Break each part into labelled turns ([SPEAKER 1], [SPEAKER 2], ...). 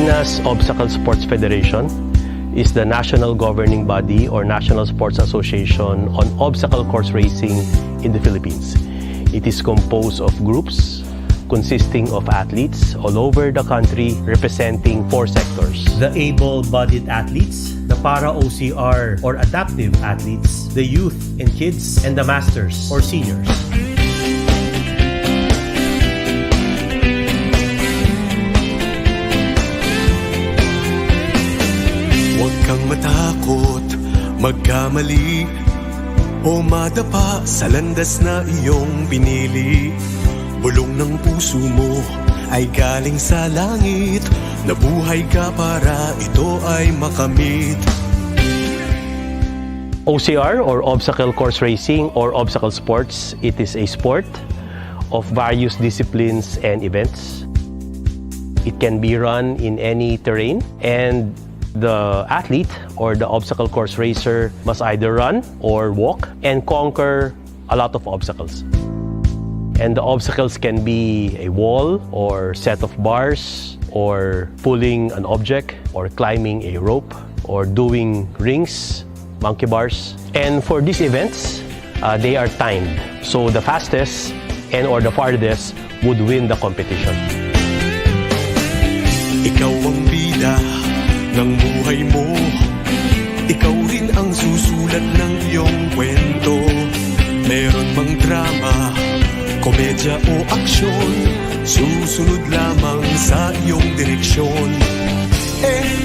[SPEAKER 1] Pilipinas Obstacle Sports Federation is the national governing body or national sports association on obstacle course racing in the Philippines. It is composed of groups consisting of athletes all over the country representing 4 sectors.
[SPEAKER 2] The able-bodied athletes, the para-OCR or adaptive athletes, the youth and kids, and the masters or seniors.
[SPEAKER 3] Huwag kang matakot, magkamali o madapa sa landas na iyong pinili. Bulong ng puso mo ay galing sa langit. Nabuhay ka para ito ay makamit.
[SPEAKER 1] OCR or obstacle course racing or obstacle sports, it is a sport of various disciplines and events. It can be run in any terrain, and the athlete or the obstacle course racer must either run or walk and conquer a lot of obstacles. And the obstacles can be a wall or set of bars or pulling an object or climbing a rope or doing rings, monkey bars. And for these events, they are timed. So the fastest and or the farthest would win the competition.
[SPEAKER 3] Ikaw ang bida ng buhay mo. Ikaw rin ang susulat ng iyong kwento. Meron mang drama, komedya o aksyon, susunod lamang sa iyong direksyon.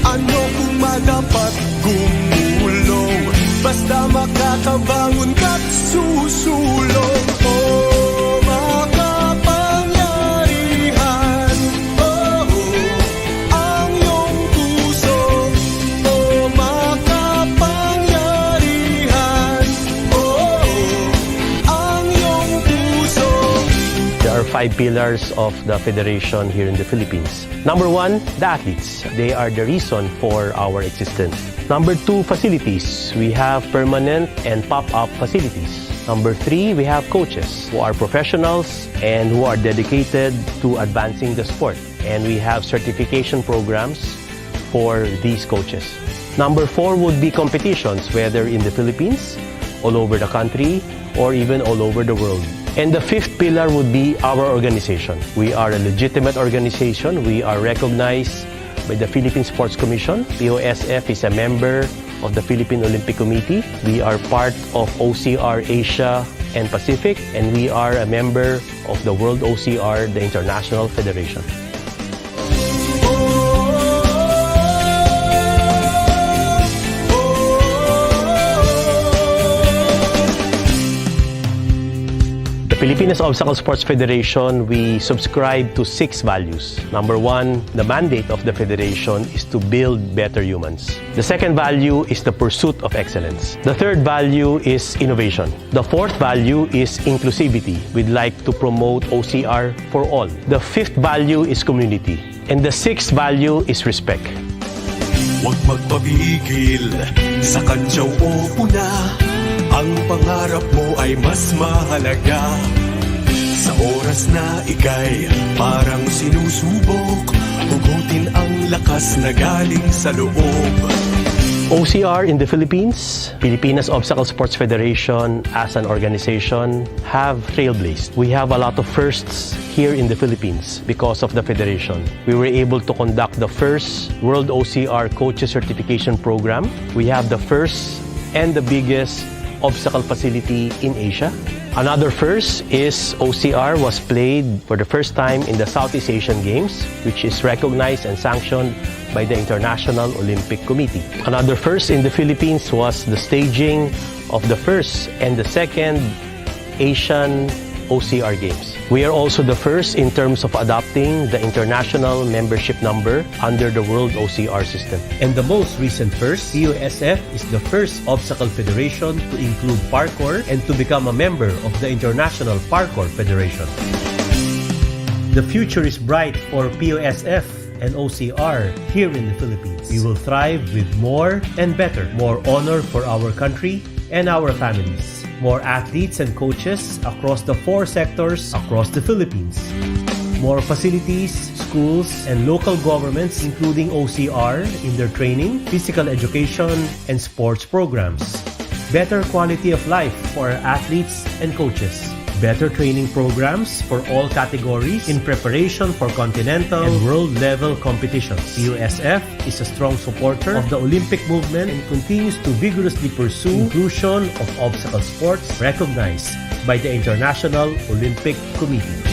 [SPEAKER 3] Ano kung madapat gumulong, basta makakabangon ka't susulong. Makapangyarihan, ang iyong puso. Makapangyarihan, ang iyong puso.
[SPEAKER 1] There are 5 pillars of the federation here in the Philippines. Number 1, the athletes. They are the reason for our existence. Number 2, facilities. We have permanent and pop-up facilities. Number 3, we have coaches who are professionals and who are dedicated to advancing the sport. And we have certification programs for these coaches. Number 4 would be competitions, whether in the Philippines, all over the country, or even all over the world. And the 5th pillar would be our organization. We are a legitimate organization. We are recognized by the Philippine Sports Commission. POSF is a member of the Philippine Olympic Committee. We are part of OCR Asia and Pacific, and we are a member of the World OCR, the International Federation. Pilipinas Obstacle Sports Federation, we subscribe to 6 values. Number 1, the mandate of the federation is to build better humans. The second value is the pursuit of excellence. The third value is innovation. The fourth value is inclusivity. We'd like to promote OCR for all. The fifth value is community. And the sixth value is respect.
[SPEAKER 3] Huwag magpapigil sa kantsaw o puna. Ang pangarap mo ay mas mahalaga. Sa oras na ika'y parang sinusubok, hugutin ang lakas na galing sa loob.
[SPEAKER 1] OCR in the Philippines, Pilipinas Obstacle Sports Federation as an organization have trailblazed. We have a lot of firsts here in the Philippines because of the federation. We were able to conduct the first World OCR Coaches Certification Program. We have the first and the biggest obstacle facility in Asia. Another first is OCR was played for the first time in the Southeast Asian Games, which is recognized and sanctioned by the International Olympic Committee. Another first in the Philippines was the staging of the first and the second Asian OCR Games. We are also the first in terms of adopting the international membership number under the World OCR system.
[SPEAKER 2] And the most recent first, POSF is the first obstacle federation to include parkour and to become a member of the International Parkour Federation. The future is bright for POSF and OCR here in the Philippines. We will thrive with more and better, more honor for our country and our families. More athletes and coaches across the 4 sectors across the Philippines. More facilities, schools and local governments, including OCR, in their training, physical education, and sports programs. Better quality of life for our athletes and coaches. Better training programs for all categories in preparation for continental and world-level competitions. PUSF is a strong supporter of the Olympic movement and continues to vigorously pursue inclusion of obstacle sports recognized by the International Olympic Committee.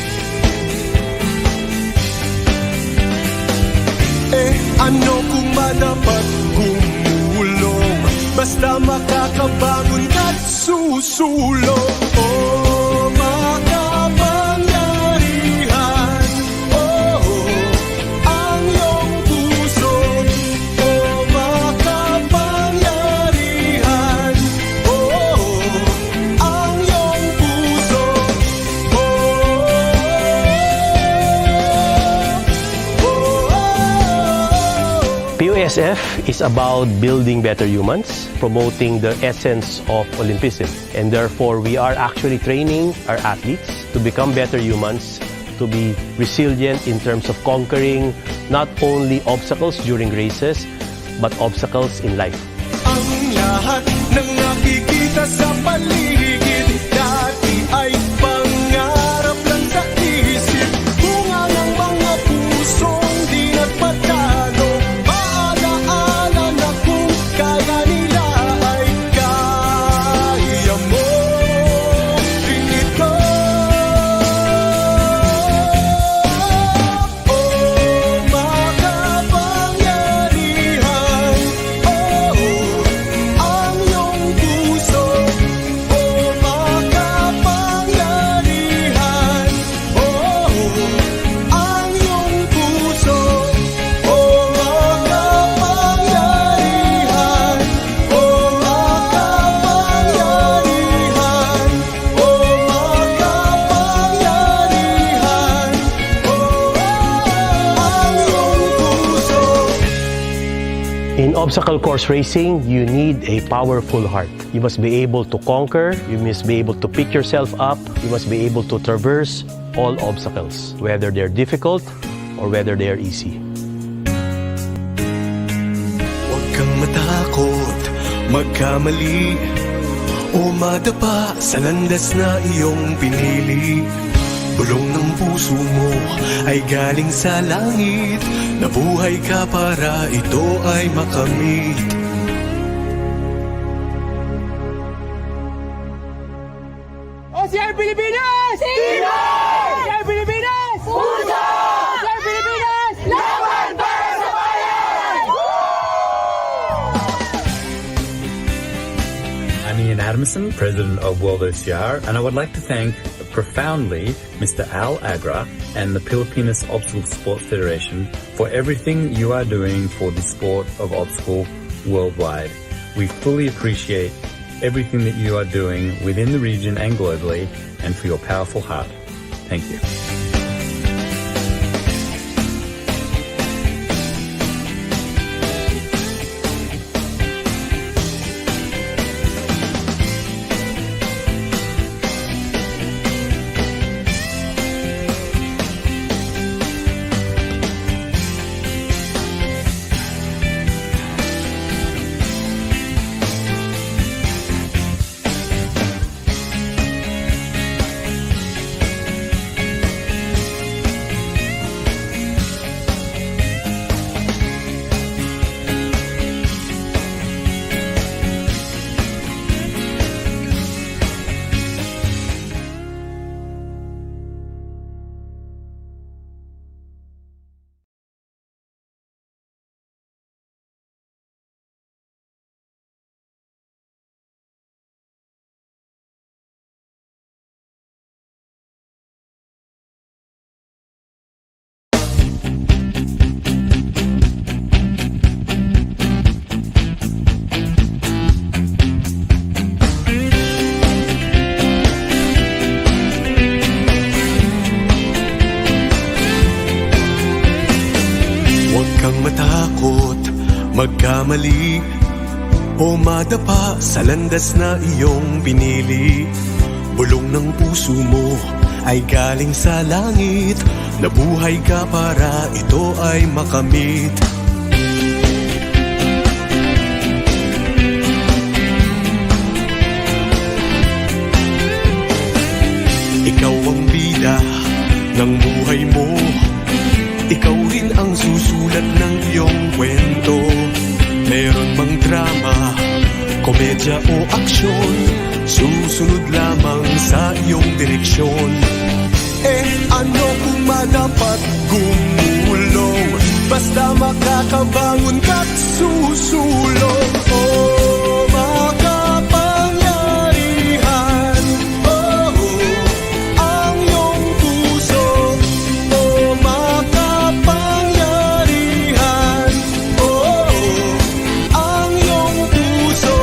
[SPEAKER 3] Ano kung madapat gumulong, basta makakabangon at susulong. Oh, makapangyarihan, oh, ang iyong puso. Oh, makapangyarihan, oh, ang iyong puso.
[SPEAKER 1] PUSF is about building better humans, promoting the essence of Olympism. And therefore, we are actually training our athletes to become better humans, to be resilient in terms of conquering not only obstacles during races, but obstacles in life.
[SPEAKER 3] Ang lahat ng nakikita sa paligid, dati ay pangarap lang sa isip. Bunga ng mga pusong di nagpatalo. Maalaala na kung kaya nila ay kaya mo rin ito. Oh, makapangyarihan, oh, ang iyong puso. Oh, makapangyarihan, oh, ang iyong puso. Oh, makapangyarihan, oh, makapangyarihan, oh, makapangyarihan, oh, ang iyong puso.
[SPEAKER 1] In obstacle course racing, you need a powerful heart. You must be able to conquer, you must be able to pick yourself up, you must be able to traverse all obstacles, whether they're difficult or whether they are easy.
[SPEAKER 3] Huwag kang matakot, magkamali o madapa sa landas na iyong pinili. Bulong ng puso mo ay galing sa langit, nabuhay ka para ito ay makamit.
[SPEAKER 4] OCR Pilipinas! Sino? OCR Pilipinas! Puso! OCR Pilipinas! Laban para sa bayan!
[SPEAKER 5] I'm Ian Adamson, President of World OCR, and I would like to thank profoundly Mr. Al Agra and the Pilipinas Obstacle Sports Federation for everything you are doing for the sport of obstacle worldwide. We fully appreciate everything that you are doing within the region and globally, and for your powerful heart. Thank you.
[SPEAKER 3] magkamali o madapa sa landas na iyong pinili. Bulong ng puso mo ay galing sa langit, Nabuhay ka para ito ay makamit. Ikaw ang bida ng buhay mo, ikaw rin ang susulat ng iyong kwento. Meron bang drama, komedya o aksyon, susunod lamang sa iyong direksyon. Ano kung madapat gumulong, basta makakabangon ka't susulong. Oh, makapangyarihan, oh, ang iyong puso. Oh, makapangyarihan, oh, ang iyong puso.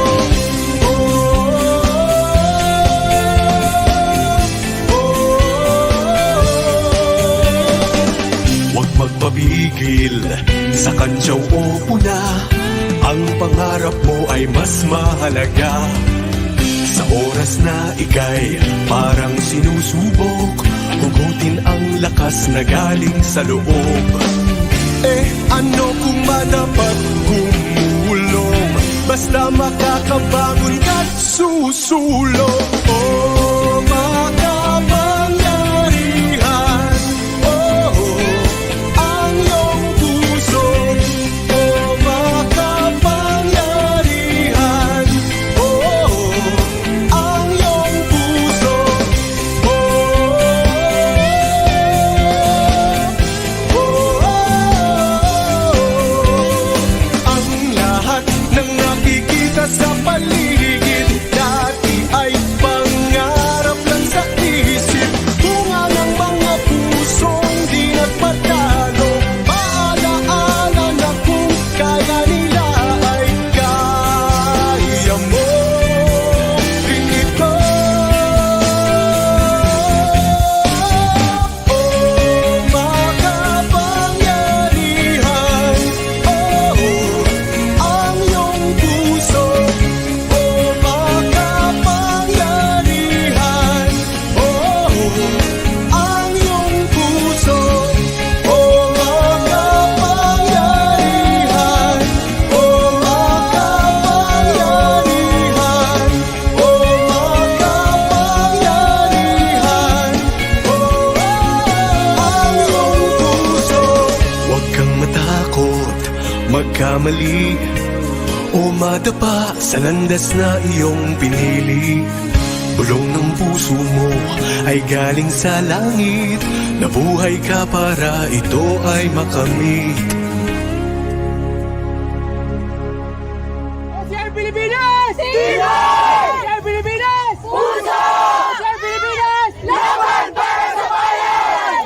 [SPEAKER 3] Huwag magpapigil sa kantsaw o puna, ang pangarap mo ay mas mahalaga. Sa oras na ika'y parang sinusubok, hugutin ang lakas na galing sa loob. Ano kung madapat gumulong, basta makakabangon ka't susulong. Oh, makapangyarihan, oh, ang iyong puso. Oh, makapangyarihan, oh, ang iyong puso. Ang lahat ng nakikita sa paligid dati ay pangarap lang sa isip. Bunga ng mga pusong di nagpatalo, paalaala na kung kaya nila ay kaya mo rin ito. Oh, makapangyarihan, oh, ang iyong puso. Oh, makapangyarihan, oh, ang iyong puso. Oh, makapangyarihan, oh, makapangyarihan, oh, makapangyarihan, oh, ang iyong puso. Huwag kang matakot magkamali o madapa sa landas na iyong pinili. Bulong ng puso mo ay galing sa langit, nabuhay ka para ito ay makamit.
[SPEAKER 4] OCR Pilipinas! Tibay! OCR Pilipinas! Puso! OCR Pilipinas! Laban para sa bayan!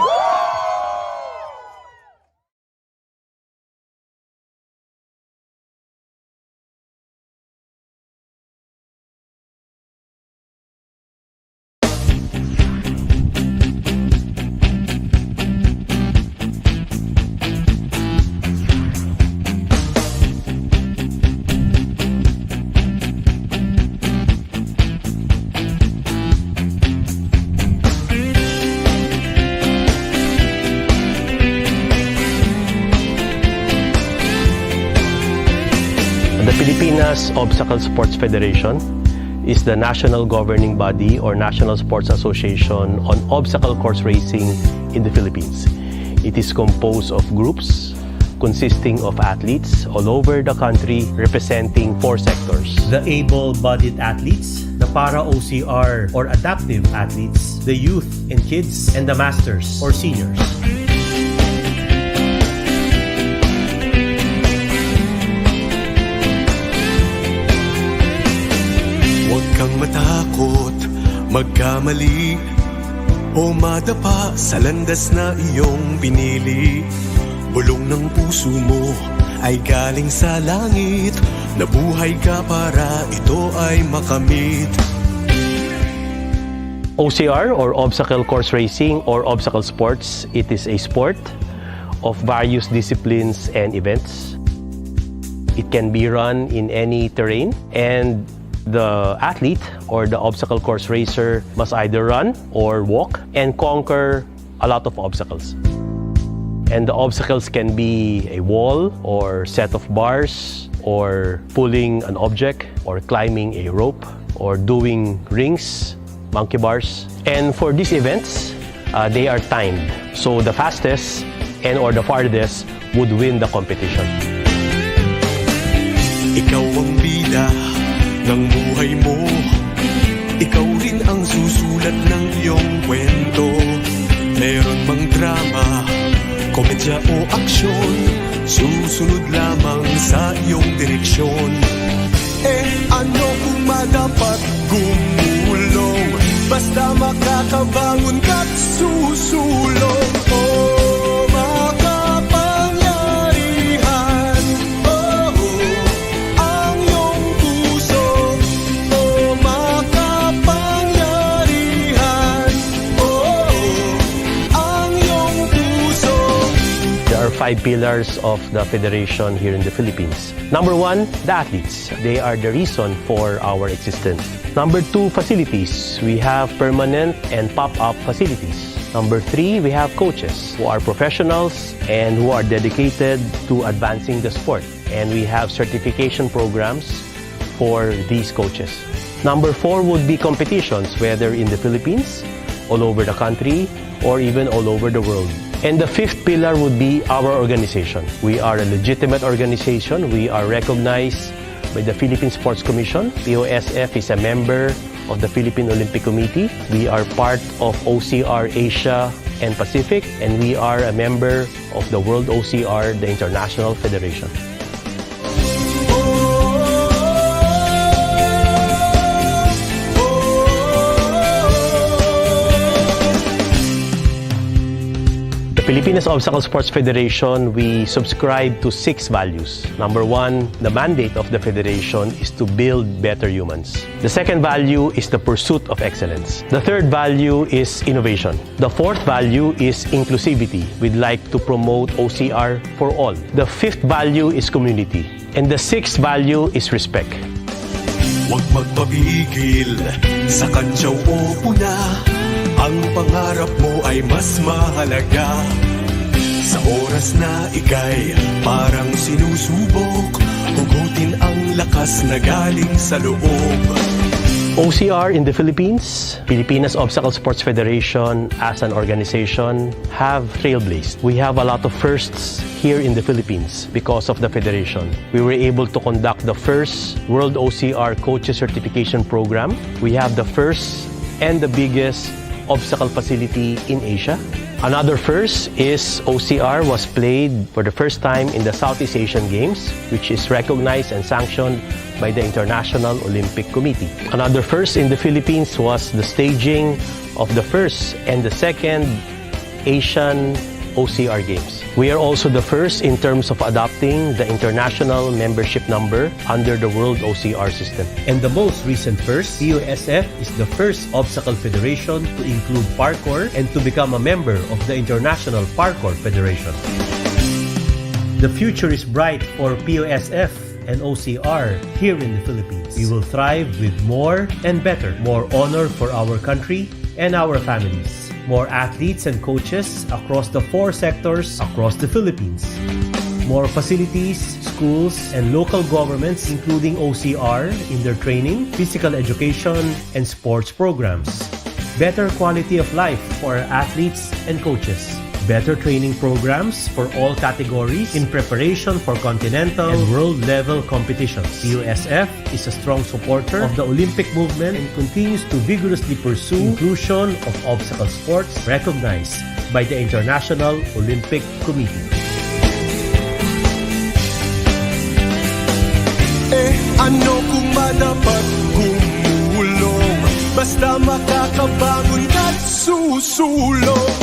[SPEAKER 1] The Pilipinas Obstacle Sports Federation is the national governing body or national sports association on obstacle course racing in the Philippines. It is composed of groups consisting of athletes all over the country representing 4 sectors.
[SPEAKER 2] The able-bodied athletes, the para-OCR or adaptive athletes, the youth and kids, and the masters or seniors.
[SPEAKER 3] Huwag kang matakot magkamali o madapa sa landas na iyong pinili. Bulong ng puso mo ay galing sa langit, nabuhay ka para ito ay makamit.
[SPEAKER 1] OCR or obstacle course racing or obstacle sports, it is a sport of various disciplines and events. It can be run in any terrain, and the athlete or the obstacle course racer must either run or walk and conquer a lot of obstacles. And the obstacles can be a wall or set of bars or pulling an object or climbing a rope or doing rings, monkey bars. And for these events, they are timed. So the fastest and or the farthest would win the competition.
[SPEAKER 3] Ikaw ang bida ng buhay mo. Ikaw rin ang susulat ng iyong kwento. Meron mang drama, komedya o aksyon, susunod lamang sa iyong direksyon. Ano kung madapat gumulong, basta makakabangon ka't susulong. Makapangyarihan, ang iyong puso. Makapangyarihan, ang iyong puso.
[SPEAKER 1] There are 5 pillars of the federation here in the Philippines. Number 1, the athletes. They are the reason for our existence. Number 2, facilities. We have permanent and pop-up facilities. Number 3, we have coaches who are professionals and who are dedicated to advancing the sport. And we have certification programs for these coaches. Number 4 would be competitions, whether in the Philippines, all over the country, or even all over the world. And the 5th pillar would be our organization. We are a legitimate organization. We are recognized by the Philippine Sports Commission. POSF is a member of the Philippine Olympic Committee. We are part of OCR Asia and Pacific, and we are a member of the World OCR, the International Federation. Pilipinas Obstacle Sports Federation, we subscribe to 6 values. Number 1, the mandate of the federation is to build better humans. The second value is the pursuit of excellence. The third value is innovation. The fourth value is inclusivity. We'd like to promote OCR for all. The fifth value is community. And the sixth value is respect.
[SPEAKER 3] Huwag magpapigil sa kantsaw o puna. Ang pangarap mo ay mas mahalaga. Sa oras na ika'y parang sinusubok, hugutin ang lakas na galing sa loob.
[SPEAKER 1] OCR in the Philippines, Pilipinas Obstacle Sports Federation as an organization have trailblazed. We have a lot of firsts here in the Philippines because of the federation. We were able to conduct the first World OCR Coaches Certification Program. We have the first and the biggest obstacle facility in Asia. Another first is OCR was played for the first time in the Southeast Asian Games, which is recognized and sanctioned by the International Olympic Committee. Another first in the Philippines was the staging of the first and the second Asian OCR Games. We are also the first in terms of adopting the international membership number under the World OCR system.
[SPEAKER 2] And the most recent first, POSF is the first obstacle federation to include parkour and to become a member of the International Parkour Federation. The future is bright for POSF and OCR here in the Philippines. We will thrive with more and better, more honor for our country and our families. More athletes and coaches across the 4 sectors across the Philippines. More facilities, schools, and local governments, including OCR, in their training, physical education, and sports programs. Better quality of life for our athletes and coaches. Better training programs for all categories in preparation for continental and world-level competitions. POSF is a strong supporter of the Olympic movement and continues to vigorously pursue inclusion of obstacle sports recognized by the International Olympic Committee.
[SPEAKER 3] Ano kung madapat gumulong, basta makakabangon ka't susulong.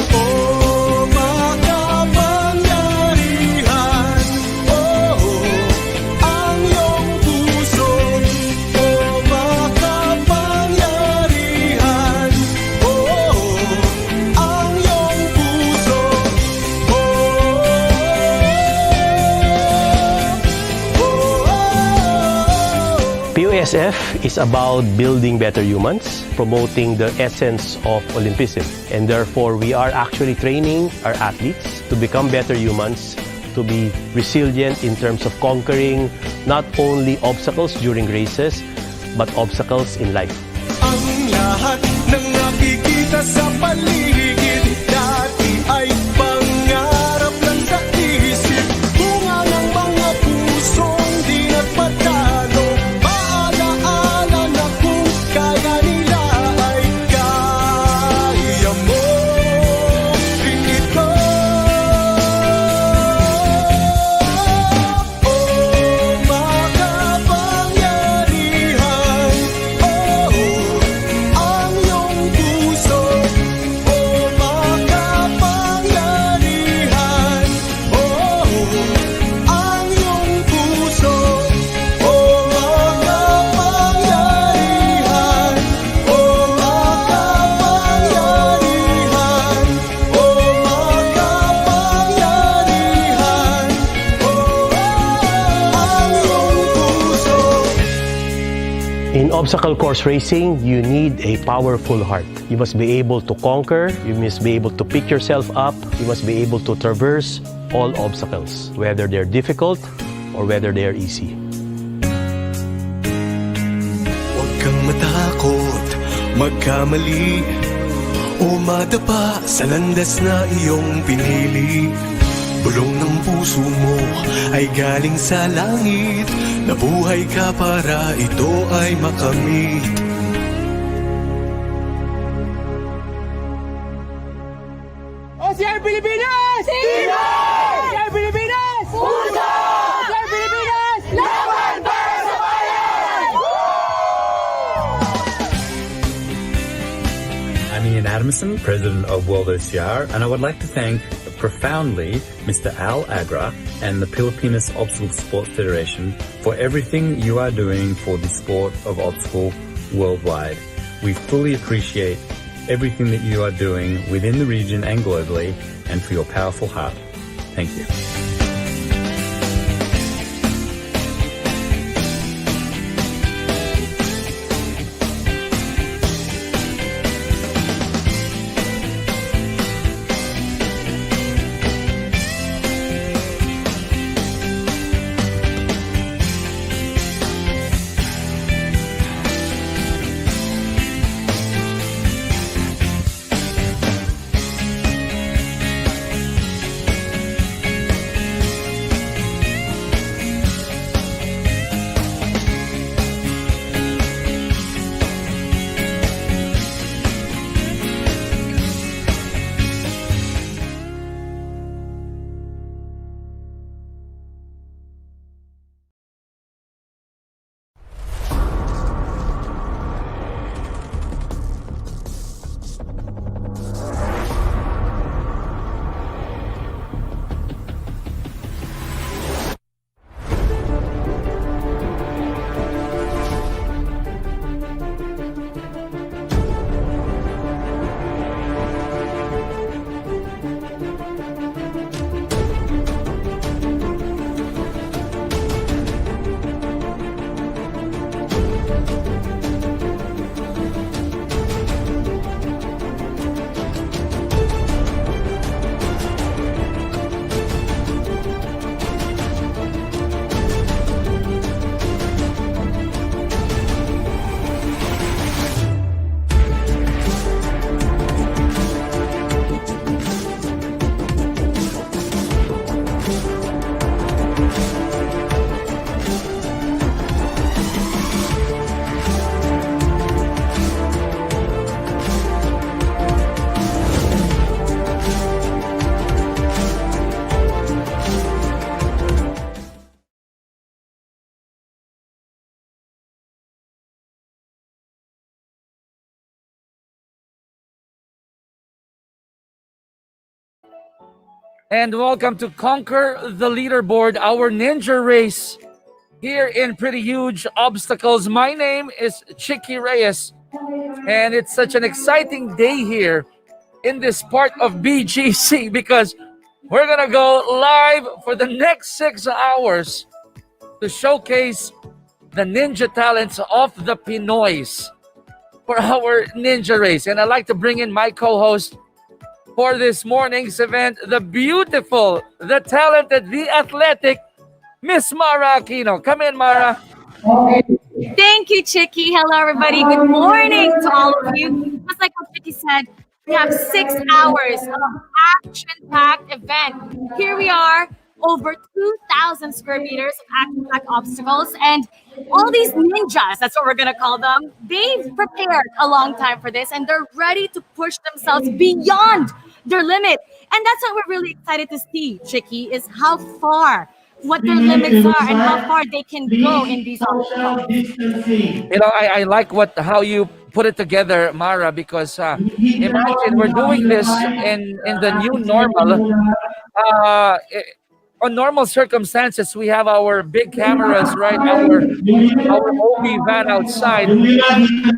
[SPEAKER 1] USF is about building better humans, promoting the essence of Olympism. And therefore, we are actually training our athletes to become better humans, to be resilient in terms of conquering not only obstacles during races, but obstacles in life.
[SPEAKER 3] Ang lahat ng nakikita sa paligid dati ay pangarap lang sa isip. Bunga ng mga pusong di nagpatalo. Maalaala na kung kaya nila ay kaya mo rin ito. Oh, makapangyarihan. Oh, ang iyong puso. Oh, makapangyarihan. Oh, ang iyong puso. Oh, makapangyarihan. Oh, makapangyarihan. Oh, makapangyarihan. Oh, ang iyong puso.
[SPEAKER 1] In obstacle course racing, you need a powerful heart. You must be able to conquer, you must be able to pick yourself up, you must be able to traverse all obstacles, whether they're difficult or whether they are easy.
[SPEAKER 3] Huwag kang matakot, magkamali o madapa sa landas na iyong pinili. Bulong ng puso mo ay galing sa langit. Nabuhay ka para ito ay makamit.
[SPEAKER 4] OCR Pilipinas! Sino? OCR Pilipinas! Puso! OCR Pilipinas! Laban para sa bayan!
[SPEAKER 5] I'm Ian Adamson, President of World OCR, and I would like to thank profoundly Mr. Al Agra and the Pilipinas Obstacle Sports Federation for everything you are doing for the sport of obstacle worldwide. We fully appreciate everything that you are doing within the region and globally, and for your powerful heart. Thank you.
[SPEAKER 6] And welcome to Conquer the Leaderboard, our ninja race here in Pretty Huge Obstacles. My name is Chicky Reyes, and it's such an exciting day here in this part of BGC because we're gonna go live for the next 6 hours to showcase the ninja talents of the Pinoys for our ninja race. And I'd like to bring in my co-host for this morning's event, the beautiful, the talented, the athletic, Miss Mara Aquino. Come in, Mara.
[SPEAKER 7] Thank you, Chicky. Hello, everybody. Good morning to all of you. Just like what Chicky said, we have 6 hours of action-packed event. Here we are, over 2,000 square meters of action-packed obstacles, and all these ninjas, that's what we're going to call them, they've prepared a long time for this, and they're ready to push themselves beyond their limit. And that's what we're really excited to see, Chicky, is how far what their limits are and how far they can go in these obstacles.
[SPEAKER 6] You know, I like how you put it together, Mara, because imagine we're doing this in the new normal. On normal circumstances, we have our big cameras, right? Our OB van outside.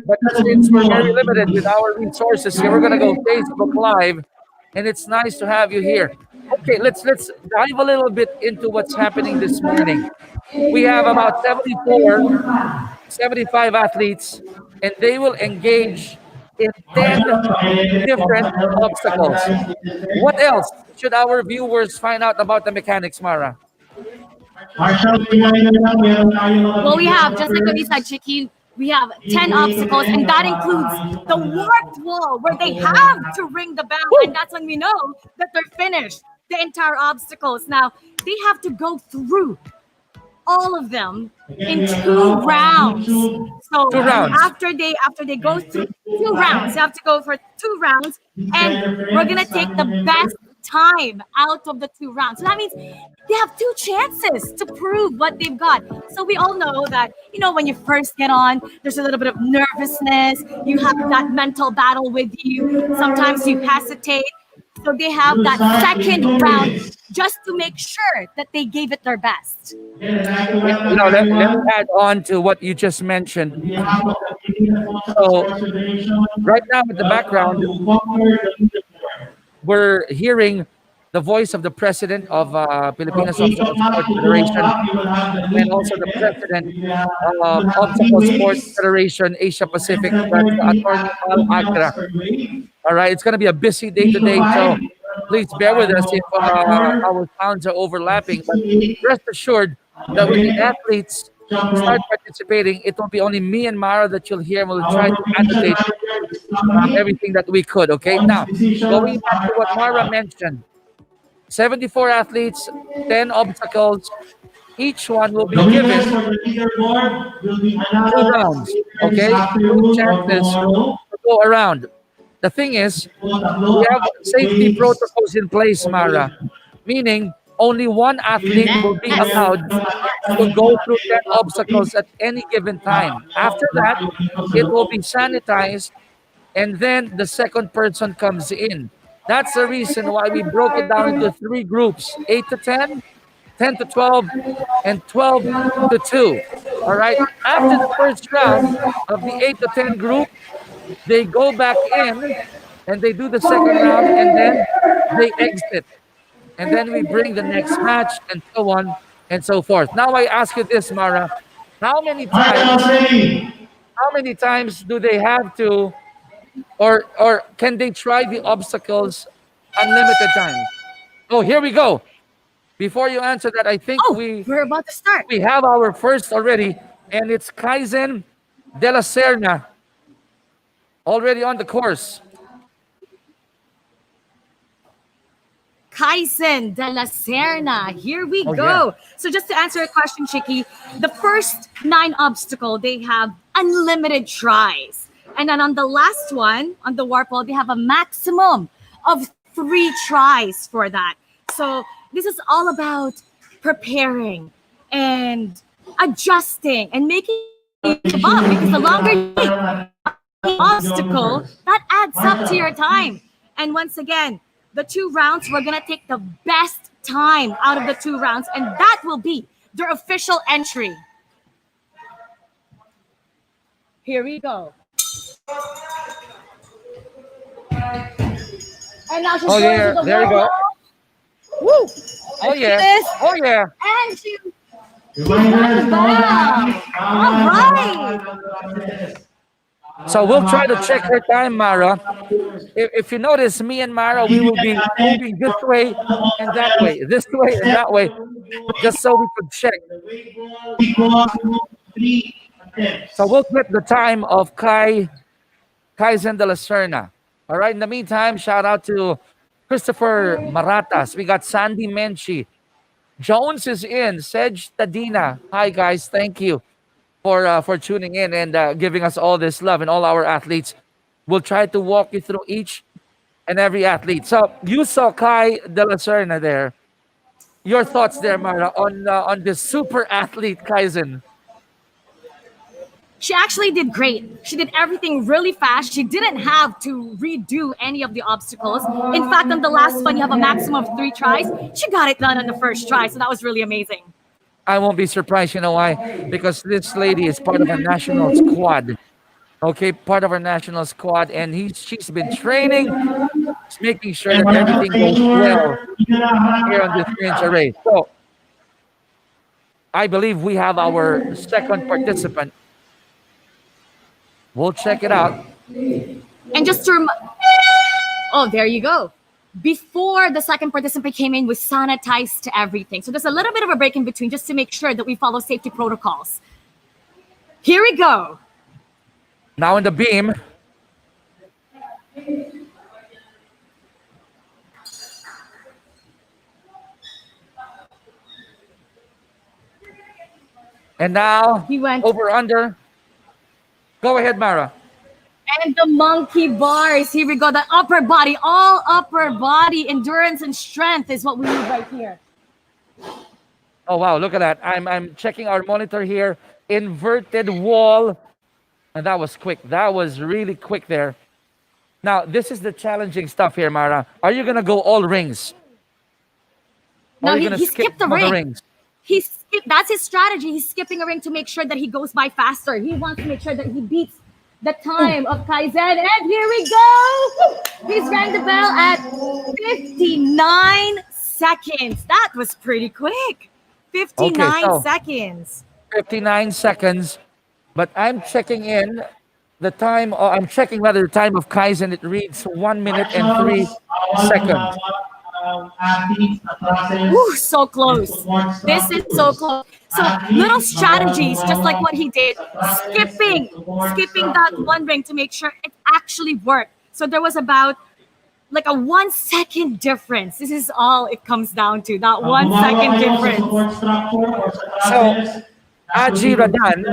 [SPEAKER 6] But since we're very limited with our resources here, we're gonna go Facebook Live, and it's nice to have you here. Okay, let's dive a little bit into what's happening this morning. We have about 75 athletes, and they will engage in 10 different obstacles. What else should our viewers find out about the mechanics, Mara?
[SPEAKER 7] Well, we have, just like what you said, Chicky, we have 10 obstacles, and that includes the warped wall where they have to ring the bell, and that's when we know that they're finished. The entire obstacles. Now, they have to go through all of them in 2 rounds. So
[SPEAKER 6] 2 rounds.
[SPEAKER 7] after they go through 2 rounds, they have to go for 2 rounds, and we're gonna take the best time out of the 2 rounds. So that means they have 2 chances to prove what they've got. So we all know that, you know, when you first get on, there's a little bit of nervousness. You have that mental battle with you. Sometimes you hesitate. So they have that second round just to make sure that they gave it their best.
[SPEAKER 6] You know, let's add on to what you just mentioned. So right now in the background, we're hearing the voice of the president of Pilipinas Obstacle Sport Federation, and also the president of Obstacle Sports Federation Asia Pacific, that's Attorney Al Agra. All right, it's going to be a busy day today, so please bear with us if our sounds are overlapping. But rest assured that when the athletes start participating, it will be only me and Mara that you'll hear, and we'll try to annotate everything that we could. Okay, now going back to what Mara mentioned. 74 athletes, 10 obstacles. Each one will be given 2 rounds. Okay, 2 chances to go around. The thing is, we have safety protocols in place, Mara, meaning only one athlete will be allowed to go through 10 obstacles at any given time. After that, it will be sanitized, and then the second person comes in. That's the reason why we broke it down into 3 groups, 8 to 10, 10 to 12, and 12 to 2. All right. After the first round of the 8 to 10 group, they go back in and they do the second round, and then they exit. And then we bring the next match, and so on and so forth. Now I ask you this, Mara. How many times do they have to, or can they try the obstacles unlimited times? Oh, here we go. Before you answer that, I think
[SPEAKER 7] we're about to start.
[SPEAKER 6] We have our first already, and it's Kaizen de la Serna already on the course.
[SPEAKER 7] Kaizen de la Serna. Here we go.
[SPEAKER 6] Yeah.
[SPEAKER 7] So just to answer your question, Chicky, the first 9 obstacle, they have unlimited tries. And then on the last one, on the warp wall, they have a maximum of 3 tries for that. So this is all about preparing and adjusting and making it give up, because the longer you take the obstacle, that adds up to your time. And once again, the 2 rounds, we're going to take the best time out of the 2 rounds, and that will be their official entry. Here we go. And now just go
[SPEAKER 6] yeah,
[SPEAKER 7] to the
[SPEAKER 6] there we go.
[SPEAKER 7] wall. Woo!
[SPEAKER 6] Oh yeah.
[SPEAKER 7] This.
[SPEAKER 6] Oh yeah.
[SPEAKER 7] And 2. Wow. All right.
[SPEAKER 6] So we'll try to check her time, Mara. If you notice, me and Mara, we will be moving this way and that way, this way and that way, just so we could check. So we'll get the time of Kaizen de la Serna. All right. In the meantime, shout out to Christopher Maratas. We got Sandy Menchi. Jones is in. Sedge Tadina. Hi guys. Thank you for tuning in and giving us all this love and all our athletes. We'll try to walk you through each and every athlete. So you saw Kai de la Serna there. Your thoughts there, Mara, on this super athlete Kaizen?
[SPEAKER 7] She actually did great. She did everything really fast. She didn't have to redo any of the obstacles. In fact, on the last one, you have a maximum of 3 tries. She got it done on the first try, so that was really amazing.
[SPEAKER 6] I won't be surprised. You know why? Because this lady is part of a national squad. Okay, part of our national squad, and she's been training, making sure that everything goes well here on this ninja race. So I believe we have our second participant. We'll check it out.
[SPEAKER 7] And just to oh, there you go. Before the second participant came in, we sanitized everything. So there's a little bit of a break in between just to make sure that we follow safety protocols. Here we go.
[SPEAKER 6] Now in the beam. And now
[SPEAKER 7] He went
[SPEAKER 6] over under. Go ahead, Mara.
[SPEAKER 7] and the monkey bars. Here we go. The upper body, all upper body endurance and strength is what we need right here.
[SPEAKER 6] Oh wow, look at that. I'm checking our monitor here. Inverted wall. And that was quick. That was really quick there. Now, this is the challenging stuff here, Mara. Are you gonna go all rings?
[SPEAKER 7] No,
[SPEAKER 6] Or are you
[SPEAKER 7] he
[SPEAKER 6] gonna skip
[SPEAKER 7] skipped the
[SPEAKER 6] some of
[SPEAKER 7] ring. That's his strategy. He's skipping a ring to make sure that he goes by faster. He wants to make sure that he beats the time of Kaizen. And here we go. He's rang the bell at 59 seconds. That was pretty quick. 59 seconds.
[SPEAKER 6] 59 seconds. But I'm checking in the time, or I'm checking rather the time of Kaizen. It reads 1 minute and 3 seconds.
[SPEAKER 7] Ooh, so close. This is so close. So little strategies, just like what he did, skipping that one ring to make sure it actually worked. So there was about like a 1 second difference. This is all it comes down to, that 1 second difference.
[SPEAKER 6] So Aji Radan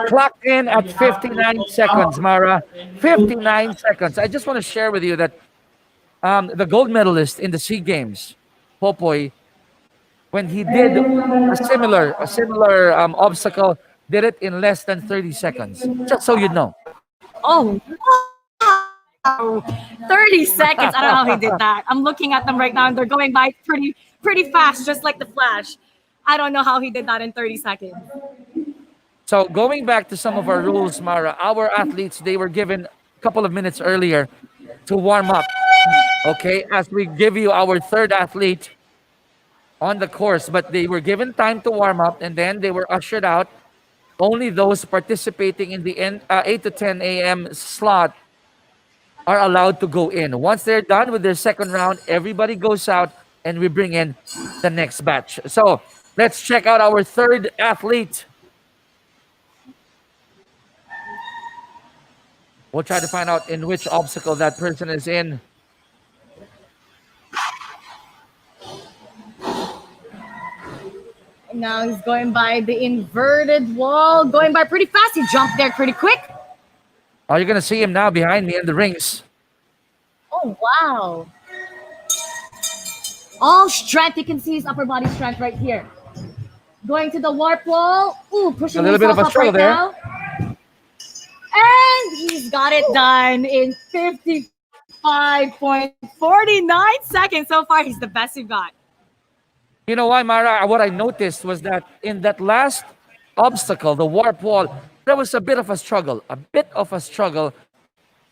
[SPEAKER 6] clocked in at 59 seconds, Mara. 59 seconds. I just want to share with you that the gold medalist in the SEA Games, Popoy, when he did a similar obstacle, did it in less than 30 seconds. Just so you know.
[SPEAKER 7] Oh, wow. 30 seconds. I don't know how he did that. I'm looking at them right now and they're going by pretty fast, just like the Flash. I don't know how he did that in 30 seconds.
[SPEAKER 6] So going back to some of our rules, Mara, our athletes, they were given a couple of minutes earlier to warm up. Okay, as we give you our third athlete on the course, but they were given time to warm up and then they were ushered out. Only those participating in the 8 to 10 a.m. slot are allowed to go in. Once they're done with their second round, everybody goes out and we bring in the next batch. So let's check out our third athlete. We'll try to find out in which obstacle that person is in.
[SPEAKER 7] Now he's going by the inverted wall, going by pretty fast. He jumped there pretty quick.
[SPEAKER 6] Oh, you're going to see him now behind me in the rings.
[SPEAKER 7] Oh, wow. All strength. You can see his upper body strength right here. Going to the warp wall. Ooh, pushing
[SPEAKER 6] A little bit of a
[SPEAKER 7] himself up
[SPEAKER 6] struggle
[SPEAKER 7] right
[SPEAKER 6] there.
[SPEAKER 7] now. And he's got it done in 55.49 seconds. So far, he's the best we've got.
[SPEAKER 6] You know why, Mara? What I noticed was that in that last obstacle, the warp wall, there was a bit of a struggle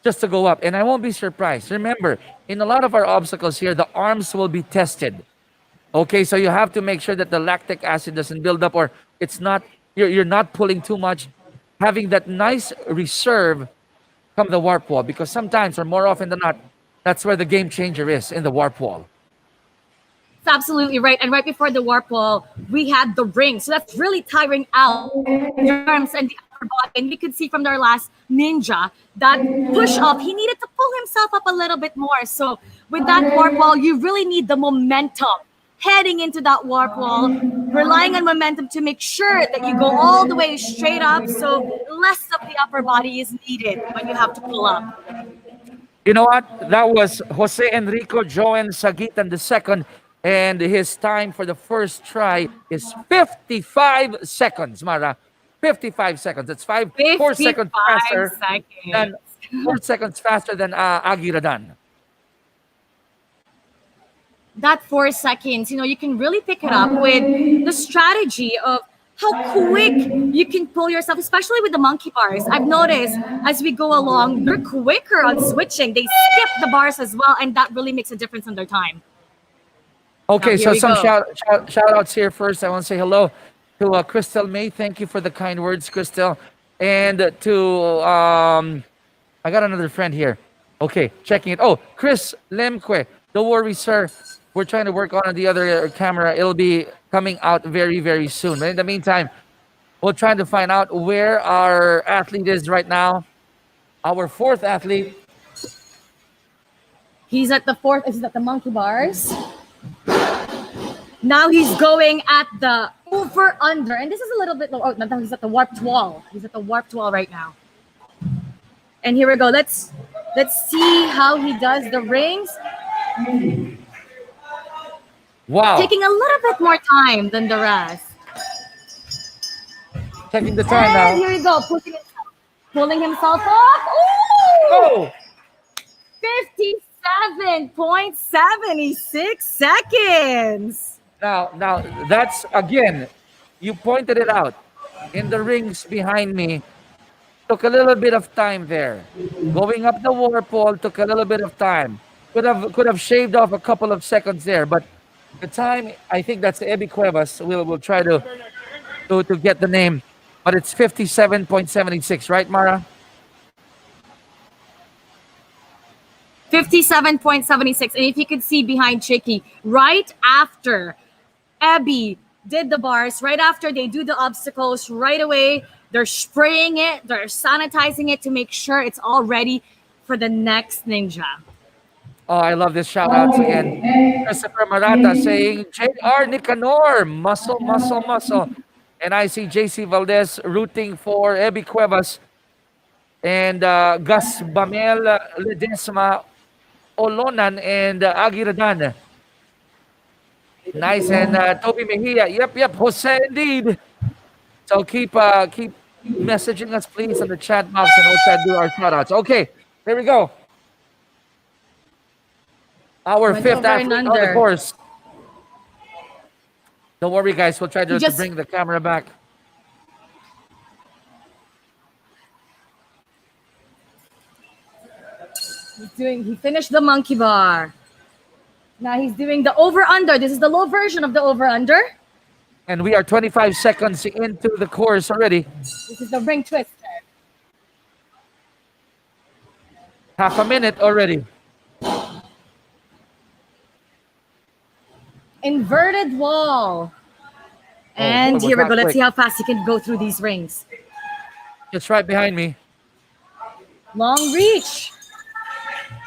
[SPEAKER 6] just to go up. And I won't be surprised. Remember, in a lot of our obstacles here, the arms will be tested. Okay, so you have to make sure that the lactic acid doesn't build up, or it's not, you're not pulling too much, having that nice reserve from the warp wall, because sometimes, or more often than not, that's where the game changer is, in the warp wall.
[SPEAKER 7] It's absolutely right. And right before the warp wall, we had the ring. So that's really tiring out the arms and the upper body. And we could see from their last ninja that push up, he needed to pull himself up a little bit more. So with that warp wall, you really need the momentum heading into that warp wall, relying on momentum to make sure that you go all the way straight up. So less of the upper body is needed when you have to pull up.
[SPEAKER 6] You know what? That was Jose Enrico Joen Sagitan II, and his time for the first try is 55 seconds, Mara. 55 seconds. That's 4 seconds faster than 4 seconds faster than Agiradan.
[SPEAKER 7] That 4 seconds, you can really pick it up with the strategy of how quick you can pull yourself, especially with the monkey bars. I've noticed as we go along, they're quicker on switching. They skip the bars as well, and that really makes a difference in their time.
[SPEAKER 6] Okay, so some
[SPEAKER 7] go.
[SPEAKER 6] shout outs here first. I want to say hello to Crystal May. Thank you for the kind words, Crystal. And to, I got another friend here. Okay, checking it. Oh, Chris Lemque. Don't worry, sir. We're trying to work on the other camera. It'll be coming out very, very soon. But in the meantime, we're trying to find out where our athlete is right now. Our fourth athlete.
[SPEAKER 7] He's at the fourth. Is at the monkey bars. Now he's going at the over under, and this is a little bit low. Oh, no, he's at the warped wall. He's at the warped wall right now. And here we go. Let's see how he does the rings.
[SPEAKER 6] Wow.
[SPEAKER 7] Taking a little bit more time than the rest.
[SPEAKER 6] Checking the time
[SPEAKER 7] and
[SPEAKER 6] now.
[SPEAKER 7] Here we go. Pulling himself up. Ooh!
[SPEAKER 6] Oh!
[SPEAKER 7] 57.76 seconds.
[SPEAKER 6] Now, that's, again, you pointed it out. In the rings behind me, took a little bit of time there. Going up the warp wall took a little bit of time. Could have shaved off a couple of seconds there, but the time, I think that's Ebi Cuevas. We'll try to get the name, but it's 57.76, right, Mara?
[SPEAKER 7] 57.76. And if you could see behind Chicky, right after Abby did the bars, right after they do the obstacles, right away, they're spraying it, they're sanitizing it to make sure it's all ready for the next ninja.
[SPEAKER 6] Oh, I love this shout out again. Christopher Marata saying, JR Nicanor, muscle, muscle, muscle. And I see JC Valdez rooting for Ebi Cuevas and Gus Bamel Ledesma Olonan and Agiradan. Nice. And Toby Mejia. Yep. Jose indeed. So keep messaging us, please, in the chat box, and we'll try to do our shout outs. Okay, here we go. Our fifth athlete on the course. Don't worry, guys. We'll try to bring the camera back.
[SPEAKER 7] He finished the monkey bar. Now he's doing the over-under. This is the low version of the over-under.
[SPEAKER 6] And we are 25 seconds into the course already.
[SPEAKER 7] This is the ring twister.
[SPEAKER 6] Half a minute already.
[SPEAKER 7] Inverted wall. And here we go. Let's see how fast he can go through these rings.
[SPEAKER 6] It's right behind me.
[SPEAKER 7] Long reach.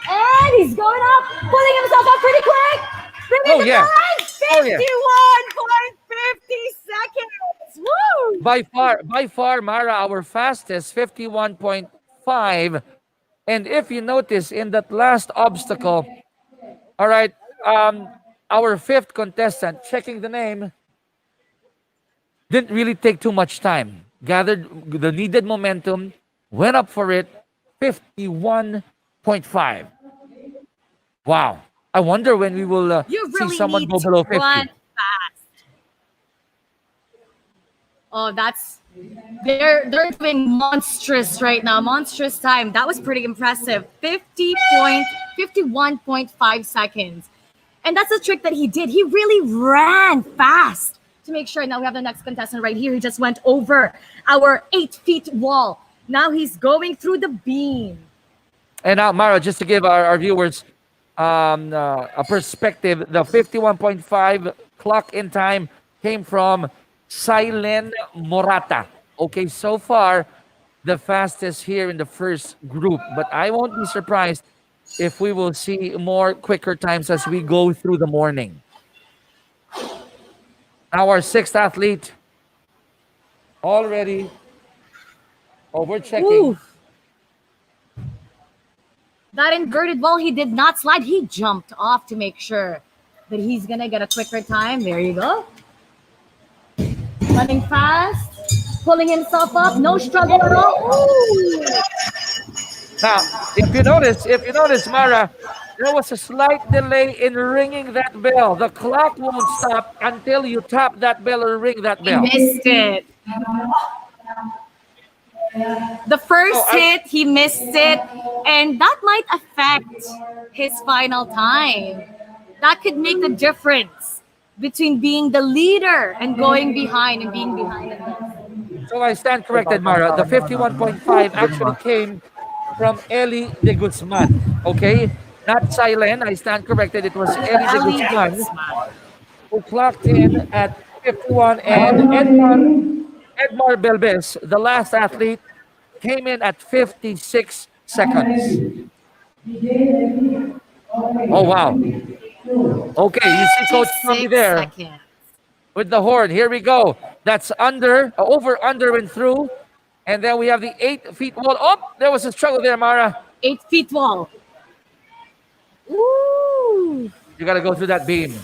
[SPEAKER 7] And he's going up, pulling himself up pretty quick.
[SPEAKER 6] Oh, yeah.
[SPEAKER 7] 51.50 seconds. Woo!
[SPEAKER 6] By far, Mara, our fastest, 51.5. And if you notice in that last obstacle, all right, our fifth contestant, checking the name, didn't really take too much time. Gathered the needed momentum, went up for it, 51.5. Wow. I wonder when we will see someone go below 50.
[SPEAKER 7] Run fast. Oh, they're doing monstrous right now. Monstrous time. That was pretty impressive. 51.5 seconds. And that's the trick that he did. He really ran fast to make sure. Now we have the next contestant right here. He just went over our 8 feet wall. Now he's going through the beam.
[SPEAKER 6] And now, Mara, just to give our viewers a perspective, the 51.5 clock in time came from Silen Morata. Okay, so far, the fastest here in the first group. But I won't be surprised if we will see more quicker times as we go through the morning. Now our sixth athlete already. Oh, we're checking.
[SPEAKER 7] Ooh. That inverted wall, he did not slide. He jumped off to make sure that he's going to get a quicker time. There you go. Running fast, pulling himself up, no struggle at all. Ooh.
[SPEAKER 6] Now, if you notice, Mara, there was a slight delay in ringing that bell. The clock won't stop until you tap that bell or ring that bell.
[SPEAKER 7] He missed it. The first hit, he missed it, and that might affect his final time. That could make the difference between being the leader and going behind and being behind in this.
[SPEAKER 6] So I stand corrected, Mara. The 51.5 actually came from Eli de Guzman. Okay? Not Silen. I stand corrected. It was Eli de Guzman who clocked in at 51, and Edmar Belbes, the last athlete, came in at 56 seconds. Oh, wow. Okay, you see Coach Tommy there
[SPEAKER 7] seconds.
[SPEAKER 6] with the horn. Here we go. That's under, over, under, and through. And then we have the 8 feet wall. Oh, there was a struggle there, Mara.
[SPEAKER 7] 8 feet wall. Ooh.
[SPEAKER 6] You got to go through that beam.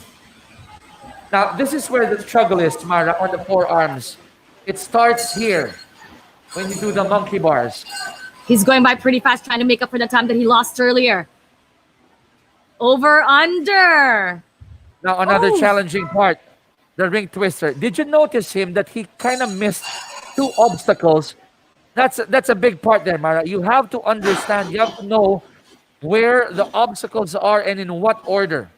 [SPEAKER 6] Now, this is where the struggle is, Mara, on the forearms. It starts here when you do the monkey bars.
[SPEAKER 7] He's going by pretty fast, trying to make up for the time that he lost earlier. Over, under.
[SPEAKER 6] Now, another challenging part, the ring twister. Did you notice him that he kind of missed 2 obstacles? That's a big part there, Mara. You have to understand, you have to know where the obstacles are and in what order.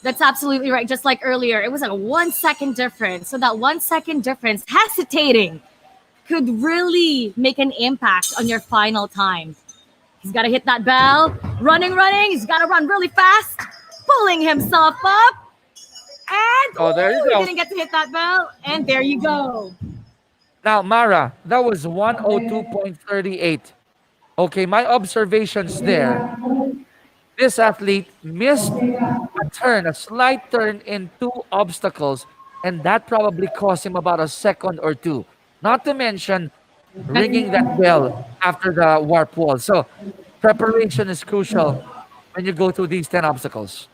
[SPEAKER 7] That's absolutely right. Just like earlier, it was a 1 second difference. So that 1 second difference, hesitating, could really make an impact on your final time. He's got to hit that bell. Running. He's got to run really fast. Pulling himself up. And
[SPEAKER 6] there you go.
[SPEAKER 7] He didn't get to hit that bell. And there you go.
[SPEAKER 6] Now, Mara, that was 102.38. Okay, my observations there. This athlete missed a turn, a slight turn in 2 obstacles, and that probably cost him about a second or 2. Not to mention ringing that bell after the warp wall. So preparation is crucial when you go through these 10 obstacles.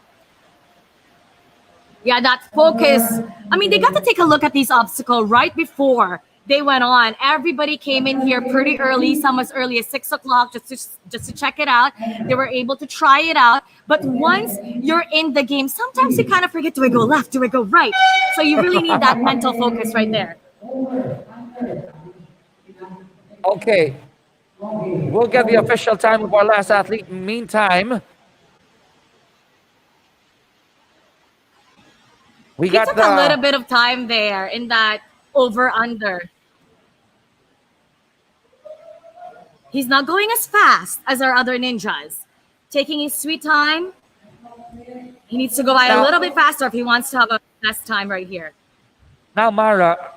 [SPEAKER 7] Yeah, that focus. I mean, they got to take a look at these obstacles right before they went on. Everybody came in here pretty early. Some as early as 6 o'clock just to check it out. They were able to try it out. But once you're in the game, sometimes you kind of forget, do I go left? Do I go right? So you really need that mental focus right there.
[SPEAKER 6] Okay. We'll get the official time of our last athlete. Meantime, we
[SPEAKER 7] He took a little bit of time there in that over-under. He's not going as fast as our other ninjas. Taking his sweet time. He needs to go by a little bit faster if he wants to have a fast time right here.
[SPEAKER 6] Now, Mara,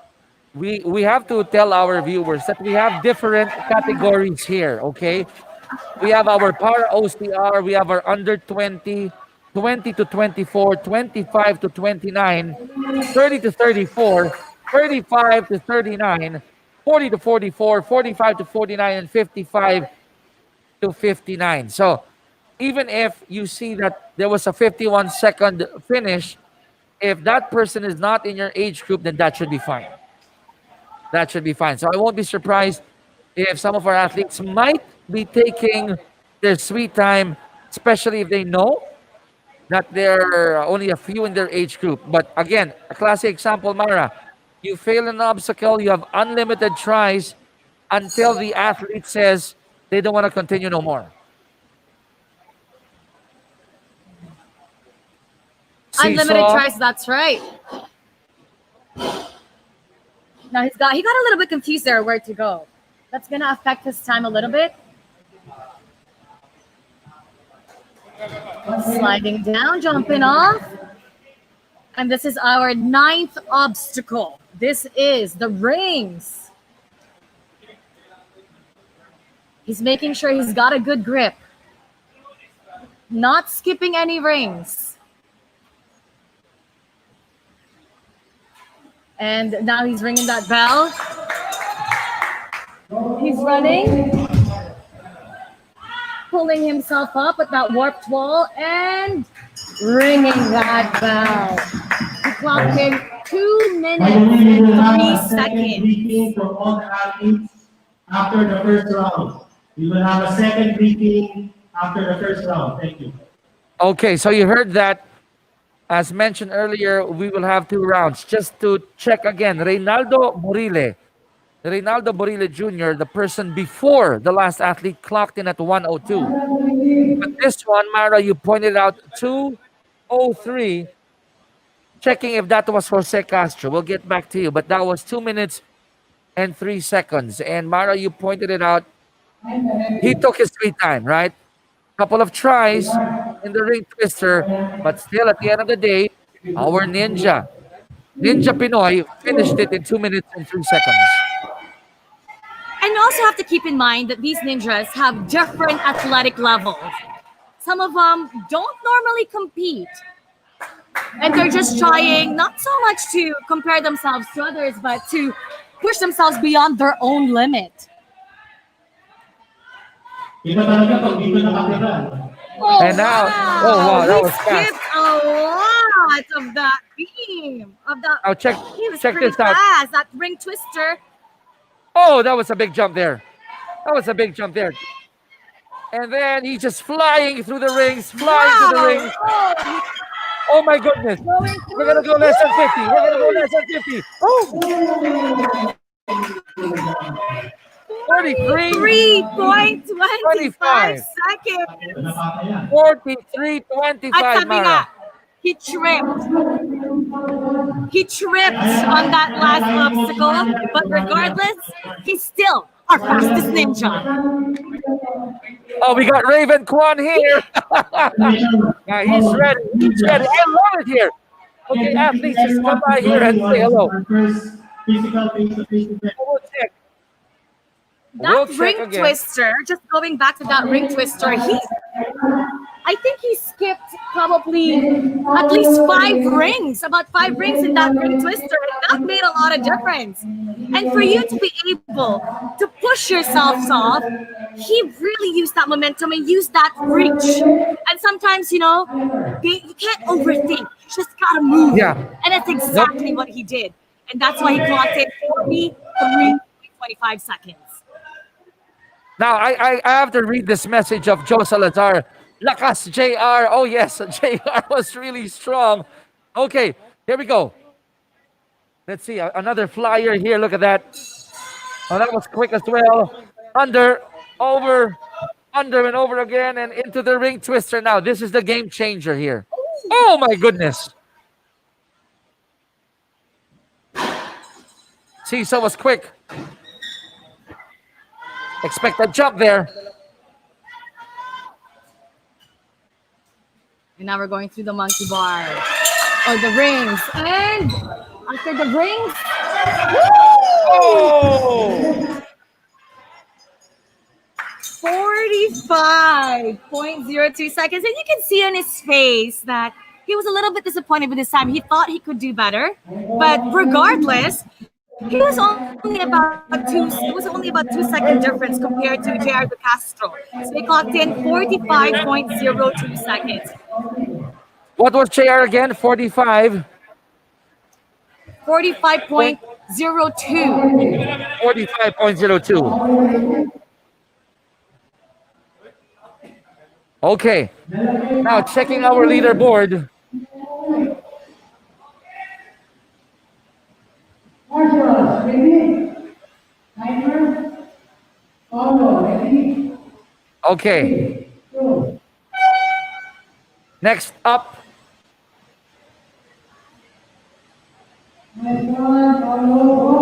[SPEAKER 6] we have to tell our viewers that we have different categories here, okay? We have our para OCR, we have our under 20, 20 to 24, 25 to 29, 30 to 34, 35 to 39, 40 to 44, 45 to 49, and 55 to 59. So even if you see that there was a 51-second finish, if that person is not in your age group, then that should be fine. That should be fine. So I won't be surprised if some of our athletes might be taking their sweet time, especially if they know that there are only a few in their age group. But again, a classic example, Mara, you fail an obstacle, you have unlimited tries until the athlete says they don't want to continue no more.
[SPEAKER 7] Unlimited
[SPEAKER 6] Seesaw.
[SPEAKER 7] tries, that's right. Now he got a little bit confused there where to go. That's gonna affect his time a little bit. Sliding down, jumping off. And this is our 9th obstacle. This is the rings. He's making sure he's got a good grip. Not skipping any rings. And now he's ringing that bell. He's running. Pulling himself up at that warped wall and ringing that bell. He clocked in 2 minutes and 3 seconds.
[SPEAKER 8] Briefing from all the athletes after the first round. We will have a second briefing after the first round. Thank you.
[SPEAKER 6] Okay, so you heard that. As mentioned earlier, we will have 2 rounds. Just to check again, Reynaldo Murile Jr., the person before the last athlete, clocked in at 1:02. But this one, Mara, you pointed out 2:03. Checking if that was Jose Castro. We'll get back to you. But that was 2 minutes and 3 seconds. And Mara, you pointed it out. He took his sweet time, right? Couple of tries in the ring twister. But still, at the end of the day, our Ninja Pinoy, finished it in 2 minutes and 3 seconds.
[SPEAKER 7] And you also have to keep in mind that these ninjas have different athletic levels. Some of them don't normally compete. And they're just trying not so much to compare themselves to others, but to push themselves beyond their own limit.
[SPEAKER 8] Iba talaga pag dito nakatira.
[SPEAKER 7] Oh,
[SPEAKER 6] And now, oh wow, that was
[SPEAKER 7] he
[SPEAKER 6] fast.
[SPEAKER 7] skipped a lot of that beam.
[SPEAKER 6] Now check
[SPEAKER 7] He was
[SPEAKER 6] check
[SPEAKER 7] pretty
[SPEAKER 6] this out.
[SPEAKER 7] fast. That ring twister.
[SPEAKER 6] Oh, that was a big jump there. And then he's just flying through the rings, flying through the rings. Oh my goodness. We're going to go less than 50. Oh! 43.
[SPEAKER 7] 3.25 seconds.
[SPEAKER 6] 43.25,
[SPEAKER 7] At sabi
[SPEAKER 6] Mara.
[SPEAKER 7] nga, he tripped. He tripped on that last obstacle, but regardless, he's still our fastest ninja.
[SPEAKER 6] Oh, we got Raven Kwan here. Now he's ready. I love it here. Okay, athletes, just come by here and say hello.
[SPEAKER 8] Physical face-to-face event.
[SPEAKER 6] We'll check.
[SPEAKER 7] That
[SPEAKER 6] check
[SPEAKER 7] ring
[SPEAKER 6] again.
[SPEAKER 7] twister, just going back to that ring twister, I think he skipped probably at least 5 rings, about 5 rings in that ring twister. And that made a lot of difference. And for you to be able to push yourselves off, he really used that momentum and used that reach. And sometimes, you can't overthink. You just gotta move.
[SPEAKER 6] Yeah.
[SPEAKER 7] And that's exactly what he did. And that's why he clocked in 43.25 seconds.
[SPEAKER 6] Now, I have to read this message of Joe Salazar. Lakas, JR. Oh, yes, JR was really strong. Okay, here we go. Let's see, another flyer here. Look at that. Oh, that was quick as well. Under, over, under and over again, and into the ring twister. Now, this is the game changer here. Oh, my goodness. Seesaw was quick. Expect a jump there.
[SPEAKER 7] And now we're going through the monkey bar or the rings. And after the rings,
[SPEAKER 6] Oh!
[SPEAKER 7] 45.02 seconds. And you can see on his face that he was a little bit disappointed with this time. He thought he could do better. But regardless, it was only about 2 second difference compared to JR De Castro. So he clocked in 45.02 seconds.
[SPEAKER 6] What was JR again? 45.
[SPEAKER 7] 45.02.
[SPEAKER 6] 45.02. Okay. Now checking our leaderboard. Okay. Next up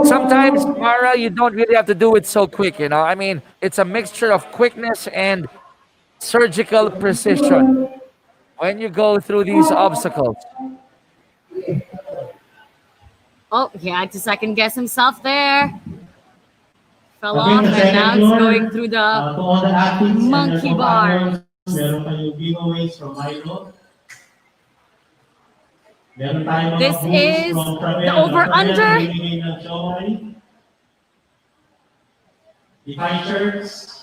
[SPEAKER 6] Sometimes, Mara, you don't really have to do it so quick, you know. I mean, it's a mixture of quickness and surgical precision when you go through these obstacles.
[SPEAKER 7] Oh, he had to second guess himself there. Fell
[SPEAKER 8] Okay,
[SPEAKER 7] off,
[SPEAKER 8] the
[SPEAKER 7] and now
[SPEAKER 8] second
[SPEAKER 7] it's
[SPEAKER 8] floor,
[SPEAKER 7] going through the
[SPEAKER 8] to all the athletes and their
[SPEAKER 7] monkey bar.
[SPEAKER 8] companions, meron kayong giveaways from Milo. Meron tayong mga
[SPEAKER 7] This
[SPEAKER 8] booths
[SPEAKER 7] is
[SPEAKER 8] from Travel.
[SPEAKER 7] the over-under.
[SPEAKER 8] Bibigay ng Shomai. Define shirts.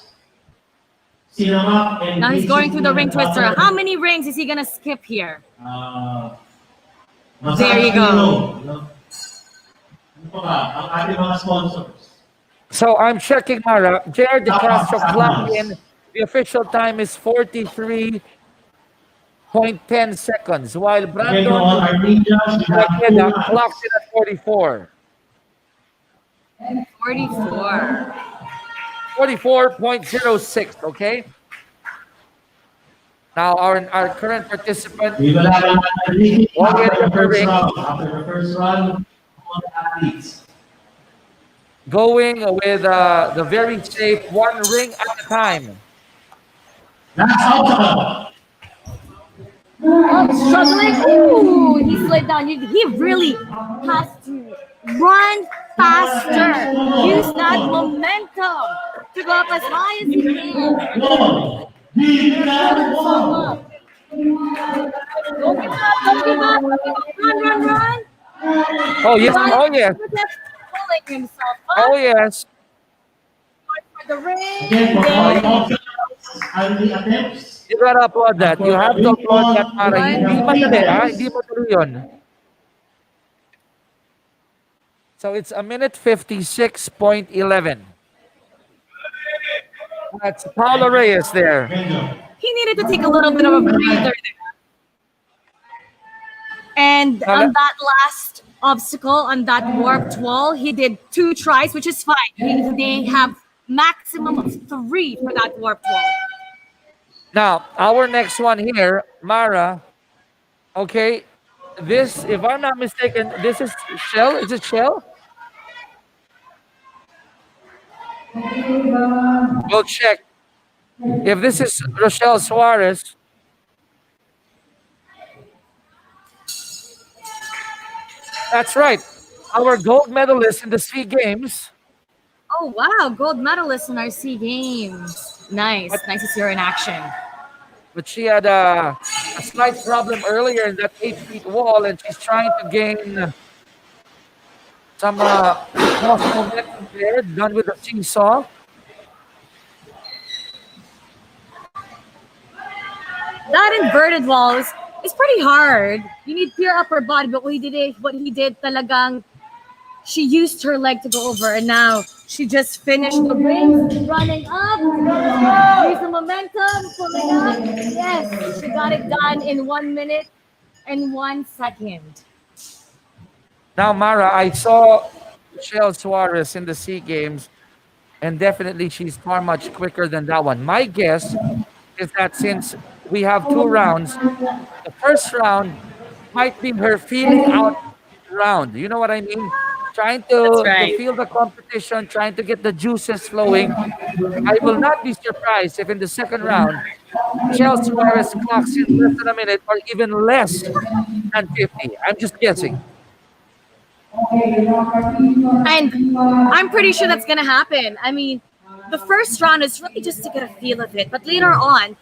[SPEAKER 8] Cinema and
[SPEAKER 7] Now he's going through the ring twister.
[SPEAKER 8] Butler.
[SPEAKER 7] How many rings is he gonna skip here?
[SPEAKER 8] Massage
[SPEAKER 7] There you go.
[SPEAKER 8] Hero. Ano pa ba? Ang ating mga sponsors.
[SPEAKER 6] So I'm checking, Mara. Jared De Castro
[SPEAKER 8] Tapas.
[SPEAKER 6] clocked in. The official time is 43.10 seconds, while
[SPEAKER 8] Again, to all
[SPEAKER 6] Brandon
[SPEAKER 8] our ninjas, we have two
[SPEAKER 6] Maqueda
[SPEAKER 8] laps.
[SPEAKER 6] clocked in at 44.
[SPEAKER 7] 44.
[SPEAKER 6] 44.06, okay? Now our current participant,
[SPEAKER 8] We will have a meeting
[SPEAKER 6] Walking
[SPEAKER 8] after the
[SPEAKER 6] in the
[SPEAKER 8] first
[SPEAKER 6] ring.
[SPEAKER 8] round. After the first round, all the athletes.
[SPEAKER 6] going with the very safe one ring at a time.
[SPEAKER 8] That's obstacle.
[SPEAKER 7] Oh, struggling. Ooh, he slid down. He really has to run faster. Use that momentum to go up as high as he can.
[SPEAKER 8] One. Be that
[SPEAKER 7] Don't
[SPEAKER 8] one.
[SPEAKER 7] give up. Don't give up. Don't give up. Run, run, run.
[SPEAKER 6] Oh yes,
[SPEAKER 7] Run.
[SPEAKER 6] oh yes,
[SPEAKER 7] Just pulling himself
[SPEAKER 6] oh
[SPEAKER 7] up
[SPEAKER 6] yes.
[SPEAKER 7] for the ring.
[SPEAKER 8] Again, for all the
[SPEAKER 7] Then
[SPEAKER 8] obstacles and the attempts.
[SPEAKER 6] You gotta applaud that. You have to applaud that, Mara. Hindi madali, ha? Hindi madali yun. So it's a minute 56.11. That's Paulo Reyes there.
[SPEAKER 7] he needed to take a little bit of a breather there. And on that last obstacle, on that warped wall, he did 2 tries, which is fine. They have maximum of 3 for that warped wall.
[SPEAKER 6] Now, our next one here, Mara. Okay, this, if I'm not mistaken, this is Shell. Is it Shell? We'll check. If this is Rochelle Suarez, that's right. Our gold medalist in the SEA Games.
[SPEAKER 7] Oh, wow. Gold medalist in our SEA Games. Nice. Nice to see her in action.
[SPEAKER 6] But she had a slight problem earlier in that 8-feet wall, and she's trying to gain some momentum there, done with a seesaw.
[SPEAKER 7] That inverted wall is pretty hard. You need pure upper body, but what he did talagang, she used her leg to go over, and now she just finished the race, running up, use the momentum, pulling up. Yes, she got it done in 1 minute and 1 second.
[SPEAKER 6] Now, Mara, I saw Rochelle Suarez in the SEA Games, and definitely she's far much quicker than that one. My guess is that since we have 2 rounds, the first round might be her feeling out round. You know what I mean? Trying to feel the competition, trying to get the juices flowing. I will not be surprised if in the second round, Rochelle Suarez clocks in less than a minute or even less than 50. I'm just guessing.
[SPEAKER 7] And I'm pretty sure that's going to happen. I mean, the first round is really just to get a feel of it. But later on,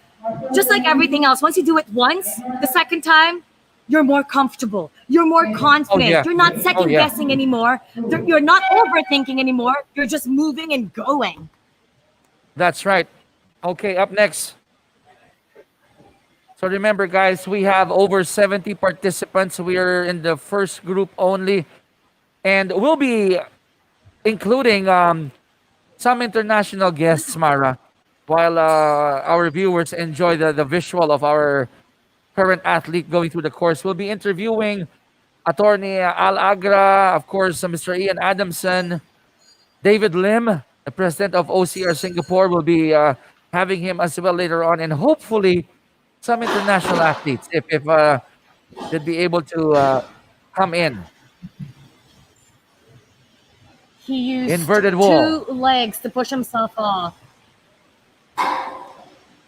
[SPEAKER 7] just like everything else, once you do it once, the second time, you're more comfortable. You're more confident.
[SPEAKER 6] yeah.
[SPEAKER 7] You're not second guessing anymore. You're not overthinking anymore. You're just moving and going.
[SPEAKER 6] That's right. Okay, up next. So remember, guys, we have over 70 participants. We are in the first group only. And we'll be including some international guests, Mara, while our viewers enjoy the visual of our current athlete going through the course. We'll be interviewing Attorney Al Agra, of course, Mr. Ian Adamson, David Lim, the president of OCR Singapore. Will be having him as well later on, and hopefully some international athletes if they'd be able to come in.
[SPEAKER 7] He used
[SPEAKER 6] Inverted wall.
[SPEAKER 7] 2 legs to push himself off.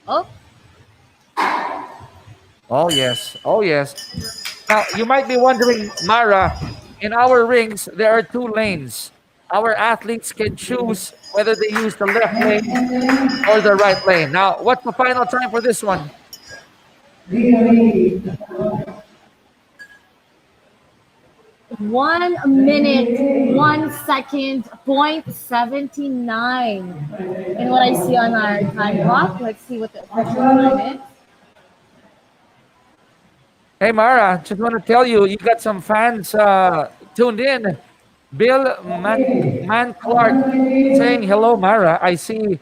[SPEAKER 7] Oh,
[SPEAKER 6] Oh, yes. Oh, yes. Now, you might be wondering, Mara, in our rings, there are 2 lanes. Our athletes can choose whether they use the left lane or the right lane. Now, what's the final time for this one?
[SPEAKER 7] 1 minute, 1 second, 0.79. And what I see on our time clock, let's see what the official time is.
[SPEAKER 6] Hey, Mara, just want to tell you, you got some fans tuned in. Bill Man Clark saying hello, Mara. I see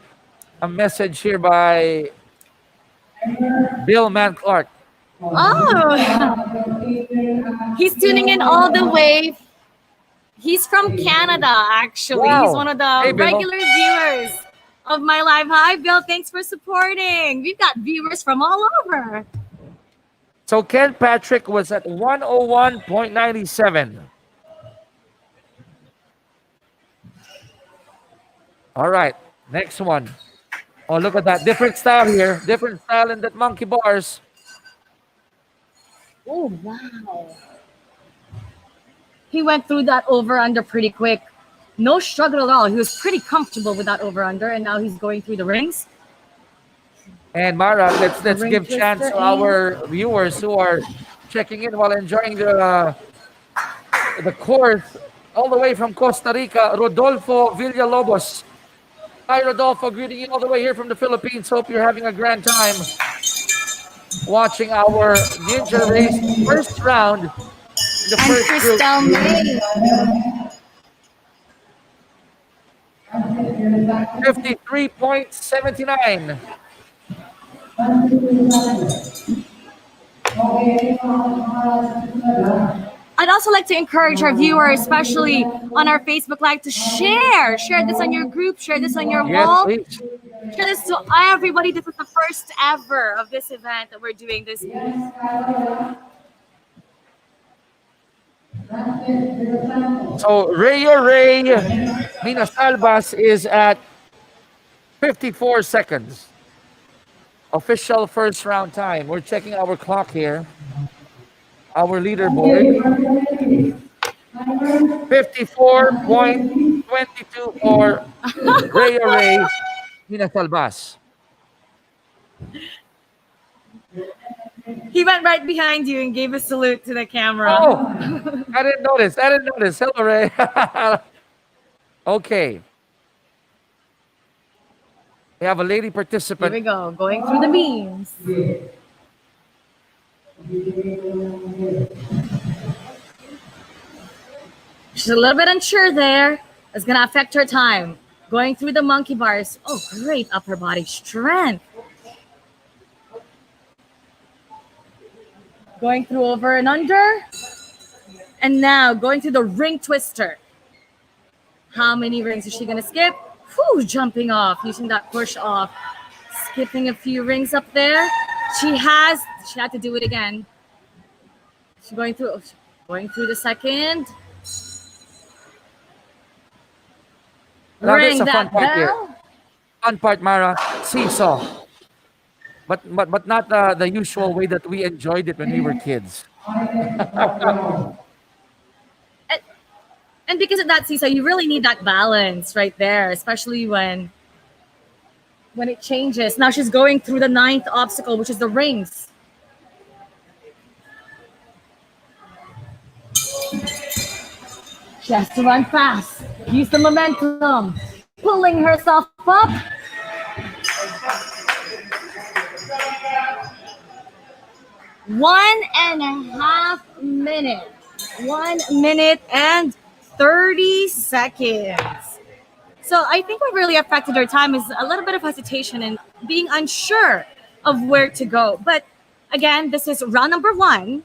[SPEAKER 6] a message here by Bill Man Clark.
[SPEAKER 7] Oh, he's tuning in all the way. He's from Canada, actually.
[SPEAKER 6] Wow.
[SPEAKER 7] He's one of the
[SPEAKER 6] Hey, Bill.
[SPEAKER 7] regular viewers of my live. Hi, Bill. Thanks for supporting. We've got viewers from all over.
[SPEAKER 6] So Ken Patrick was at 101.97. All right, next one. Oh, look at that. Different style here. Different style in that monkey bars.
[SPEAKER 7] Oh, wow. He went through that over-under pretty quick. No struggle at all. He was pretty comfortable with that over-under, and now he's going through the rings.
[SPEAKER 6] And Mara, let's
[SPEAKER 7] Ring
[SPEAKER 6] give chance
[SPEAKER 7] twister
[SPEAKER 6] to our viewers who are checking in while enjoying the course all the way from Costa Rica. Rodolfo Villalobos. Hi, Rodolfo. Greeting you all the way here from the Philippines. Hope you're having a grand time watching our Ninja Race first round. The
[SPEAKER 7] And
[SPEAKER 6] first group.
[SPEAKER 7] Christelle May.
[SPEAKER 6] 53.79.
[SPEAKER 7] I'd also like to encourage our viewers, especially on our Facebook Live, to share this on your group, share this on your
[SPEAKER 6] Yes,
[SPEAKER 7] wall,
[SPEAKER 6] please.
[SPEAKER 7] share this to everybody. This is the first ever of this event that we're doing this week.
[SPEAKER 6] So Ray Minas Albas is at 54 seconds. Official first round time. We're checking our clock here. Our leaderboard. 54.22 for Ray Minas Albas.
[SPEAKER 7] He went right behind you and gave a salute to the camera.
[SPEAKER 6] Oh, I didn't notice. Hello, Ray. Okay. We have a lady
[SPEAKER 7] Here
[SPEAKER 6] participant.
[SPEAKER 7] we go, going through the beams. She's a little bit unsure there. It's going to affect her time. Going through the monkey bars. Oh, great upper body strength. Going through over and under. And now going through the ring twister. How many rings is she going to skip? Whew, jumping off, using that push off. Skipping a few rings up there. She had to do it again. She's going through the second.
[SPEAKER 6] Now,
[SPEAKER 7] Ring
[SPEAKER 6] that's a fun
[SPEAKER 7] that
[SPEAKER 6] part here.
[SPEAKER 7] bell.
[SPEAKER 6] Fun part, Mara. Seesaw. But not the usual way that we enjoyed it when we were kids.
[SPEAKER 7] And because of that seesaw, you really need that balance right there, especially when it changes. Now she's going through the 9th obstacle, which is the rings. She has to run fast, use the momentum, pulling herself up. One and a half minutes. 1 minute and 30 seconds. So I think what really affected her time is a little bit of hesitation and being unsure of where to go. But again, this is round number 1.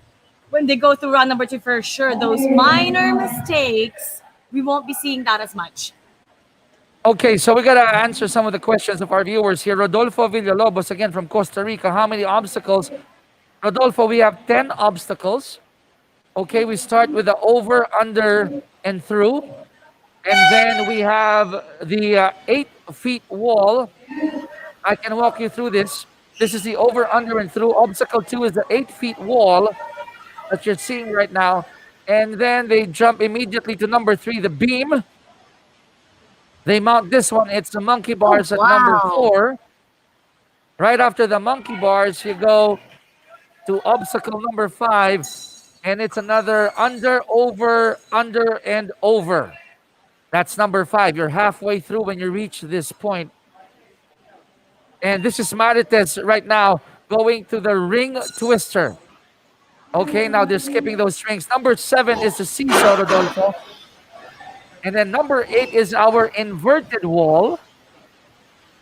[SPEAKER 7] When they go through round number 2, for sure, those minor mistakes, we won't be seeing that as much.
[SPEAKER 6] Okay, so we got to answer some of the questions of our viewers here. Rodolfo Villalobos, again from Costa Rica. How many obstacles? Rodolfo, we have 10 obstacles. Okay, we start with the over, under, and through. And then we have the 8 feet wall. I can walk you through this. This is the over, under, and through. Obstacle 2 is the 8 feet wall that you're seeing right now. And then they jump immediately to number 3, the beam. They mount this one. It's the monkey bars at number
[SPEAKER 7] wow.
[SPEAKER 6] 4. Right after the monkey bars, you go to obstacle number 5. And it's another under, over, under, and over. That's number 5. You're halfway through when you reach this point. And this is Marites right now going to the ring twister. Okay, now they're skipping those rings. Number 7 is the seesaw, Rodolfo. And then number 8 is our inverted wall.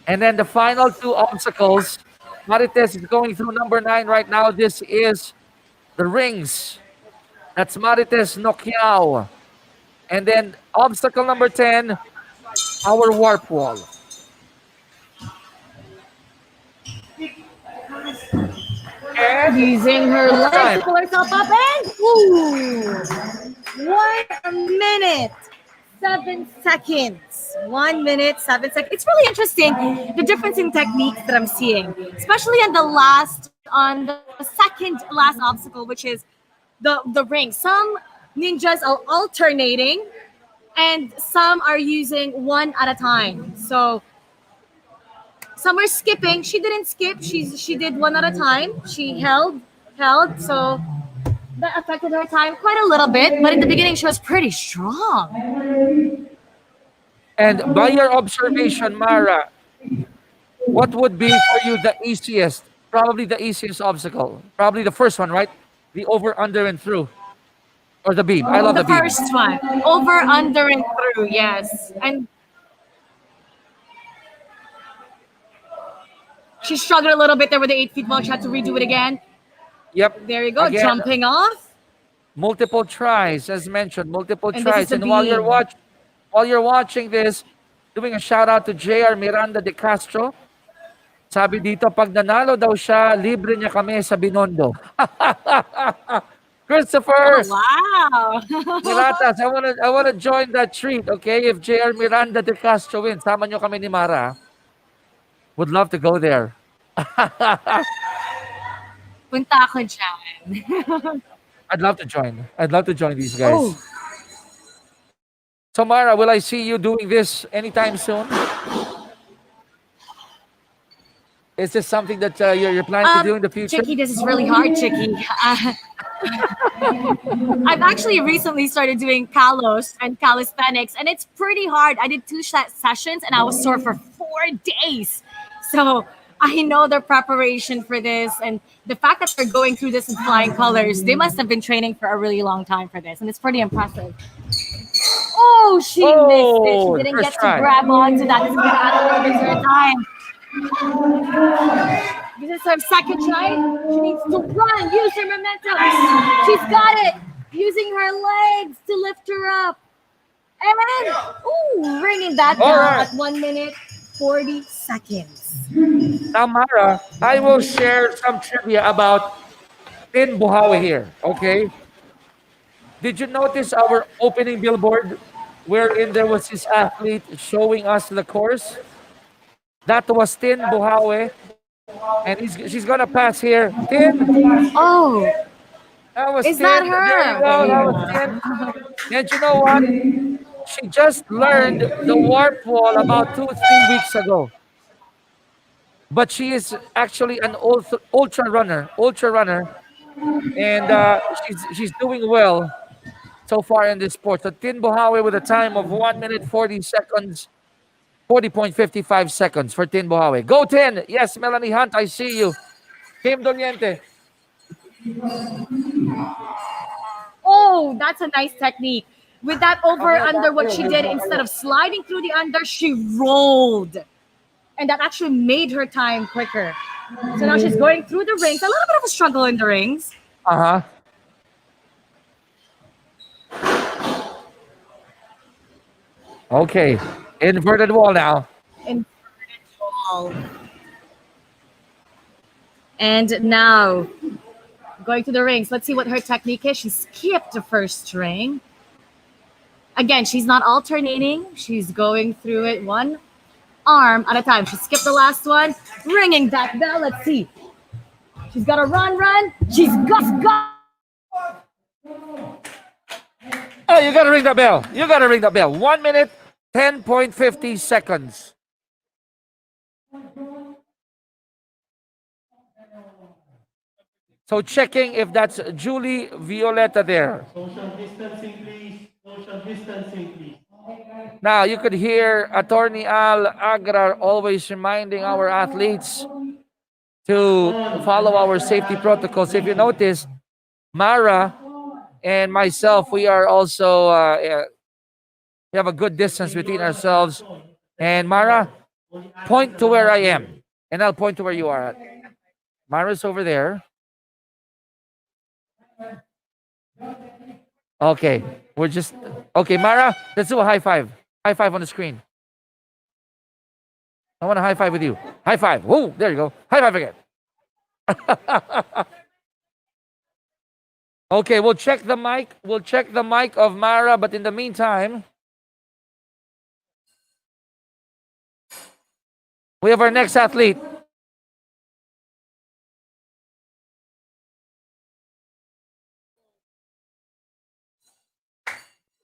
[SPEAKER 6] And then the final 2 obstacles, Marites is going through number 9 right now. This is the rings. That's Marites Nokiao. And then obstacle number 10, our warp wall. And
[SPEAKER 7] Using her legs
[SPEAKER 6] time.
[SPEAKER 7] to pull herself up and ooh, 1 minute, 7 seconds. 1 minute, 7 seconds. It's really interesting the difference in techniques that I'm seeing, especially on the second last obstacle, which is the ring. Some ninjas are alternating, and some are using one at a time. So some are skipping. She didn't skip. She did one at a time. She held. So that affected her time quite a little bit. But in the beginning, she was pretty strong.
[SPEAKER 6] And by your observation, Mara, what would be for you the easiest? Probably the easiest obstacle. Probably the first one, right? The over, under, and through. Or the beam. I love the beam.
[SPEAKER 7] First one, over, under, and through. Yes, and she struggled a little bit there with the 8 feet wall. She had to redo it again.
[SPEAKER 6] Yep.
[SPEAKER 7] There you go,
[SPEAKER 6] Again,
[SPEAKER 7] jumping off.
[SPEAKER 6] multiple tries, as mentioned, multiple
[SPEAKER 7] And this
[SPEAKER 6] tries.
[SPEAKER 7] is the
[SPEAKER 6] And while
[SPEAKER 7] beam.
[SPEAKER 6] you're watching this, doing a shout out to JR Miranda de Castro. Sabi dito, pag nanalo daw siya, libre niya kami sa Binondo. Christopher
[SPEAKER 7] Oh, wow.
[SPEAKER 6] Miratas, I wanna join that treat, okay? If JR Miranda de Castro wins, sama niyo kami ni Mara. Would love to go there.
[SPEAKER 7] Punta ako dyan.
[SPEAKER 6] I'd love to join. I'd love to join these guys.
[SPEAKER 7] Oh.
[SPEAKER 6] So Mara, will I see you doing this anytime soon? Is this something that you're planning to do in the future?
[SPEAKER 7] Chicky, this is really hard, Chicky. I've actually recently started doing kalos and calisthenics, and it's pretty hard. I did 2 sessions, and I was sore for 4 days. So I know the preparation for this, and the fact that they're going through this in flying colors, they must have been training for a really long time for this, and it's pretty impressive. Oh, she missed it. She didn't
[SPEAKER 6] first
[SPEAKER 7] get
[SPEAKER 6] try.
[SPEAKER 7] to grab onto that. This is going to add a little bit to her time. This is her second try. She needs to run, use her momentum. She's got it. Using her legs to lift her up. And, ooh, ringing that
[SPEAKER 6] All
[SPEAKER 7] down
[SPEAKER 6] right.
[SPEAKER 7] at 1 minute, 40 seconds.
[SPEAKER 6] Now, Mara, I will share some trivia about Tin Buhawi here, okay? Did you notice our opening billboard wherein there was this athlete showing us the course? That was Tin Buhawi. And she's going to pass here. Tin,
[SPEAKER 7] Oh,
[SPEAKER 6] that was
[SPEAKER 7] is
[SPEAKER 6] Tin.
[SPEAKER 7] that her?
[SPEAKER 6] There you go. That was Tin. And you know what? She just learned the warp wall about 2-3 weeks ago. But she is actually an ultra runner, and she's doing well so far in this sport. So Tin Buhawi with a time of 1 minute 40 seconds, 40.55 seconds for Tin Buhawi. Go Tin! Yes, Melanie Hunt, I see you. Kim Doliente.
[SPEAKER 7] Oh, that's a nice technique. With that over under, what she did, instead of sliding through the under, she rolled. And that actually made her time quicker. So now she's going through the rings. A little bit of a struggle in the rings.
[SPEAKER 6] Uh-huh. Okay. Inverted wall now.
[SPEAKER 7] Inverted wall. And now, going to the rings. Let's see what her technique is. She skipped the first ring. Again, she's not alternating. She's going through it one arm at a time. She skipped the last one, ringing that bell. Let's see. She's got to run. She's got.
[SPEAKER 6] Oh, you gotta ring the bell. You gotta ring the bell. 1 minute, 10.50 seconds. So checking if that's Julie Violeta there.
[SPEAKER 8] Social distancing, please. Social distancing, please.
[SPEAKER 6] Now you could hear Attorney Al Agra always reminding our athletes to follow our safety protocols. If you notice, Mara and myself, we are also we have a good distance between ourselves. And Mara, point to where I am, and I'll point to where you are at. Mara's over there. Okay, we're just okay. Mara, let's do a high five. High five on the screen. I want a high five with you. High five. Whoa, there you go. High five again. Okay, we'll check the mic. We'll check the mic of Mara, but in the meantime, we have our next athlete.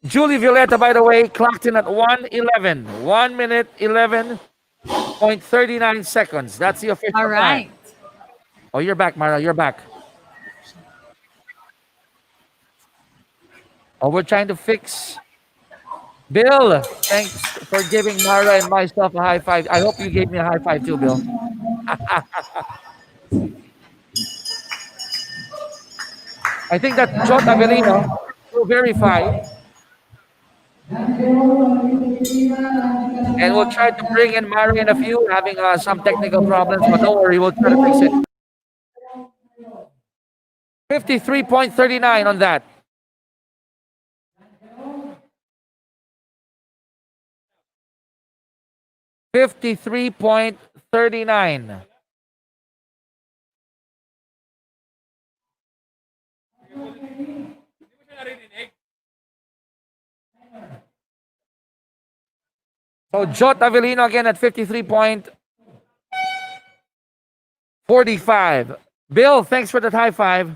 [SPEAKER 6] Julie Violeta, by the way, clocked in at 1:11. 1 minute, 11.39 seconds. That's the official
[SPEAKER 7] All right.
[SPEAKER 6] time. Oh, you're back, Mara. You're back. Oh, we're trying to fix. Bill, thanks for giving Mara and myself a high five. I hope you gave me a high five too, Bill. I think that Jot Avelino will verify. And we'll try to bring in Mara in a few, having some technical problems, but don't worry, we'll try to fix it. 53.39 on that. 53.39. So Jot Avelino again at 53.45. Bill, thanks for that high five.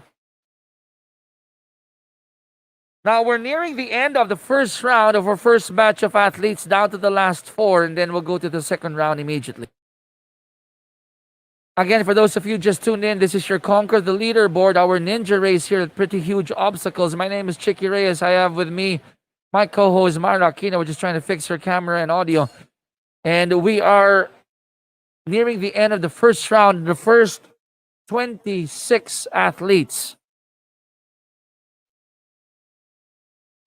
[SPEAKER 6] Now we're nearing the end of the first round of our first batch of athletes, down to the last four, and then we'll go to the second round immediately. Again, for those of you just tuned in, this is your Conquer the Leaderboard, our ninja race here at Pretty Huge Obstacles. My name is Chicky Reyes. I have with me my co-host Mara Aquino. We're just trying to fix her camera and audio. And we are nearing the end of the first round, the first 26 athletes.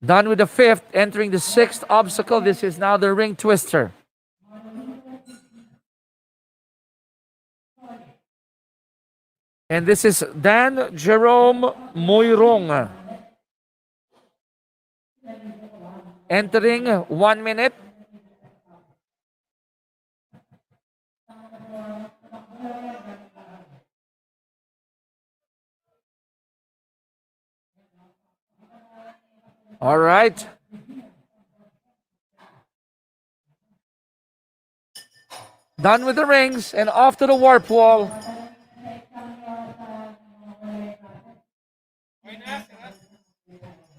[SPEAKER 6] Done with the fifth, entering the sixth obstacle. This is now the ring twister. And this is Dan Jerome Moyrong. Entering 1 minute. All right. Done with the rings and off to the warp wall.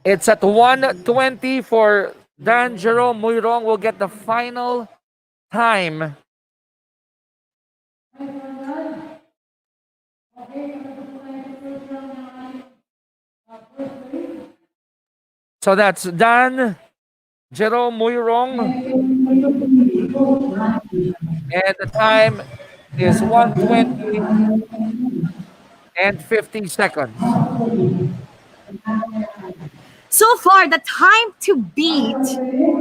[SPEAKER 6] It's at 1:20 for Dan Jerome Moyrong. Will get the final time. So that's Dan Jerome Moyrong. And the time is 1:20 and 50 seconds.
[SPEAKER 7] So far, the time to beat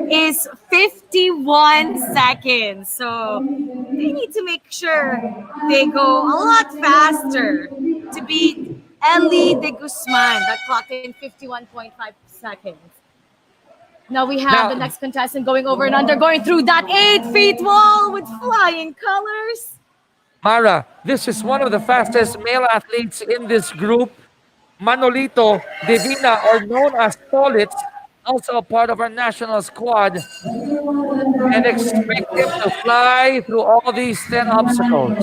[SPEAKER 7] is 51 seconds. So they need to make sure they go a lot faster to beat Ellie de Guzman, that clocked in 51.5 seconds. Now we have the next contestant going over and under, going through that 8-feet wall with flying colors.
[SPEAKER 6] Mara, this is one of the fastest male athletes in this group. Manolito Divina, or known as Politz, also a part of our national squad, and expect him to fly through all these 10 obstacles.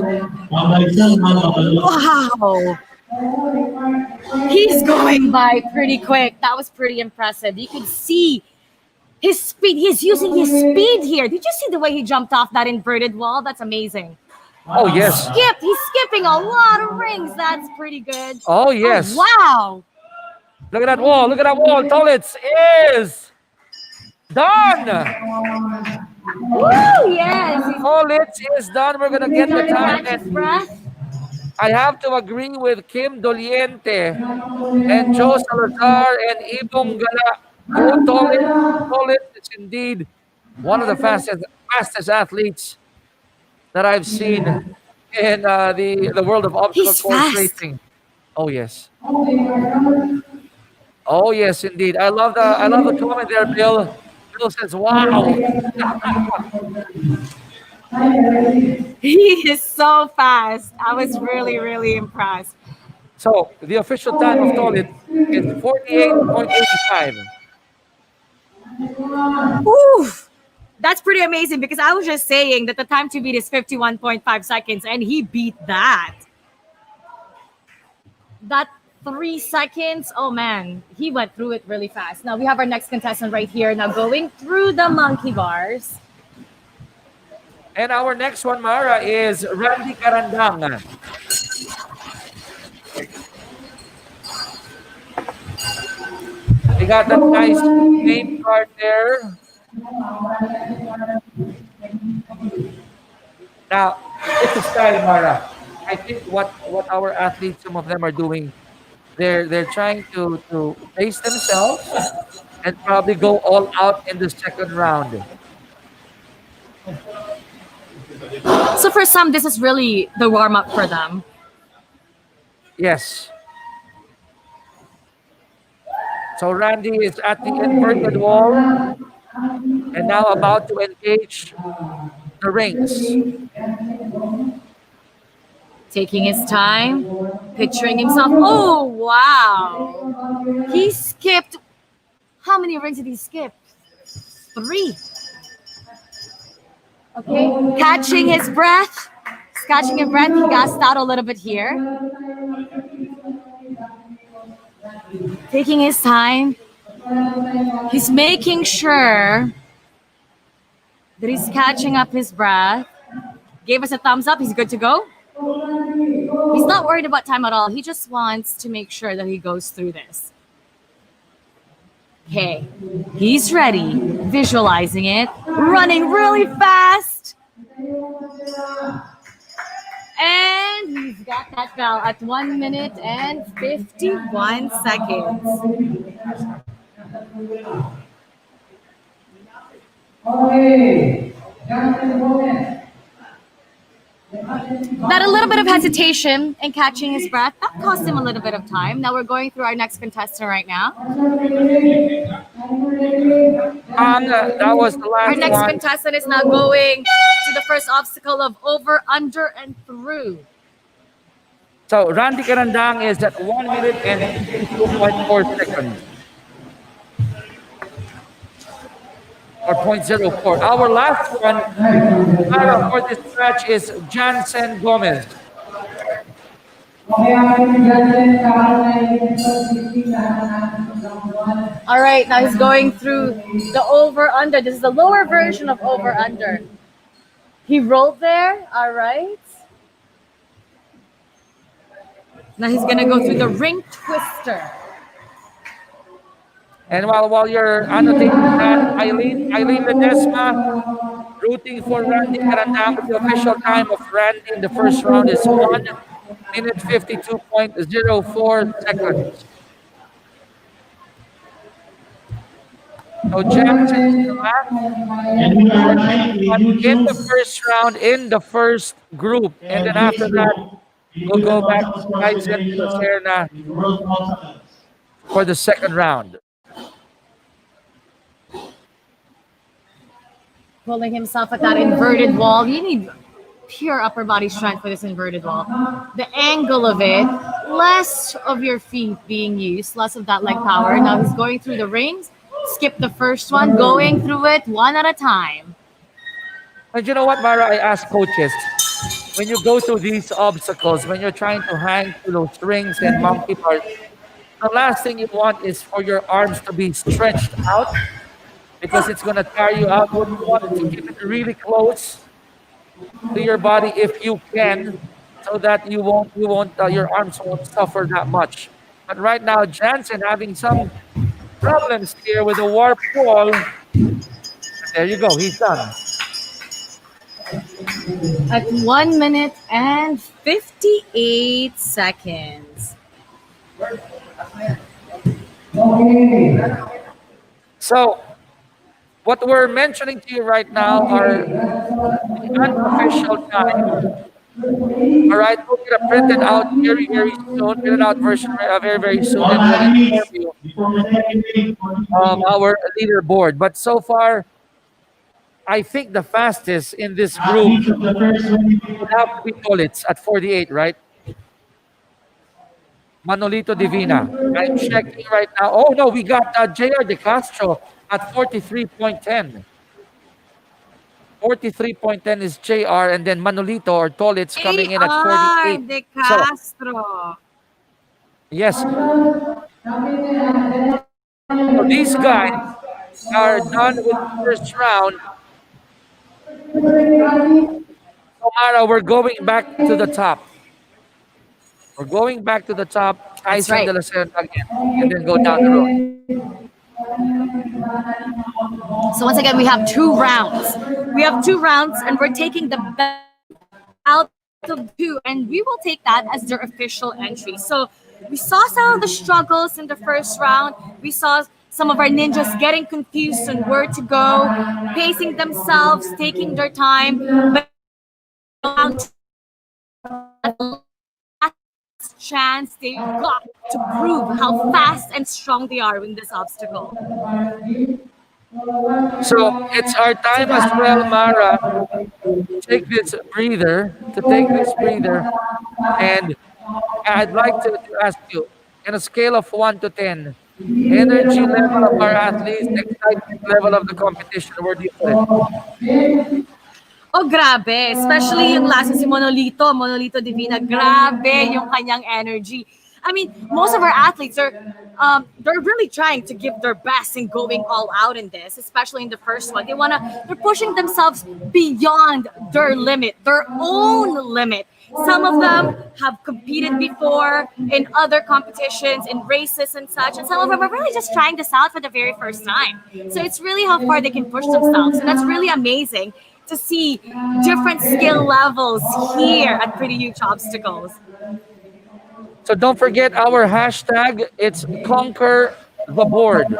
[SPEAKER 7] Wow. He's going by pretty quick. That was pretty impressive. You could see his speed. He's using his speed here. Did you see the way he jumped off that inverted wall? That's amazing.
[SPEAKER 6] Oh, yes.
[SPEAKER 7] He's skipping a lot of rings. That's pretty good.
[SPEAKER 6] Oh, yes.
[SPEAKER 7] Oh, wow.
[SPEAKER 6] Look at that wall. Look at that wall. Tolitz is done.
[SPEAKER 7] Woo, yes.
[SPEAKER 6] Tolitz is done. We're going to get the time.
[SPEAKER 7] Catch his
[SPEAKER 6] And
[SPEAKER 7] breath.
[SPEAKER 6] I have to agree with Kim Doliente and Joe Salazar and Ibong Gala. Go Tolitz. Tolitz is indeed one of the fastest athletes that I've seen in the world of obstacle
[SPEAKER 7] He's
[SPEAKER 6] course
[SPEAKER 7] fast.
[SPEAKER 6] racing. Oh yes. Oh yes, indeed. I love the comment there, Bill. Bill says, "Wow."
[SPEAKER 7] He is so fast. I was really, really impressed.
[SPEAKER 6] So the official time of Tolitz is 48.85.
[SPEAKER 7] Oof. That's pretty amazing because I was just saying that the time to beat is 51.5 seconds and he beat that. That 3 seconds, oh man, he went through it really fast. Now we have our next contestant right here. Now going through the monkey bars.
[SPEAKER 6] And our next one, Mara, is Randy Carandang. They got that nice name card there. Now, it's a style, Mara. I think what our athletes, some of them are doing, they're trying to pace themselves and probably go all out in the second round.
[SPEAKER 7] So for some, this is really the warm-up for them.
[SPEAKER 6] Yes. So Randy is at the inverted wall and now about to engage the rings.
[SPEAKER 7] Taking his time, picturing himself. Oh, wow. He skipped. How many rings did he skip? 3. Okay, catching his breath. He's catching his breath. He gassed out a little bit here. Taking his time. He's making sure that he's catching up his breath. Gave us a thumbs up. He's good to go. He's not worried about time at all. He just wants to make sure that he goes through this. Okay, he's ready, visualizing it, running really fast. And he's got that bell at 1 minute and 51 seconds. That a little bit of hesitation in catching his breath, that cost him a little bit of time. Now we're going through our next contestant right now.
[SPEAKER 6] That was the last
[SPEAKER 7] Our next
[SPEAKER 6] one.
[SPEAKER 7] contestant is now going to the first obstacle of over, under, and through.
[SPEAKER 6] So Randy Carandang is at 1 minute and 2.4 seconds. Or 0.04. Our last one for this match is Jansen Gomez.
[SPEAKER 7] All right, now he's going through the over under. This is the lower version of over under. He rolled there. All right. Now he's gonna go through the ring twister.
[SPEAKER 6] And while you're annotating that, Eileen Ledesma rooting for Randy Carandang. The official time of Randy in the first round is 1 minute 52.04 seconds. So Jackson is the last in the first round, in the first group. And then after that, we'll go back to Tyson Serna for the second round.
[SPEAKER 7] Pulling himself at that inverted wall. You need pure upper body strength for this inverted wall. The angle of it, less of your feet being used, less of that leg power. Now he's going through the rings, skip the first one, going through it one at a time.
[SPEAKER 6] And you know what, Mara? I ask coaches, when you go through these obstacles, when you're trying to hang through those rings and monkey bars, the last thing you want is for your arms to be stretched out because it's going to tire you out. What you want is to keep it really close to your body if you can, so that your arms won't suffer that much. But right now, Jansen having some problems here with the warp wall. There you go, he's done.
[SPEAKER 7] At 1 minute and 58 seconds.
[SPEAKER 6] So, what we're mentioning to you right now are the unofficial time. All right, we'll get it printed out very, very soon. Printed out version very, very soon,
[SPEAKER 8] All
[SPEAKER 6] and we'll inform
[SPEAKER 8] athletes,
[SPEAKER 6] you
[SPEAKER 8] before the second meeting,
[SPEAKER 6] of our leaderboard. But so far, I think the fastest in this group
[SPEAKER 8] athletes of the first 20
[SPEAKER 6] would have to be Tolitz at 48, right? Manolito Divina. I'm checking right now. Oh no, we got JR De Castro at 43.10. 43.10 is JR, and then Manolito or Tolitz coming in at 48.
[SPEAKER 7] De
[SPEAKER 6] So,
[SPEAKER 7] Castro.
[SPEAKER 6] yes. So these guys are done with the first round. Tomorrow we're going back to the top. We're going back to the top.
[SPEAKER 7] That's
[SPEAKER 6] Tyson
[SPEAKER 7] right.
[SPEAKER 6] De La Cerda again, and then go down the road.
[SPEAKER 7] So once again, we have 2 rounds. We have 2 rounds, and we're taking the best out of 2, and we will take that as their official entry. So we saw some of the struggles in the first round. We saw some of our ninjas getting confused on where to go, pacing themselves, taking their time. But last chance, they got to prove how fast and strong they are in this obstacle.
[SPEAKER 6] So it's our time as well, Mara, to take this breather, and I'd like to ask you, on a scale of 1 to 10, energy level of our athletes, excitement level of the competition, where do you put it?
[SPEAKER 7] Oh, grabe. Especially yung last na si Monolito Divina. Grabe yung kanyang energy. I mean, most of our athletes are, they're really trying to give their best and going all out in this, especially in the first one. They're pushing themselves beyond their limit, their own limit. Some of them have competed before in other competitions, in races and such, and some of them are really just trying this out for the very first time. So it's really how far they can push themselves, and that's really amazing to see different skill levels here at Pretty Huge Obstacles.
[SPEAKER 6] So don't forget our hashtag. It's Conquer the Board.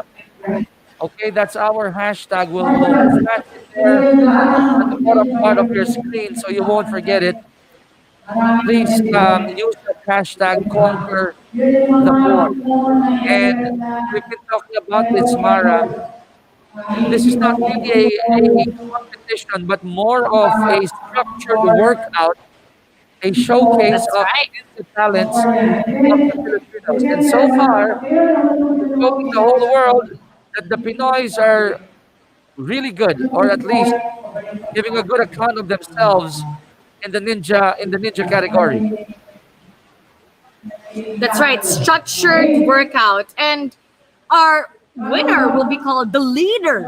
[SPEAKER 6] Okay, that's our hashtag. We'll flash it there at the bottom part of your screen so you won't forget it. Please use the hashtag Conquer the Board. And we've been talking about this, Mara. This is not really a competition, but more of a structured workout, a showcase
[SPEAKER 7] That's
[SPEAKER 6] of
[SPEAKER 7] right.
[SPEAKER 6] the talents of the Filipinos. And so far, we're showing the whole world that the Pinoys are really good, or at least giving a good account of themselves in the ninja category.
[SPEAKER 7] That's right, structured workout. And our winner will be called the leader,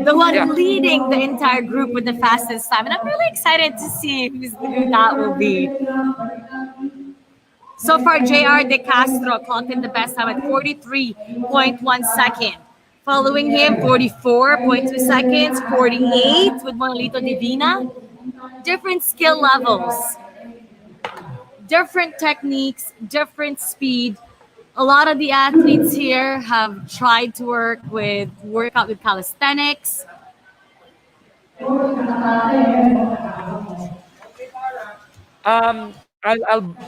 [SPEAKER 7] the one
[SPEAKER 6] Yeah.
[SPEAKER 7] leading the entire group with the fastest time. And I'm really excited to see who that will be. So far, JR De Castro clocked in the best time at 43.1 seconds. Following him, 44.2 seconds, 48 with Monolito Divina. Different skill levels, different techniques, different speed. A lot of the athletes here have tried to work out with calisthenics.
[SPEAKER 6] I'll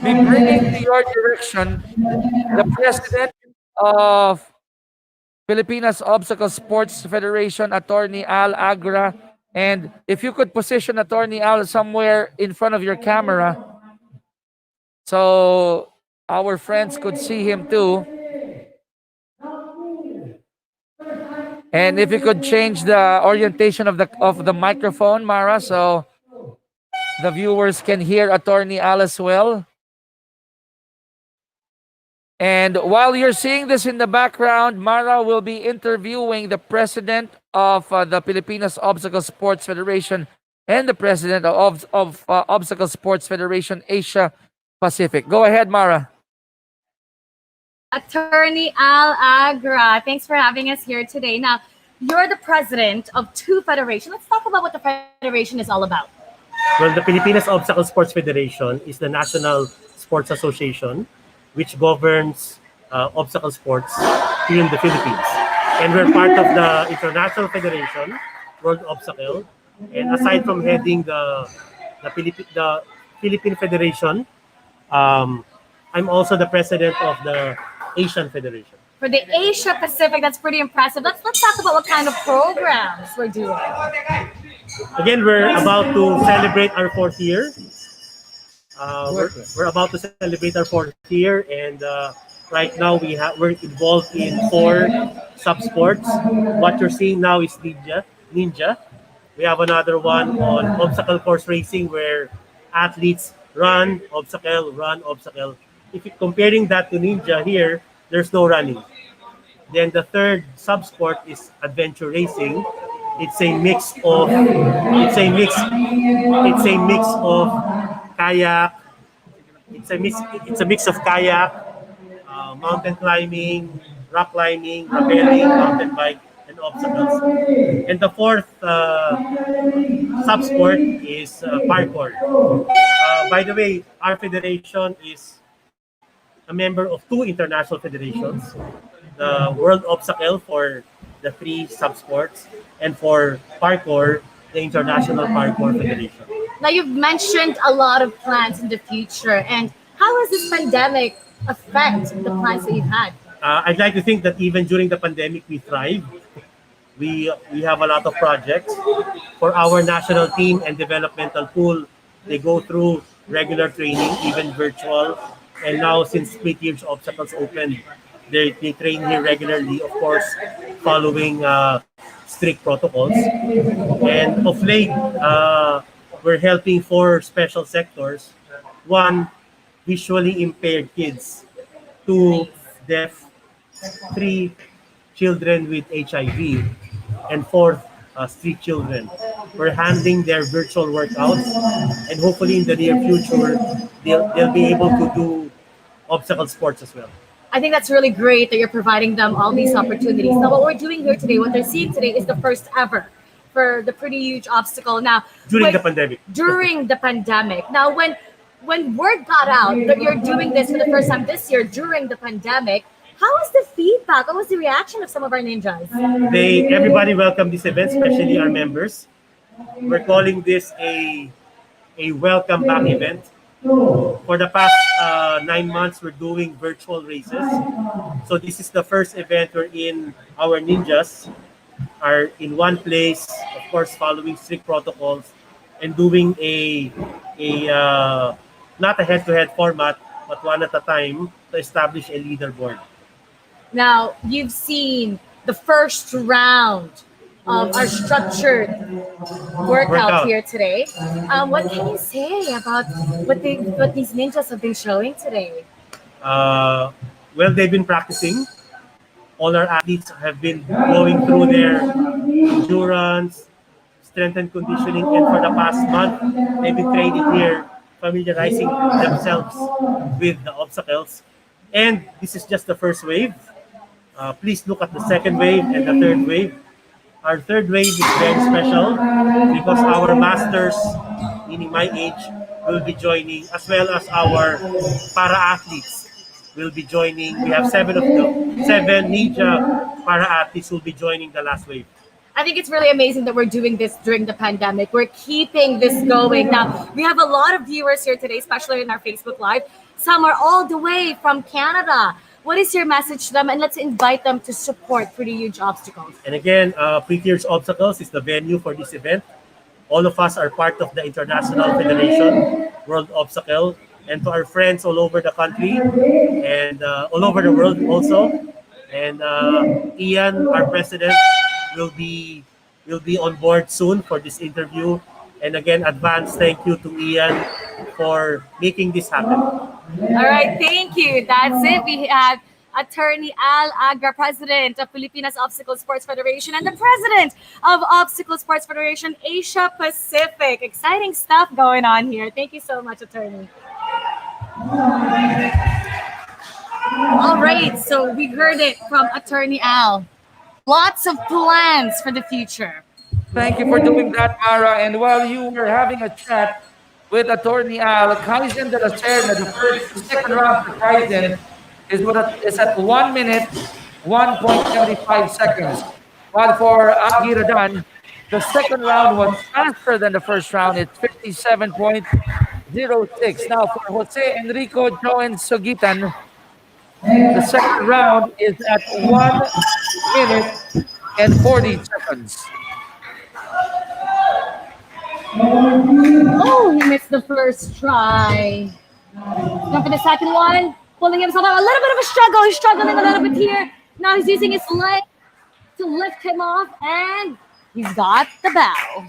[SPEAKER 6] be bringing to your direction the president of Pilipinas Obstacle Sports Federation, Attorney Al Agra. And if you could position Attorney Al somewhere in front of your camera so our friends could see him too. And if you could change the orientation of the microphone, Mara, so the viewers can hear Attorney Al as well. And while you're seeing this in the background, Mara will be interviewing the president of the Pilipinas Obstacle Sports Federation and the president of Obstacle Sports Federation Asia Pacific. Go ahead, Mara.
[SPEAKER 7] Attorney Al Agra, thanks for having us here today. Now, you're the president of two federations. Let's talk about what the federation is all about.
[SPEAKER 1] Well, the Pilipinas Obstacle Sports Federation is the national sports association which governs obstacle sports here in the Philippines. And we're part of the International Federation, World Obstacle. And aside from heading the Philippine Federation, I'm also the president of the Asian Federation.
[SPEAKER 7] For the Asia Pacific, that's pretty impressive. Let's talk about what kind of programs we're doing.
[SPEAKER 1] Again, we're about to celebrate our fourth year. We're about to celebrate our fourth year, and right now we're involved in 4 sub-sports. What you're seeing now is Ninja. We have another one on obstacle course racing where athletes run, obstacle. If you're comparing that to Ninja here, there's no running. Then the third sub-sport is adventure racing. It's a mix of kayak. It's a mix of kayak, mountain climbing, rock climbing, rappelling, mountain bike, and obstacles. And the fourth sub-sport is parkour. By the way, our federation is a member of 2 international federations, the World Obstacle for the 3 sub-sports, and for parkour, the International Parkour Federation.
[SPEAKER 7] Now, you've mentioned a lot of plans in the future, and how has this pandemic affect the plans that you've had?
[SPEAKER 1] I'd like to think that even during the pandemic, we thrived. We have a lot of projects. For our national team and developmental pool, they go through regular training, even virtual. And now, since Pretty Huge Obstacles opened, they train here regularly, of course, following strict protocols. And of late, we're helping 4 special sectors. 1, visually impaired kids. 2, deaf. 3, children with HIV. And 4th, street children. We're handling their virtual workouts, and hopefully in the near future, they'll be able to do obstacle sports as well.
[SPEAKER 7] I think that's really great that you're providing them all these opportunities. Now, what we're doing here today, what they're seeing today, is the first ever for the Pretty Huge Obstacle. Now,
[SPEAKER 1] During the pandemic.
[SPEAKER 7] During the pandemic. Now, when word got out that you're doing this for the first time this year during the pandemic, how was the feedback? What was the reaction of some of our ninjas?
[SPEAKER 1] Everybody welcomed this event, especially our members. We're calling this a welcome back event. For the past 9 months, we're doing virtual races. So this is the first event wherein our ninjas are in one place, of course, following strict protocols, and doing not a head-to-head format, but one at a time to establish a leaderboard.
[SPEAKER 7] Now, you've seen the first round of our structured workout here today. What can you say about what these ninjas have been showing today?
[SPEAKER 1] Well, they've been practicing. All our athletes have been going through their endurance, strength and conditioning, and for the past month, they've been training here, familiarizing themselves with the obstacles. And this is just the first wave. Please look at the second wave and the third wave. Our third wave is very special because our masters, meaning my age, will be joining, as well as our para-athletes will be joining. We have 7 of them, 7 ninja para-athletes will be joining the last wave.
[SPEAKER 7] I think it's really amazing that we're doing this during the pandemic. We're keeping this going. Now, we have a lot of viewers here today, especially in our Facebook Live. Some are all the way from Canada. What is your message to them? And let's invite them to support Pretty Huge Obstacles.
[SPEAKER 1] And again, Pretty Huge Obstacles is the venue for this event. All of us are part of the International Federation, World Obstacle, and to our friends all over the country and all over the world also. And Ian, our president,
[SPEAKER 2] will be on board soon for this interview. And again, advance thank you to Ian for making this happen.
[SPEAKER 7] All right, thank you. That's it. We have Attorney Al Agra, President of Pilipinas Obstacle Sports Federation and the President of Obstacle Sports Federation Asia Pacific. Exciting stuff going on here. Thank you so much, Attorney. All right, so we heard it from Attorney Al. Lots of plans for the future.
[SPEAKER 6] Thank you for doing that, Mara. And while you were having a chat with Attorney Al, Kaizen de la Serna, the second round for Kaizen is at 1 minute, 1.75 seconds. While for Agiradan, the second round was faster than the first round. It's 57.06. Now for Jose Enrico Joen Sogitan, the second round is at 1 minute and 40 seconds.
[SPEAKER 7] Oh, he missed the first try. Going for the second one, pulling himself out. A little bit of a struggle. He's struggling a little bit here. Now he's using his leg to lift him off, and he's got the bow.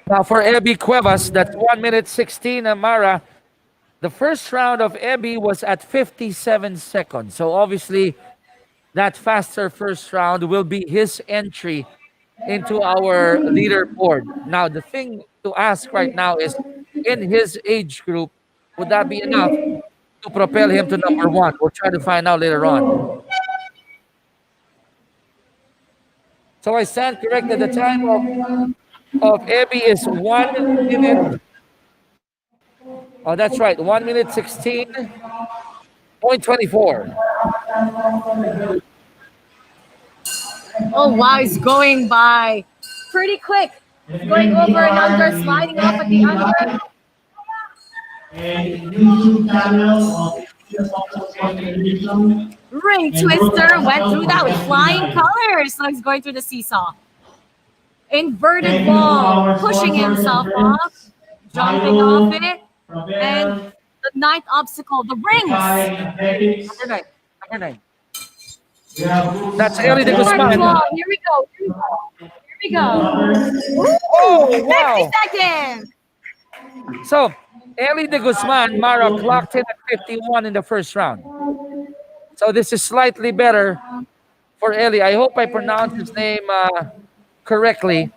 [SPEAKER 6] Now for Ebi Cuevas, that's 1 minute 16, Amara. The first round of Ebi was at 57 seconds. So obviously, that faster first round will be his entry into our leaderboard. Now, the thing to ask right now is, in his age group, would that be enough to propel him to number one? We'll try to find out later on. So I stand corrected. The time of Ebi is 1 minute. Oh, that's right. 1 minute 16.24.
[SPEAKER 7] Oh, wow. He's going by pretty quick. Going over and under, sliding off at the under.
[SPEAKER 8] And YouTube channel of
[SPEAKER 7] Ring twister went through that with flying colors. So he's going through the seesaw. Inverted ball, pushing himself off, jumping off it. And the ninth obstacle, the rings.
[SPEAKER 6] Number nine. That's Eli de Guzman.
[SPEAKER 7] Here we go. Here we go.
[SPEAKER 6] Oh, wow.
[SPEAKER 7] 50 seconds.
[SPEAKER 6] So, Eli de Guzman, Mara clocked in at 51 in the first round. So this is slightly better for Eli. I hope I pronounced his name correctly.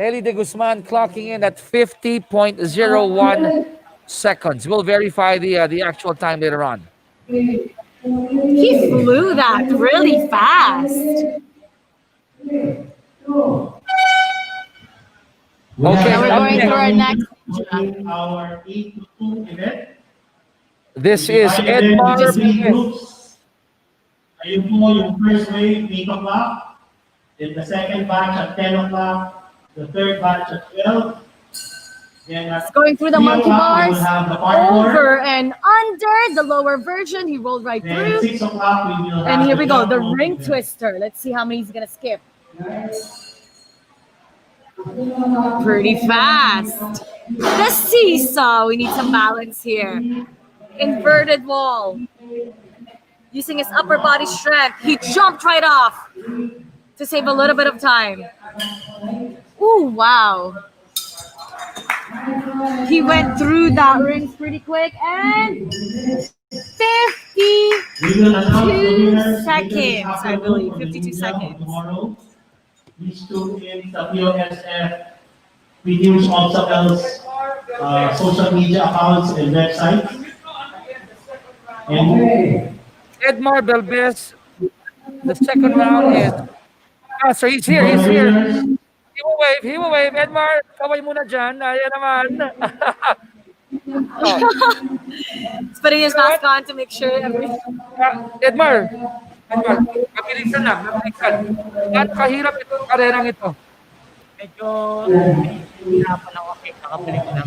[SPEAKER 6] Eli de Guzman clocking in at 50.01 seconds. We'll verify the actual time later on.
[SPEAKER 7] He flew that really fast.
[SPEAKER 6] Okay,
[SPEAKER 7] Now we're going to our next.
[SPEAKER 8] our 8 to 2 event.
[SPEAKER 6] This is Edmar Smith.
[SPEAKER 8] Ayun po yung first wave, 8 o'clock. Then the second batch at 10 o'clock. The third batch at 12. Then
[SPEAKER 7] It's going through the monkey bars,
[SPEAKER 8] the parkour.
[SPEAKER 7] over and under the lower version. He rolled right
[SPEAKER 8] Then
[SPEAKER 7] through.
[SPEAKER 8] 6 o'clock we will have
[SPEAKER 7] And here we go, the
[SPEAKER 8] jump
[SPEAKER 7] ring
[SPEAKER 8] rope.
[SPEAKER 7] twister. Let's see how many he's gonna skip. Pretty fast. The seesaw. We need some balance here. Inverted wall. Using his upper body strength, he jumped right off to save a little bit of time. Ooh, wow. He went through that ring pretty quick, and 52 seconds, I believe. 52 seconds.
[SPEAKER 8] Tomorrow. These two in the POSF Reduce Obstacles social media accounts and websites. And
[SPEAKER 6] Edmar Belbez, the second round is... Ah, so he's here. He will wave. Edmar, kaway muna dyan. Ayan naman.
[SPEAKER 7] He's putting his mask on to make sure everything.
[SPEAKER 6] Edmar, mabilis ka na. Gaano kahirap itong karerang ito?
[SPEAKER 9] Medyo hirapan ako kasi kakabalik lang.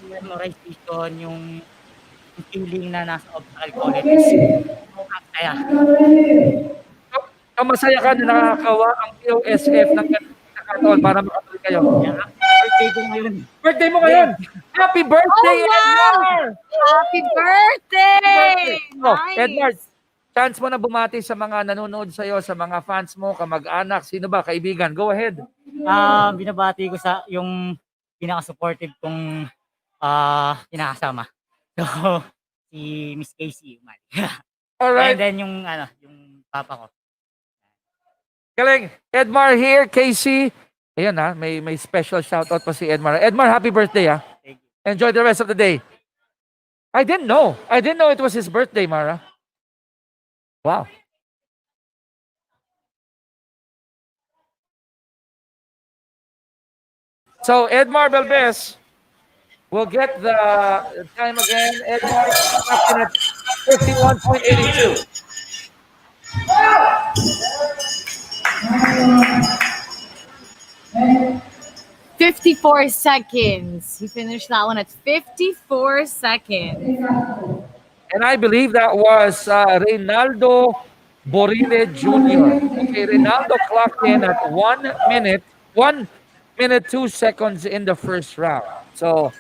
[SPEAKER 9] Memorization, yung feeling na nasa obstacle college. Kaya.
[SPEAKER 6] So, masaya ka na nakakawa ang POSF ng kakataon para makatuloy kayo.
[SPEAKER 9] Birthday ko ngayon.
[SPEAKER 6] Birthday mo ngayon! Happy birthday,
[SPEAKER 7] Oh, wow!
[SPEAKER 6] Edmar!
[SPEAKER 7] Happy birthday!
[SPEAKER 6] Oh,
[SPEAKER 7] Nice.
[SPEAKER 6] Edmar, chance mo na bumati sa mga nanonood sa'yo, sa mga fans mo, kamag-anak, sino ba, kaibigan? Go ahead.
[SPEAKER 9] Binabati ko sa yung pinaka-supportive kong kinakasama. So, si Miss Casey.
[SPEAKER 6] All
[SPEAKER 9] And
[SPEAKER 6] right.
[SPEAKER 9] then yung yung papa ko.
[SPEAKER 6] Galing. Edmar here, Casey. Ayan may special shoutout pa si Edmar. Edmar, happy birthday ha.
[SPEAKER 9] Thank you.
[SPEAKER 6] Enjoy the rest of the day. I didn't know it was his birthday, Mara. Wow. So Edmar Belbes will get the time again. Edmar clocking at 51.82.
[SPEAKER 7] 54 seconds. He finished that one at 54 seconds.
[SPEAKER 6] And I believe that was Reynaldo Borile Jr. Okay, Reynaldo clocked in at 1 minute 2 seconds in the first round. So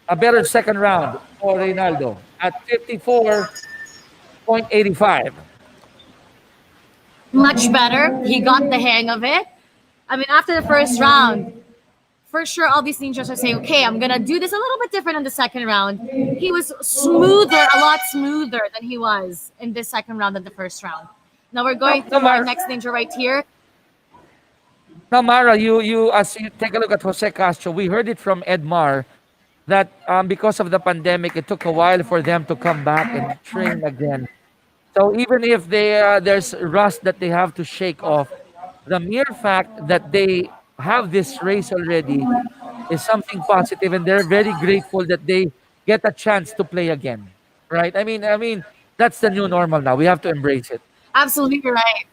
[SPEAKER 6] a better second round for Reynaldo at 54.85.
[SPEAKER 7] Much better. He got the hang of it. I mean, after the first round, for sure, all these ninjas are saying, okay, I'm going to do this a little bit different in the second round. He was smoother, a lot smoother than he was in this second round than the first round. Now we're going to our next ninja right here.
[SPEAKER 6] Now, Mara, you as you take a look at Jose Castro, we heard it from Edmar that because of the pandemic, it took a while for them to come back and train again. So even if there's rust that they have to shake off, the mere fact that they have this race already is something positive, and they're very grateful that they get a chance to play again. Right? I mean, that's the new normal now. We have to embrace it.
[SPEAKER 7] Absolutely right.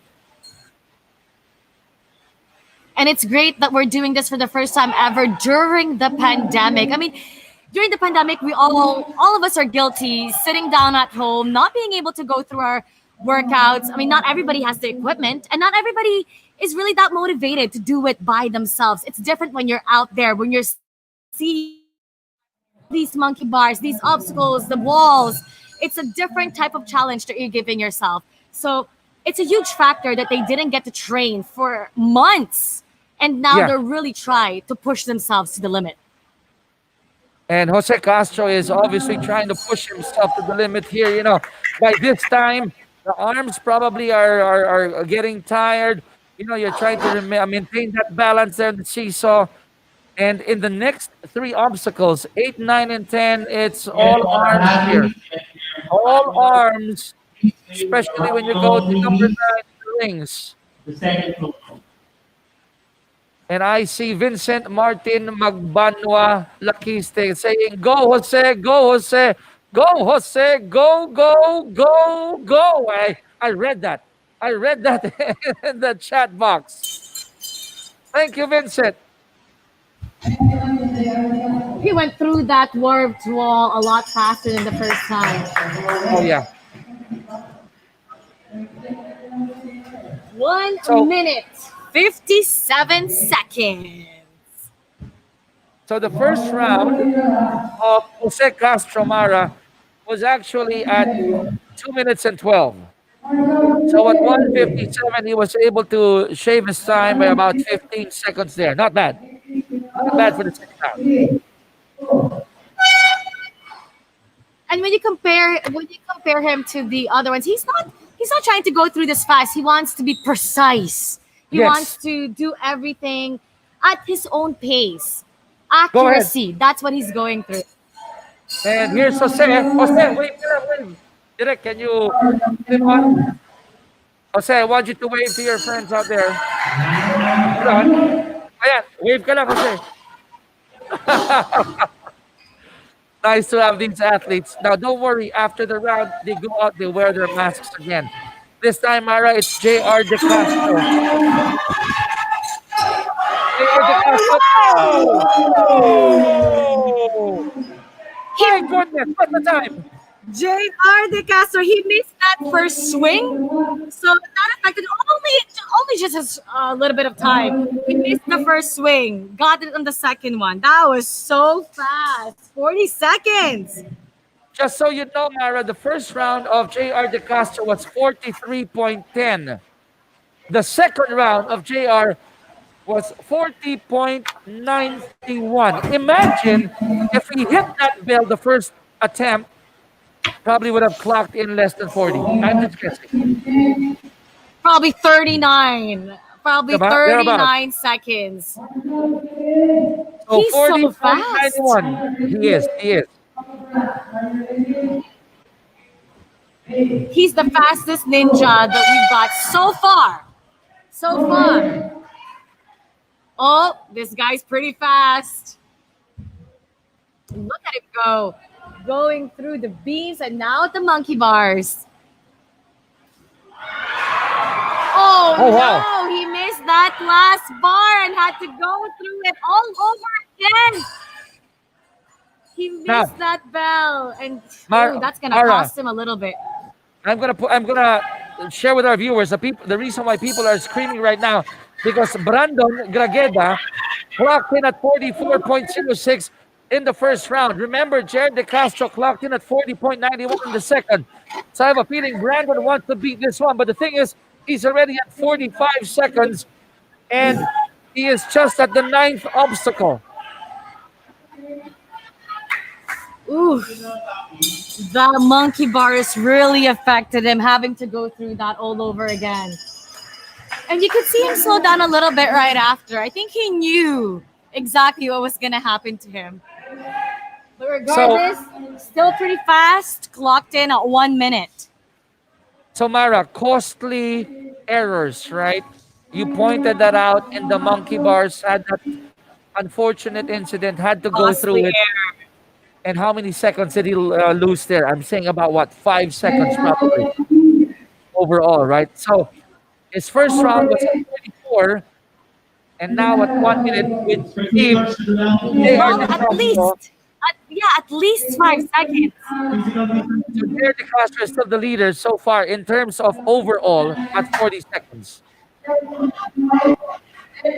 [SPEAKER 7] And it's great that we're doing this for the first time ever during the pandemic. I mean, during the pandemic, we all of us are guilty, sitting down at home, not being able to go through our workouts. I mean, not everybody has the equipment, and not everybody is really that motivated to do it by themselves. It's different when you're out there, when you're seeing these monkey bars, these obstacles, the walls. It's a different type of challenge that you're giving yourself. So it's a huge factor that they didn't get to train for months, and now they're really trying to push themselves to the limit.
[SPEAKER 6] And Jose Castro is obviously trying to push himself to the limit here. You know, by this time, the arms probably are getting tired. You know, you're trying to maintain that balance there in the seesaw. And in the next 3 obstacles, 8, 9, and 10, it's all arms here. All arms, especially when you go to number 9, rings.
[SPEAKER 8] The second floor.
[SPEAKER 6] And I see Vincent Martin Magbanwa Lakiste saying, "Go, Jose, go, Jose, go, Jose, go, go, go, go." I read that. I read that in the chat box. Thank you, Vincent.
[SPEAKER 7] He went through that warped wall a lot faster than the first time.
[SPEAKER 6] Oh, yeah.
[SPEAKER 7] 1 minute, 57 seconds.
[SPEAKER 6] So the first round of Jose Castro Mara was actually at 2 minutes and 12. So at 1:57, he was able to shave his time by about 15 seconds there. Not bad. Not bad for the second round.
[SPEAKER 7] And when you compare him to the other ones, he's not trying to go through this fast. He wants to be precise. He wants to do everything at his own pace. Accuracy. That's what he's going through.
[SPEAKER 6] And here's Jose. Jose, wave. Direk, can you flip on? Jose, I want you to wave to your friends out there. Hold on. Ayan, wave ka lang, Jose. Nice to have these athletes. Now, don't worry. After the round, they go out, they wear their masks again. This time, Mara, it's J.R. De Castro. J.R. De Castro. Oh! My goodness, what's the time?
[SPEAKER 7] J.R. De Castro, he missed that first swing, so that affected only just a little bit of time. He missed the first swing, got it on the second one. That was so fast, 40 seconds.
[SPEAKER 6] Just so you know, Mara, the first round of JR De Castro was 43.10. The second round of JR was 40.91. Imagine if he hit that bell the first attempt, probably would have clocked in less than 40. I'm just guessing.
[SPEAKER 7] Probably 39. Probably
[SPEAKER 6] Diba? Thereabout.
[SPEAKER 7] 39 seconds.
[SPEAKER 6] So
[SPEAKER 7] He's so
[SPEAKER 6] 40.91. He is.
[SPEAKER 7] He's the fastest ninja that we've got so far. Oh, this guy's pretty fast. Look at him go. Going through the beams and now at the monkey bars. Oh no,
[SPEAKER 6] wow.
[SPEAKER 7] he missed that last bar and had to go through it all over again. He missed that bell, and that's gonna
[SPEAKER 6] Mara,
[SPEAKER 7] cost him a little bit.
[SPEAKER 6] I'm gonna share with our viewers the reason why people are screaming right now, because Brandon Grageda clocked in at 44.06 in the first round. Remember, Jared De Castro clocked in at 40.91 in the second. So I have a feeling Brandon wants to beat this one. But the thing is, he's already at 45 seconds, and he is just at the 9th obstacle.
[SPEAKER 7] Ooh, the monkey bars really affected him, having to go through that all over again. And you could see him slow down a little bit right after. I think he knew exactly what was going to happen to him. But regardless, still pretty fast, clocked in at 1 minute.
[SPEAKER 6] So Mara, costly errors, right? You pointed that out, and the monkey bars had that unfortunate incident, had to go through it. And how many seconds did he lose there? I'm saying about what, 5 seconds probably overall, right? So his first round was at 34, and now at 1 minute with Steve.
[SPEAKER 7] Well, at least 5 seconds.
[SPEAKER 6] So Jared De Castro is still the leader so far in terms of overall at 40 seconds.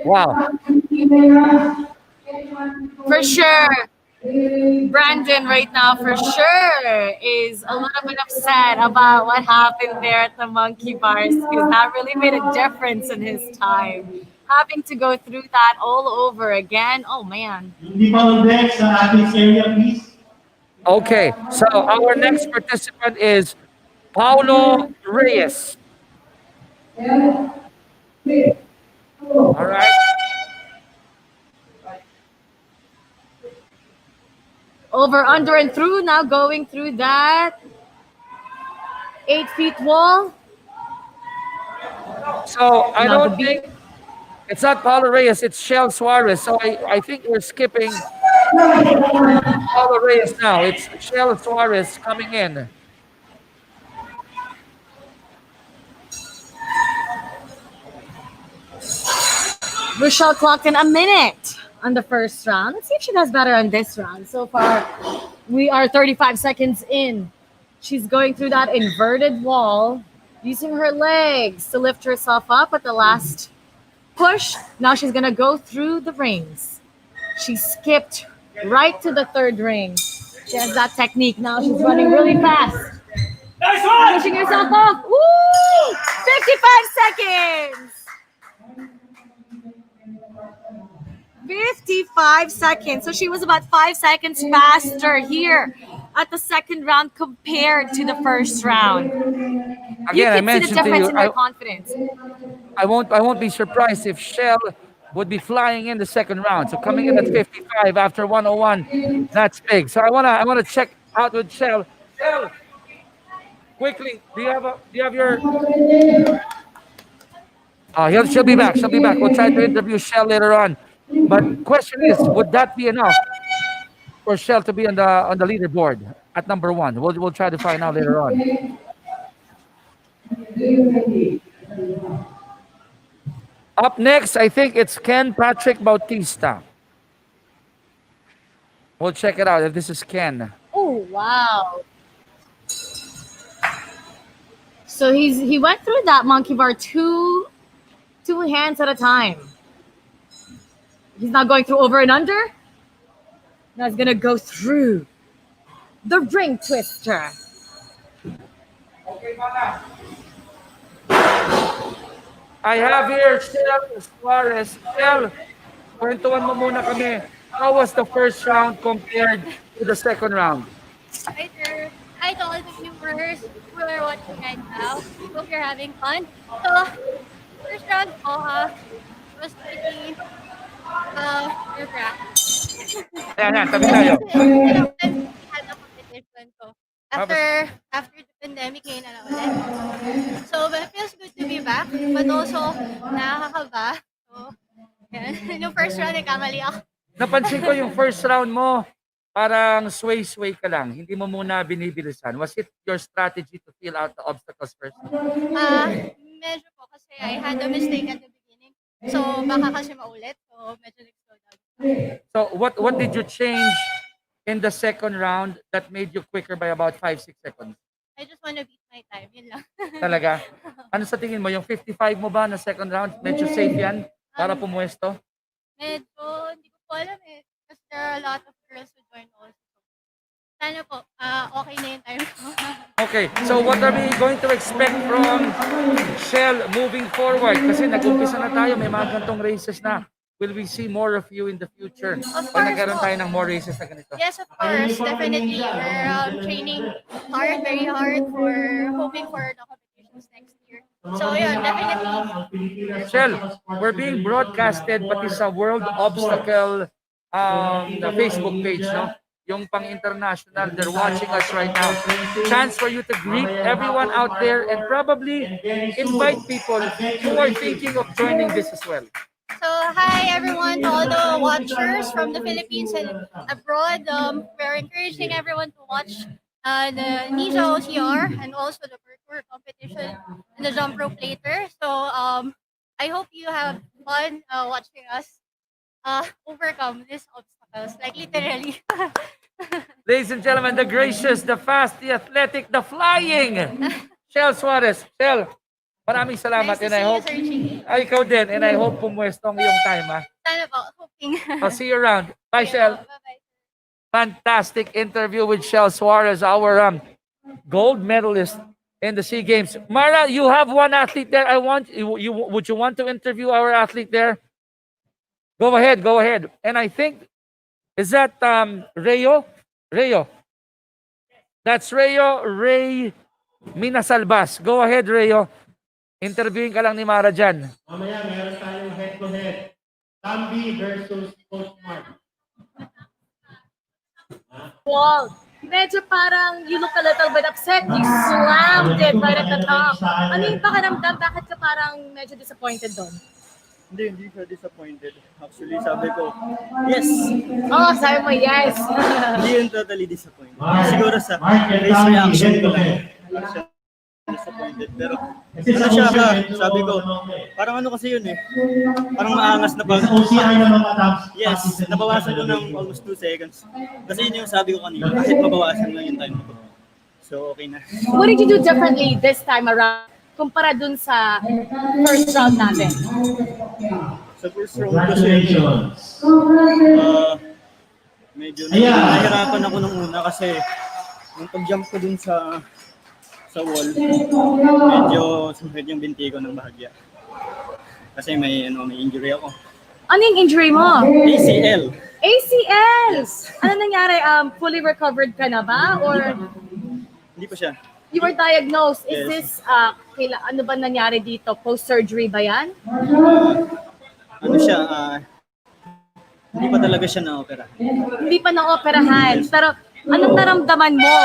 [SPEAKER 6] Wow.
[SPEAKER 7] For sure. Brandon right now for sure is a little bit upset about what happened there at the monkey bars, because that really made a difference in his time. Having to go through that all over again. Oh man.
[SPEAKER 6] Okay, so our next participant is Paulo Reyes. All right.
[SPEAKER 7] Over, under, and through. Now going through that 8 feet wall.
[SPEAKER 6] So I don't think it's not Paulo Reyes, it's Shell Suarez. So I think we're skipping Paulo Reyes now. It's Shell Suarez coming in.
[SPEAKER 7] Rochelle clocked in a minute on the first round. Let's see if she does better on this round. So far, we are 35 seconds in. She's going through that inverted wall, using her legs to lift herself up at the last push. Now she's going to go through the rings. She skipped right to the third ring. She has that technique. Now she's running really fast. Nice one! Pushing herself off. Woo! 55 seconds! 55 seconds. So she was about 5 seconds faster here at the second round compared to the first round.
[SPEAKER 6] Again, I
[SPEAKER 7] see
[SPEAKER 6] mentioned
[SPEAKER 7] the
[SPEAKER 6] to
[SPEAKER 7] difference
[SPEAKER 6] you,
[SPEAKER 7] in her confidence.
[SPEAKER 6] I won't be surprised if Shell would be flying in the second round. So coming in at 55 after 101, that's big. So I wanna check out with Shell. Shell, quickly, do you have your? She'll be back. She'll be back. We'll try to interview Shell later on. But question is, would that be enough for Shell to be on the leaderboard at number 1? We'll try to find out later on. Up next, I think it's Ken Patrick Bautista. We'll check it out if this is Ken.
[SPEAKER 7] Oh wow! So he went through that monkey bar two hands at a time. He's not going through over and under. Now he's gonna go through the ring twister.
[SPEAKER 6] I have here Shell Suarez. Shell, kwentuhan mo muna kami. How was the first round compared to the second round?
[SPEAKER 10] Hi there. Hi to all the viewers who are watching right now. Hope you're having fun. So, first round ko, was pretty, nerve-wracking.
[SPEAKER 6] Ayan, tabi tayo.
[SPEAKER 10] Had a competition ko. After the pandemic, ngayon na ulit. So, but it feels good to be back. But also, nakakaba. So, yan. Yung first round, nagkamali ako.
[SPEAKER 6] Napansin ko yung first round mo, parang sway-sway ka lang. Hindi mo muna binibilisan. Was it your strategy to feel out the obstacles first?
[SPEAKER 10] Medyo po kasi I had a mistake at the beginning. So, baka kasi maulit. So, medyo nag-slow down.
[SPEAKER 6] So, what did you change in the second round that made you quicker by about 5-6 seconds?
[SPEAKER 10] I just wanna beat my time. Yun lang.
[SPEAKER 6] Talaga? Ano sa tingin mo? Yung 55 mo ba na second round, medyo safe yan para pumuesto?
[SPEAKER 10] Medyo, hindi ko po alam eh. Kasi there are a lot of girls who join also. Sana po, okay na yung time ko.
[SPEAKER 6] Okay, so what are we going to expect from Shell moving forward? Kasi nag-umpisa na tayo, may mga gantong races na. Will we see more of you in the future?
[SPEAKER 10] Of
[SPEAKER 6] Pag
[SPEAKER 10] course
[SPEAKER 6] nagkaroon
[SPEAKER 10] po.
[SPEAKER 6] tayo ng more races na ganito.
[SPEAKER 10] Yes, of course. Definitely. We're training hard, very hard for hoping for the competitions next year. So, yun, definitely.
[SPEAKER 6] Shell, we're being broadcasted pati sa World Obstacle the Facebook page, no? Yung pang-international, they're watching us right now. Chance for you to greet everyone out there and probably invite people who are thinking of joining this as well.
[SPEAKER 10] So, hi everyone, to all the watchers from the Philippines and abroad. We're encouraging everyone to watch the Ninja OCR and also the parkour competition and the jump rope later. So, I hope you have fun watching us overcome these obstacles, like literally.
[SPEAKER 6] Ladies and gentlemen, the gracious, the fast, the athletic, the flying, Shell Suarez. Shell, maraming salamat.
[SPEAKER 10] Nice to
[SPEAKER 6] And I
[SPEAKER 10] see
[SPEAKER 6] hope,
[SPEAKER 10] you, Sir Chiki.
[SPEAKER 6] ikaw din, and I hope pumuesto ang iyong time, ha?
[SPEAKER 10] Sana po, hoping.
[SPEAKER 6] I'll see you around. Bye, Shell.
[SPEAKER 10] Bye-bye.
[SPEAKER 6] Fantastic interview with Shell Suarez, our gold medalist in the SEA Games. Mara, you have one athlete there. Would you want to interview our athlete there? Go ahead, go ahead. And I think, is that Rayo? Rayo. That's Rayo Ray Minasalbas. Go ahead, Rayo. Interviewing ka lang ni Mara dyan.
[SPEAKER 8] Mamaya, meron tayong head-to-head. Tambi versus Coach Mark.
[SPEAKER 7] Wall. Medyo parang you look a little bit upset. You slammed it right at the top. Ano yung pakiramdam? Bakit ka parang medyo disappointed doon?
[SPEAKER 11] Hindi siya disappointed. Actually, sabi ko, yes.
[SPEAKER 7] Oh, sabi mo yes.
[SPEAKER 11] Hindi yun totally disappointed. Siguro sa race reaction ko lang. Siya disappointed. Pero ano siya ka, sabi ko, parang ano kasi yun eh. Parang maangas na pag... Yes, nabawasan ko ng almost 2 seconds. Kasi yun yung sabi ko kanina, kahit mabawasan lang yung time ko. So, okay na.
[SPEAKER 7] What did you do differently this time around kumpara dun sa first round natin?
[SPEAKER 11] Sa first round kasi, medyo nahihirapan ako nung una kasi yung pag-jump ko dun sa wall, medyo sumhed yung binti ko ng bahagya. Kasi may injury ako.
[SPEAKER 7] Ano yung injury mo?
[SPEAKER 11] ACL.
[SPEAKER 7] ACL! Ano nangyari? Fully recovered ka na ba? Or
[SPEAKER 11] Hindi pa siya.
[SPEAKER 7] you were diagnosed? Is
[SPEAKER 11] Yes.
[SPEAKER 7] this, ano ba nangyari dito? Post-surgery ba yan?
[SPEAKER 11] Ano siya, hindi pa talaga siya na-opera.
[SPEAKER 7] Hindi pa na-operahan. Pero anong naramdaman mo?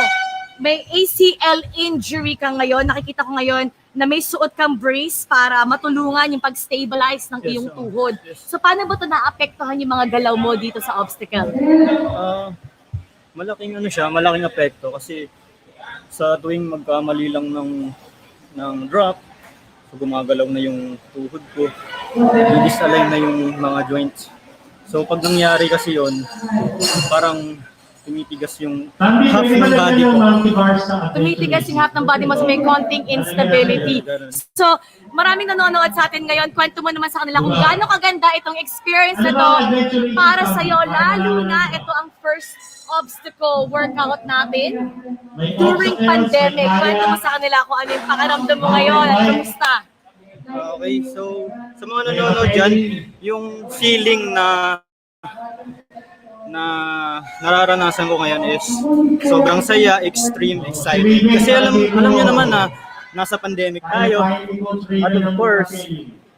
[SPEAKER 7] May ACL injury ka ngayon. Nakikita ko ngayon na may suot kang brace para matulungan yung pag-stabilize ng iyong tuhod. So paano ba ito naapektuhan yung mga galaw mo dito sa obstacle?
[SPEAKER 11] Malaking malaking apekto kasi sa tuwing magkamali lang ng drop, so gumagalaw na yung tuhod ko, disalign na yung mga joints. So pag nangyari kasi yon, parang tumitigas yung
[SPEAKER 8] Tambi,
[SPEAKER 11] half
[SPEAKER 8] pwede ba
[SPEAKER 11] ng
[SPEAKER 8] lagyan
[SPEAKER 11] body
[SPEAKER 8] yung
[SPEAKER 11] ko.
[SPEAKER 8] multi-bars ng
[SPEAKER 7] Tumitigas yung half ng body mo, so may konting instability. So, maraming nanonood sa atin ngayon. Kwento mo naman sa kanila kung gaano kaganda itong experience na to para sa'yo, lalo na ito ang first obstacle workout natin during pandemic. Kwento mo sa kanila kung ano yung pakiramdam mo ngayon at kamusta.
[SPEAKER 11] Okay, so sa mga nanonood dyan, yung feeling na nararanasan ko ngayon is sobrang saya, extreme excited. Kasi alam niyo naman na nasa pandemic tayo. At of course,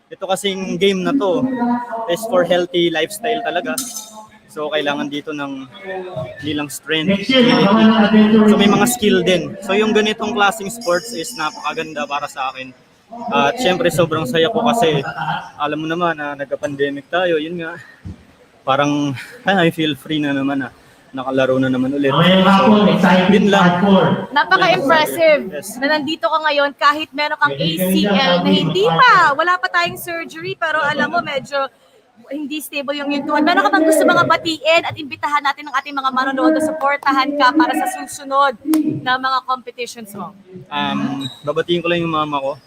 [SPEAKER 11] ito kasing game na to is for healthy lifestyle talaga. So kailangan dito ng hindi lang strength, agility. So may mga skill din. So yung ganitong klaseng sports is napakaganda para sa akin. At syempre sobrang saya ko kasi alam mo naman na nagka-pandemic tayo, yun nga. Parang I feel free na naman na nakalaro na naman ulit. So, yun lang.
[SPEAKER 7] Napaka-impressive na nandito ka ngayon kahit meron kang ACL na hindi pa, wala pa tayong surgery, pero alam mo medyo hindi stable yung tuhod. Meron ka bang gusto mga batiin at imbitahan natin ng ating mga manonood na supportahan ka para sa susunod na mga competitions mo?
[SPEAKER 11] Babatiin ko lang yung mama ko.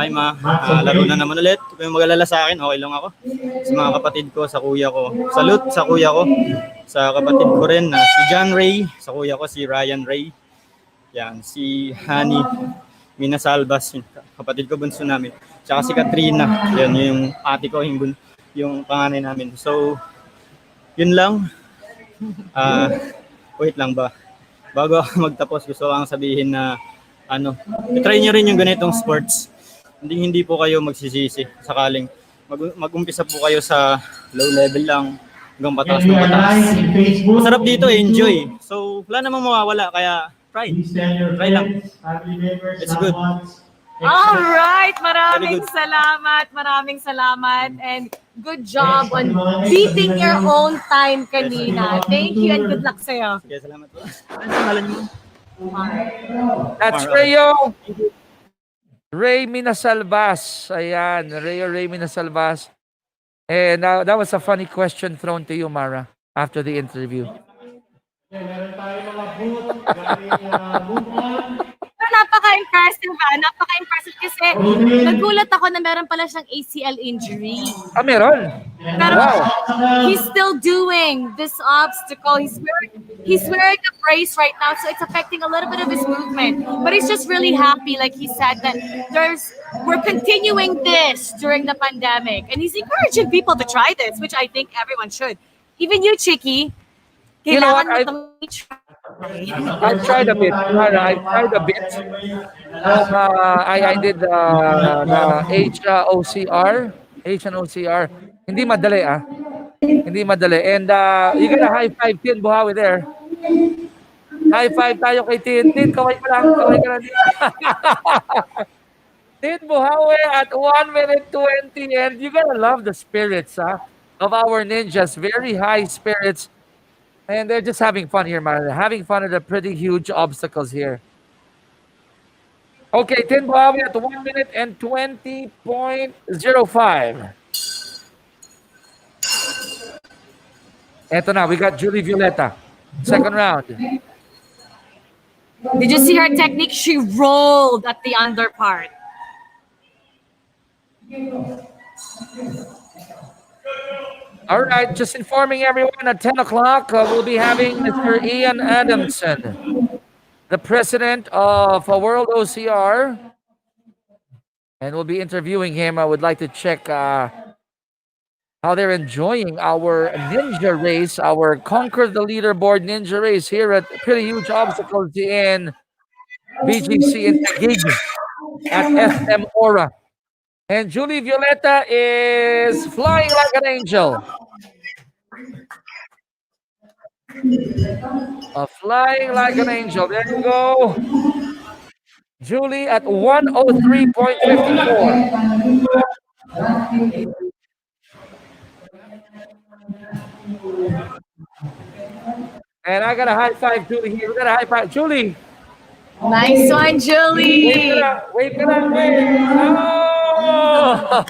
[SPEAKER 11] Hi ma, laro na naman ulit. Kung yung mag-alala sa akin, okay lang ako. Sa mga kapatid ko, sa kuya ko. Salute sa kuya ko. Sa kapatid ko rin, si John Ray. Sa kuya ko, si Ryan Ray. Yan, si Honey Minasalbas, kapatid ko bunso namin. Tsaka si Katrina. Yan, yung ate ko, yung panganay namin. So, yun lang. Wait lang ba? Bago ako magtapos, gusto ko lang sabihin na i-try nyo rin yung ganitong sports. Hindi po kayo magsisisi sakaling mag-umpisa po kayo sa low level lang hanggang pataas ng pataas. Masarap dito, enjoy. So, wala namang mawawala, kaya try lang. It's good.
[SPEAKER 7] Alright, maraming salamat and good job on beating your own time kanina. Thank you and good luck sa'yo.
[SPEAKER 11] Sige, salamat po. Ano pangalan niyo?
[SPEAKER 6] That's Ray Minasalbas. Ayan, Ray Minasalbas. And that was a funny question thrown to you, Mara, after the interview.
[SPEAKER 8] Meron tayo mga booth, galing
[SPEAKER 7] Napaka-impressive Napaka-impressive kasi nagulat ako na meron pala siyang ACL injury.
[SPEAKER 6] Meron?
[SPEAKER 7] Pero he's still doing this obstacle. He's wearing a brace right now, so it's affecting a little bit of his movement. But he's just really happy, like he said, that we're continuing this during the pandemic. And he's encouraging people to try this, which I think everyone should. Even you, Chicky.
[SPEAKER 6] You know what? I've tried a bit. I did the H and OCR. Hindi madali Hindi madali. And you got a high five Tin Buhawi there. High five tayo kay Tin. Tin, kaway ka lang dito. Tin Buhawi at 1 minute 20. And you gotta love the spirits of our ninjas. Very high spirits. And they're just having fun here, man. They're having fun at the pretty huge obstacles here. Okay, Tin Buhawi at 1 minute and 20.05. Eto na, we got Julie Violeta. Second round.
[SPEAKER 7] Did you see her technique? She rolled at the under part.
[SPEAKER 6] All right, just informing everyone at 10 o'clock, we'll be having Mr. Ian Adamson, the president of World OCR, and we'll be interviewing him. I would like to check how they're enjoying our ninja race, our Conquer the Leaderboard ninja race here at Pretty Huge Obstacles in BGC in Taguig at SM Aura. And Julie Violeta is flying like an angel. Flying like an angel. There you go. Julie at 103.54. And I got a high five, Julie here. We got a high five. Julie.
[SPEAKER 7] Nice one, Julie.
[SPEAKER 6] Wait. Oh!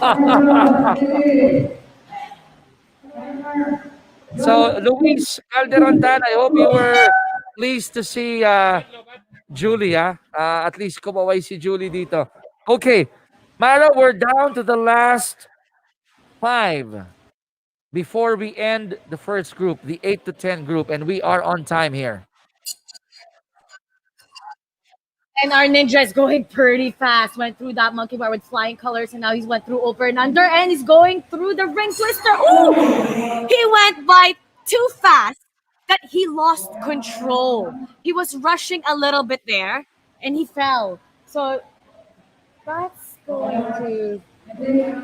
[SPEAKER 6] So, Luis Calderon Dan, I hope you were pleased to see Julia. At least kumaway si Julie dito. Okay, Mara, we're down to the last 5 before we end the first group, the 8 to 10 group, and we are on time here.
[SPEAKER 7] And our ninja is going pretty fast. Went through that monkey bar with flying colors, and now he's went through over and under, and he's going through the ring twister. Ooh! He went by too fast that he lost control. He was rushing a little bit there, and he fell. So that's going to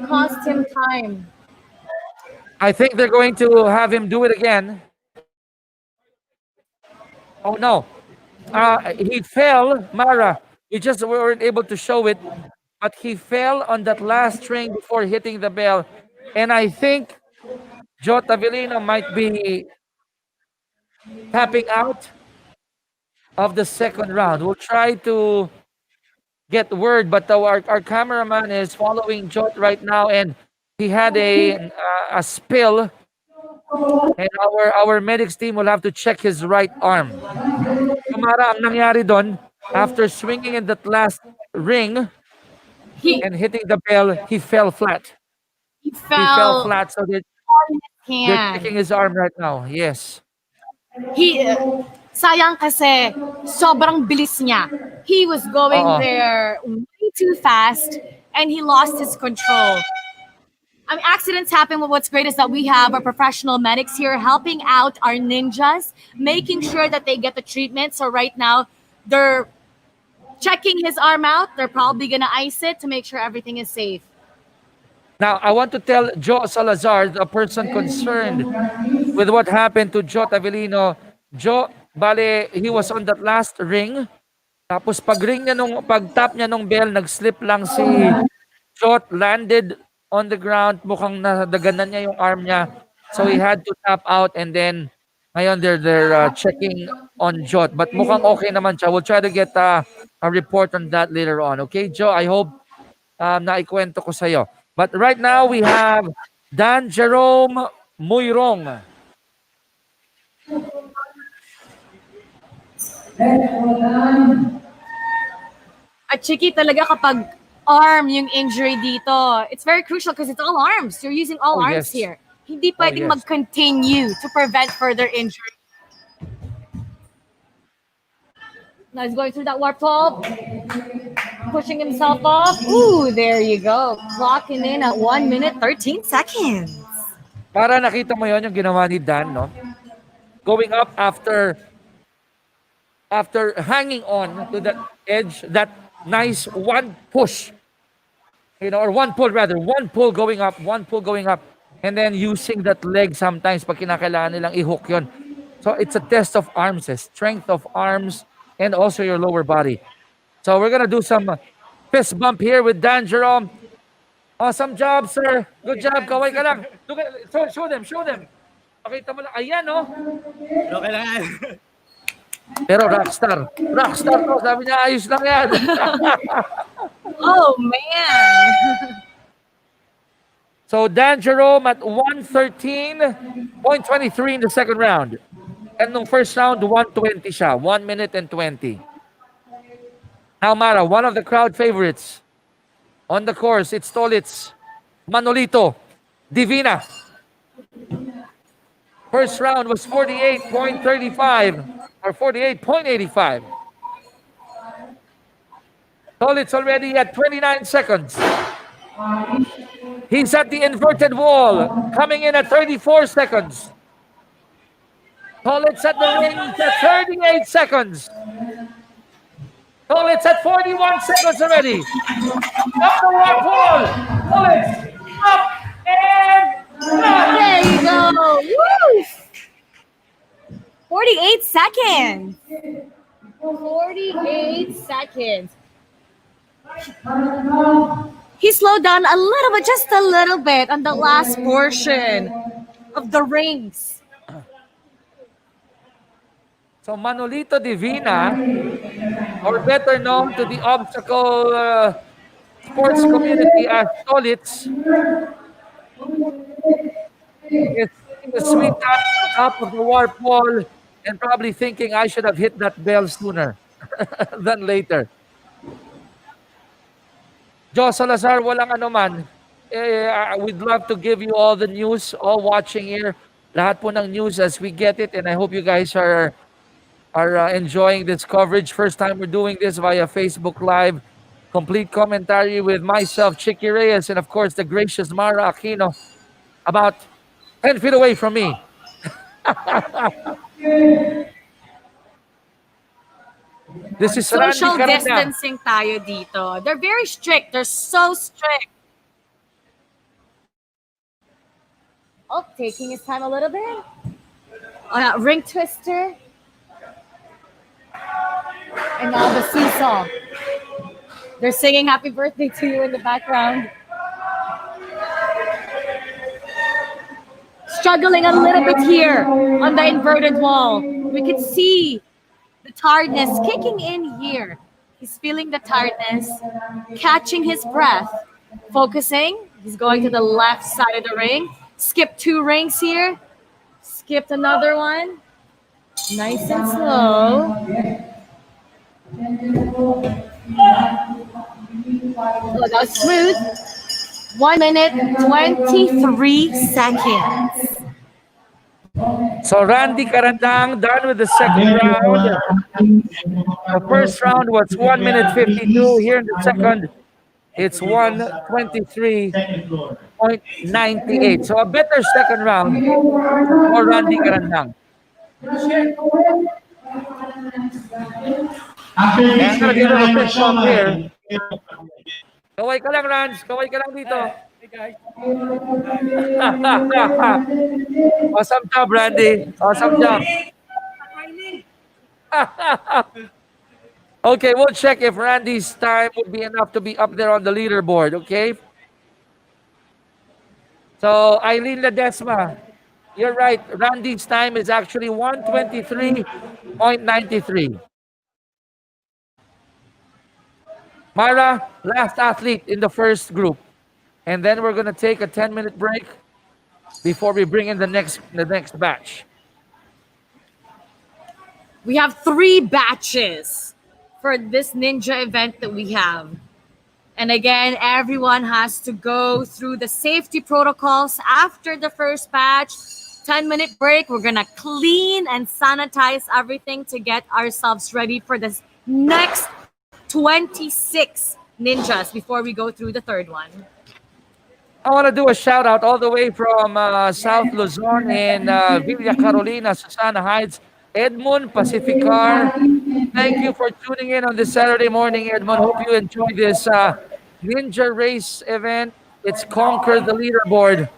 [SPEAKER 7] cost him time.
[SPEAKER 6] I think they're going to have him do it again. Oh no. He fell, Mara. We weren't able to show it, but he fell on that last ring before hitting the bell. And I think Jota Avellino might be tapping out of the second round. We'll try to get word, but our cameraman is following Jot right now, and he had a spill, and our medics team will have to check his right arm. Kumara, ang nangyari doon, after swinging in that last ring and hitting the bell, he fell flat.
[SPEAKER 7] He
[SPEAKER 6] He fell flat, so they're
[SPEAKER 7] hand.
[SPEAKER 6] checking his arm right now. Yes.
[SPEAKER 7] Sayang kasi sobrang bilis niya. He was going there way too fast and he lost his control. Accidents happen, but what's great is that we have our professional medics here helping out our ninjas, making sure that they get the treatment. So right now, they're checking his arm out. They're probably gonna ice it to make sure everything is safe.
[SPEAKER 6] Now, I want to tell Joe Salazar, the person concerned with what happened to Jota Avellino. Joe, bale, he was on that last ring. Tapos pag-tap niya nung bell, nag-slip lang si Jot, landed on the ground. Mukhang nadaganan niya yung arm niya. So he had to tap out, and then ngayon they're checking on Jot. But mukhang okay naman siya. We'll try to get a report on that later on. Okay, Joe, I hope naikwento ko sa'yo. But right now, we have Dan Jerome Muyrong.
[SPEAKER 7] At Chiki, talaga kapag arm yung injury dito, it's very crucial because it's all arms. You're using all arms here. Hindi pwedeng mag-continue to prevent further injury. Now he's going through that warp pole, pushing himself off. Ooh, there you go. Clocking in at 1 minute, 13 seconds.
[SPEAKER 6] Para nakita mo yon yung ginawa ni Dan, no? Going up after hanging on to that edge, that nice one push, or one pull rather, one pull going up, and then using that leg sometimes pag kinakailangan nilang i-hook yon. So it's a test of arms, strength of arms, and also your lower body. So we're gonna do some fist bump here with Dan Jerome. Awesome job, sir. Good job. Kaway ka lang. Look at, show them. Pakita mo lang. Ayan, no?
[SPEAKER 11] Okay lang yan.
[SPEAKER 6] Pero rockstar to. Sabi niya, ayos lang yan.
[SPEAKER 7] Oh, man.
[SPEAKER 6] So Dan Jerome at 113.23 in the second round. And nung first round, 120 siya. 1 minute and 20. Now, Mara, one of the crowd favorites on the course, it's Stolitz, Manolito, Divina. First round was 48.35 or 48.85. Stolitz already at 29 seconds. He's at the inverted wall, coming in at 34 seconds. Stolitz at the rings at 38 seconds. Stolitz at 41 seconds already. Up the rock wall. Stolitz up and down.
[SPEAKER 7] There you go. Woo! 48 seconds. 48 seconds. He slowed down a little bit, just a little bit, on the last portion of the rings.
[SPEAKER 6] So Manolito Divina, or better known to the obstacle sports community as Stolitz, taking a sweet time on the top of the warp wall and probably thinking I should have hit that bell sooner than later. Joe Salazar, walang anuman. We'd love to give you all the news, all watching here. Lahat po ng news as we get it, and I hope you guys are enjoying this coverage. First time we're doing this via Facebook Live. Complete commentary with myself, Chicky Reyes, and of course the gracious Mara Aquino, about 10 feet away from me. This is Randy
[SPEAKER 7] Social
[SPEAKER 6] Carandang.
[SPEAKER 7] distancing tayo dito. They're very strict. They're so strict. Oh, taking his time a little bit. Ring twister. And now the seesaw. They're singing happy birthday to you in the background. Struggling a little bit here on the inverted wall. We can see the tiredness kicking in here. He's feeling the tiredness, catching his breath, focusing. He's going to the left side of the ring. Skip 2 rings here. Skipped another one. Nice and slow. Oh, that was smooth. 1 minute, 23 seconds.
[SPEAKER 6] So Randy Carandang done with the second round. The first round was 1 minute 52. Here in the second, it's 1:23.98. So a better second round for Randy Carandang. Kaya I'm gonna give him a fist bump here. Kaway ka lang, Rans. Kaway ka lang dito. Awesome job, Randy. Awesome job. Okay, we'll check if Randy's time would be enough to be up there on the leaderboard, okay? So, Eileen Ledesma, you're right. Randy's time is actually 1:23.93. Myra, last athlete in the first group. And then we're going to take a 10-minute break before we bring in the next batch.
[SPEAKER 7] We have 3 batches for this ninja event that we have. And again, everyone has to go through the safety protocols after the first batch. 10-minute break. We're going to clean and sanitize everything to get ourselves ready for this next 26 ninjas before we go through the third one.
[SPEAKER 6] I want to do a shout out all the way from South Luzon and Villa Carolina, Susana Heights, Edmund Pacificar. Thank you for tuning in on this Saturday morning, Edmund. Hope you enjoy this ninja race event. It's Conquer the Leaderboard,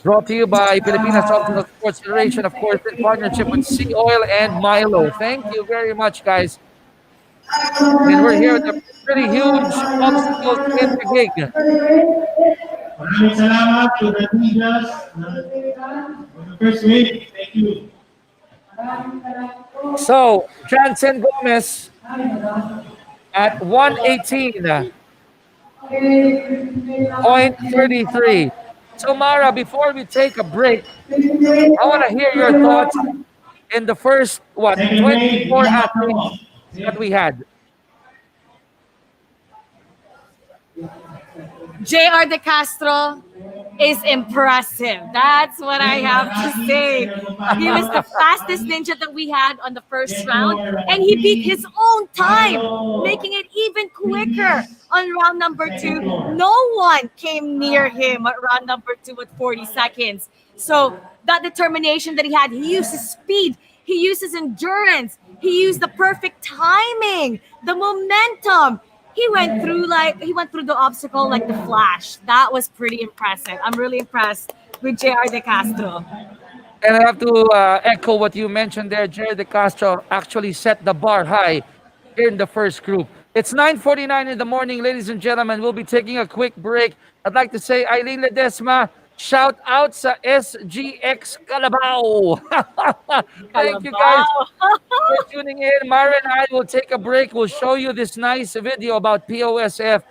[SPEAKER 6] brought to you by Pilipinas Obstacle Sports Federation, of course, in partnership with Sea Oil and Milo. Thank you very much, guys. And we're here with a pretty huge obstacle in the gig.
[SPEAKER 8] Maraming salamat to the ninjas for the first week. Thank you.
[SPEAKER 6] So, Jansen Gomez at 1:18.33. So, Mara, before we take a break, I want to hear your thoughts in the first, 24 athletes that we had.
[SPEAKER 7] JR De Castro is impressive. That's what I have to say. He was the fastest ninja that we had on the first round, and he beat his own time, making it even quicker on round number 2. No one came near him at round number 2 at 40 seconds. So that determination that he had, he used his speed, he used his endurance, he used the perfect timing, the momentum. He went through the obstacle like the Flash. That was pretty impressive. I'm really impressed with JR De Castro.
[SPEAKER 6] And I have to echo what you mentioned there. JR De Castro actually set the bar high in the first group. It's 9:49 in the morning, ladies and gentlemen. We'll be taking a quick break. I'd like to say, Eileen Ledesma, shout out sa SGX Calabao. Thank you guys for tuning in. Mara and I will take a break. We'll show you this nice video about POSF.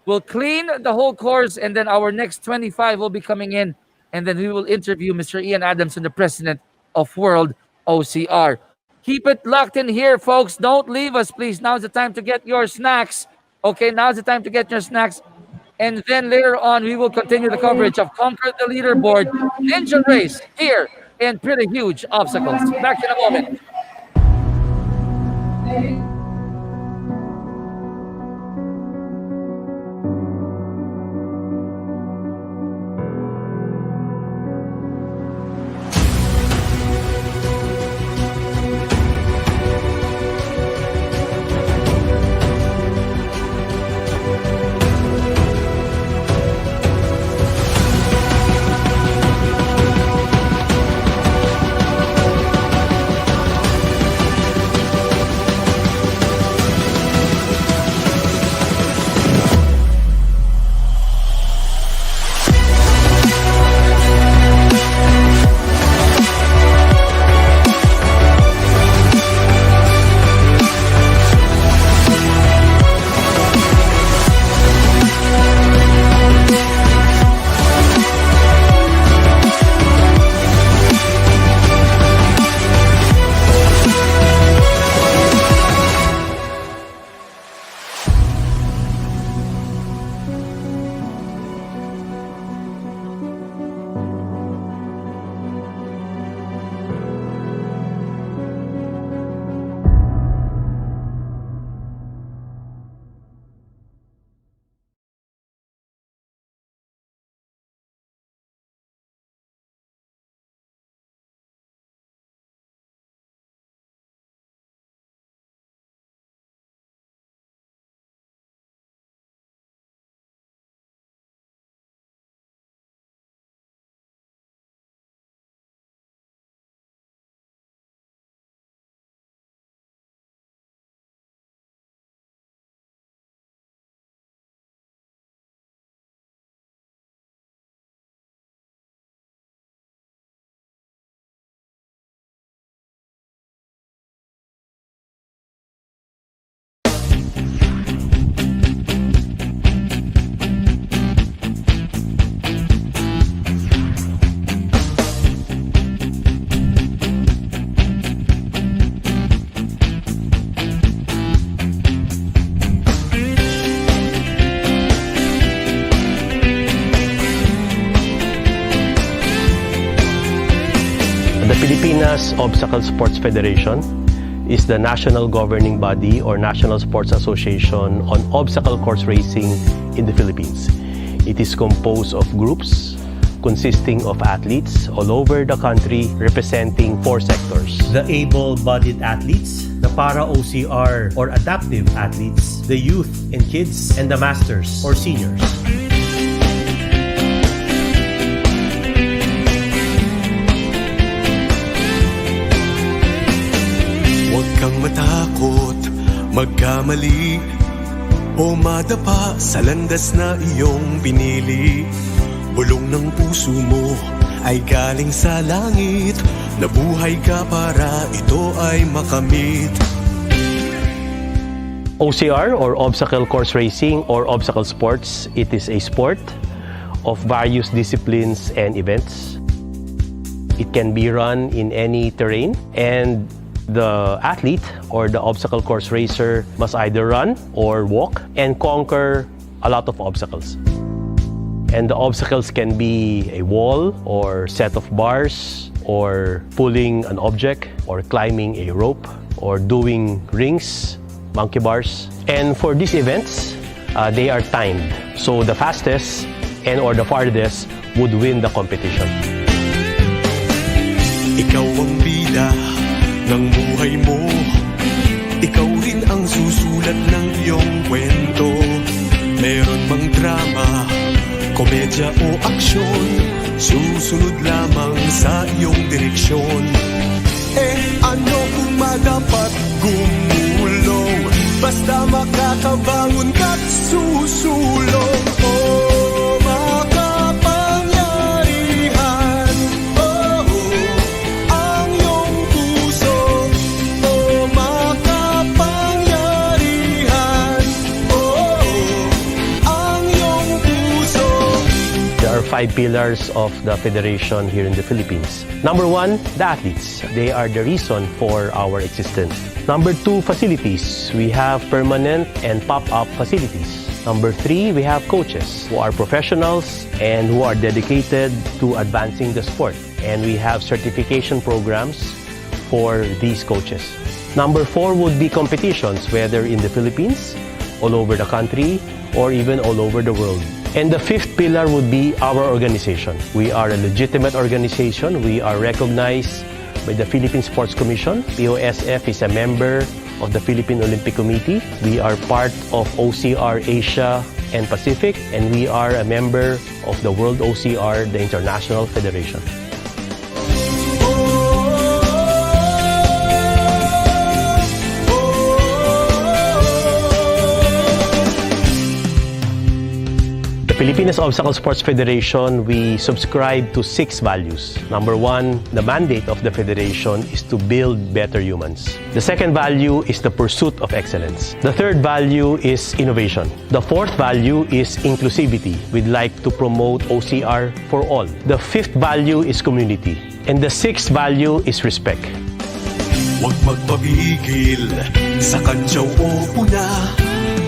[SPEAKER 6] We'll clean the whole course, and then our next 25 will be coming in and then we will interview Mr. Ian Adamson, the president of World OCR. Keep it locked in here, folks. Don't leave us, please. Now's the time to get your snacks. Okay, now's the time to get your snacks. And then later on, we will continue the coverage of Conquer the Leaderboard Ninja Race here in Pretty Huge Obstacles. Back in a moment.
[SPEAKER 1] The Pilipinas Obstacle Sports Federation is the national governing body or national sports association on obstacle course racing in the Philippines. It is composed of groups consisting of athletes all over the country representing 4 sectors.
[SPEAKER 2] The able-bodied athletes, the para-OCR or adaptive athletes, the youth and kids, and the masters or seniors.
[SPEAKER 3] Huwag kang matakot, magkamali o madapa sa landas na iyong pinili. Bulong ng puso mo ay galing sa langit. Nabuhay ka para ito ay makamit.
[SPEAKER 1] OCR or obstacle course racing or obstacle sports, it is a sport of various disciplines and events. It can be run in any terrain, and the athlete or the obstacle course racer must either run or walk and conquer a lot of obstacles. And the obstacles can be a wall or set of bars or pulling an object or climbing a rope or doing rings, monkey bars. And for these events, they are timed. So the fastest and or the farthest would win the competition.
[SPEAKER 3] Ikaw ang bida ng buhay mo. Ikaw rin ang susulat ng iyong kwento. Meron mang drama, komedya o aksyon, susunod lamang sa iyong direksyon. Ano kung madapat gumulong, basta makakabangon ka't susulong. Makapangyarihan, ang iyong puso. Makapangyarihan, ang iyong puso.
[SPEAKER 1] There are 5 pillars of the federation here in the Philippines. Number 1, the athletes. They are the reason for our existence. Number 2, facilities. We have permanent and pop-up facilities. Number 3, we have coaches who are professionals and who are dedicated to advancing the sport. And we have certification programs for these coaches. Number 4 would be competitions, whether in the Philippines, all over the country, or even all over the world. And the 5th pillar would be our organization. We are a legitimate organization. We are recognized by the Philippine Sports Commission. POSF is a member of the Philippine Olympic Committee. We are part of OCR Asia and Pacific, and we are a member of the World OCR, the International Federation. The Pilipinas Obstacle Sports Federation, we subscribe to 6 values. Number 1, the mandate of the federation is to build better humans. The second value is the pursuit of excellence. The third value is innovation. The fourth value is inclusivity. We'd like to promote OCR for all. The fifth value is community. And the sixth value is respect.
[SPEAKER 3] Huwag magpapigil sa kantsaw o puna.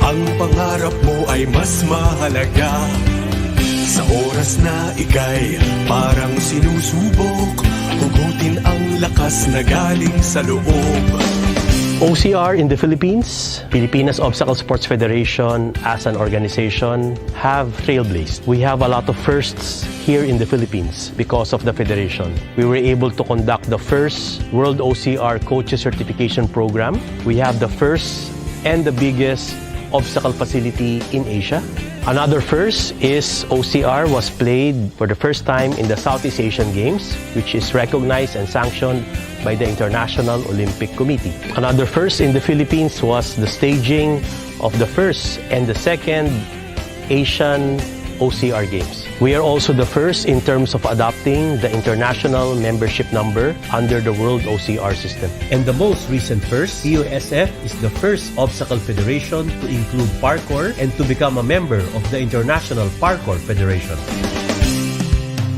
[SPEAKER 3] Ang pangarap mo ay mas mahalaga. Sa oras na ika'y parang sinusubok, hugutin ang lakas na galing sa loob.
[SPEAKER 1] OCR in the Philippines, Pilipinas Obstacle Sports Federation as an organization have trailblazed. We have a lot of firsts here in the Philippines because of the federation. We were able to conduct the first World OCR Coaches Certification Program. We have the first and the biggest obstacle facility in Asia. Another first is OCR was played for the first time in the Southeast Asian Games, which is recognized and sanctioned by the International Olympic Committee. Another first in the Philippines was the staging of the first and the second Asian OCR Games. We are also the first in terms of adopting the international membership number under the World OCR system.
[SPEAKER 2] And the most recent first, POSF is the first obstacle federation to include parkour and to become a member of the International Parkour Federation.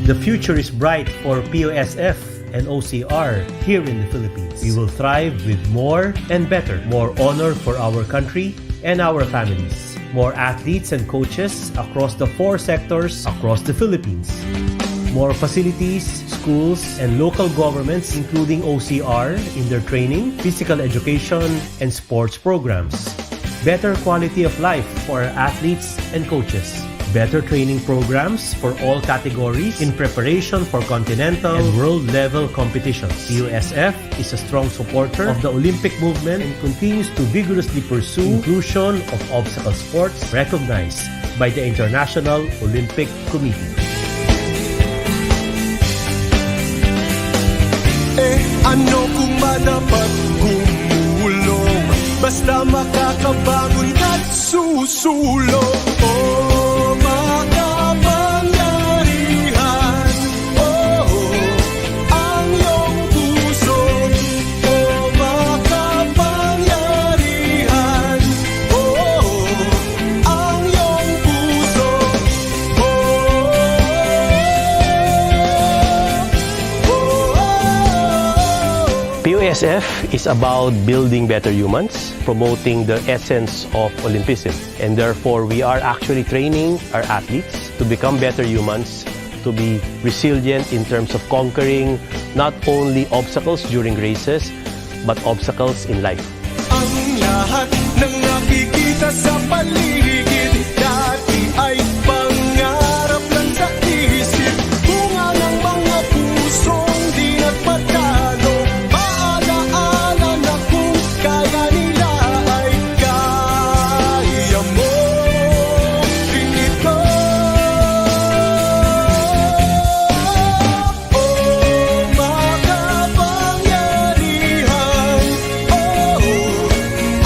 [SPEAKER 2] The future is bright for POSF and OCR here in the Philippines. We will thrive with more and better, more honor for our country and our families. More athletes and coaches across the 4 sectors across the Philippines. More facilities, schools, and local governments, including OCR, in their training, physical education, and sports programs. Better quality of life for our athletes and coaches. Better training programs for all categories in preparation for continental and world-level competitions. POSF is a strong supporter of the Olympic movement and continues to vigorously pursue inclusion of obstacle sports recognized by the International Olympic Committee.
[SPEAKER 3] Ano kung madapat gumulong, basta makakabangon at susulong. Oh, makapangyarihan, oh, ang iyong puso. Oh, makapangyarihan, oh, ang iyong puso.
[SPEAKER 1] POSF is about building better humans, promoting the essence of Olympism. And therefore, we are actually training our athletes to become better humans, to be resilient in terms of conquering not only obstacles during races, but obstacles in life.
[SPEAKER 3] Ang lahat ng nakikita sa paligid, dati ay pangarap lang sa isip. Bunga ng mga pusong di nagpatalo. Maalaala na kung kaya nila ay kaya mo rin ito. Oh, makapangyarihan, oh,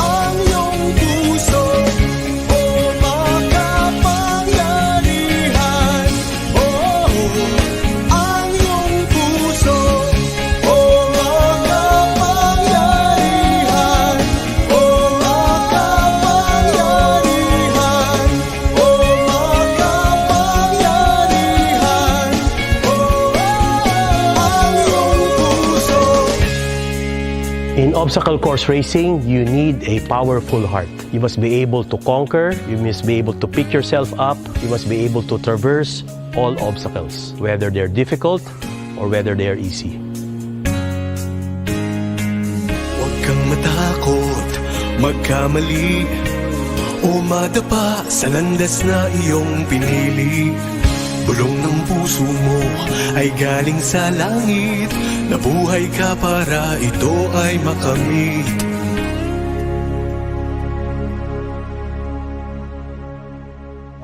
[SPEAKER 3] ang iyong puso. Oh, makapangyarihan,
[SPEAKER 1] In obstacle course racing, you need a powerful heart. You must be able to conquer, you must be able to pick yourself up, you must be able to traverse all obstacles, whether they're difficult or whether they are easy.
[SPEAKER 3] Huwag kang matakot, magkamali o madapa sa landas na iyong pinili. Bulong ng puso mo ay galing sa langit. Nabuhay ka para ito ay makamit.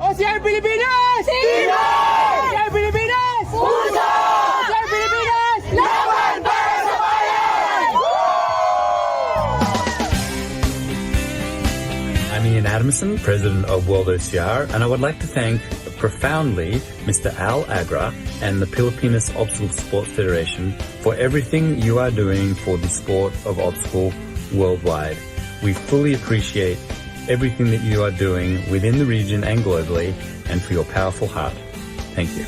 [SPEAKER 4] OCR Pilipinas! Sino? OCR Pilipinas! Puso! OCR Pilipinas! Laban para sa bayan!
[SPEAKER 5] I'm Ian Adamson, President of World OCR, and I would like to thank profoundly Mr. Al Agra and the Pilipinas Obstacle Sport Federation for everything you are doing for the sport of obstacle worldwide. We fully appreciate everything that you are doing within the region and globally, and for your powerful heart. Thank you.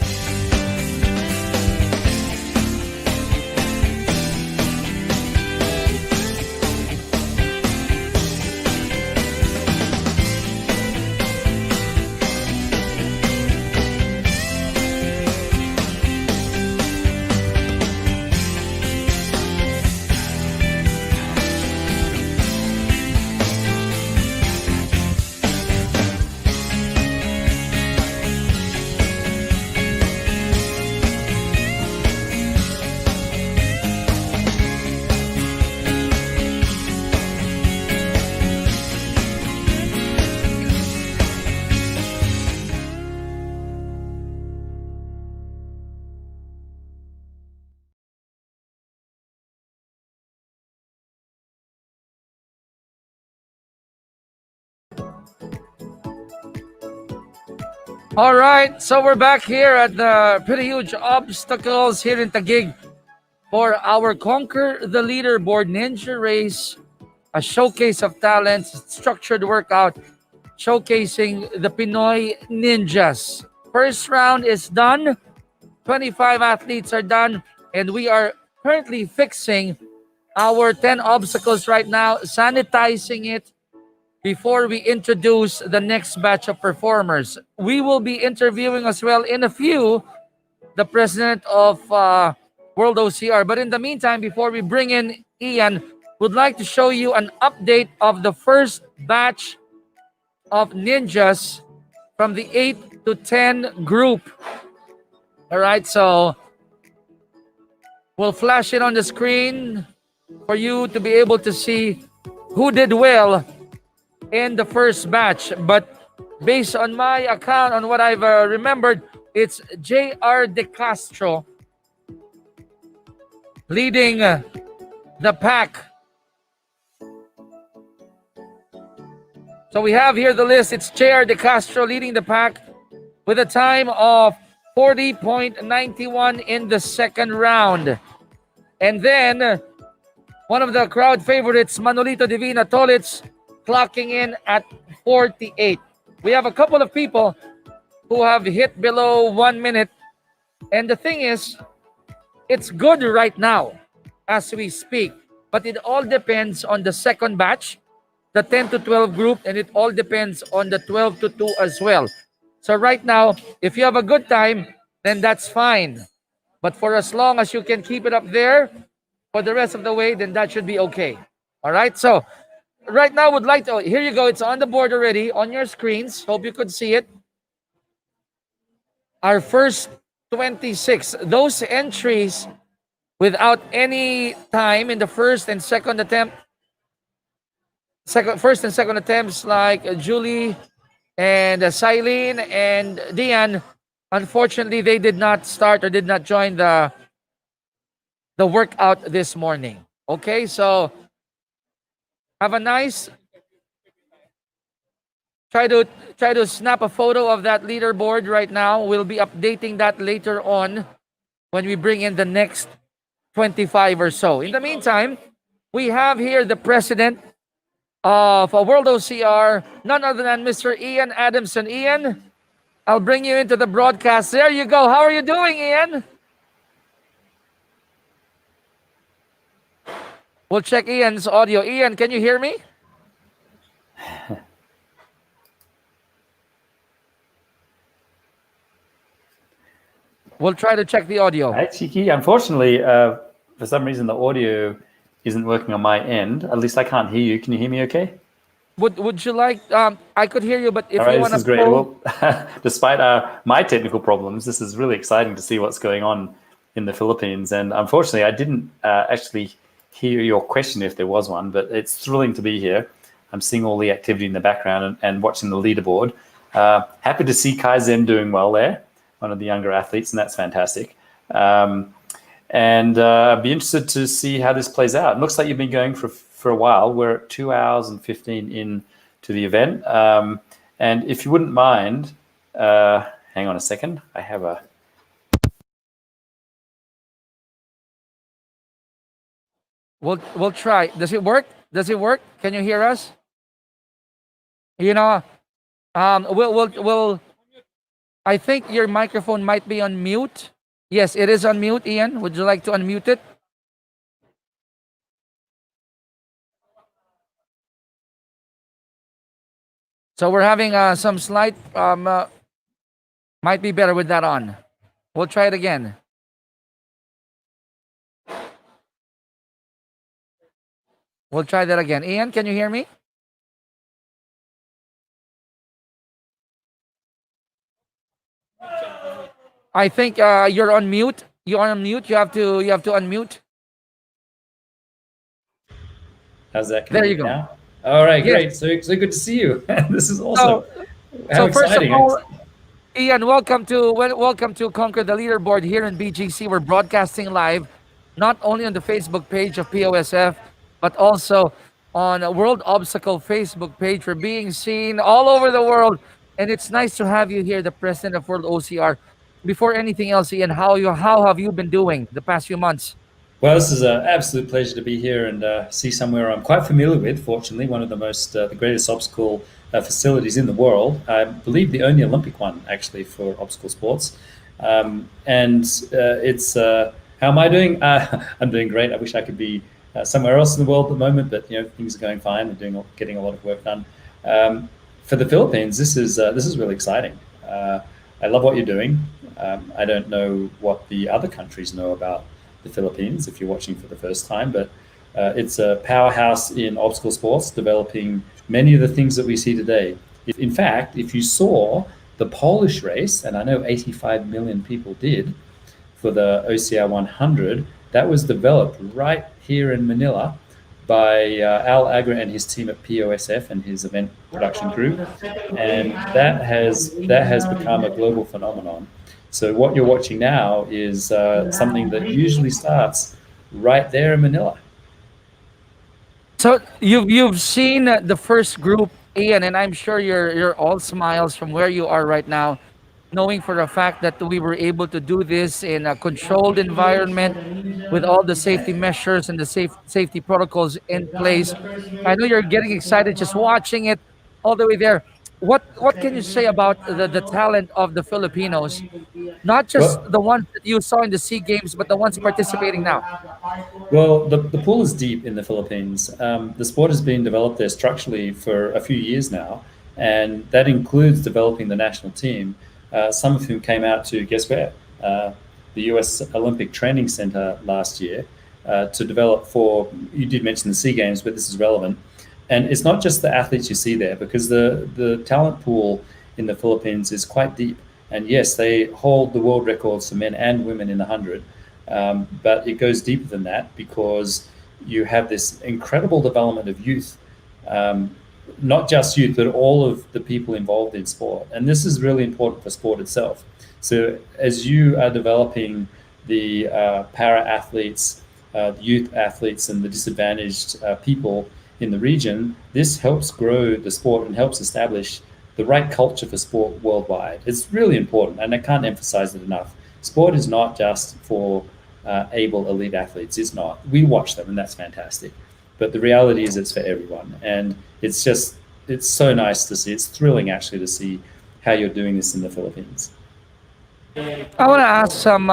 [SPEAKER 6] All right, so we're back here at the Pretty Huge Obstacles here in Taguig for our Conquer the Leaderboard Ninja Race, a showcase of talents, structured workout showcasing the Pinoy Ninjas. First round is done, 25 athletes are done, and we are currently fixing our 10 obstacles right now, sanitizing it before we introduce the next batch of performers. We will be interviewing as well in a few the president of World OCR. But in the meantime, before we bring in Ian, would like to show you an update of the first batch of ninjas from the 8 to 10 group. All right, so we'll flash it on the screen for you to be able to see who did well in the first batch. But based on my account, on what I've remembered, it's J.R. De Castro leading the pack. So we have here the list. It's J.R. De Castro leading the pack with a time of 40.91 in the second round. And then one of the crowd favorites, Manolito Divina Tolitz, clocking in at 48. We have a couple of people who have hit below 1 minute. And the thing is, it's good right now as we speak. But it all depends on the second batch, the 10 to 12 group, and it all depends on the 12 to 2 as well. So right now, if you have a good time, then that's fine. But for as long as you can keep it up there for the rest of the way, then that should be okay. All right, so right now, would like to, here you go. It's on the board already, on your screens. Hope you could see it. Our first 26. Those entries without any time in the first and second attempt. First and second attempts like Julie and Silene and Dian. Unfortunately, they did not start or did not join the workout this morning. Okay, so have a nice, try to snap a photo of that leaderboard right now. We'll be updating that later on when we bring in the next 25 or so. In the meantime, we have here the president of World OCR, none other than Mr. Ian Adamson. Ian, I'll bring you into the broadcast. There you go. How are you doing, Ian? We'll check Ian's audio. Ian, can you hear me? We'll try to check the audio.
[SPEAKER 5] Hi, Chiki. Unfortunately, for some reason, the audio isn't working on my end. At least I can't hear you. Can you hear me okay?
[SPEAKER 6] Would you like? I could hear you, but if
[SPEAKER 5] All
[SPEAKER 6] you
[SPEAKER 5] right,
[SPEAKER 6] want
[SPEAKER 5] this is
[SPEAKER 6] to
[SPEAKER 5] great. Well, despite my technical problems, this is really exciting to see what's going on in the Philippines. And unfortunately, I didn't actually hear your question if there was one, but it's thrilling to be here. I'm seeing all the activity in the background and watching the leaderboard. Happy to see Kaizen doing well there, one of the younger athletes, and that's fantastic. And I'd be interested to see how this plays out. It looks like you've been going for a while. We're at 2 hours and 15 in to the event. And if you wouldn't mind, hang on a second. I have a...
[SPEAKER 6] We'll try. Does it work? Does it work? Can you hear us? You know, we'll. I think your microphone might be on mute. Yes, it is on mute. Ian, would you like to unmute it? So we're having some slight. Might be better with that on. We'll try it again. We'll try that again. Ian, can you hear me? I think you're on mute. You're on mute. You have to unmute.
[SPEAKER 5] How's that?
[SPEAKER 6] There you go.
[SPEAKER 5] Now? All right,
[SPEAKER 6] Yes.
[SPEAKER 5] great. So good to see you. This is awesome. How
[SPEAKER 6] First of
[SPEAKER 5] exciting.
[SPEAKER 6] all, Ian, welcome to Conquer the Leaderboard here in BGC. We're broadcasting live, not only on the Facebook page of POSF, but also on a World Obstacle Facebook page. We're being seen all over the world, and it's nice to have you here, the president of World OCR. Before anything else, Ian, how have you been doing the past few months?
[SPEAKER 5] Well, this is an absolute pleasure to be here and see somewhere I'm quite familiar with, fortunately, one of the greatest obstacle facilities in the world. I believe the only Olympic one, actually, for obstacle sports. It's, how am I doing? I'm doing great. I wish I could be somewhere else in the world at the moment, but things are going fine and getting a lot of work done. For the Philippines, this is really exciting. I love what you're doing. I don't know what the other countries know about the Philippines if you're watching for the first time, but it's a powerhouse in obstacle sports, developing many of the things that we see today. In fact, if you saw the Polish race, and I know 85 million people did, for the OCR 100, that was developed right here in Manila by Al Agra and his team at POSF and his event production group, and that has become a global phenomenon. So what you're watching now is something that usually starts right there in Manila.
[SPEAKER 6] So you've seen the first group, Ian, and I'm sure you're all smiles from where you are right now, knowing for a fact that we were able to do this in a controlled environment with all the safety measures and the safety protocols in place. I know you're getting excited just watching it all the way there. What can you say about the talent of the Filipinos? Not just the ones that you saw in the SEA Games, but the ones participating now.
[SPEAKER 5] Well, the pool is deep in the Philippines. The sport has been developed there structurally for a few years now, and that includes developing the national team, some of whom came out to, guess where? The US Olympic Training Center last year to develop for, you did mention the SEA Games, but this is relevant. And it's not just the athletes you see there, because the talent pool in the Philippines is quite deep. And yes, they hold the world records for men and women in the 100, but it goes deeper than that because you have this incredible development of youth, not just youth, but all of the people involved in sport. And this is really important for sport itself. So as you are developing the para-athletes, the youth athletes, and the disadvantaged people in the region, this helps grow the sport and helps establish the right culture for sport worldwide. It's really important, and I can't emphasize it enough. Sport is not just for able elite athletes. It's not. We watch them, and that's fantastic. But the reality is it's for everyone. And it's so nice to see. It's thrilling, actually, to see how you're doing this in the Philippines.
[SPEAKER 6] I want to ask some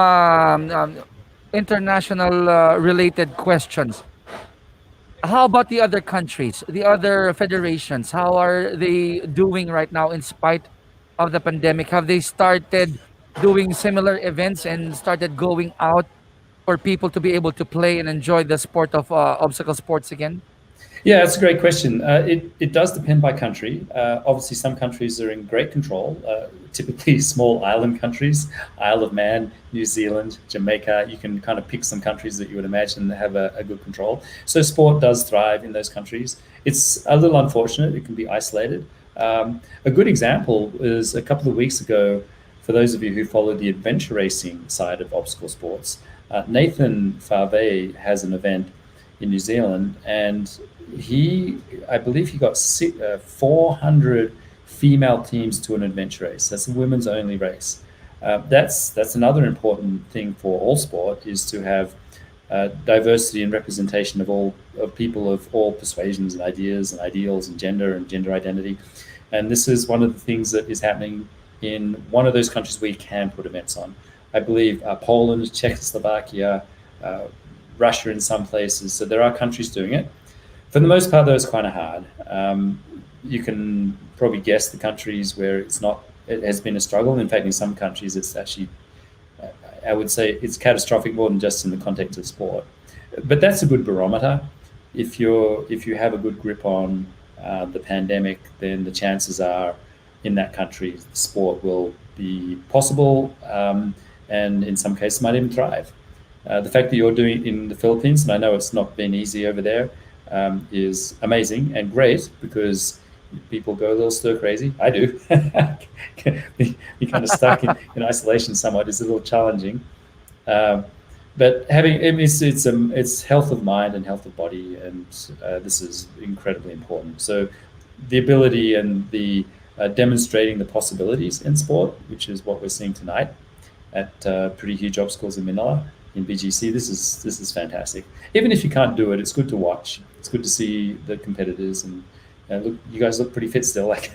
[SPEAKER 6] international related questions. How about the other countries, the other federations? How are they doing right now in spite of the pandemic? Have they started doing similar events and started going out for people to be able to play and enjoy the sport of obstacle sports again?
[SPEAKER 5] Yeah, that's a great question. It does depend by country. Obviously, some countries are in great control, typically small island countries, Isle of Man, New Zealand, Jamaica. You can kind of pick some countries that you would imagine have a good control. So sport does thrive in those countries. It's a little unfortunate. It can be isolated. A good example is a couple of weeks ago, for those of you who follow the adventure racing side of obstacle sports, Nathan Fave has an event in New Zealand, and I believe he got 400 female teams to an adventure race. That's a women's only race. That's another important thing for all sport, is to have diversity and representation of people of all persuasions and ideas and ideals and gender identity. And this is one of the things that is happening in one of those countries where you can put events on. I believe Poland, Czechoslovakia, Russia in some places. So there are countries doing it. For the most part, though, it's kind of hard. You can probably guess the countries where it has been a struggle. In fact, in some countries, it's actually, I would say it's catastrophic more than just in the context of sport. But that's a good barometer. If you have a good grip on the pandemic, then the chances are in that country, sport will be possible, and in some cases might even thrive. The fact that you're doing it in the Philippines, and I know it's not been easy over there, is amazing and great, because people go a little stir crazy. I do. Be kind of stuck in isolation somewhat is a little challenging. But it's health of mind and health of body, and this is incredibly important. So the ability and the demonstrating the possibilities in sport, which is what we're seeing tonight at Pretty Huge Obstacles in Manila, in BGC, this is fantastic. Even if you can't do it, it's good to watch. It's good to see the competitors, and look, you guys look pretty fit still. Like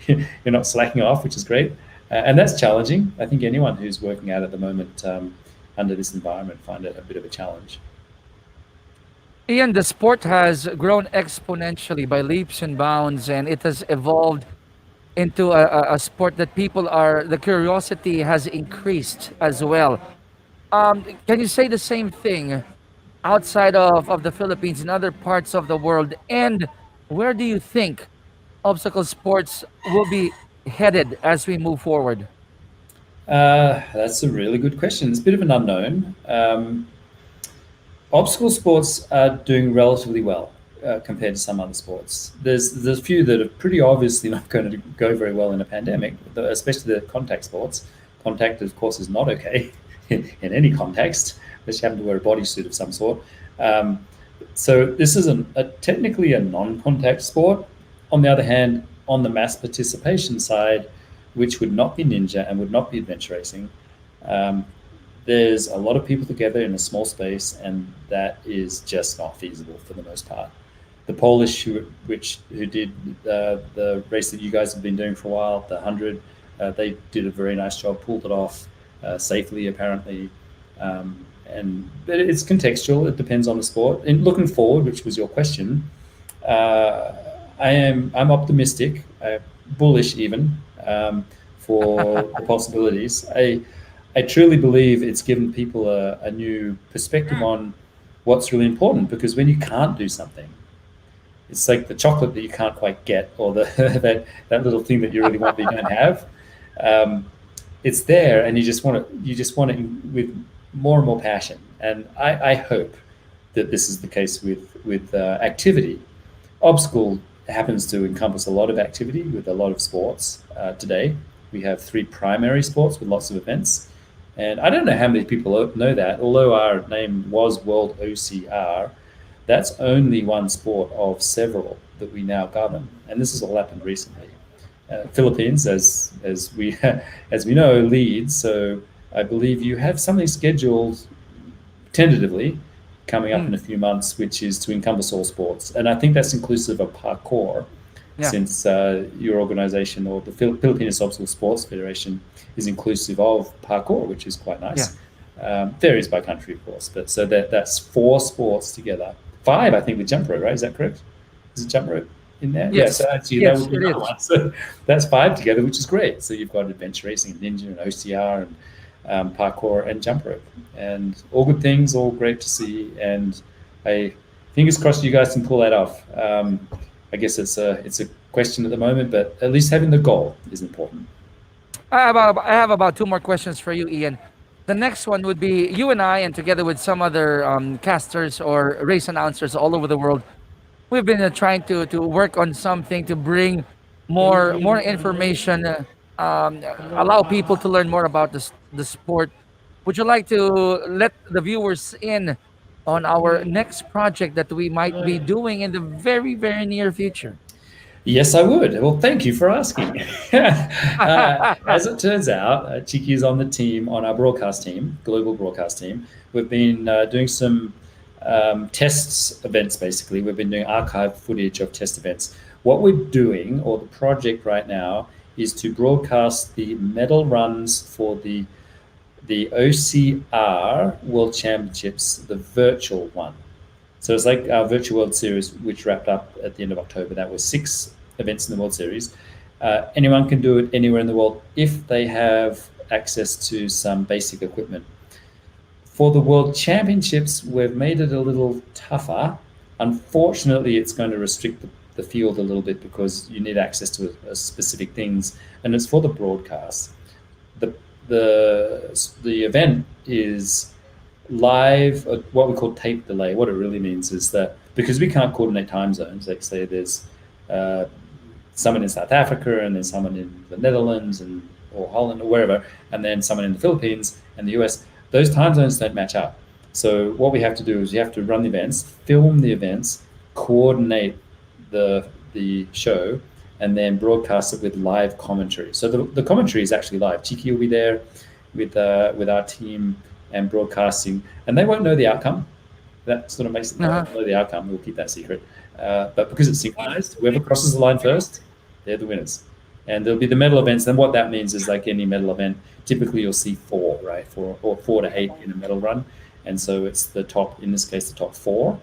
[SPEAKER 5] you're not slacking off, which is great. And that's challenging. I think anyone who's working out at the moment under this environment find it a bit of a challenge.
[SPEAKER 6] Ian, the sport has grown exponentially by leaps and bounds, and it has evolved into a sport that the curiosity has increased as well. Can you say the same thing outside of the Philippines, in other parts of the world? And where do you think obstacle sports will be headed as we move forward?
[SPEAKER 5] That's a really good question. It's a bit of an unknown. Obstacle sports are doing relatively well compared to some other sports. There's a few that are pretty obviously not going to go very well in a pandemic, especially the contact sports. Contact, of course, is not okay in any context, unless you happen to wear a bodysuit of some sort. So this is technically a non-contact sport. On the other hand, on the mass participation side, which would not be ninja and would not be adventure racing, there's a lot of people together in a small space, and that is just not feasible for the most part. The Polish who did the race that you guys have been doing for a while, the 100, they did a very nice job, pulled it off safely apparently. But it's contextual. It depends on the sport. And looking forward, which was your question, I'm optimistic, bullish even, for the possibilities. I truly believe it's given people a new perspective on what's really important, because when you can't do something, it's like the chocolate that you can't quite get, or that little thing that you really want but you don't have. It's there, and you just want it with more and more passion. And I hope that this is the case with activity. Obstacle happens to encompass a lot of activity with a lot of sports. Today we have 3 primary sports with lots of events, and I don't know how many people know that. Although our name was World OCR, that's only one sport of several that we now govern, and this has all happened recently. Philippines, as we know, leads. So I believe you have something scheduled tentatively coming up in a few months, which is to encompass all sports, and I think that's inclusive of parkour. Yeah. Since your organization, or the Pilipinas Obstacle Sports Federation, is inclusive of parkour, which is quite nice. Yeah. Varies by country, of course, but so that's 4 sports together
[SPEAKER 12] 5, I think, with jump rope, right? Is that correct? Is it jump rope in there?
[SPEAKER 6] Yes.
[SPEAKER 12] So actually, that
[SPEAKER 6] Yes,
[SPEAKER 12] would be
[SPEAKER 6] it
[SPEAKER 12] another
[SPEAKER 6] is.
[SPEAKER 12] one. So that's 5 together, which is great. So you've got adventure racing, and ninja, and OCR, and parkour, and jump rope, and all good things, all great to see. And I fingers crossed you guys can pull that off. I guess it's a question at the moment, but at least having the goal is important.
[SPEAKER 6] I have about 2 more questions for you, Ian. The next one would be you and I, and together with some other casters or race announcers all over the world, we've been trying to work on something to bring more information, allow people to learn more about the sport. Would you like to let the viewers in on our next project that we might be doing in the very near future?
[SPEAKER 12] Yes, I would. Well, thank you for asking. As it turns out, Chiki is on the team, on our broadcast team, global broadcast team. We've been doing some tests events, basically. We've been doing archive footage of test events. What we're doing, or the project right now, is to broadcast the medal runs for the OCR World Championships, the virtual one. So it's like our Virtual World Series, which wrapped up at the end of October. That was 6 events in the World Series. Anyone can do it anywhere in the world if they have access to some basic equipment. For the World Championships, we've made it a little tougher. Unfortunately, it's going to restrict the field a little bit because you need access to specific things, and it's for the broadcast. The event is live, what we call tape delay. What it really means is that because we can't coordinate time zones, like say there's someone in South Africa and then someone in the Netherlands or Holland or wherever, and then someone in the Philippines and the US, those time zones don't match up. So what we have to do is you have to run the events, film the events, coordinate the show, and then broadcast it with live commentary. So the commentary is actually live. Chiki will be there with our team and broadcasting, and they won't know the outcome. That sort of makes it know the outcome. We'll keep that secret. But because it's synchronized, whoever crosses the line first, they're the winners. And there'll be the medal events. And what that means is, like any medal event, typically you'll see 4, right? 4 to 8 in a medal run. And so it's the top, in this case, the top 4.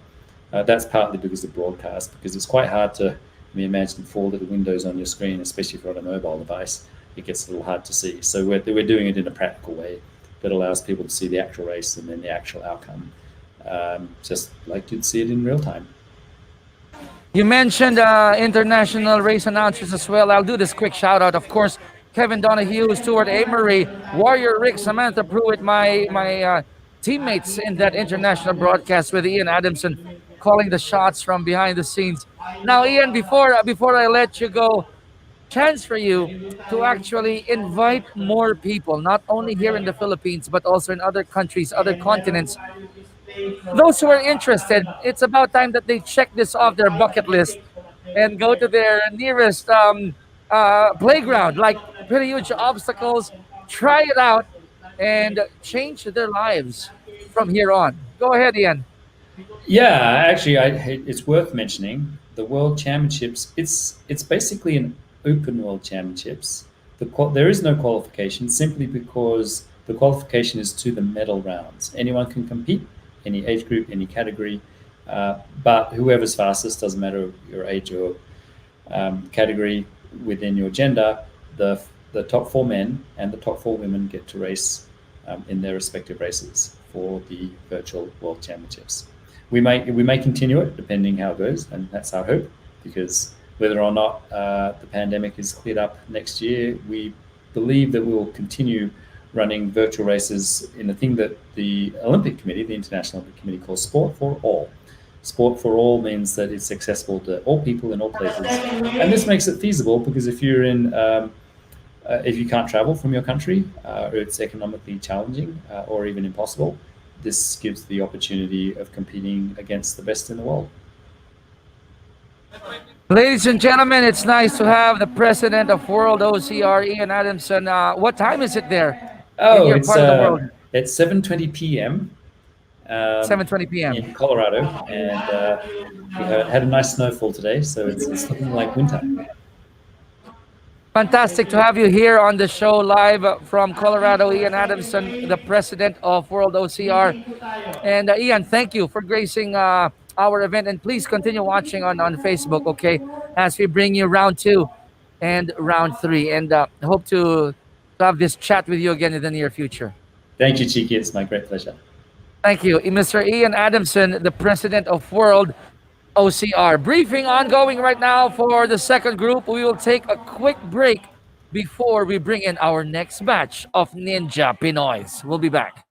[SPEAKER 12] That's partly because of broadcast, because it's quite hard to imagine 4 little windows on your screen, especially if you're on a mobile device. It gets a little hard to see. So we're doing it in a practical way that allows people to see the actual race and then the actual outcome, just like you'd see it in real time.
[SPEAKER 6] You mentioned international race announcers as well. I'll do this quick shout out. Of course, Kevin Donahue, Stuart Amory, Warrior Rick, Samantha Pruitt, my teammates in that international broadcast with Ian Adamson calling the shots from behind the scenes. Now, Ian, before I let you go, chance for you to actually invite more people, not only here in the Philippines, but also in other countries, other continents. Those who are interested, it's about time that they check this off their bucket list and go to their nearest playground, like Pretty Huge Obstacles, try it out, and change their lives from here on. Go ahead, Ian.
[SPEAKER 12] Yeah, actually, it's worth mentioning the World Championships. It's basically an open World Championships. There is no qualification simply because the qualification is to the medal rounds. Anyone can compete, any age group, any category, but whoever's fastest, doesn't matter your age or category within your gender, the top 4 men and the top 4 women get to race in their respective races for the virtual World Championships. We may continue it depending how it goes, and that's our hope, because whether or not the pandemic is cleared up next year, we believe that we will continue running virtual races in a thing that the Olympic Committee, the International Olympic Committee, calls Sport for All. Sport for All means that it's accessible to all people in all places, and this makes it feasible because if you're in, if you can't travel from your country, or it's economically challenging or even impossible, this gives the opportunity of competing against the best in the world.
[SPEAKER 6] Ladies and gentlemen, it's nice to have the president of World OCR, Ian Adamson. What time is it there?
[SPEAKER 12] Oh,
[SPEAKER 6] it's part of the world?
[SPEAKER 12] It's 7:20 p.m.
[SPEAKER 6] 7:20 p.m.
[SPEAKER 12] in Colorado, and we had a nice snowfall today, so it's looking like winter.
[SPEAKER 6] Fantastic to have you here on the show live from Colorado, Ian Adamson, the president of World OCR. And Ian, thank you for gracing our event. And please continue watching on Facebook, okay, as we bring you round 2 and round 3. And hope to have this chat with you again in the near future.
[SPEAKER 12] Thank you, Chiki. It's my great pleasure.
[SPEAKER 6] Thank you. Mr. Ian Adamson, the president of World OCR. Briefing ongoing right now for the second group. We will take a quick break before we bring in our next batch of Ninja Pinoys. We'll be back.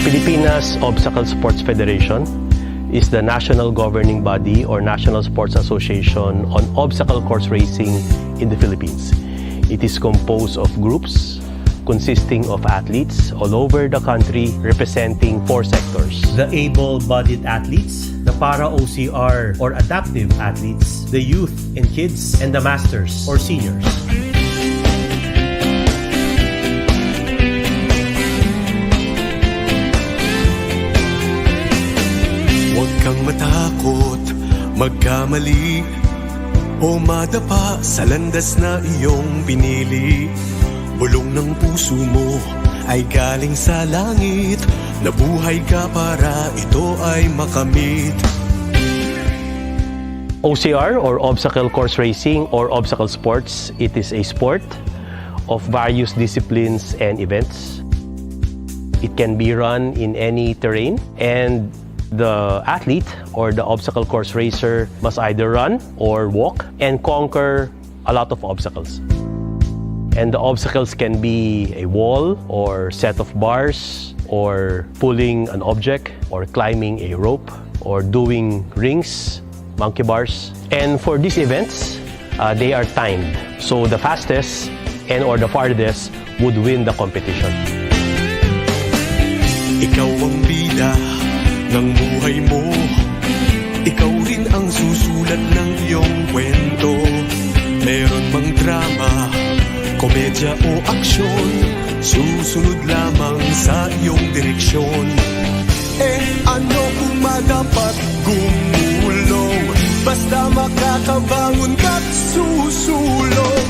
[SPEAKER 1] Pilipinas Obstacle Sports Federation is the national governing body or National Sports Association on obstacle course racing in the Philippines. It is composed of groups consisting of athletes all over the country representing 4 sectors.
[SPEAKER 2] The able-bodied athletes, the para-OCR or adaptive athletes, the youth and kids, and the masters or seniors.
[SPEAKER 3] Huwag kang matakot, magkamali o madapa sa landas na iyong pinili. Bulong ng puso mo ay galing sa langit, nabuhay ka para ito ay makamit.
[SPEAKER 1] OCR, or obstacle course racing, or obstacle sports, it is a sport of various disciplines and events. It can be run in any terrain, and the athlete or the obstacle course racer must either run or walk and conquer a lot of obstacles. And the obstacles can be a wall or set of bars, or pulling an object, or climbing a rope, or doing rings, monkey bars. And for these events, they are timed. So the fastest and or the farthest would win the competition.
[SPEAKER 3] Ikaw ang bida ng buhay mo. Ikaw rin ang susulat ng iyong kwento. Meron mang drama, komedya o aksyon, susunod lamang sa iyong direksyon. Ano kung madapat gumulong, basta makakabangon ka't susulong.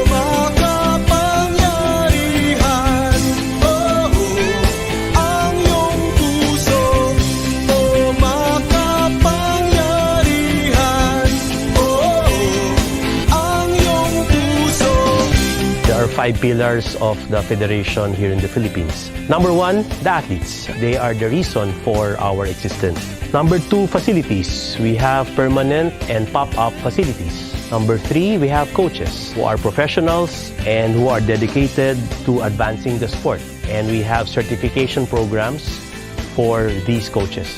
[SPEAKER 3] Makapangyarihan, ang iyong puso. Makapangyarihan, ang iyong puso.
[SPEAKER 1] There are 5 pillars of the federation here in the Philippines. Number 1, the athletes. They are the reason for our existence. Number 2, facilities. We have permanent and pop-up facilities. Number 3, we have coaches who are professionals and who are dedicated to advancing the sport. And we have certification programs for these coaches.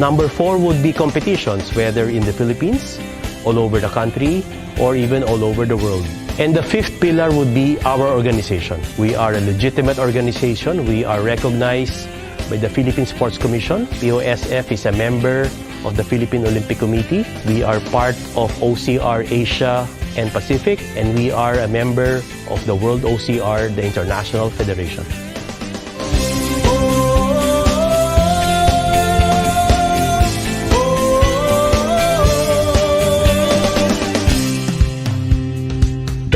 [SPEAKER 1] Number 4 would be competitions, whether in the Philippines, all over the country, or even all over the world. And the 5th pillar would be our organization. We are a legitimate organization. We are recognized by the Philippine Sports Commission. POSF is a member of the Philippine Olympic Committee. We are part of OCR Asia and Pacific, and we are a member of the World OCR, the International Federation.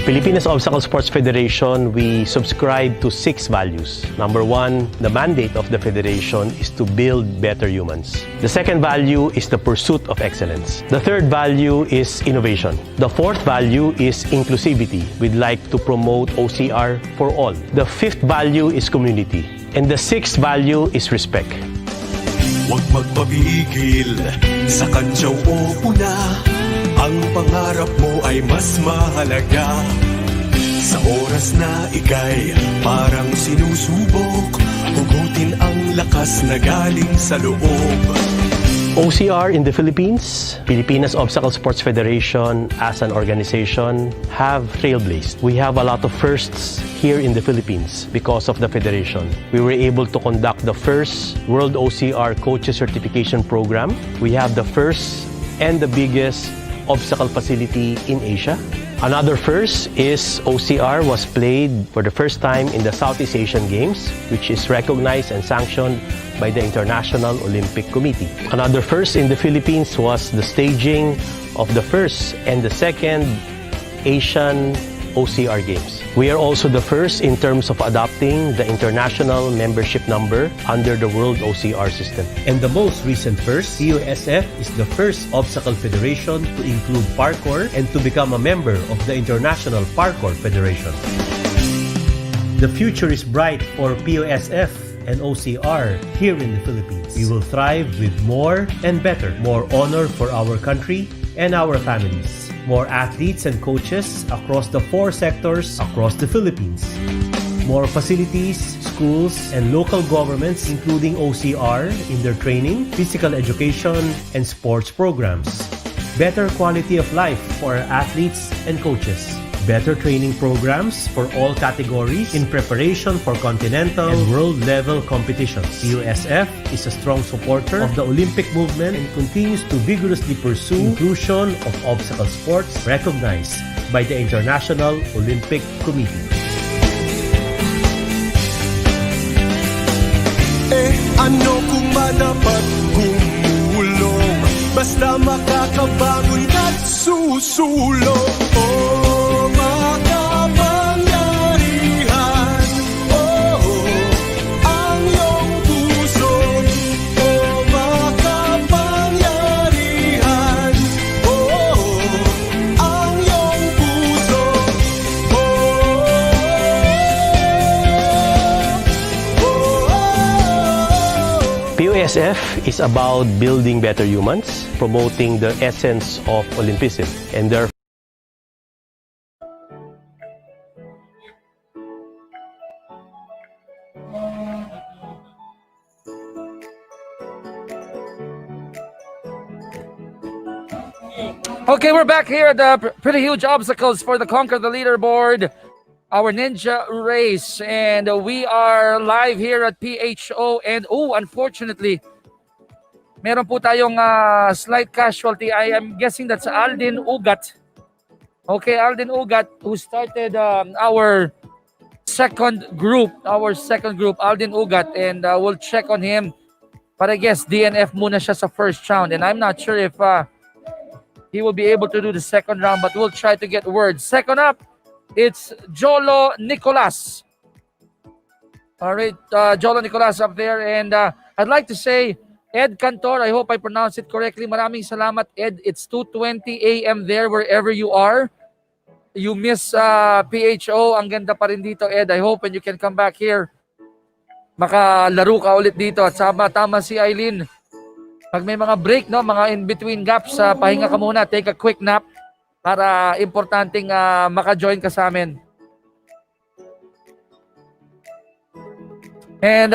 [SPEAKER 1] Pilipinas Obstacle Sports Federation, we subscribe to 6 values. Number 1, the mandate of the federation is to build better humans. The second value is the pursuit of excellence. The third value is innovation. The fourth value is inclusivity. We'd like to promote OCR for all. The fifth value is community. And the sixth value is respect.
[SPEAKER 3] Huwag magpapigil sa kantsaw o puna. Ang pangarap mo ay mas mahalaga. Sa oras na ika'y parang sinusubok, hugutin ang lakas na galing sa loob.
[SPEAKER 1] OCR in the Philippines, Pilipinas Obstacle Sports Federation as an organization have trailblazed. We have a lot of firsts here in the Philippines because of the federation. We were able to conduct the first World OCR Coaches Certification Program. We have the first and the biggest obstacle facility in Asia. Another first is OCR was played for the first time in the Southeast Asian Games, which is recognized and sanctioned by the International Olympic Committee. Another first in the Philippines was the staging of the first and the second Asian OCR Games. We are also the first in terms of adopting the international membership number under the World OCR system.
[SPEAKER 2] And the most recent first, COSF is the first obstacle federation to include parkour and to become a member of the International Parkour Federation. The future is bright for POSF and OCR here in the Philippines. We will thrive with more and better, more honor for our country and our families. More athletes and coaches across the 4 sectors across the Philippines. More facilities, schools, and local governments, including OCR, in their training, physical education, and sports programs. Better quality of life for our athletes and coaches. Better training programs for all categories in preparation for continental and world-level competitions. POSF is a strong supporter of the Olympic movement and continues to vigorously pursue inclusion of obstacle sports recognized by the International Olympic Committee.
[SPEAKER 3] Ano kung madapat gumulong, basta makakabangon ka't susulong.
[SPEAKER 1] POSF is about building better humans, promoting the essence of Olympism, and there
[SPEAKER 6] Okay, we're back here at the Pretty Huge Obstacles for the Conquer the Leaderboard, our ninja race, and we are live here at PHO. And unfortunately, meron po tayong slight casualty. I am guessing that's Aldin Ugat. Okay, Aldin Ugat, who started our second group, Aldin Ugat, and we'll check on him. But I guess DNF muna siya sa first round, and I'm not sure if he will be able to do the second round, but we'll try to get word. Second up, it's Jolo Nicolas. All right, Jolo Nicolas up there. And I'd like to say, Ed Cantor, I hope I pronounced it correctly. Maraming salamat, Ed. It's 2:20 a.m. there wherever you are. You miss PHO. Ang ganda pa rin dito, Ed. I hope when you can come back here, makalaro ka ulit dito. At tama si Eileen. Pag may mga break, no, mga in-between gaps, pahinga ka muna, take a quick nap para importanteng maka-join ka sa amin. And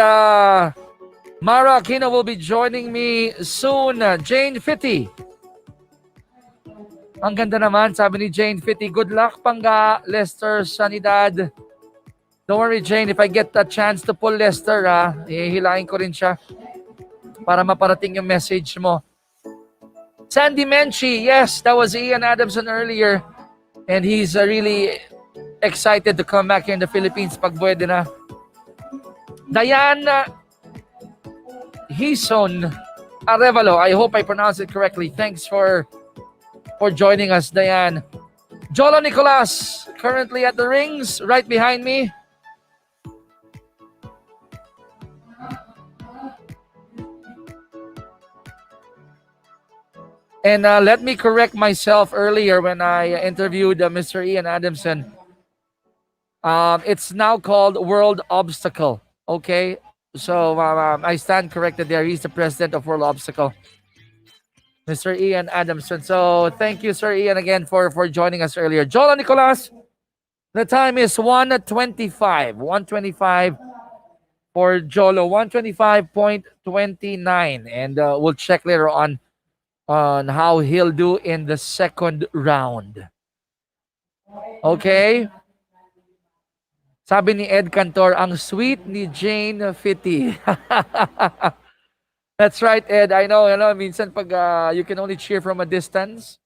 [SPEAKER 6] Mara Aquino will be joining me soon. Jane Fitty. Ang ganda naman, sabi ni Jane Fitty. Good luck, Pangga, Lester, Sanidad. Don't worry, Jane, if I get a chance to pull Lester, ihihilahin ko rin siya para maparating yung message mo. Sandy Menchie, yes, that was Ian Adamson earlier. And he's really excited to come back here in the Philippines pag pwede na. Diane Hison Arevalo, I hope I pronounced it correctly. Thanks for joining us, Diane. Jolo Nicolas, currently at the rings, right behind me. And let me correct myself earlier when I interviewed Mr. Ian Adamson. It's now called World Obstacle. Okay? So I stand corrected there. He's the president of World Obstacle, Mr. Ian Adamson. So thank you, Sir Ian, again for joining us earlier. Jolo Nicolas, the time is 1:25. 1:25 for Jolo. 1:25.29. And we'll check later on how he'll do in the second round. Okay? Sabi ni Ed Cantor, ang sweet ni Jane Fitty. That's right, Ed. I know, minsan pag you can only cheer from a distance,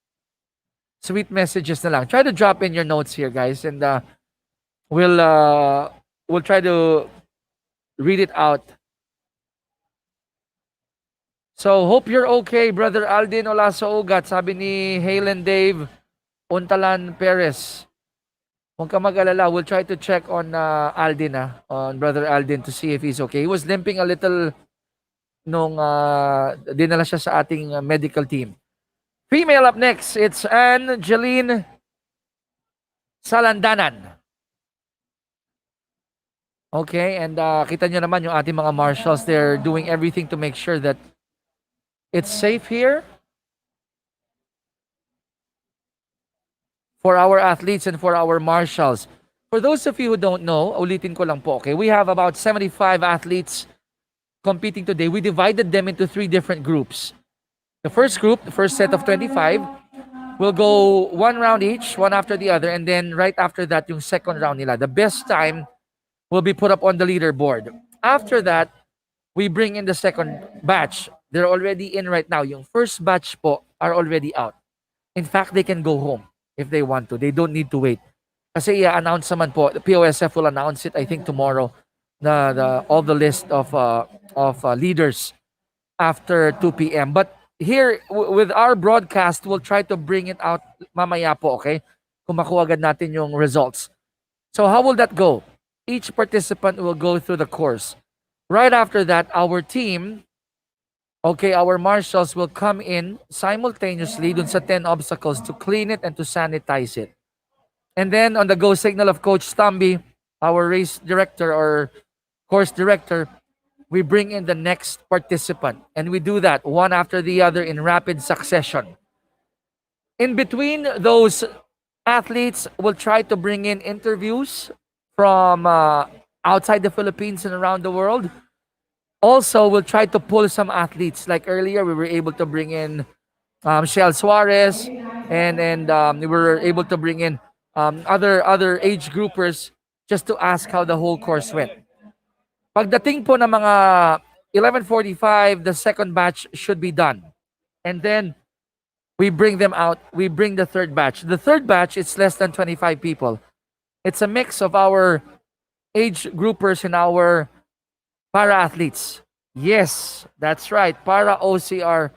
[SPEAKER 6] sweet messages na lang. Try to drop in your notes here, guys, and we'll try to read it out. So, hope you're okay, Brother Aldin Olaso Ugat. Sabi ni Halen Dave Untalan Perez. Huwag ka mag-alala. We'll try to check on Aldin, on Brother Aldin to see if he's okay. He was limping a little nung dinala siya sa ating medical team. Female up next, it's Angeline Salandanan. Okay, and kita nyo naman yung ating mga marshals. They're doing everything to make sure that it's safe here for our athletes and for our marshals. For those of you who don't know, ulitin ko lang po, okay? We have about 75 athletes competing today. We divided them into 3 different groups. The first group, the first set of 25, will go 1 round each, one after the other, and then right after that, yung second round nila. The best time will be put up on the leaderboard. After that, we bring in the second batch. They're already in right now. Yung first batch po are already out. In fact, they can go home if they want to. They don't need to wait. Kasi i-announce naman po, the POSF will announce it, I think, tomorrow, all the list of leaders after 2 p.m. But here, with our broadcast, we'll try to bring it out mamaya po, okay? Kung makuha agad natin yung results. So how will that go? Each participant will go through the course. Right after that, our team, okay, our marshals will come in simultaneously dun sa 10 obstacles to clean it and to sanitize it. And then on the go signal of Coach Stambi, our race director or course director, we bring in the next participant. And we do that one after the other in rapid succession. In between those athletes, we'll try to bring in interviews from outside the Philippines and around the world. Also, we'll try to pull some athletes. Like earlier, we were able to bring in Shell Suarez, and we were able to bring in other age groupers just to ask how the whole course went. Pagdating po ng mga 11:45, the second batch should be done. And then we bring them out. We bring the third batch. The third batch, it's less than 25 people. It's a mix of our age groupers and our para athletes. Yes, that's right. Para OCR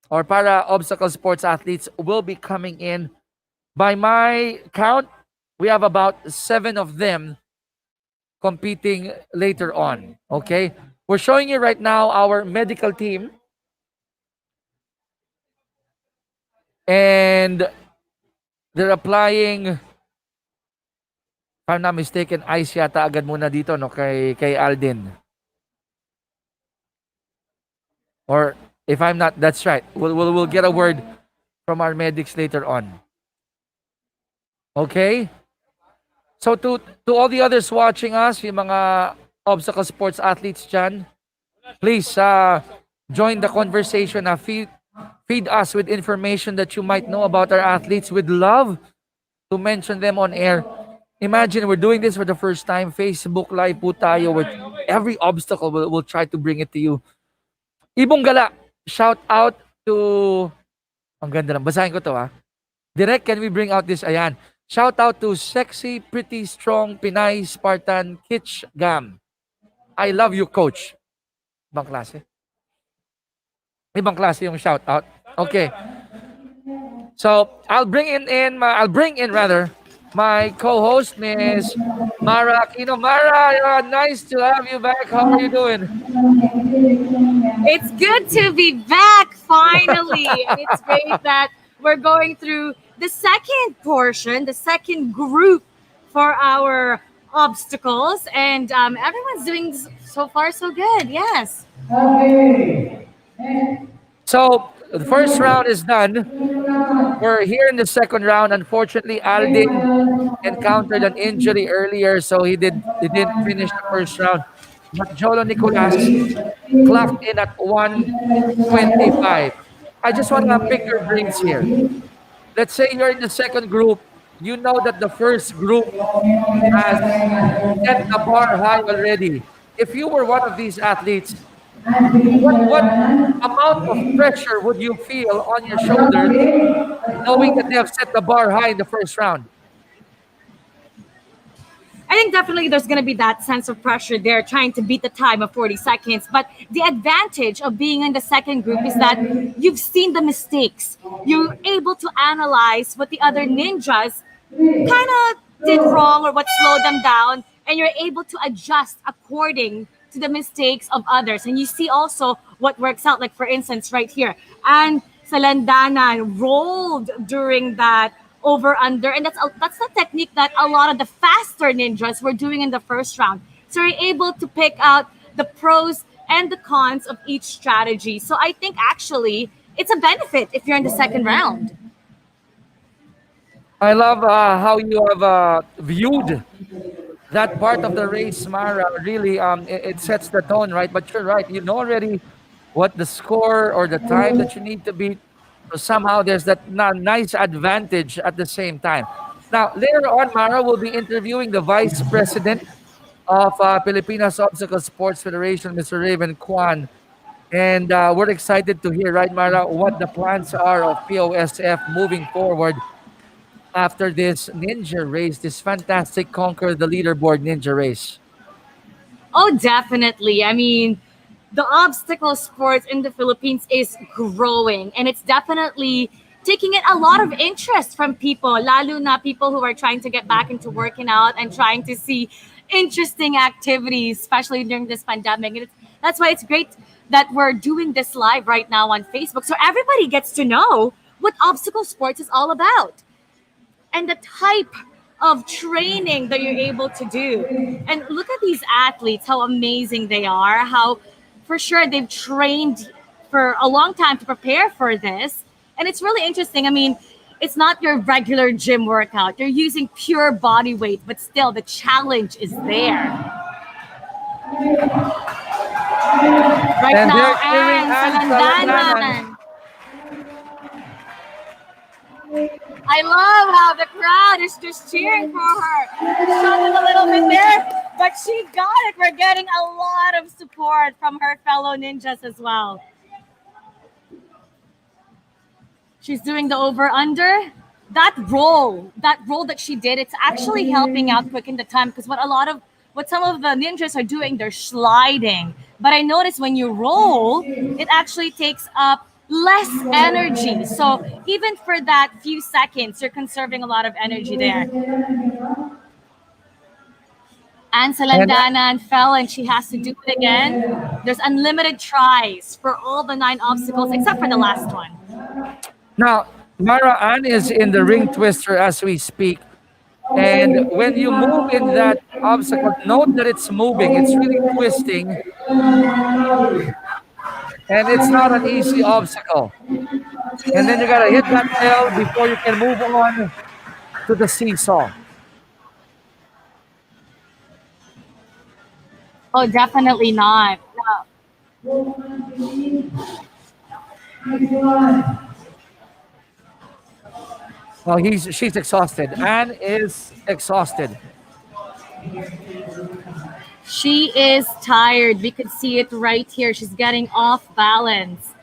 [SPEAKER 6] or para obstacle sports athletes will be coming in. By my count, we have about 7 of them competing later on. Okay, we're showing you right now our medical team, and they're applying, if I'm not mistaken, ice yata agad muna dito, no, kay Aldin. Or if I'm not, that's right. We'll get a word from our medics later on. Okay? So to all the others watching us, yung mga obstacle sports athletes dyan, please join the conversation. Feed us with information that you might know about our athletes. We'd love to mention them on air. Imagine we're doing this for the first time. Facebook Live po tayo. With every obstacle, we'll try to bring it to you. Ibong Gala, shout out to... Ang ganda lang. Basahin ko to Direct, can we bring out this? Ayan. Shout out to sexy, pretty, strong, Pinay, Spartan, Kitch Gam. I love you, coach. Ibang klase. Ibang klase yung shout out. Okay. So, I'll bring in my co-host, Miss Mara Aquino. Mara, nice to have you back. How are you doing?
[SPEAKER 7] It's good to be back finally. And it's great that we're going through the second portion, the second group for our obstacles. And everyone's doing so far so good. Yes.
[SPEAKER 6] So, the first round is done. We're here in the second round. Unfortunately, Aldin encountered an injury earlier, so he didn't finish the first round. But Jolo Nicolas clocked in at 125. I just want to pick your brains here. Let's say you're in the second group. You know that the first group has set the bar high already. If you were one of these athletes, what amount of pressure would you feel on your shoulders knowing that they have set the bar high in the first round?
[SPEAKER 7] I think definitely there's going to be that sense of pressure there trying to beat the time of 40 seconds. But the advantage of being in the second group is that you've seen the mistakes. You're able to analyze what the other ninjas kind of did wrong or what slowed them down. And you're able to adjust according to the mistakes of others. And you see also what works out. Like, for instance, right here. And Salandana rolled during that over-under. And that's the technique that a lot of the faster ninjas were doing in the first round. So you're able to pick out the pros and the cons of each strategy. So I think actually it's a benefit if you're in the second round.
[SPEAKER 6] I love how you have viewed that part of the race, Mara. Really, it sets the tone, right? But you're right. You know already what the score or the time that you need to beat. So somehow there's that nice advantage at the same time. Now, later on, Mara will be interviewing the Vice President of Pilipinas Obstacle Sports Federation, Mr. Raven Kwan. And we're excited to hear, right, Mara, what the plans are of POSF moving forward after this ninja race, this fantastic Conquer the Leaderboard ninja race.
[SPEAKER 7] Oh, definitely. I mean, the obstacle sports in the Philippines is growing, and it's definitely taking in a lot of interest from people, lalo na people who are trying to get back into working out and trying to see interesting activities, especially during this pandemic. And that's why it's great that we're doing this live right now on Facebook, so everybody gets to know what obstacle sports is all about and the type of training that you're able to do. And look at these athletes, how amazing they are, how for sure they've trained for a long time to prepare for this. And it's really interesting. I mean, it's not your regular gym workout. You're using pure body weight, but still the challenge is there. Right
[SPEAKER 6] And
[SPEAKER 7] now,
[SPEAKER 6] they're cheering
[SPEAKER 7] Anne
[SPEAKER 6] Anne
[SPEAKER 7] Salandanan.
[SPEAKER 6] Salandanan.
[SPEAKER 7] I love how the crowd is just cheering for her. Struggling a little bit there, but she got it. We're getting a lot of support from her fellow ninjas as well. She's doing the over-under. That roll that she did, it's actually helping out quicken the time, because what some of the ninjas are doing, they're sliding. But I noticed when you roll, it actually takes up less energy. So even for that few seconds, you're conserving a lot of energy there. Anne Salandanan fell and she has to do it again. There's unlimited tries for all the 9 obstacles except for the last one.
[SPEAKER 6] Now, Mara Ann is in the ring twister as we speak. And when you move in that obstacle, note that it's moving. It's really twisting. And it's not an easy obstacle. And then you got to hit that bell before you can move on to the seesaw.
[SPEAKER 7] Oh, definitely not. No.
[SPEAKER 6] Well, she's exhausted. Anne is exhausted.
[SPEAKER 7] She is tired. We could see it right here. She's getting off balance.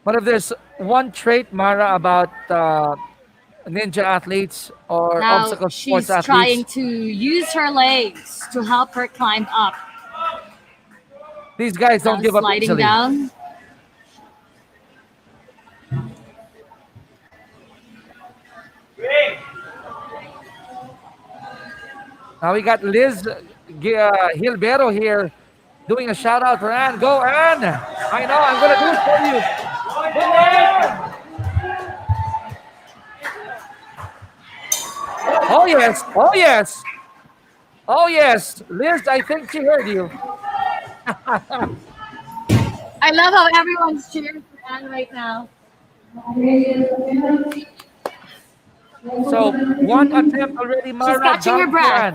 [SPEAKER 6] But if there's one trait, Mara, about ninja athletes or
[SPEAKER 7] Now,
[SPEAKER 6] obstacle sports
[SPEAKER 7] she's
[SPEAKER 6] athletes,
[SPEAKER 7] trying to use her legs to help her climb up.
[SPEAKER 6] these guys don't give up
[SPEAKER 7] Sliding
[SPEAKER 6] easily.
[SPEAKER 7] down.
[SPEAKER 6] Now we got Liz Hilbero here doing a shout out for Anne. Go, Anne! I know, I'm going to do it for you. Go, Anne! Oh, yes. Oh, yes. Oh, yes. Liz, I think she heard you.
[SPEAKER 7] I love how everyone's cheering for Anne right now.
[SPEAKER 6] So, one attempt already, Mara.
[SPEAKER 7] She's catching her breath.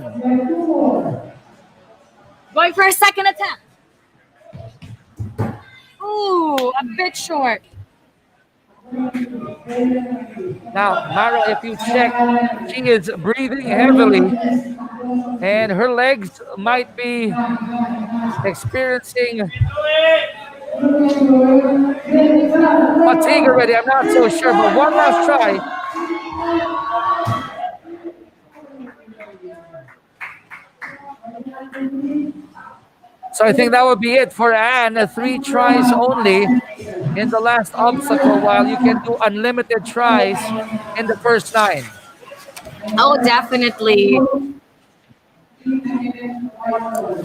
[SPEAKER 7] Going for a second attempt. Ooh, a bit short.
[SPEAKER 6] Now, Mara, if you check, she is breathing heavily, and her legs might be experiencing fatigue already. I'm not so sure, but one last try. So I think that would be it for Anne. 3 tries only in the last obstacle, while you can do unlimited tries in the first 9.
[SPEAKER 7] Oh, definitely.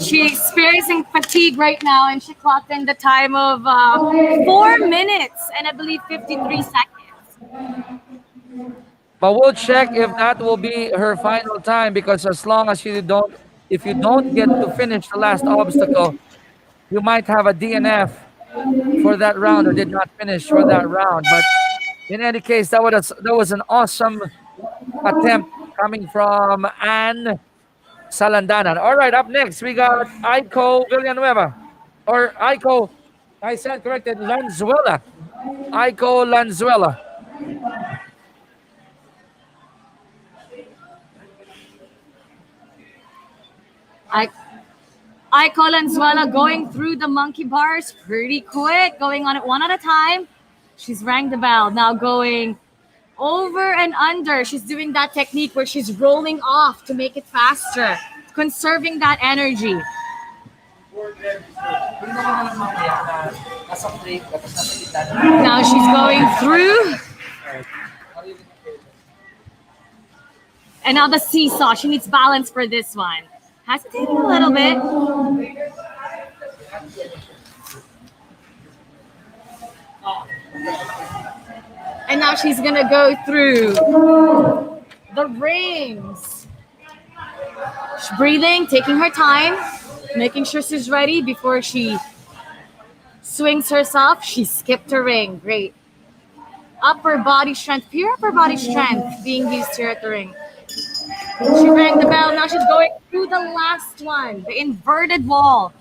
[SPEAKER 7] She's experiencing fatigue right now, and she clocked in the time of 4 minutes and I believe 53 seconds.
[SPEAKER 6] But we'll check if that will be her final time, because as long as if you don't get to finish the last obstacle, you might have a DNF for that round, or did not finish for that round. But in any case, that was an awesome attempt coming from Anne Salandanan. All right, up next, we got Aiko Villanueva. Or Aiko, I said corrected, Lanzuela. Aiko Lanzuela.
[SPEAKER 7] Aiko Lanzuela going through the monkey bars pretty quick, going on it one at a time. She's rang the bell. Now going over and under. She's doing that technique where she's rolling off to make it faster, conserving that energy. Now she's going through. And now the seesaw. She needs balance for this one. Hesitating a little bit. And now she's gonna go through the rings. She's breathing, taking her time, making sure she's ready before she swings herself. She skipped a ring. Great. Upper body strength, pure upper body strength being used here at the ring. She rang the bell. Now she's going through the last one, the inverted wall.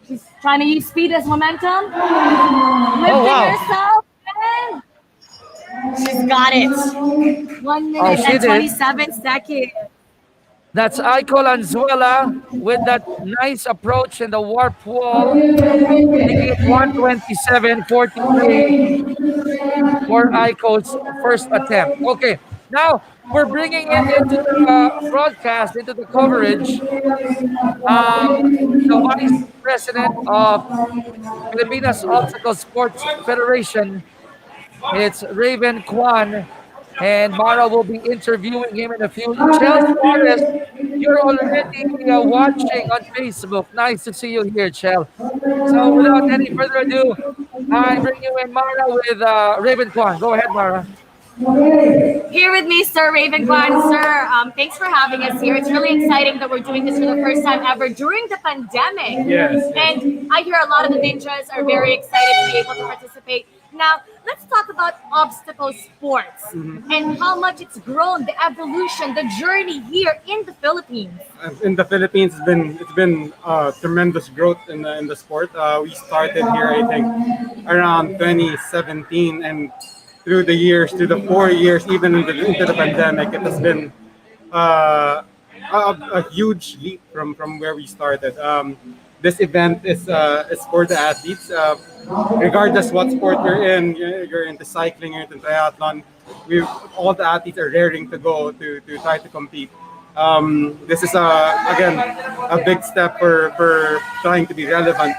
[SPEAKER 7] She's trying to use speed as momentum. Lifting herself. And she's got it. 1 minute
[SPEAKER 6] she
[SPEAKER 7] and
[SPEAKER 6] did.
[SPEAKER 7] 27 seconds.
[SPEAKER 6] That's Aiko Lanzuela with that nice approach in the warp wall. Making it 127.43 for Aiko's first attempt. Okay, now we're bringing it into the broadcast, into the coverage. The Vice President of Pilipinas Obstacle Sports Federation, it's Raven Kwan, and Mara will be interviewing him in a few. Chel Suarez, you're already watching on Facebook. Nice to see you here, Chel. So without any further ado, I bring you in, Mara, with Raven Kwan. Go ahead, Mara.
[SPEAKER 7] Here with me, Sir Raven Kwan. Sir, thanks for having us here. It's really exciting that we're doing this for the first time ever during the pandemic.
[SPEAKER 13] Yes.
[SPEAKER 7] And I hear a lot of the ninjas are very excited to be able to participate. Now, let's talk about obstacle sports and how much it's grown, the evolution, the journey here in the Philippines.
[SPEAKER 13] In the Philippines, it's been tremendous growth in the sport. We started here, I think, around 2017, and through the years, through the 4 years, even into the pandemic, it has been a huge leap from where we started. This event is for the athletes, regardless what sport you're in. You're into cycling, you're into triathlon. All the athletes are raring to go to try to compete. This is again a big step for trying to be relevant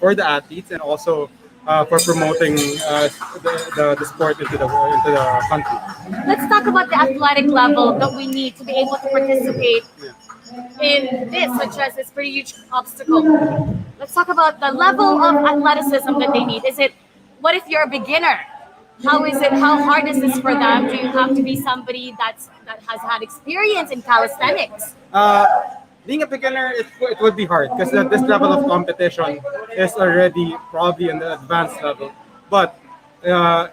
[SPEAKER 13] for the athletes, and also for promoting the sport into the country.
[SPEAKER 7] Let's talk about the athletic level that we need to be able to participate in this, such as this pretty huge obstacle. Let's talk about the level of athleticism that they need. What if you're a beginner? How hard is this for them? Do you have to be somebody that has had experience in calisthenics?
[SPEAKER 13] Being a beginner, it would be hard because this level of competition is already probably in the advanced level. But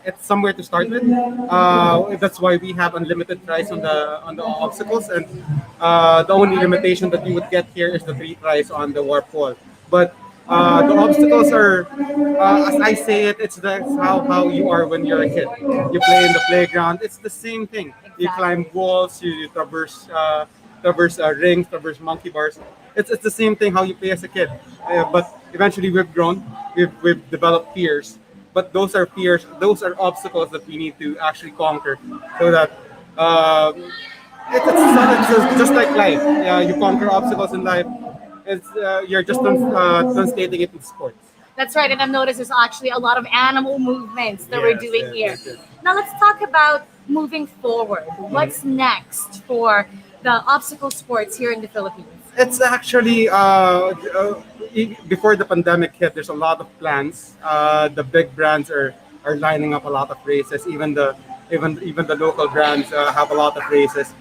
[SPEAKER 13] it's somewhere to start with. That's why we have unlimited tries on the obstacles, and the only limitation that you would get here is the 3 tries on the warp wall. But the obstacles are, as I say it, that's how you are when you're a kid. You play in the playground. It's the same thing.
[SPEAKER 7] Exactly.
[SPEAKER 13] You climb walls, you traverse rings, traverse monkey bars. It's the same thing how you play as a kid. But eventually we've grown. We've developed fears. But those are fears. Those are obstacles that we need to actually conquer, so that it's just like life. You conquer obstacles in life. You're just translating it in sports.
[SPEAKER 7] That's right, and I've noticed there's actually a lot of animal movements that we're doing here.
[SPEAKER 13] Yes.
[SPEAKER 7] Now let's talk about moving forward. What's next for the obstacle sports here in the Philippines?
[SPEAKER 13] It's actually before the pandemic hit, there's a lot of plans. The big brands are lining up a lot of races. Even the local brands have a lot of races.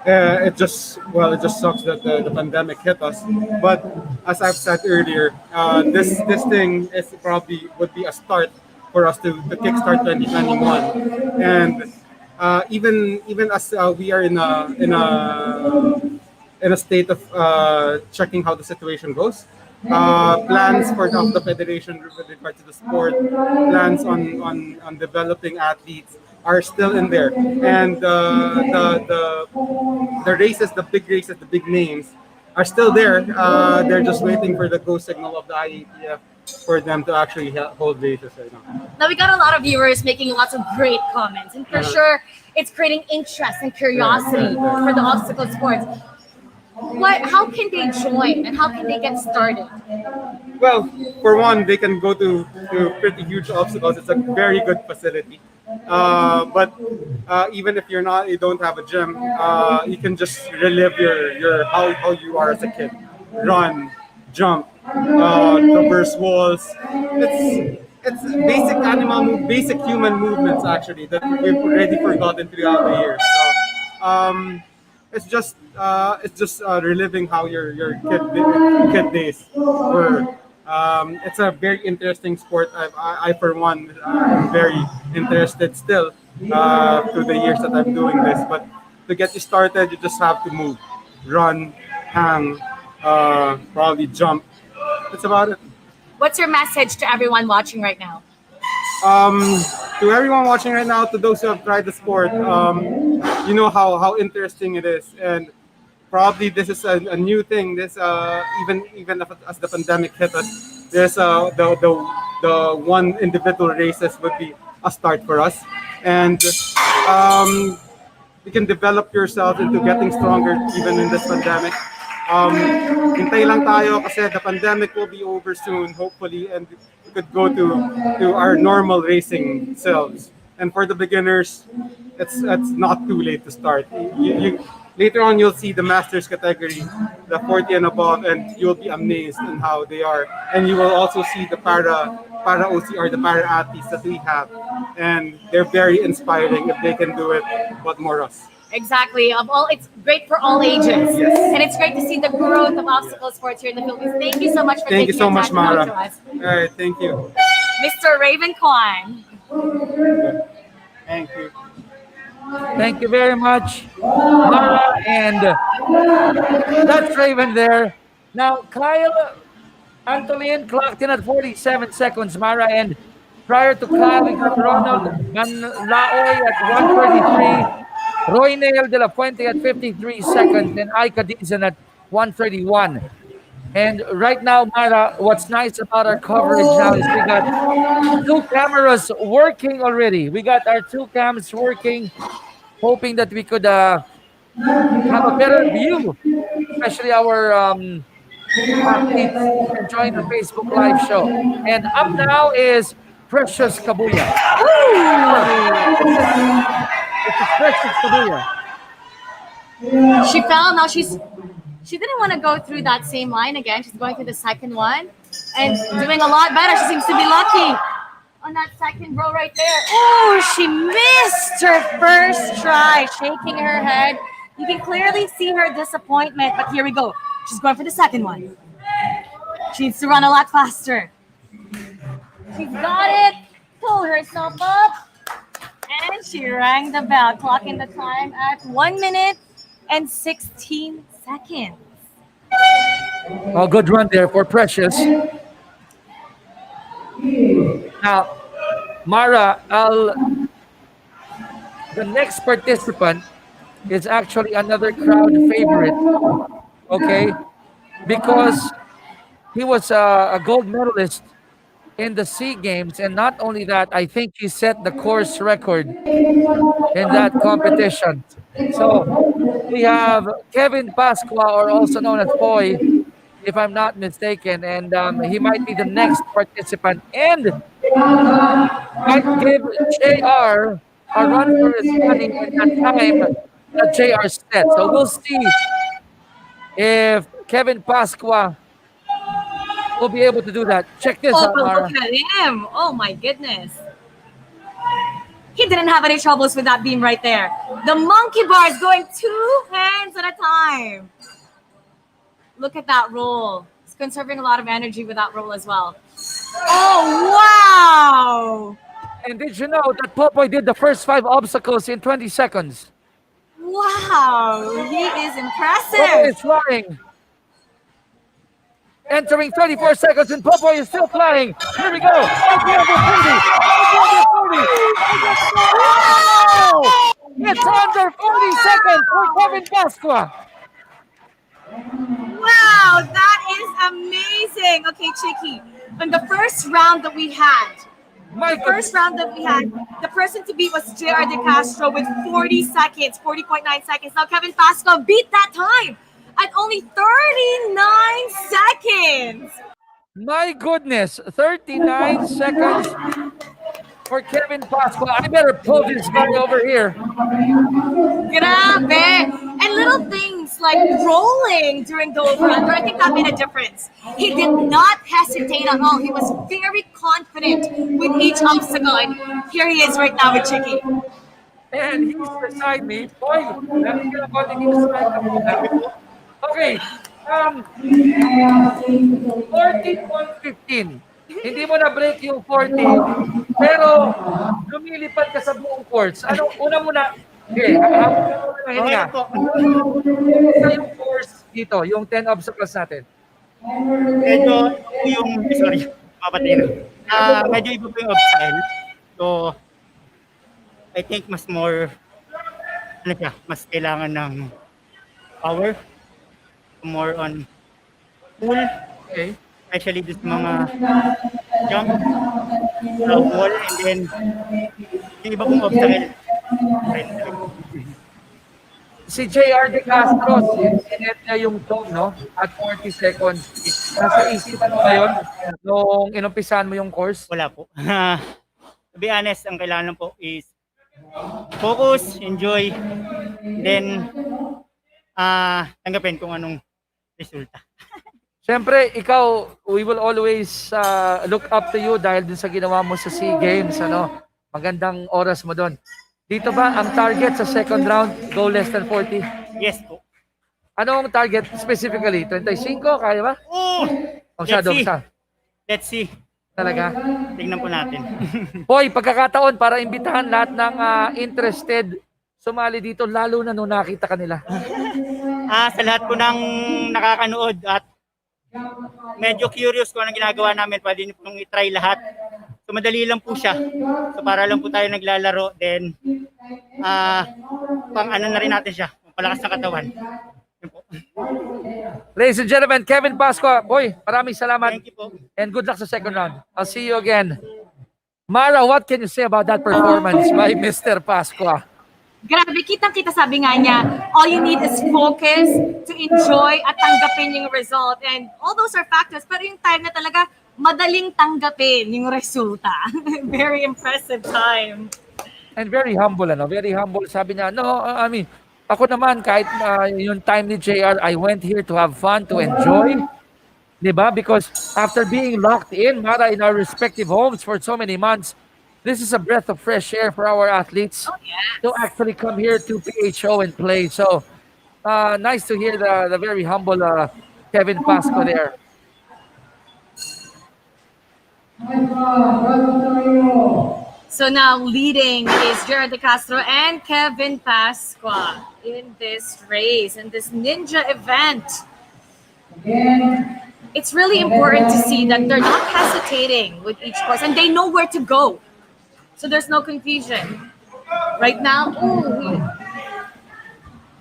[SPEAKER 13] It just sucks that the pandemic hit us. But as I've said earlier, this thing would be a start for us to kickstart 2021. And even as we are in a state of checking how the situation goes, plans of the federation with regard to the sport, plans on developing athletes are still in there, and the races, the big races, the big names are still there. They're just waiting for the go signal of the IATF for them to actually hold races right now.
[SPEAKER 7] Now we got a lot of viewers making lots of great comments, and for sure it's creating interest and curiosity for the obstacle sports. How can they join and how can they get started?
[SPEAKER 13] Well, for one, they can go to pretty huge obstacles. It's a very good facility. But even if you don't have a gym, you can just relive your how you are as a kid. Run, jump, traverse walls. It's basic human movements actually that we've already forgotten throughout the years. So it's just reliving how your kid days were. It's a very interesting sport. I for one, am very interested still through the years that I'm doing this. But to get you started, you just have to move, run, hang, probably jump. That's about it.
[SPEAKER 7] What's your message to everyone watching right now?
[SPEAKER 13] Um, to everyone watching right now, to those who have tried the sport, you know how interesting it is, and probably this is a new thing. This even as the pandemic hit us, there's the one individual races would be a start for us, and you can develop yourself into getting stronger even in this pandemic. Hintay lang tayo kasi the pandemic will be over soon, hopefully, and we could go to our normal racing selves. And for the beginners, it's not too late to start. Later on, you'll see the masters category, the 40 and above, and you'll be amazed in how they are. And you will also see the para OCR, the para athletes that we have, and they're very inspiring. If they can do it, what more us?
[SPEAKER 7] Exactly. It's great for all ages,
[SPEAKER 13] Yes.
[SPEAKER 7] and it's great to see the growth of obstacle sports here in the Philippines. Thank you so much for
[SPEAKER 13] Thank you
[SPEAKER 7] taking
[SPEAKER 13] so
[SPEAKER 7] your
[SPEAKER 13] much,
[SPEAKER 7] time to talk
[SPEAKER 13] Mara.
[SPEAKER 7] to us,
[SPEAKER 13] All right, thank you.
[SPEAKER 7] Mr. Raven Kwan.
[SPEAKER 13] Thank you.
[SPEAKER 6] Thank you very much, Mara, and that's Raven there. Now, Kyle Antolin clocked in at 47 seconds, Mara, and prior to Kyle, we got Ronald Manlaoy at 133, Roy Nail de la Fuente at 53 seconds, and Aika Dizon at 131. And right now, Mara, what's nice about our coverage now is we got two cameras working already. We got our two cams working, hoping that we could have a better view, especially our athletes enjoying the Facebook Live show. And up now is Precious Kabuya. This is Precious Kabuya.
[SPEAKER 7] She fell. Now she didn't want to go through that same line again. She's going through the second one and doing a lot better. She seems to be lucky on that second row right there. Oh, she missed her first try, shaking her head. You can clearly see her disappointment, but here we go. She's going for the second one. She needs to run a lot faster. She's got it. Pull herself up. And she rang the bell, clocking the time at 1 minute and 16 seconds.
[SPEAKER 6] Oh, good run there for Precious. Now, Mara, the next participant is actually another crowd favorite, okay? Because he was a gold medalist in the SEA Games, and not only that, I think he set the course record in that competition. So we have Kevin Pasqua, or also known as Poy, if I'm not mistaken, and he might be the next participant, and might give JR a run for his money in that time that JR set. So we'll see if Kevin Pasqua will be able to do that. Check this out,
[SPEAKER 7] But
[SPEAKER 6] Mara.
[SPEAKER 7] look at him. Oh my goodness. He didn't have any troubles with that beam right there. The monkey bar is going 2 hands at a time. Look at that roll. He's conserving a lot of energy with that roll as well. Oh, wow.
[SPEAKER 6] And did you know that Popoy did the first 5 obstacles in 20 seconds?
[SPEAKER 7] Wow. He is
[SPEAKER 6] Popoy
[SPEAKER 7] impressive.
[SPEAKER 6] is flying. Entering 34 seconds, and Popoy is still flying. Here we go. Wow! It's under 40 seconds for Kevin Pasqua.
[SPEAKER 7] Wow, that is amazing. Okay, Chicky, in the first round that we had, the person to beat was JR De Castro with 40 seconds, 40.9 seconds. Now Kevin Pasqua beat that time at only 39 seconds.
[SPEAKER 6] My goodness, 39 seconds for Kevin Pasqua. I better pull this guy over here.
[SPEAKER 7] Grabe. And little things was like rolling during the over-under. I think that made a difference. He did not hesitate at all. He was very confident with each obstacle. And here he is right now with Chicky.
[SPEAKER 6] And he's beside me. Boy, meron ka na konting dito sa microphone. Okay. 40.15. Hindi mo na break yung 40, pero lumilipad ka sa buong course. Ano, una muna, okay, habang ka muna ng hininga. Isa yung course dito, yung 10 obstacles natin.
[SPEAKER 11] Medyo yung, sorry, papatino. Medyo iba po yung obstacle. So, I think mas more, ano siya, mas kailangan ng power, more on pull,
[SPEAKER 6] okay.
[SPEAKER 11] Especially this mga jump, wall, and then yung iba pong obstacle.
[SPEAKER 6] Si JR De Castro, sinet niya yung tone, no? At 40 seconds. Nasa isipan mo ba yun nung inumpisahan mo yung course?
[SPEAKER 11] Wala po. To be honest, ang kailangan lang po is focus, enjoy, then tanggapin kung anong resulta.
[SPEAKER 6] Siyempre, ikaw, we will always look up to you dahil dun sa ginawa mo sa SEA Games, ano? Magandang oras mo doon. Dito ba ang target sa second round, go less than 40?
[SPEAKER 11] Yes po.
[SPEAKER 6] Anong target specifically? 35? Kaya ba? O shadow sa?
[SPEAKER 11] Let's see.
[SPEAKER 6] Talaga?
[SPEAKER 11] Tingnan po natin.
[SPEAKER 6] Boy, pagkakataon para imbitahan lahat ng interested sumali dito, lalo na nung nakita kanila.
[SPEAKER 11] Sa lahat po ng nakakanood at medyo curious kung anong ginagawa namin, pwede niyo pong i-try lahat. So madali lang po siya. So para lang po tayo naglalaro, then pang ano na rin natin siya, palakas ng katawan.
[SPEAKER 6] Ladies and gentlemen, Kevin Pascua, boy, maraming salamat.
[SPEAKER 11] Thank you po.
[SPEAKER 6] And good luck sa second round. I'll see you again. Mara, what can you say about that performance by Mr. Pascua?
[SPEAKER 7] Grabe, kitang-kita sabi nga niya, all you need is focus to enjoy at tanggapin yung result. And all those are factors. Pero yung time na talaga, madaling tanggapin yung resulta. Very impressive time.
[SPEAKER 6] And very humble, ano? Very humble. Sabi niya, no, I mean, ako naman, kahit yung time ni JR, I went here to have fun, to enjoy. Diba? Because after being locked in, Mara, in our respective homes for so many months, this is a breath of fresh air for our athletes to actually come here to PHO and play. So, nice to hear the very humble Kevin Pasco there.
[SPEAKER 7] So now leading is Gerard De Castro and Kevin Pascua in this race, in this ninja event. It's really important to see that they're not hesitating with each course and they know where to go. So there's no confusion. Right now,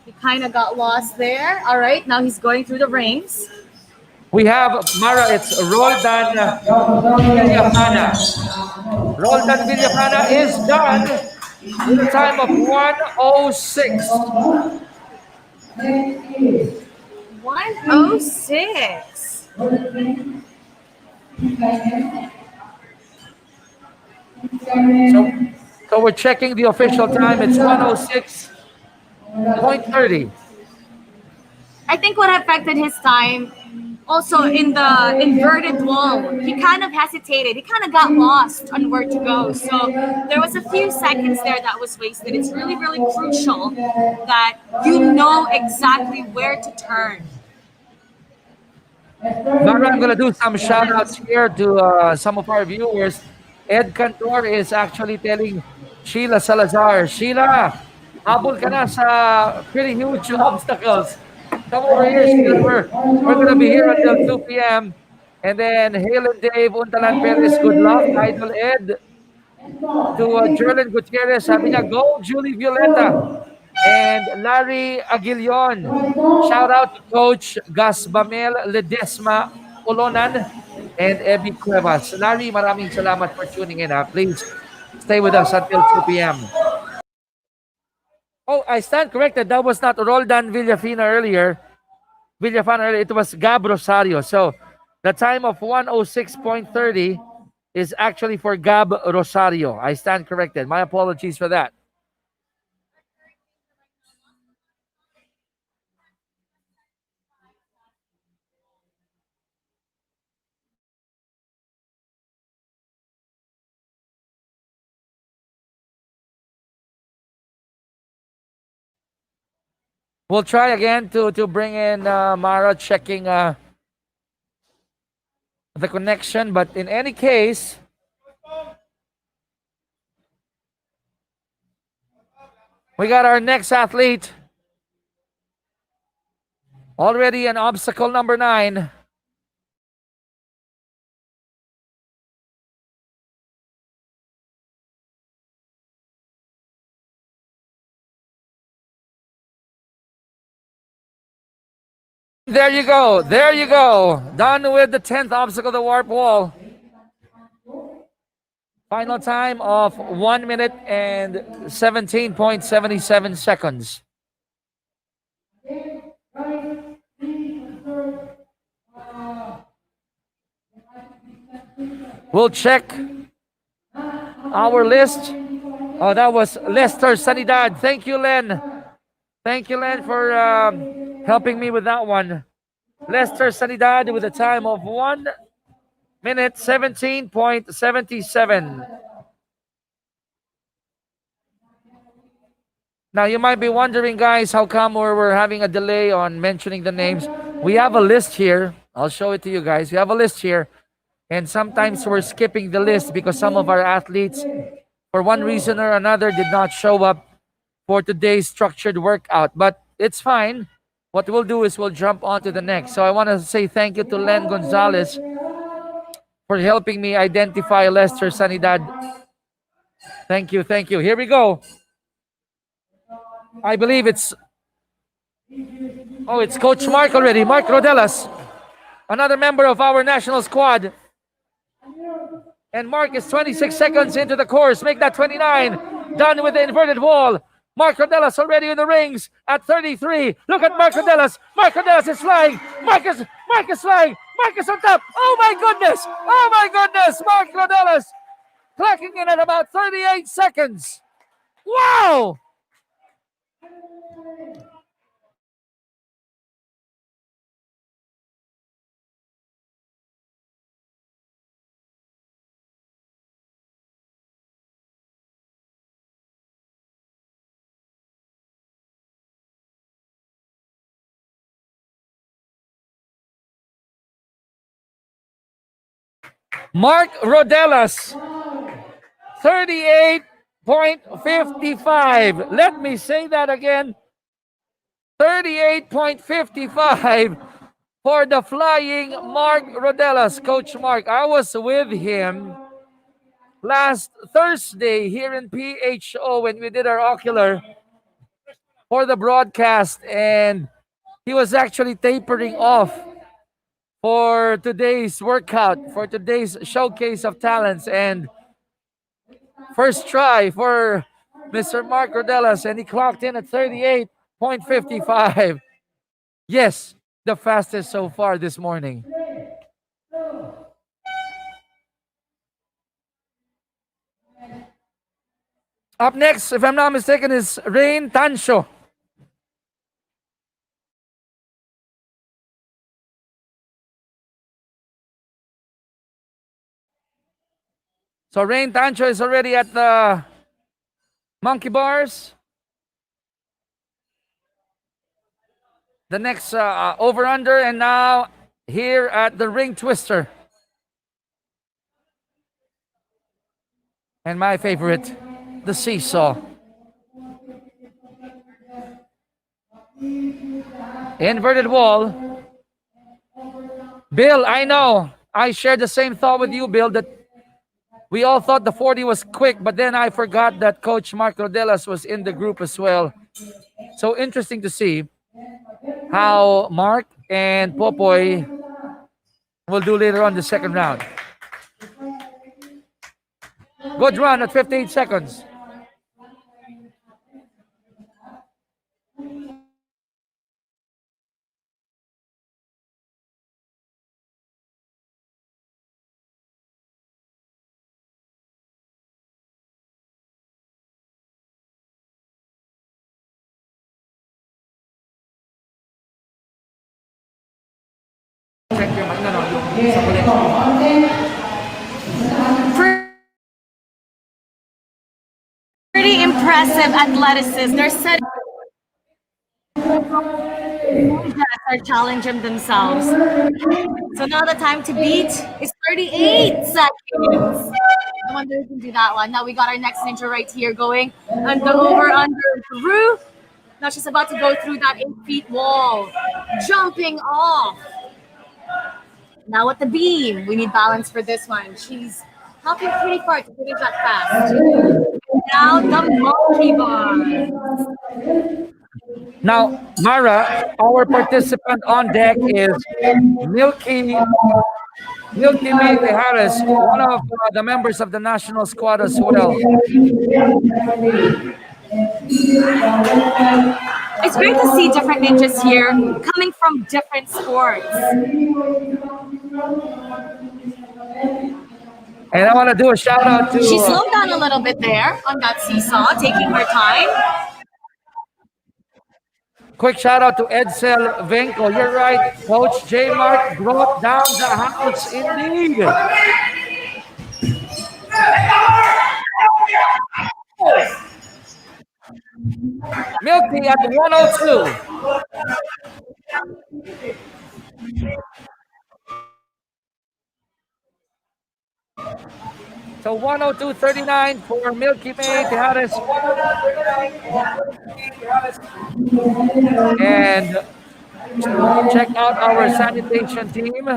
[SPEAKER 7] he kind of got lost there. All right, now he's going through the rings.
[SPEAKER 6] We have, Mara, it's Roldan Villafana. Roldan Villafana is done with a time of 1:06.
[SPEAKER 7] 1:06.
[SPEAKER 6] So we're checking the official time. It's 1:06.30.
[SPEAKER 7] I think what affected his time also in the inverted wall, he kind of hesitated. He kind of got lost on where to go. So there was a few seconds there that was wasted. It's really, really crucial that you know exactly where to turn.
[SPEAKER 6] Mara, I'm going to do some shout outs here to some of our viewers. Ed Cantor is actually telling Sheila Salazar, Sheila, habol ka na sa pretty huge obstacles. Come over here, Sheila. We're going to be here until 2 p.m. And then Hale and Dave, Untalan Perez, good luck. Idol Ed. To Jerlyn Gutierrez, sabi niya, go Julie Violeta. And Larry Aguilion. Shout out to Coach Gas Bamel Ledesma Olonan and Evie Cuevas. Larry, maraming salamat for tuning in. Please stay with us until 2 p.m. Oh, I stand corrected. That was not Roldan Villafana earlier. It was Gab Rosario. So the time of 1:06.30 is actually for Gab Rosario. I stand corrected. My apologies for that. We'll try again to bring in Mara, checking the connection. But in any case, we got our next athlete already in obstacle number 9. There you go. There you go. Done with the 10th obstacle, the warp wall. Final time of 1 minute and 17.77 seconds. We'll check our list. Oh, that was Lester Sanidad. Thank you, Len. Thank you, Len, for helping me with that one. Lester Sanidad with a time of 1 minute 17.77. Now, you might be wondering, guys, how come we're having a delay on mentioning the names. We have a list here. I'll show it to you guys. We have a list here. And sometimes we're skipping the list because some of our athletes, for one reason or another, did not show up for today's structured workout. But it's fine. What we'll do is we'll jump on to the next. So I want to say thank you to Len Gonzalez for helping me identify Lester Sanidad. Thank you, thank you. Here we go. I believe it's Coach Mark already. Mark Rodelas, another member of our national squad. And Mark is 26 seconds into the course. Make that 29. Done with the inverted wall. Mark Rodelas already in the rings at 33. Look at Mark Rodelas. Mark Rodelas is flying. Mark is flying. Mark is on top. Oh my goodness. Oh my goodness. Mark Rodelas clocking in at about 38 seconds. Wow. Mark Rodelas, 38.55. Let me say that again. 38.55 for the flying Mark Rodelas. Coach Mark, I was with him last Thursday here in PHO when we did our ocular for the broadcast, and he was actually tapering off for today's workout, for today's showcase of talents. And first try for Mr. Mark Rodelas, and he clocked in at 38.55. Yes, the fastest so far this morning. Up next, if I'm not mistaken, is Rain Tancho. So Rain Tancho is already at the monkey bars. The next over-under, and now here at the ring twister. And my favorite, the seesaw. Inverted wall. Bill, I know. I shared the same thought with you, Bill, that we all thought the 40 was quick, but then I forgot that Coach Mark Rodelas was in the group as well. So interesting to see how Mark and Popoy will do later on the second round. Good run at 58 seconds.
[SPEAKER 7] Pretty impressive athleticism. They're setting Ninjas are challenging themselves. So now the time to beat is 38 seconds. No wonder we can do that one. Now we got our next ninja right here going and the over under through. Now she's about to go through that 8 feet wall, jumping off. Now at the beam, we need balance for this one. She's hopping pretty far to finish that fast. Now the monkey bar.
[SPEAKER 6] Now, Mara, our participant on deck is Milky May Harris, one of the members of the national squad as well.
[SPEAKER 7] It's great to see different ninjas here coming from different sports.
[SPEAKER 6] And I want to do a shout out to...
[SPEAKER 7] She slowed down a little bit there on that seesaw, taking her time.
[SPEAKER 6] Quick shout out to Edsel Venko. You're right, Coach J. Mark brought down the house indeed. Milky at 102. So 102.39 for Milky May Tejares. And check out our sanitation team.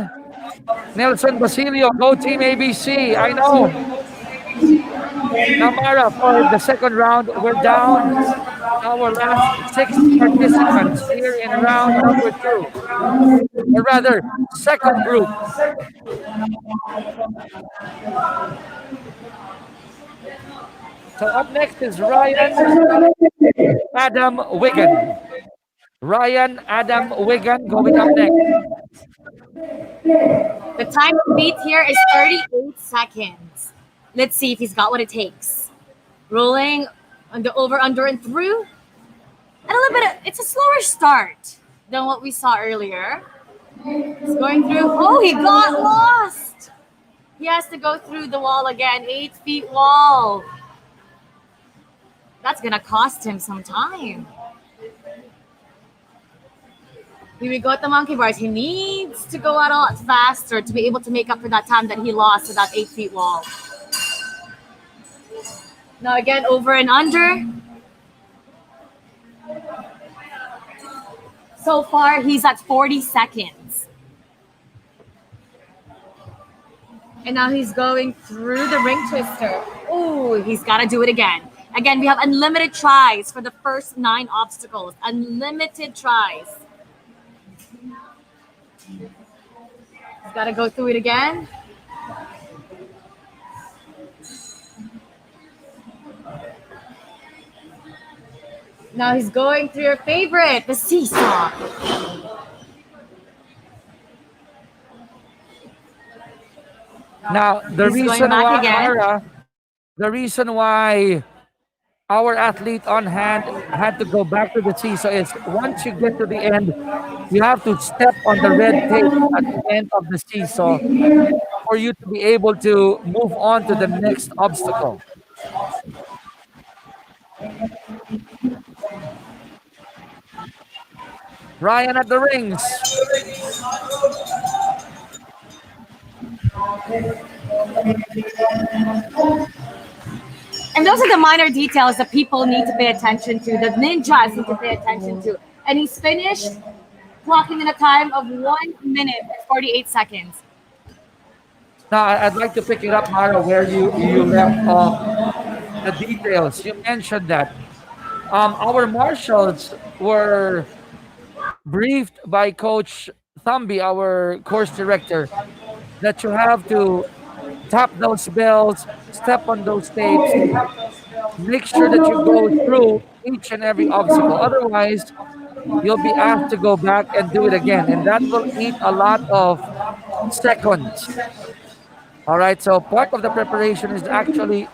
[SPEAKER 6] Nelson Basilio, go Team ABC. I know. Namara, for the second round, we're down our last 6 participants here in round number 2. Or rather, second group. So up next is Ryan Adam Wigan. Ryan Adam Wigan going up next.
[SPEAKER 7] The time to beat here is 38 seconds. Let's see if he's got what it takes. Rolling on the over, under, and through. And a little bit of, it's a slower start than what we saw earlier. He's going through. Oh, he got lost. He has to go through the wall again. 8 feet wall. That's going to cost him some time. Here we go at the monkey bars. He needs to go out a lot faster to be able to make up for that time that he lost to that 8 feet wall. Now again, over and under. So far, he's at 40 seconds. And now he's going through the ring twister. Oh, he's got to do it again. Again, we have unlimited tries for the first 9 obstacles. Unlimited tries. He's got to go through it again. Now he's going through your favorite, the seesaw.
[SPEAKER 6] Now, the reason why our athlete on hand had to go back to the seesaw is once you get to the end, you have to step on the red tape at the end of the seesaw for you to be able to move on to the next obstacle. Ryan at the rings.
[SPEAKER 7] And those are the minor details that people need to pay attention to, that ninjas need to pay attention to. And he's finished clocking in a time of 1 minute and 48 seconds.
[SPEAKER 6] Now, I'd like to pick it up, Mara, where you left off the details. You mentioned that our marshals were briefed by Coach Thambi, our course director, that you have to tap those bells, step on those tapes, make sure that you go through each and every obstacle. Otherwise, you'll be asked to go back and do it again, and that will eat a lot of seconds. All right, so part of the preparation is actually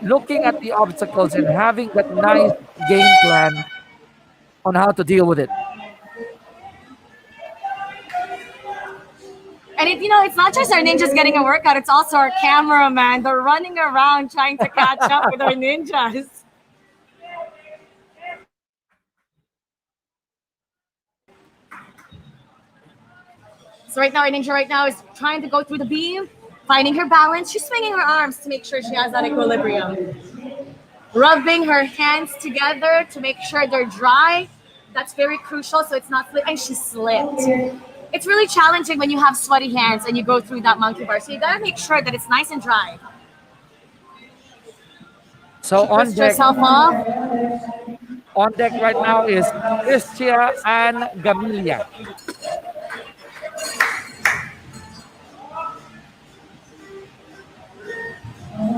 [SPEAKER 6] looking at the obstacles and having that nice game plan on how to deal with it.
[SPEAKER 7] And it's not just our ninjas getting a workout, it's also our cameraman. They're running around trying to catch up with our ninjas. So right now, our ninja right now is trying to go through the beam, finding her balance. She's swinging her arms to make sure she has that equilibrium. Rubbing her hands together to make sure they're dry. That's very crucial so it's not slip. And she slipped. It's really challenging when you have sweaty hands and you go through that monkey bar. So you gotta make sure that it's nice and dry.
[SPEAKER 6] So
[SPEAKER 7] She pushed herself off.
[SPEAKER 6] on deck right now is Cristia and Gamilia.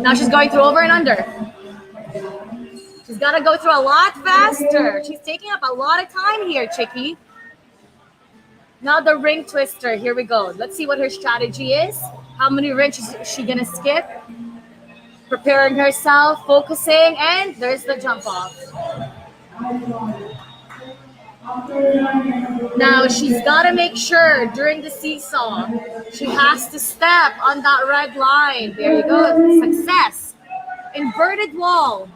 [SPEAKER 7] Now she's going through over and under. She's got to go through a lot faster. She's taking up a lot of time here, Chicky. Now the ring twister. Here we go. Let's see what her strategy is. How many rings is she going to skip? Preparing herself, focusing, and there's the jump off. Now she's got to make sure during the seesaw, she has to step on that red line. There you go. Success. Inverted wall.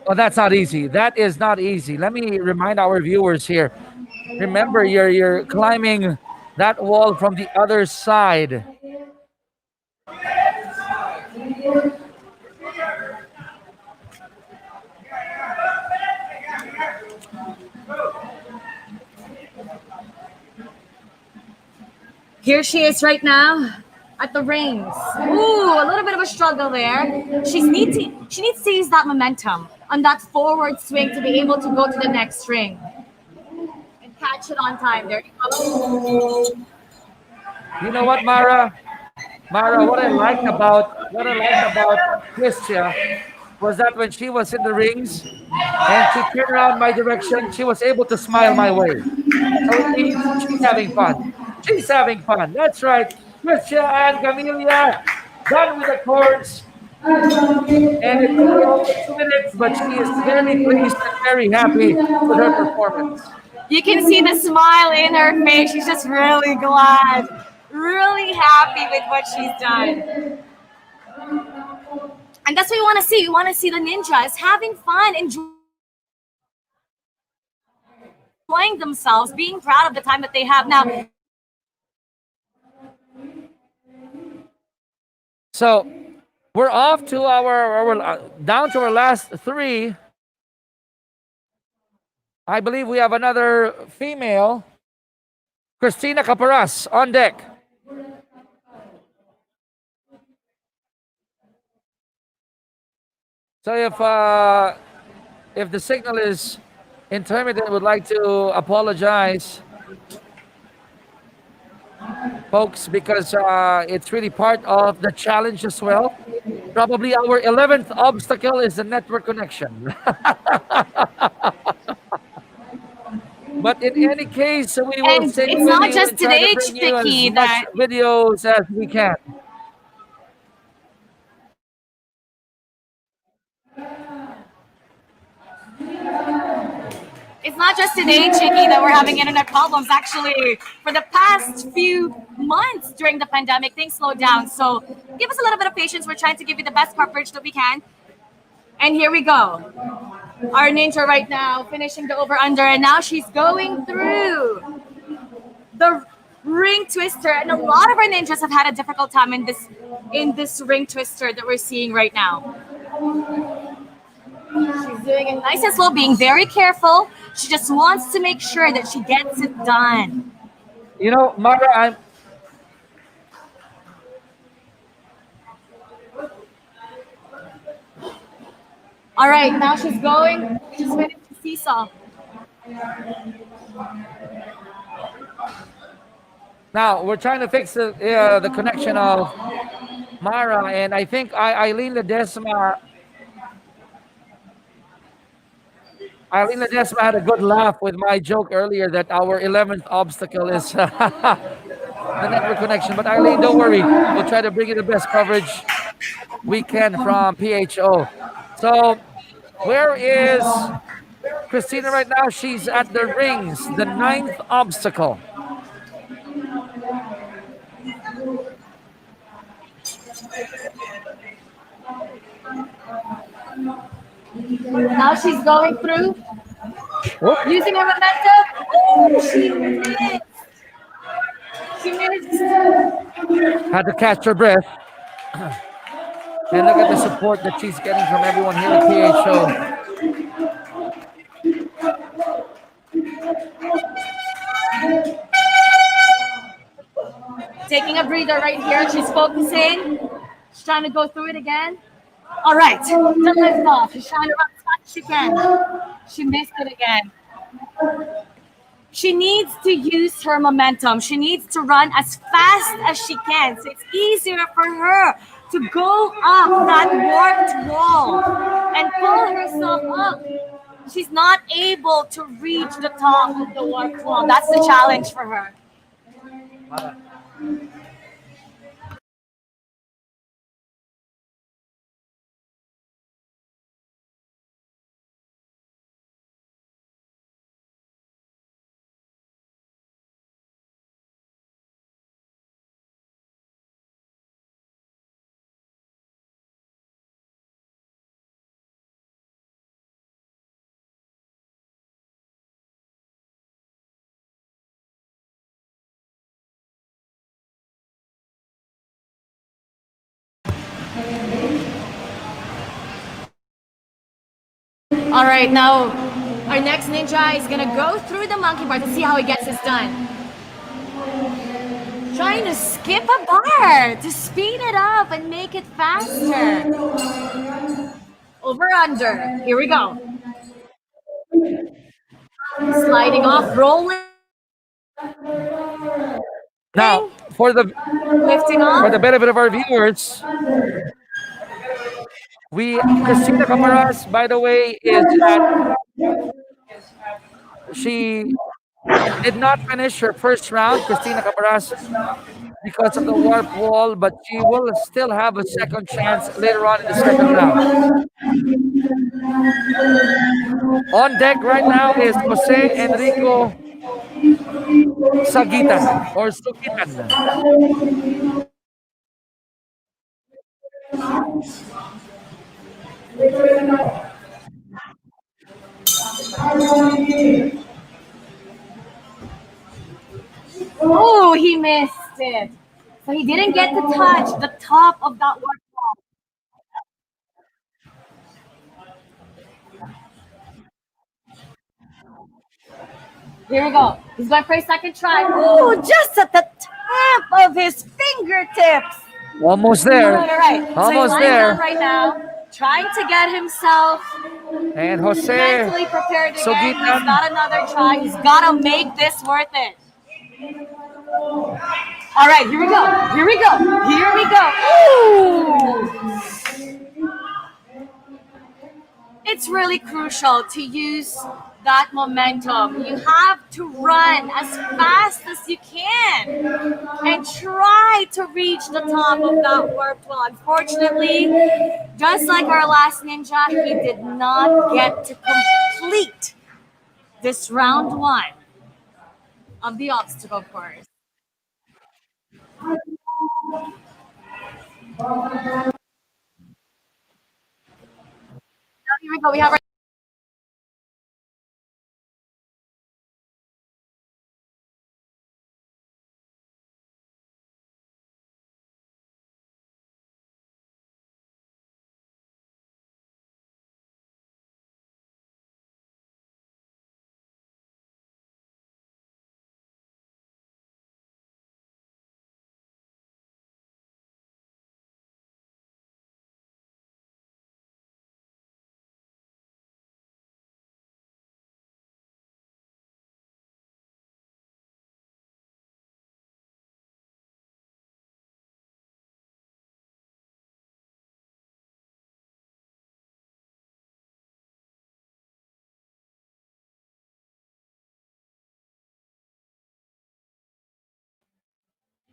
[SPEAKER 6] Oh, that's not easy. That is not easy. Let me remind our viewers here. Remember, you're climbing that wall from the other side.
[SPEAKER 7] Here she is right now at the rings. Ooh, a little bit of a struggle there. She needs to use that momentum on that forward swing to be able to go to the next ring and catch it on time. There you go.
[SPEAKER 6] You know what, Mara? Mara, what I liked about Cristia was that when she was in the rings and she turned around my direction, she was able to smile my way. So it means she's having fun. She's having fun. That's right. Cristia and Gamilia done with the course. And it took almost 2 minutes, but she is very pleased and very happy with her performance.
[SPEAKER 7] You can see the smile in her face. She's just really glad, really happy with what she's done. And that's what we want to see. We want to see the ninjas having fun, enjoying themselves, being proud of the time that they have now.
[SPEAKER 6] So we're off to down to our last 3. I believe we have another female, Cristina Caparas, on deck. So if the signal is intermittent, would like to apologize, folks, because it's really part of the challenge as well. Probably our 11th obstacle is the network connection. But in any case, we will
[SPEAKER 7] And
[SPEAKER 6] stay
[SPEAKER 7] it's
[SPEAKER 6] with
[SPEAKER 7] not
[SPEAKER 6] you
[SPEAKER 7] just
[SPEAKER 6] and try
[SPEAKER 7] today,
[SPEAKER 6] to bring you
[SPEAKER 7] Chicky,
[SPEAKER 6] as much
[SPEAKER 7] that
[SPEAKER 6] videos as we can.
[SPEAKER 7] It's not just today, Chicky, that we're having internet problems. Actually, for the past few months during the pandemic, things slowed down. So give us a little bit of patience. We're trying to give you the best coverage that we can. And here we go. Our ninja right now finishing the over-under, and now she's going through the ring twister. And a lot of our ninjas have had a difficult time in this ring twister that we're seeing right now. She's doing it nice and slow, being very careful. She just wants to make sure that she gets it done.
[SPEAKER 6] You know, Mara,
[SPEAKER 7] All right, now she's going. We just finished the seesaw.
[SPEAKER 6] Now we're trying to fix the connection of Mara, and I think Eileen Ledesma had a good laugh with my joke earlier that our 11th obstacle is the network connection. But Eileen, don't worry. We'll try to bring you the best coverage we can from PHO. So where is Cristina right now? She's at the rings, the 9th obstacle.
[SPEAKER 7] Now she's going through, using her momentum. Oh, she missed. She missed.
[SPEAKER 6] Had to catch her breath. And look at the support that she's getting from everyone here at PHO.
[SPEAKER 7] Taking a breather right here. She's focusing. She's trying to go through it again. All right, the lift off. She's trying to run as fast as she can. She missed it again. She needs to use her momentum. She needs to run as fast as she can. So it's easier for her to go up that warped wall and pull herself up. She's not able to reach the top of the warped wall. That's the challenge for her. All right, now our next ninja is gonna go through the monkey bar to see how he gets this done. Trying to skip a bar to speed it up and make it faster. Over under. Here we go. Sliding off, rolling.
[SPEAKER 6] Now, for the benefit of our viewers, Christina Camaras, by the way, is that she did not finish her first round, Christina Camaras, because of the warp wall, but she will still have a second chance later on in the second round. On deck right now is Jose Enrico Sagitan or Sugitan.
[SPEAKER 7] Oh, he missed it. So he didn't get to touch the top of that warp wall. Here we go. He's going for a second try. Oh, just at the tip of his fingertips.
[SPEAKER 6] Almost there.
[SPEAKER 7] All right.
[SPEAKER 6] Almost
[SPEAKER 7] so he's
[SPEAKER 6] there.
[SPEAKER 7] down right now, trying to get himself
[SPEAKER 6] and Jose
[SPEAKER 7] mentally prepared again.
[SPEAKER 6] Sugitan.
[SPEAKER 7] He's got another try. He's got to make this worth it. All right, here we go. Here we go. Here we go. Ooh. It's really crucial to use that momentum. You have to run as fast as you can and try to reach the top of that warp wall. Unfortunately, just like our last ninja, he did not get to complete this round one of the obstacle course. Now, here we go. We have our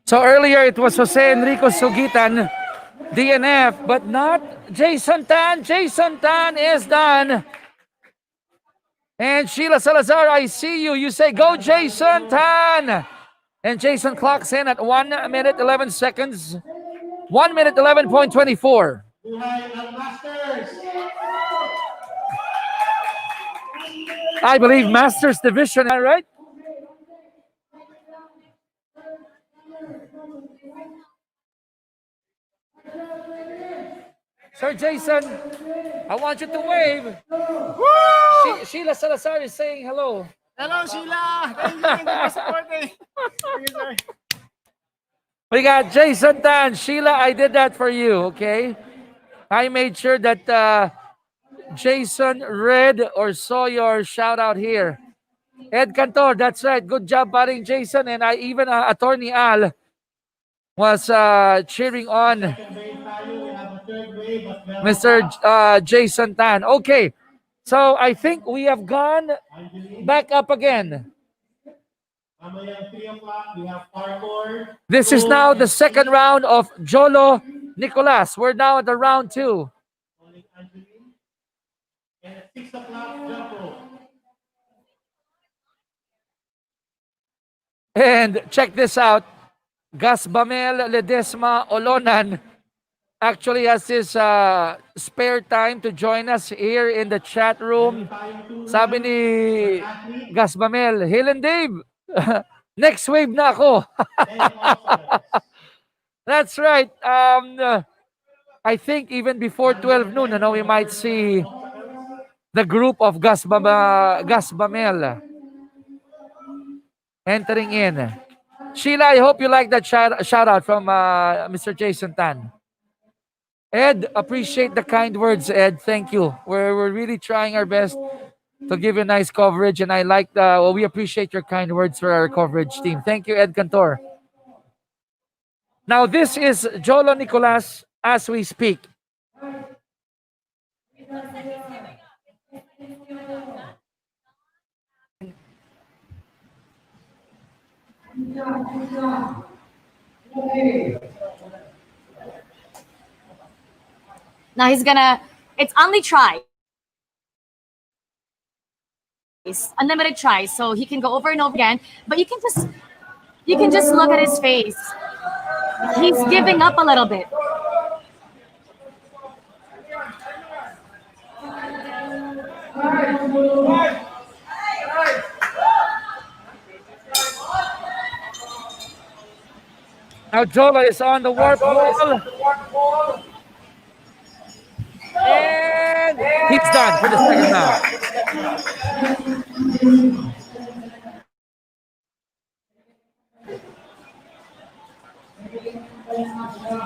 [SPEAKER 6] So earlier it was Jose Enrico Sugitan, DNF, but not Jason Tan. Jason Tan is done. And Sheila Salazar, I see you. You say, go Jason Tan. And Jason clocks in at 1 minute 11 seconds. 1 minute 11.24. I believe Masters Division, right? Sir Jason, I want you to wave. Sheila Salazar is saying hello.
[SPEAKER 11] Hello, Sheila! Thank you for supporting. Thank you, sir.
[SPEAKER 6] We got Jason Tan. Sheila, I did that for you, okay? I made sure that Jason read or saw your shout out here. Ed Cantor, that's right. Good job, buddy, Jason. And I even Attorney Al was cheering on Mr. Jason Tan. Okay, so I think we have gone back up again. This is now the second round of Jolo Nicolas. We're now at the round 2.
[SPEAKER 8] And at 6 o'clock, jump rope.
[SPEAKER 6] And check this out. Gas Bamel Ledesma Olonan actually has his spare time to join us here in the chat room. Sabi ni Gas Bamel, Helen Dave, next wave na ako. That's right. I think even before 12 noon, we might see the group of Gas Bamel entering in. Sheila, I hope you like that shout out from Mr. Jason Tan. Ed, appreciate the kind words, Ed. Thank you. We're really trying our best to give you nice coverage, and I like we appreciate your kind words for our coverage team. Thank you, Ed Cantor. Now, this is Jolo Nicolas as we speak.
[SPEAKER 7] Now he's gonna, it's only try. Unlimited tries, so he can go over and over again, but you can just look at his face. He's giving up a little bit.
[SPEAKER 6] Now Jolo is on the warp wall. And he's done for the second round.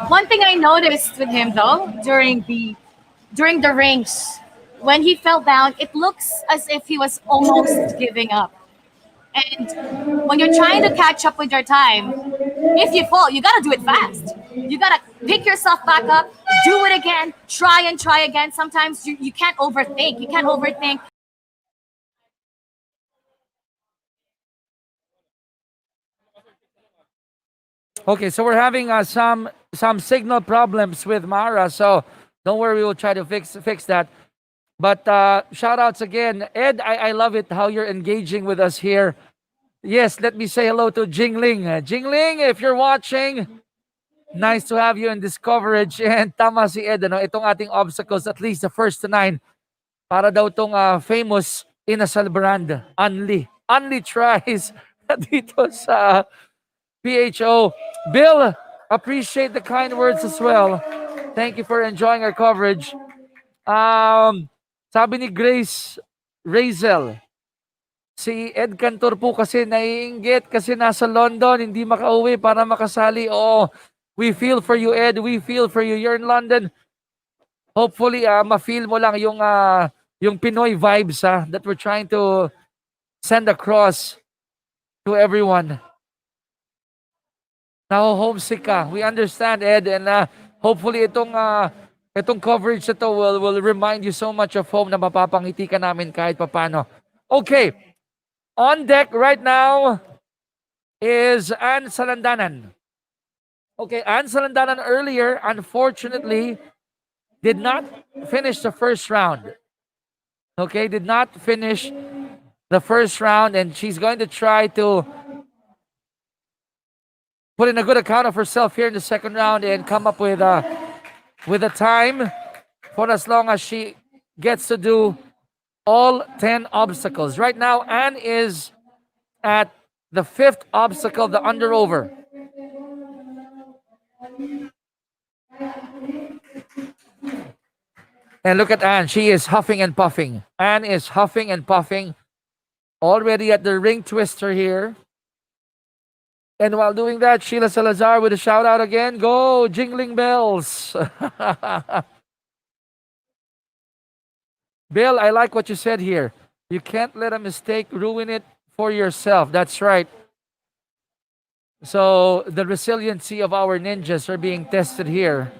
[SPEAKER 7] One thing I noticed with him though, during the rings, when he fell down, it looks as if he was almost giving up. And when you're trying to catch up with your time, if you fall, you gotta do it fast. You gotta pick yourself back up, do it again, try and try again. Sometimes you can't overthink. You can't overthink.
[SPEAKER 6] Okay, so we're having some signal problems with Mara, so don't worry, we will try to fix that. But shout outs again. Ed, I love it how you're engaging with us here. Yes, let me say hello to Jingling. Jingling, if you're watching, nice to have you in this coverage. And tama si Ed, itong ating obstacles, at least the first 9, para daw tong famous Inasal brand. Only tries dito sa PHO. Bill, appreciate the kind words as well. Thank you for enjoying our coverage. Sabi ni Grace Razel, si Ed Cantor po kasi naiinggit kasi nasa London, hindi makauwi para makasali. Oh, we feel for you, Ed. We feel for you. You're in London. Hopefully, ma-feel mo lang yung Pinoy vibes that we're trying to send across to everyone. Now, homesick ka. We understand, Ed, and hopefully itong coverage na to will remind you so much of home na mapapangiti ka namin kahit papano. Okay. On deck right now is Ann Salandanan. Okay, Ann Salandanan earlier, unfortunately, did not finish the first round. Okay, did not finish the first round, and she's going to try to put in a good account of herself here in the second round and come up with a time for as long as she gets to do all 10 obstacles. Right now, Anne is at the 5th obstacle, the under over. And look at Anne. She is huffing and puffing. Anne is huffing and puffing. Already at the ring twister here. And while doing that, Sheila Salazar with a shout out again. Go, jingling bells. Bill, I like what you said here. You can't let a mistake ruin it for yourself. That's right. So the resiliency of our ninjas are being tested here.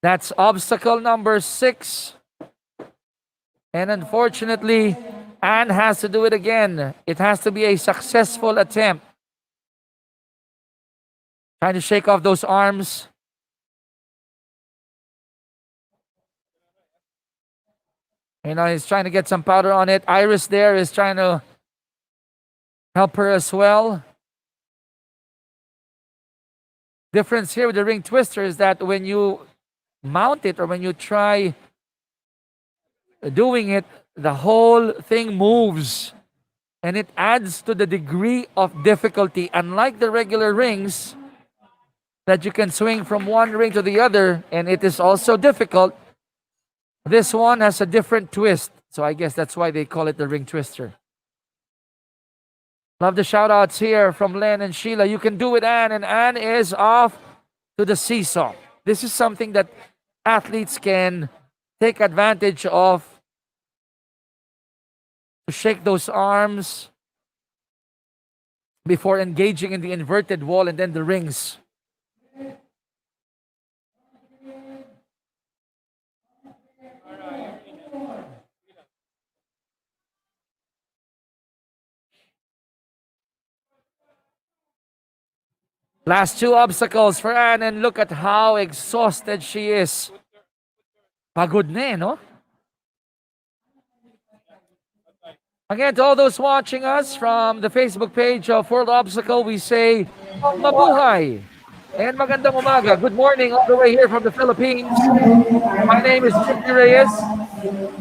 [SPEAKER 6] That's obstacle number 6. And unfortunately, Anne has to do it again. It has to be a successful attempt. Trying to shake off those arms. He's trying to get some powder on it. Iris there is trying to help her as well. Difference here with the ring twister is that when you mount it or when you try doing it, the whole thing moves and it adds to the degree of difficulty. Unlike the regular rings that you can swing from one ring to the other and it is also difficult, this one has a different twist. So I guess that's why they call it the ring twister. Love the shout outs here from Len and Sheila. You can do it, Anne. And Anne is off to the seesaw. This is something that athletes can take advantage of, to shake those arms before engaging in the inverted wall and then the rings. Last 2 obstacles for Anne, and look at how exhausted she is. Pagod na eh, no? Again, to all those watching us from the Facebook page of World Obstacle, we say, mabuhay and magandang umaga. Good morning all the way here from the Philippines. My name is Chicky Reyes,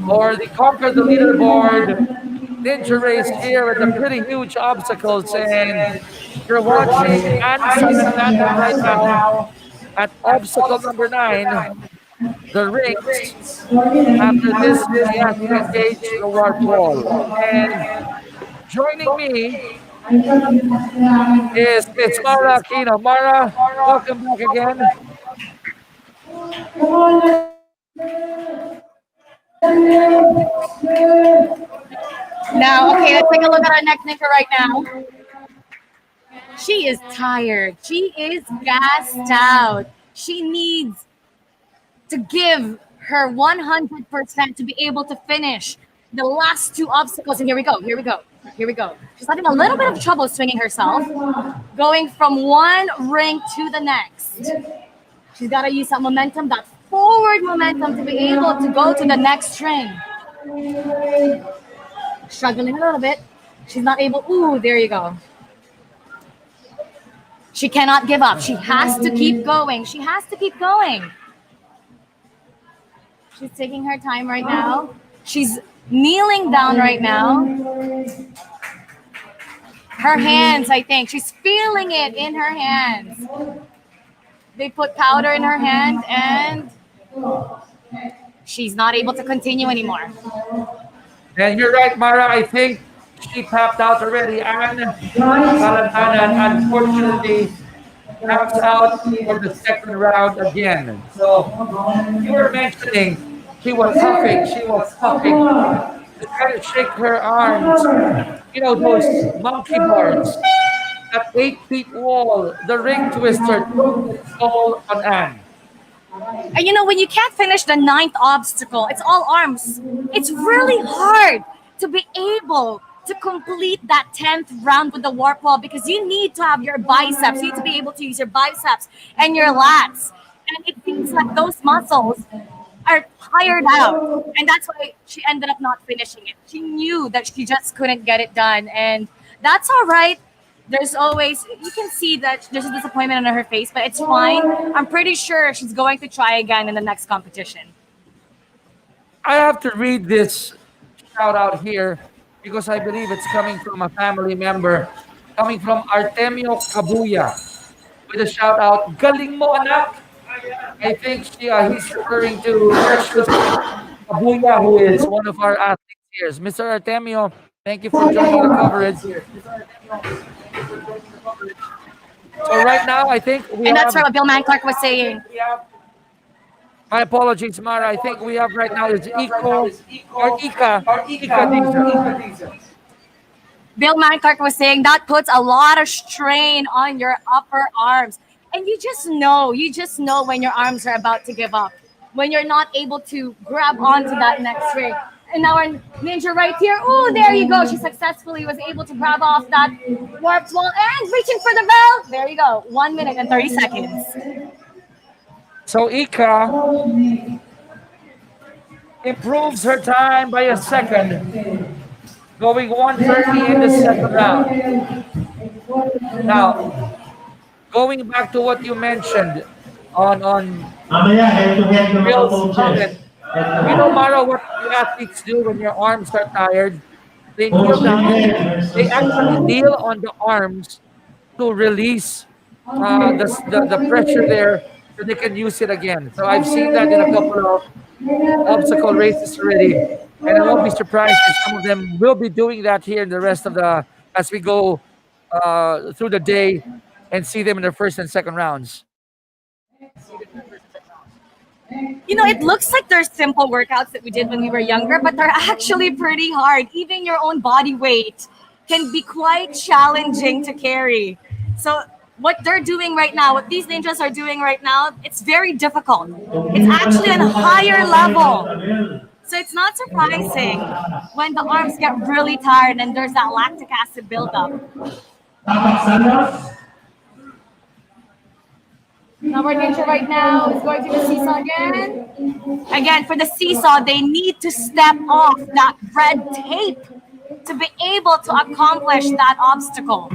[SPEAKER 6] or the Conquer the Leaderboard Ninja Race here at the Pretty Huge Obstacles. And you're watching Anne Santander right now at obstacle number 9. The rings. After this, we have to engage the warp wall. And joining me is Miss Mara Aquino. Mara, welcome back again.
[SPEAKER 7] Now, okay, let's take a look at our next ninja right now. She is tired. She is gassed out. She needs to give her 100% to be able to finish the last 2 obstacles. And here we go, here we go, here we go. She's having a little bit of trouble swinging herself, going from one ring to the next. She's got to use that momentum, that forward momentum, to be able to go to the next ring. Struggling a little bit. She's not able. Ooh, there you go. She cannot give up. She has to keep going. She has to keep going. She's taking her time right now. She's kneeling down right now. Her hands, I think. She's feeling it in her hands. They put powder in her hand and she's not able to continue anymore.
[SPEAKER 6] And you're right, Mara. I think she tapped out already. Anne Salantana, unfortunately, taps out for the second round again. So you were mentioning she was huffing, to try to shake her arms. You know, those monkey bars, that 8-feet wall, the ring twister took its toll on Anne.
[SPEAKER 7] And you know, when you can't finish the 9th obstacle, it's all arms. It's really hard to be able to complete that 10th round with the warp wall because you need to have your biceps. You need to be able to use your biceps and your lats. And it seems like those muscles are tired out. And that's why she ended up not finishing it. She knew that she just couldn't get it done. And that's all right. There's always, you can see that there's a disappointment on her face, but it's fine. I'm pretty sure she's going to try again in the next competition.
[SPEAKER 6] I have to read this shout out here because I believe it's coming from a family member, coming from Artemio Kabuya with a shout out, "Galing mo, anak." I think he's referring to Precious Abuya, who is one of our athletes here. Mr. Artemio, thank you for joining the coverage. So right now, I think we
[SPEAKER 7] And
[SPEAKER 6] have...
[SPEAKER 7] that's what Bill Clark was saying.
[SPEAKER 6] My apologies, Mara. I think we have right now is Iko or Ika Diza.
[SPEAKER 7] Bill Clark was saying that puts a lot of strain on your upper arms. And you just know when your arms are about to give up, when you're not able to grab onto that next ring. And our ninja right here, oh, there you go. She successfully was able to grab off that warped wall and reaching for the bell. There you go. 1 minute and 30 seconds.
[SPEAKER 6] So Ika improves her time by a second, going 1:30 in the second round. Now, going back to what you mentioned on Bill's comment, you know, Mara, what the athletes do when your arms are tired? They kneel down. They actually kneel on the arms to release the pressure there, so they can use it again. So I've seen that in a couple of obstacle races already, and I won't be surprised if some of them will be doing that here in the rest of as we go through the day and see them in the first and second rounds.
[SPEAKER 7] You know, it looks like they're simple workouts that we did when we were younger, but they're actually pretty hard. Even your own body weight can be quite challenging to carry. So what they're doing right now, what these ninjas are doing right now, it's very difficult. It's actually on a higher level. So it's not surprising when the arms get really tired and there's that lactic acid buildup. Our ninja right now is going to the seesaw again. Again, for the seesaw, they need to step off that red tape to be able to accomplish that obstacle.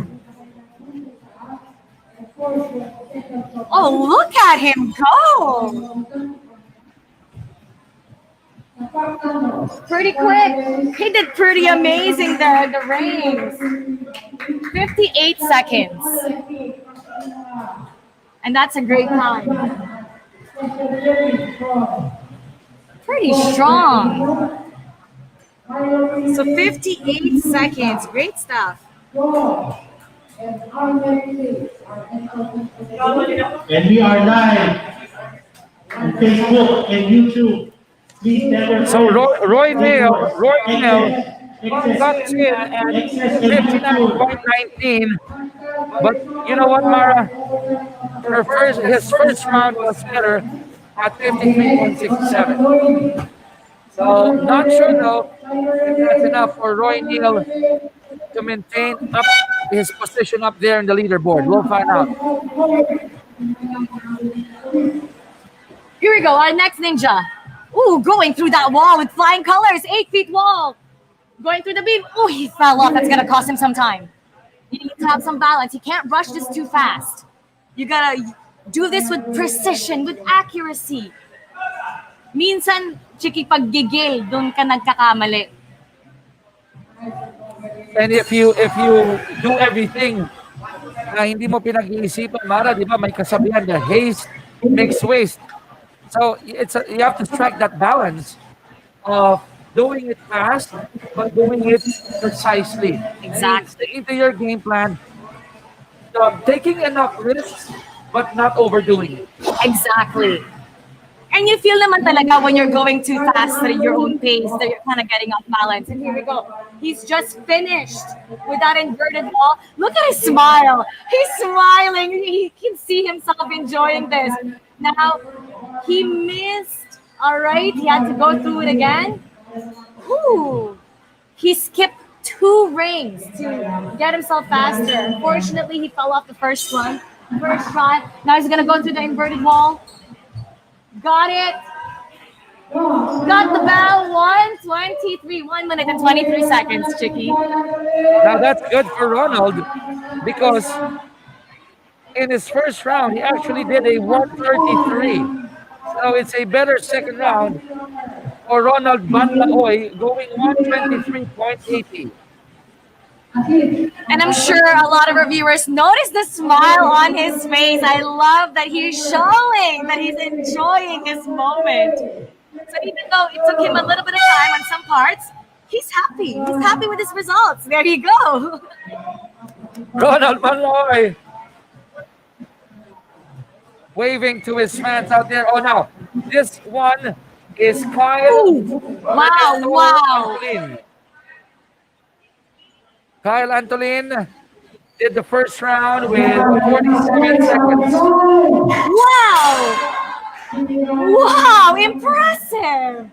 [SPEAKER 7] Oh, look at him go! Pretty quick. He did pretty amazing there, the rings. 58 seconds. And that's a great time. Pretty strong. So 58 seconds. Great stuff.
[SPEAKER 8] And we are live on Facebook and YouTube. Please never.
[SPEAKER 6] So Roy Neal got in at 59.19. But you know what, Mara? His first round was better at 53.67. So not sure though if that's enough for Roy Neal to maintain up his position up there in the leaderboard. We'll find out.
[SPEAKER 7] Here we go, our next ninja. Ooh, going through that wall with flying colors, 8 feet wall. Going through the beam. Oh, he fell off. That's gonna cost him some time. You need to have some balance. You can't rush this too fast. You gotta do this with precision, with accuracy. Minsan, chiki, pag gigil, doon ka nagkakamali.
[SPEAKER 6] And if you do everything na hindi mo pinag-iisipan, Mara, di ba, may kasabihan na haste makes waste. So you have to strike that balance of doing it fast, but doing it precisely.
[SPEAKER 7] Exactly.
[SPEAKER 6] Into your game plan, taking enough risks, but not overdoing it.
[SPEAKER 7] Exactly. And you feel naman talaga when you're going too fast at your own pace that you're kind of getting off balance. And here we go. He's just finished with that inverted wall. Look at his smile. He's smiling. He can see himself enjoying this. Now, he missed. All right. He had to go through it again. Ooh. He skipped 2 rings to get himself faster. Unfortunately, he fell off the first one. First try. Now he's going to go through the inverted wall. Got it. Got the bell. 1:23, 1 minute and 23 seconds, Chicky.
[SPEAKER 6] Now that's good for Ronald because in his first round, he actually did a 1:33. So it's a better second round for Ronald Banlaoy, going 1:23.80.
[SPEAKER 7] And I'm sure a lot of our viewers noticed the smile on his face. I love that he's showing that he's enjoying this moment. So even though it took him a little bit of time on some parts, he's happy. He's happy with his results. There you go.
[SPEAKER 6] Ronald Manoy waving to his fans out there. Oh, now, this one is Kyle.
[SPEAKER 7] Wow.
[SPEAKER 6] Antolin. Kyle Antolin did the first round with 47 seconds.
[SPEAKER 7] Wow, impressive.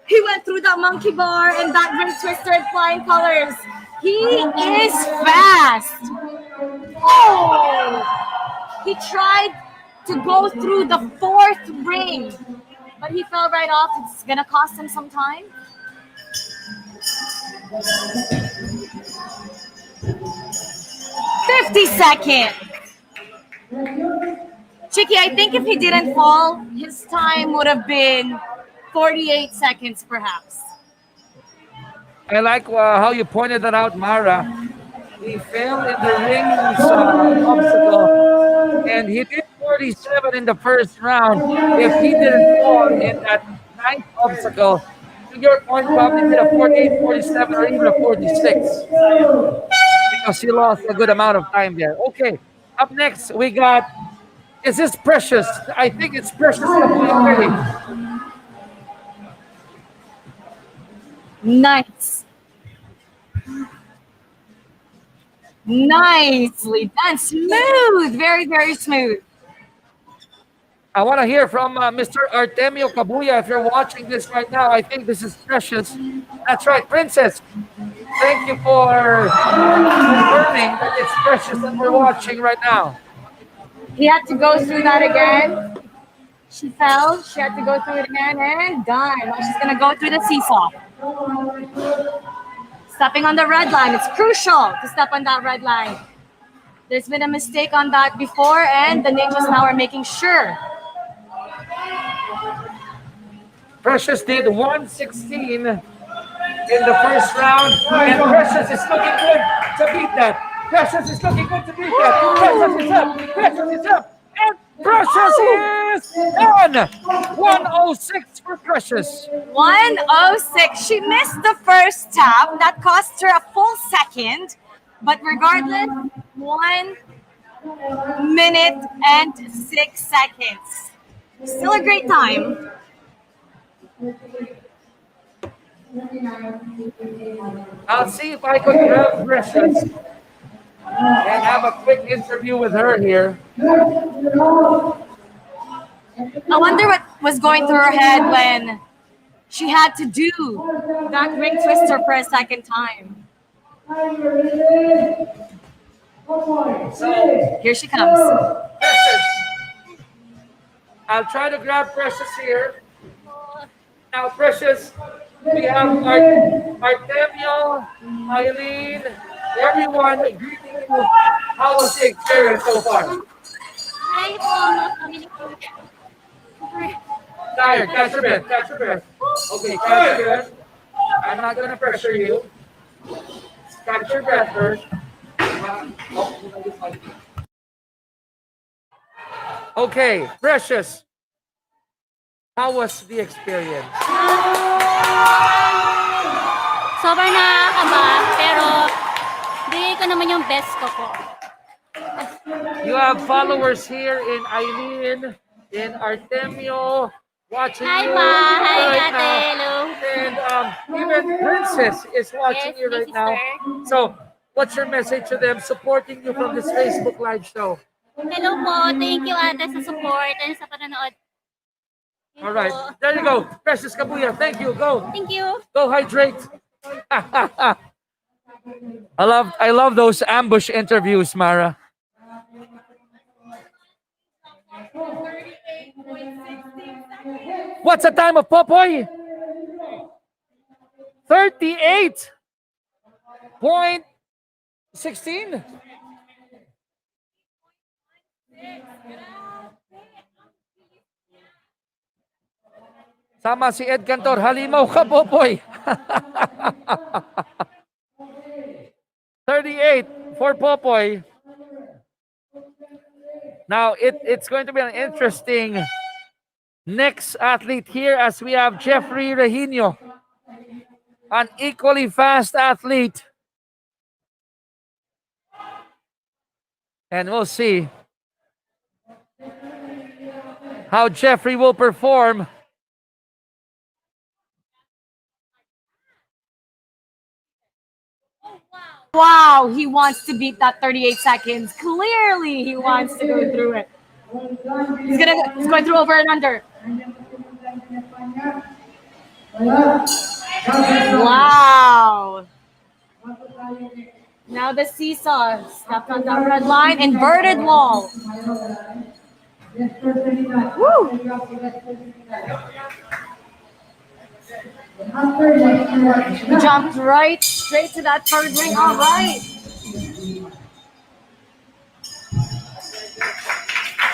[SPEAKER 7] He went through that monkey bar and that ring twister and flying colors. He is fast. Oh, he tried to go through the fourth ring, but he fell right off. It's gonna cost him some time. "50 seconds. Chicky, I think if he didn't fall, his time would have been 48 seconds perhaps.
[SPEAKER 6] I like how you pointed that out, Mara. He fell in the rings obstacle, and he did 47 in the first round. If he didn't fall in that ninth obstacle, to your point, probably did a 48, 47, or even a 46. Because he lost a good amount of time there. Okay, up next, we got, is this Precious? I think it's Precious.
[SPEAKER 7] Nice. Nicely done. Smooth. Very, very smooth.
[SPEAKER 6] I want to hear from Mr. Artemio Cabuya. If you're watching this right now, I think this is Precious. That's right, Princess. Thank you for confirming that it's Precious that we're watching right now.
[SPEAKER 7] He had to go through that again. She fell. She had to go through it again and done. Now she's going to go through the seesaw. Stepping on the red line. It's crucial to step on that red line. There's been a mistake on that before, and the ninjas now are making sure.
[SPEAKER 6] Precious did 116 in the first round, and Precious is looking good to beat that. Precious is looking good to beat that. Precious is up. Precious is up. And Precious is done. 106 for Precious.
[SPEAKER 7] 106. She missed the first tap. That cost her a full second. But regardless, 1 minute and 6 seconds. Still a great time.
[SPEAKER 6] I'll see if I could grab Precious and have a quick interview with her here.
[SPEAKER 7] I wonder what was going through her head when she had to do that ring twister for a second time. So here she comes.
[SPEAKER 6] Precious. I'll try to grab Precious here. Now, Precious, we have Artemio, Eileen, everyone greeting you. How was the experience so far? Tired. Catch your breath. Catch your breath. Okay, catch your breath. I'm not going to pressure you. Catch your breath first. Okay, Precious. How was the experience?
[SPEAKER 10] Sobrang nakakaba, pero bigay ko naman yung best ko po.
[SPEAKER 6] You have followers here in Eileen, in Artemio, watching
[SPEAKER 10] Hi,
[SPEAKER 6] you
[SPEAKER 10] Ma. Hi,
[SPEAKER 6] right
[SPEAKER 10] Ate.
[SPEAKER 6] now.
[SPEAKER 10] Hello.
[SPEAKER 6] And even Princess is watching
[SPEAKER 10] Yes,
[SPEAKER 6] you right
[SPEAKER 10] my
[SPEAKER 6] now.
[SPEAKER 10] sister.
[SPEAKER 6] So, what's your message to them supporting you from this Facebook Live show?
[SPEAKER 10] Hello po. Thank you, Ate, sa support and sa panonood.
[SPEAKER 6] All right, there you go. Precious Kabuya, thank you. Go.
[SPEAKER 10] Thank you.
[SPEAKER 6] Go hydrate. I love those ambush interviews, Mara. What's the time of Popoy? 38.16. Sama si Ed Cantor, halimaw ka, Popoy. 38 for Popoy. Now, it's going to be an interesting next athlete here as we have Jeffrey Regino, an equally fast athlete. And we'll see how Jeffrey will perform.
[SPEAKER 7] Wow, he wants to beat that 38 seconds. Clearly, he wants to go through it. He's going through over and under. Wow. Now the seesaw. Stepped on that red line. Inverted wall. Woo. He jumped right straight to that third ring. All right.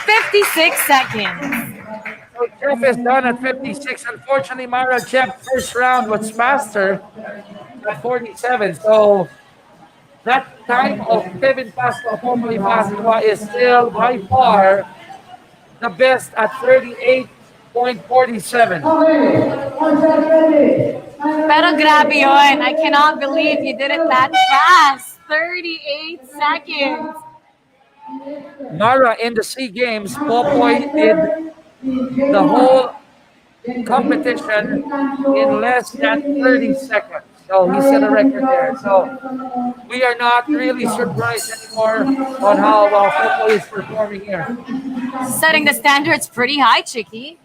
[SPEAKER 7] 56 seconds.
[SPEAKER 6] So Jeff is done at 56. Unfortunately, Mara, Jeff first round was faster at 47. So that time of Kevin Pasqua, formerly Pasqua, is still by far the best at 38.47.
[SPEAKER 7] Pero grabe yun. I cannot believe he did it that fast. 38 seconds.
[SPEAKER 6] Mara, in the SEA Games, Popoy did the whole competition in less than 30 seconds. So he set a record there. So we are not really surprised anymore on how Popoy is performing here.
[SPEAKER 7] Setting the standards pretty high, Chicky.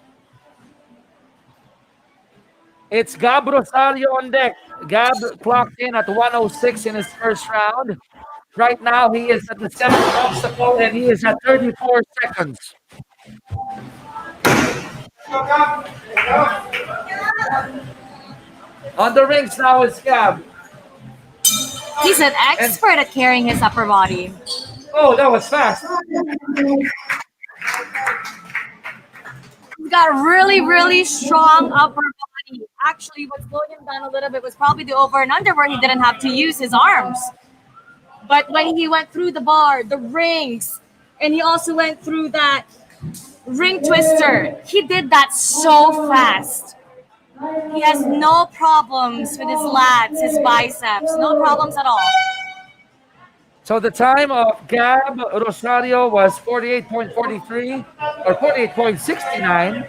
[SPEAKER 6] It's Gab Rosario on deck. Gab clocked in at 106 in his first round. Right now, he is at the 7th obstacle and he is at 34 seconds. On the rings now is Gab.
[SPEAKER 7] He's an expert at carrying his upper body.
[SPEAKER 6] Oh, that was fast.
[SPEAKER 7] He's got a really, really strong upper body. Actually, what slowed him down a little bit was probably the over and under where he didn't have to use his arms. But when he went through the bar, the rings, and he also went through that ring twister, he did that so fast. He has no problems with his lats, his biceps, no problems at all.
[SPEAKER 6] So the time of Gab Rosario was 48.43 or 48.69,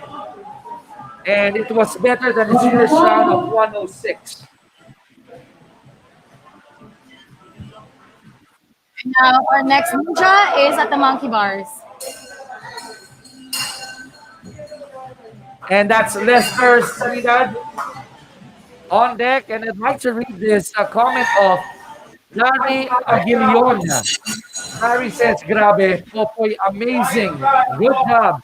[SPEAKER 6] and it was better than his first round of 106.
[SPEAKER 7] Now our next ninja is at the monkey bars.
[SPEAKER 6] And that's Lester Sanidad on deck. And I'd like to read this comment of Larry Aguilion. Larry says, grabe, Popoy, amazing. Good job.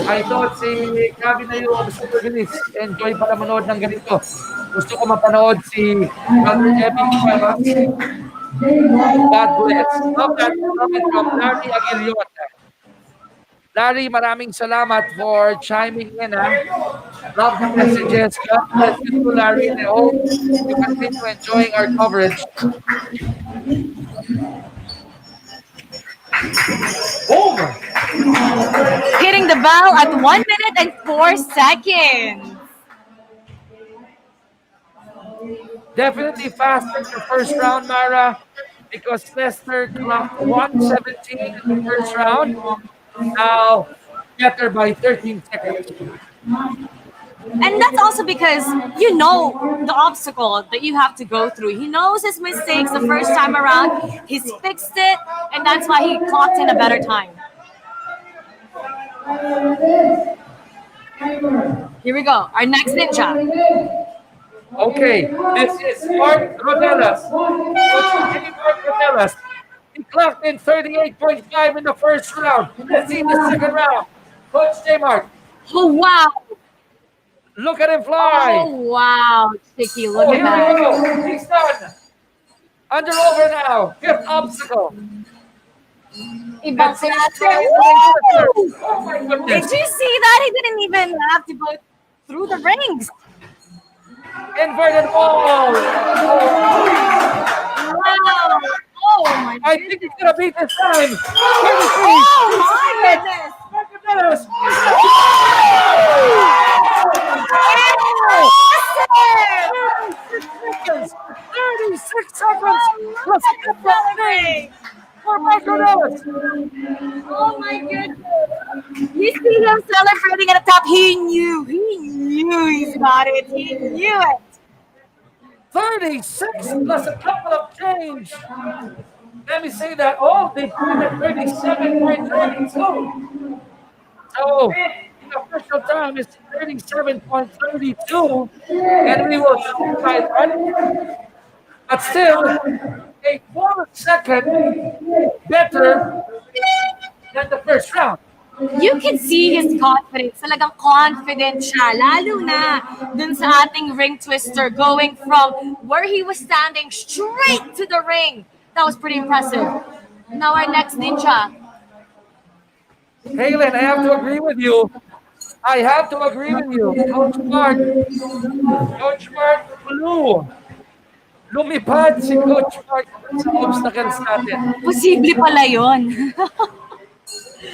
[SPEAKER 6] I thought si Gabi na yung super bilis. Enjoy pala manood ng ganito. Gusto ko mapanood si Brother Evan Cuevas. God bless. Love that comment from Larry Aguilion. Larry, maraming salamat for chiming in. Love the messages. God bless you too, Larry. And I hope you continue enjoying our coverage. Boom!
[SPEAKER 7] Hitting the bell at 1 minute and 4 seconds.
[SPEAKER 6] Definitely faster in the first round, Mara, because Lester clocked 117 in the first round. Now, better by 13 seconds.
[SPEAKER 7] And that's also because you know the obstacle that you have to go through. He knows his mistakes the first time around. He's fixed it, and that's why he clocked in a better time. Here we go. Our next ninja.
[SPEAKER 6] Okay, this is Mark Rodelas. Mark Rodelas. He clocked in 38.5 in the first round. Let's see the second round. Coach J. Mark.
[SPEAKER 7] Oh, wow.
[SPEAKER 6] Look at him fly.
[SPEAKER 7] Oh, wow. Chicky, look at that.
[SPEAKER 6] Here we go. He's done. Under over now. Fifth obstacle.
[SPEAKER 7] Ibang
[SPEAKER 6] Oh my goodness.
[SPEAKER 7] Did you see that? He didn't even have to go through the rings.
[SPEAKER 6] Inverted wall.
[SPEAKER 7] Wow. Oh my
[SPEAKER 6] I think it's gonna be this time. 33.
[SPEAKER 7] Oh my goodness.
[SPEAKER 6] Pilipinas. Seconds. 36 seconds. Plus
[SPEAKER 7] Celebrate.
[SPEAKER 6] for Pilipinas.
[SPEAKER 7] Oh my goodness. You see him celebrating at the top. He knew he's got it. He knew it.
[SPEAKER 6] 36 plus a couple of change. Let me say that. Oh, they put it at 37.32. So the official time is 37.32, and we will shoot by one. But still, a full second better than the first round.
[SPEAKER 7] You can see his confidence. Talagang confident siya. Lalo na dun sa ating ring twister going from where he was standing straight to the ring. That was pretty impressive. Now our next ninja.
[SPEAKER 6] Halen, I have to agree with you. I have to agree with you. Coach Mark Blue. Lumipad si Coach Mark sa obstacles natin.
[SPEAKER 7] Posible pala yun.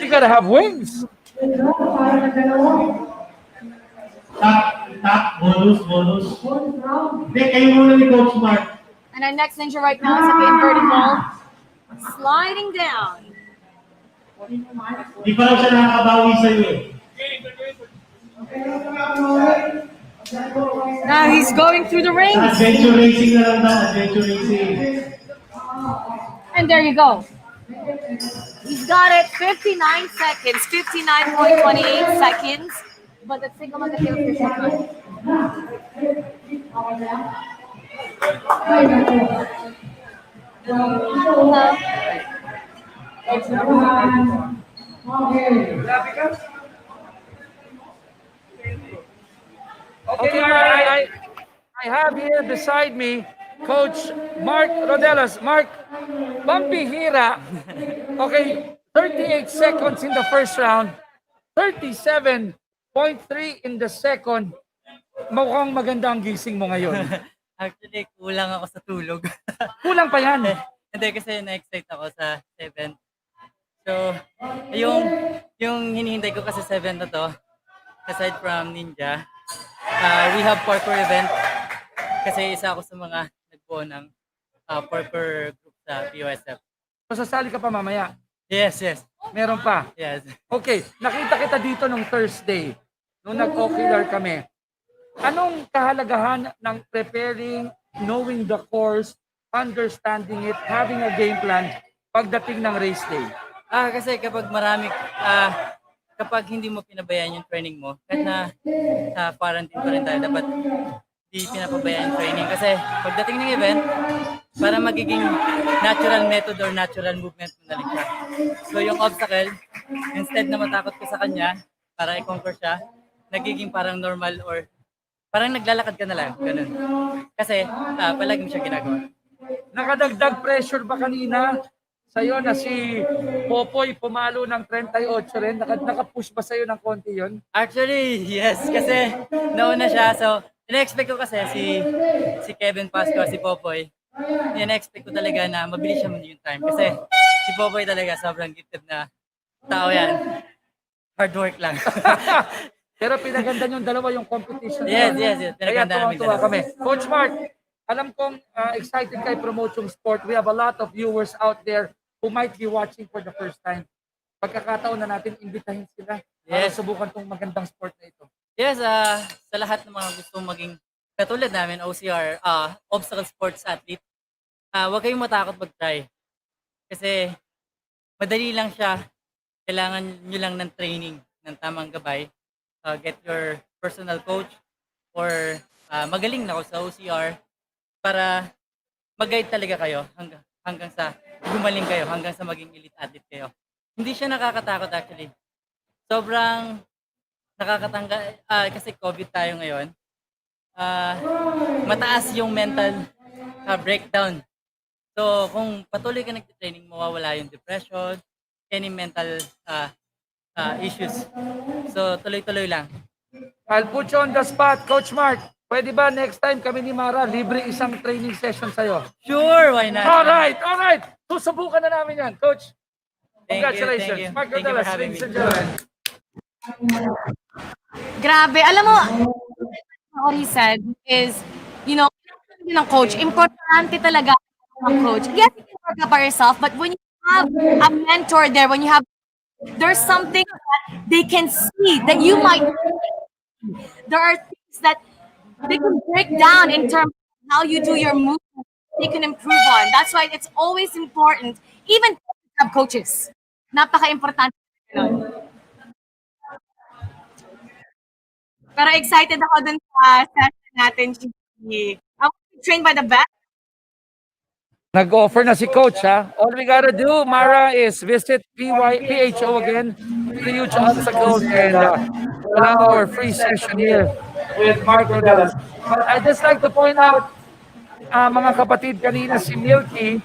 [SPEAKER 6] You gotta have wings.
[SPEAKER 8] Tap, bonus. Hindi, kayo muna ni Coach Mark.
[SPEAKER 7] And our next ninja right now is at the inverted wall. Sliding down.
[SPEAKER 8] Di pa lang siya nakakabawi sa'yo eh.
[SPEAKER 7] Now he's going through the rings.
[SPEAKER 8] Adventure racing na lang na, adventure racing.
[SPEAKER 7] And there you go. He's got it 59 seconds, 59.28 seconds. But let's take a look at the official time.
[SPEAKER 6] Okay, I have here beside me Coach Mark Rodelas. Mark, pampihira. Okay, 38 seconds in the first round, 37.3 in the second. Mukhang maganda ang gising mo ngayon.
[SPEAKER 9] Actually, kulang ako sa tulog.
[SPEAKER 6] Kulang pa yan.
[SPEAKER 9] Hindi, kasi na-excite ako sa 7. So, yung hinihintay ko kasi 7 na to, aside from Ninja, we have parkour event. Kasi isa ako sa mga nagbuo ng parkour group sa POSF.
[SPEAKER 6] So, sasali ka pa mamaya?
[SPEAKER 9] Yes.
[SPEAKER 6] Meron pa?
[SPEAKER 9] Yes.
[SPEAKER 6] Okay, nakita kita dito nung Thursday, nung nag-ocular kami. Anong kahalagahan ng preparing, knowing the course, understanding it, having a game plan pagdating ng race day?
[SPEAKER 9] Kasi kapag kapag hindi mo pinabayaan yung training mo, kahit na sa quarantine pa rin tayo, dapat di pinapabayaan yung training. Kasi pagdating ng event, para magiging natural method or natural movement mo na lang siya. So yung obstacle, instead na matakot ka sa kanya, para i-conquer siya, nagiging parang normal or parang naglalakad ka na lang. Ganun. Kasi palagi mo siya ginagawa.
[SPEAKER 6] Nakadagdag pressure ba kanina sa'yo na si Popoy pumalo ng 38 rin? Nakapush ba sa'yo ng konti yun?
[SPEAKER 9] Actually, yes. Kasi nauna siya. So, ina-expect ko kasi si Kevin Pasco, si Popoy, ina-expect ko talaga na mabilis siya yung time. Kasi si Popoy talaga sobrang gifted na tao yan. Hard work lang.
[SPEAKER 6] Pero pinaganda yung dalawa yung competition.
[SPEAKER 9] Yes.
[SPEAKER 6] Kaya
[SPEAKER 9] Pinaganda namin
[SPEAKER 6] tuwa
[SPEAKER 9] dalawa.
[SPEAKER 6] kami. Coach Mark, alam kong excited kay promote yung sport. We have a lot of viewers out there who might be watching for the first time. Pagkakataon na natin, imbitahin sila para subukan tong magandang sport na ito.
[SPEAKER 9] Yes, sa lahat ng mga gustong maging katulad namin, OCR, obstacle sports athlete, huwag kayong matakot mag-try. Kasi madali lang siya. Kailangan nyo lang ng training, ng tamang gabay. Get your personal coach or magaling na ako sa OCR para mag-guide talaga kayo hanggang sa gumaling kayo, hanggang sa maging elite athlete kayo. Hindi siya nakakatakot actually. Sobrang nakakatangga kasi COVID tayo ngayon. Mataas yung mental breakdown. So kung patuloy ka nagte-training, mawawala yung depression, any mental issues. So tuloy-tuloy lang.
[SPEAKER 6] I'll put you on the spot, Coach Mark. Pwede ba next time kami ni Mara, libre isang training session sa'yo?
[SPEAKER 9] Sure, why not?
[SPEAKER 6] Alright. Susubukan na namin yan, Coach.
[SPEAKER 9] Thank
[SPEAKER 6] Congratulations.
[SPEAKER 9] you.
[SPEAKER 6] Mark
[SPEAKER 9] Thank you for
[SPEAKER 6] Rodelas,
[SPEAKER 9] having
[SPEAKER 6] ladies
[SPEAKER 9] me.
[SPEAKER 6] and gentlemen.
[SPEAKER 7] Grabe. Alam mo, what he said is, ng coach, importante talaga ang coach. Yes, you can work out by yourself, but when you have a mentor there, there's something that they can see that you might, there are things that they can break down in terms of how you do your movement, they can improve on. That's why it's always important, even to have coaches. Napaka-importante. Pero excited ako dun sa session natin, Gigi. I want to be trained by the best.
[SPEAKER 6] Nag-offer na si Coach, ha? All we gotta do, Mara, is visit PHO again, the huge obstacles, and allow our free session here with Mark Rodelas. But I'd just like to point out, mga kapatid, kanina si Milky,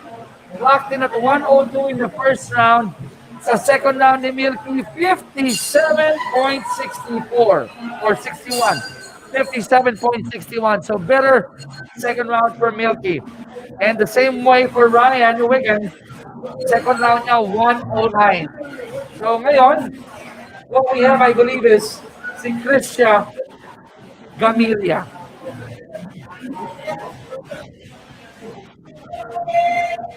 [SPEAKER 6] locked in at 102 in the first round. Sa second round ni Milky, 57.64 or 61. 57.61. So better second round for Milky. And the same way for Ryan Wiggins, second round niya, 109. So ngayon, what we have, I believe, is si Christia Gamilia.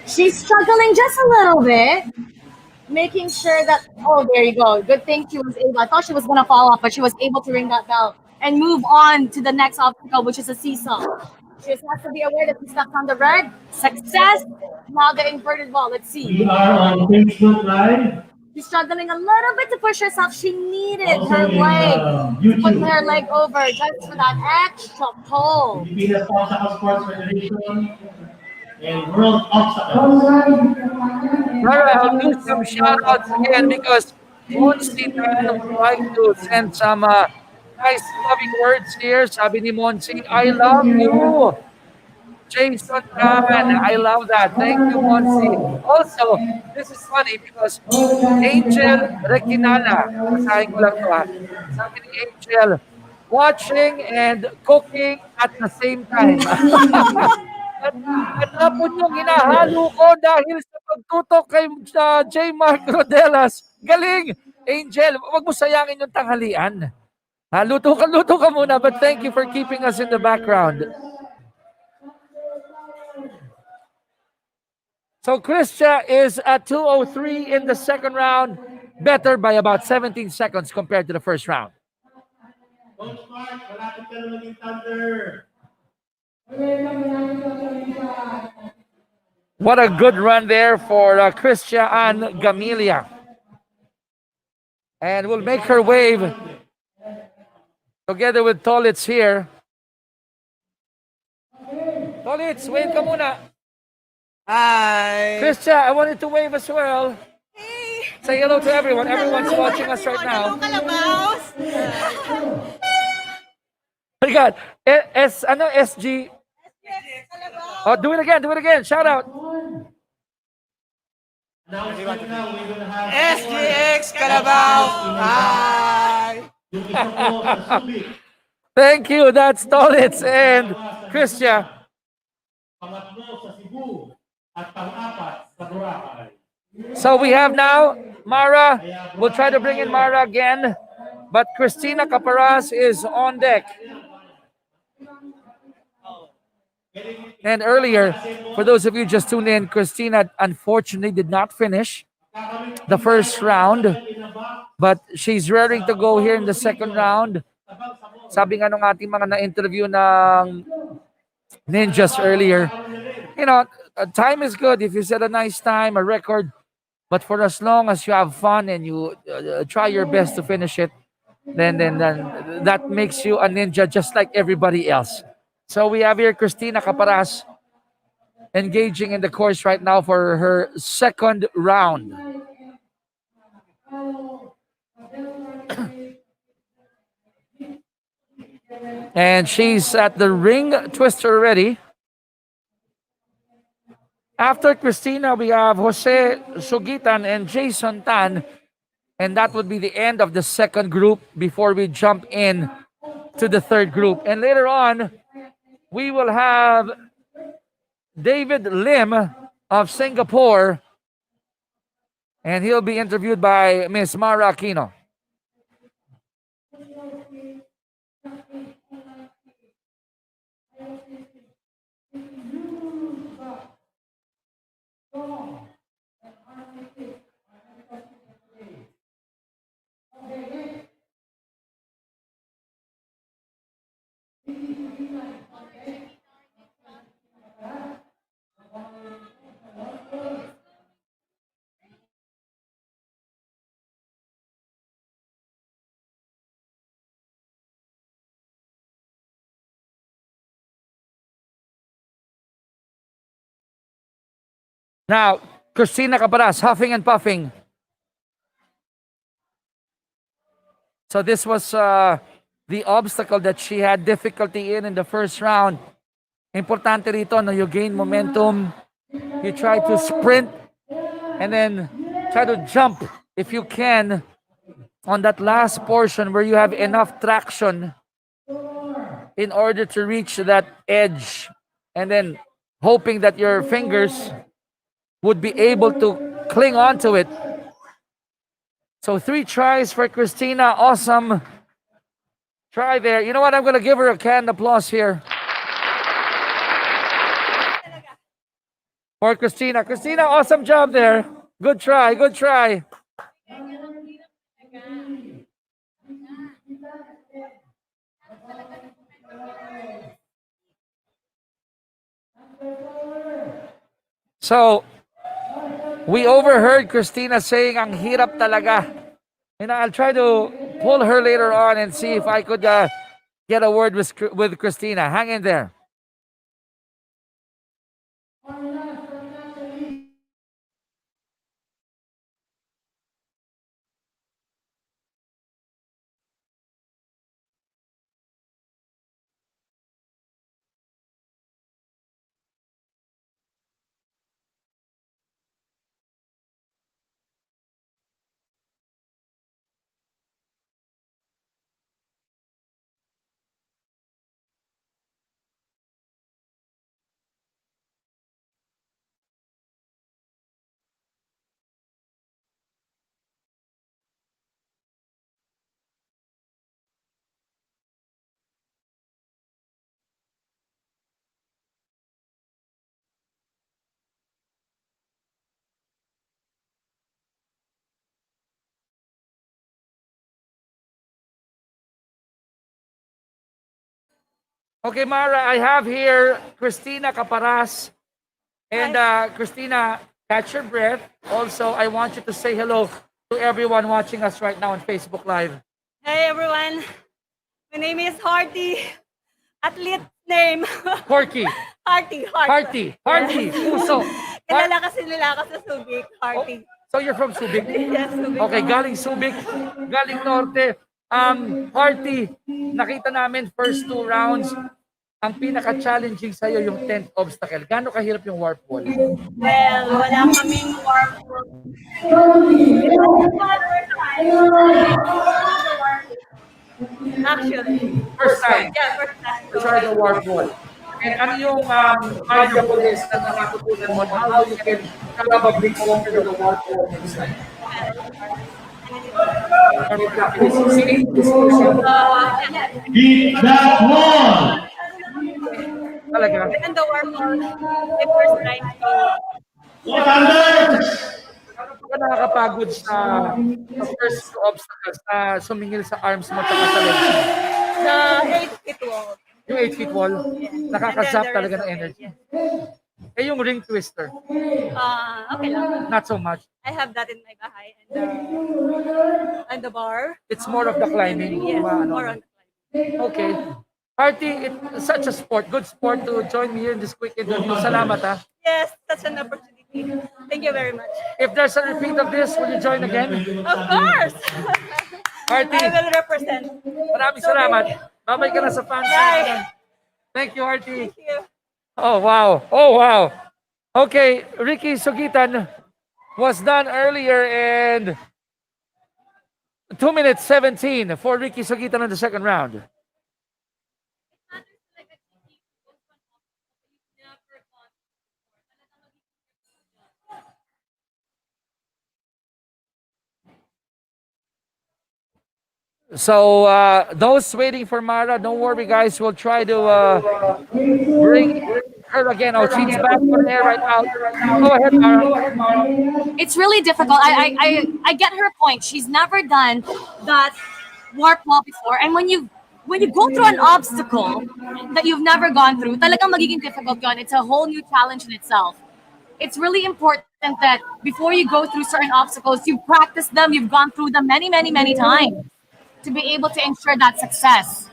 [SPEAKER 7] She's struggling just a little bit, making sure that, oh, there you go. Good thing she was able, I thought she was going to fall off, but she was able to ring that bell and move on to the next obstacle, which is a seesaw. She just has to be aware that she's stuck on the red. Success. Now the inverted ball. Let's see.
[SPEAKER 8] We are on Facebook Live.
[SPEAKER 7] She's struggling a little bit to push herself. She needed
[SPEAKER 8] Also
[SPEAKER 7] her
[SPEAKER 8] in,
[SPEAKER 7] leg,
[SPEAKER 8] YouTube.
[SPEAKER 7] put her leg over just for that extra pull.
[SPEAKER 8] Pilipinas Obstacle Sports Federation and World Obstacles.
[SPEAKER 6] Mara, I'll do some shout outs again because Monsi would like to send some nice loving words here. Sabi ni Monsi, I love you. Jason Tan, I love that. Thank you, Monsi. Also, this is funny because Angel Requinana, basahin ko lang to ha. Sabi ni Angel, watching and cooking at the same time. At tapon yung hinahalo ko dahil sa pagtutok kay J. Mark Rodelas. Galing! Angel, wag mo sayangin yung tanghalian. Luto ka muna, but thank you for keeping us in the background. So Christia is at 2:03 in the second round, better by about 17 seconds compared to the first round.
[SPEAKER 8] Coach Mark, malapit ka na maging Thunder.
[SPEAKER 6] What a good run there for Christia and Gamilia. And we'll make her wave together with Tolitz here. Tolitz, wave ka muna.
[SPEAKER 14] Hi.
[SPEAKER 6] Christia, I wanted to wave as well. Hey. Say hello to everyone. Everyone's watching us right now. Oh my God. SG. Oh, do it again. Shout out.
[SPEAKER 14] SGX Carabao. Hi.
[SPEAKER 6] Thank you. That's Tolitz and Christia. So we have now Mara. We'll try to bring in Mara again, but Cristina Caparaz is on deck. And earlier, for those of you just tuned in, Cristina unfortunately did not finish the first round, but she's raring to go here in the second round. Sabi nga nung ating mga na-interview ng ninjas earlier, you know, time is good if you set a nice time, a record, but for as long as you have fun and you try your best to finish it, then that makes you a ninja just like everybody else. So we have here Cristina Caparaz engaging in the course right now for her second round. And she's at the ring twister already. After Cristina, we have Jose Sugitan and Jason Tan. And that would be the end of the second group before we jump in to the third group. And later on, we will have David Lim of Singapore, and he'll be interviewed by Miss Mara Aquino. Now, Christina Caparas, huffing and puffing. So this was the obstacle that she had difficulty in the first round. Importante rito, no, you gain momentum, you try to sprint, and then try to jump if you can on that last portion where you have enough traction in order to reach that edge, and then hoping that your fingers would be able to cling onto it. So 3 tries for Christina. Awesome try there. You know what? I'm going to give her a canned applause here. For Christina. Christina, awesome job there. Good try. Good try. So, we overheard Christina saying, ang hirap talaga. And I'll try to pull her later on and see if I could get a word with Christina. Hang in there. Okay, Mara, I have here Christina Caparas. And Christina, catch your breath. Also, I want you to say hello to everyone watching us right now on Facebook Live.
[SPEAKER 15] Hey everyone, my name is Harty. Athlete name.
[SPEAKER 6] Corky.
[SPEAKER 15] Harty.
[SPEAKER 6] Harty. Puso.
[SPEAKER 15] Kilala kasi nila ako sa Subic. Harty.
[SPEAKER 6] So you're from Subic?
[SPEAKER 15] Yes, Subic.
[SPEAKER 6] Okay, galing Subic, galing Norte. Harty, nakita namin first 2 rounds. Ang pinaka-challenging sa'yo yung 10th obstacle. Gaano kahirap yung warp wall?
[SPEAKER 15] Well, wala kaming warp wall. Actually.
[SPEAKER 6] First time?
[SPEAKER 15] Yeah, first time.
[SPEAKER 6] To try the warp wall. And ano yung mindfulness na nakatutunan mo? How you can probably conquer the warp wall next time?
[SPEAKER 8] Beat that wall!
[SPEAKER 6] Talaga?
[SPEAKER 15] And the warp wall, the first time.
[SPEAKER 6] Ano nakakapagod sa first 2 obstacles na sumingil sa arms mo at sa legs mo?
[SPEAKER 15] The 8-feet wall.
[SPEAKER 6] Yung 8-feet wall, nakakazap talaga ng energy. Eh yung ring twister?
[SPEAKER 15] Okay lang.
[SPEAKER 6] Not so much.
[SPEAKER 15] I have that in my bahay. And the bar.
[SPEAKER 6] It's more of the climbing.
[SPEAKER 15] Yes,
[SPEAKER 6] Diba?
[SPEAKER 15] more on the climbing.
[SPEAKER 6] Okay. Harty, it's such a sport. Good sport to join me here in this quick interview. Salamat ha.
[SPEAKER 15] Yes, such an opportunity. Thank you very much.
[SPEAKER 6] If there's a repeat of this, will you join again?
[SPEAKER 15] Of course!
[SPEAKER 6] Harty,
[SPEAKER 15] I will represent.
[SPEAKER 6] maraming salamat. Babay ka na sa fans.
[SPEAKER 15] Bye.
[SPEAKER 6] Thank you, Harty.
[SPEAKER 15] Thank you.
[SPEAKER 6] Oh, wow. Oh, wow. Okay, Ricky Sugitan was done earlier and 2 minutes 17 for Ricky Sagitan in the second round. So those waiting for Mara, don't worry, guys. We'll try to bring her again. Oh, she's back on air right now. Go ahead, Mara.
[SPEAKER 7] It's really difficult. I get her point. She's never done that warp wall before, and when you go through an obstacle that you've never gone through, talagang magiging difficult yun. It's a whole new challenge in itself. It's really important that before you go through certain obstacles, you've practiced them, you've gone through them many, many, many times to be able to ensure that success.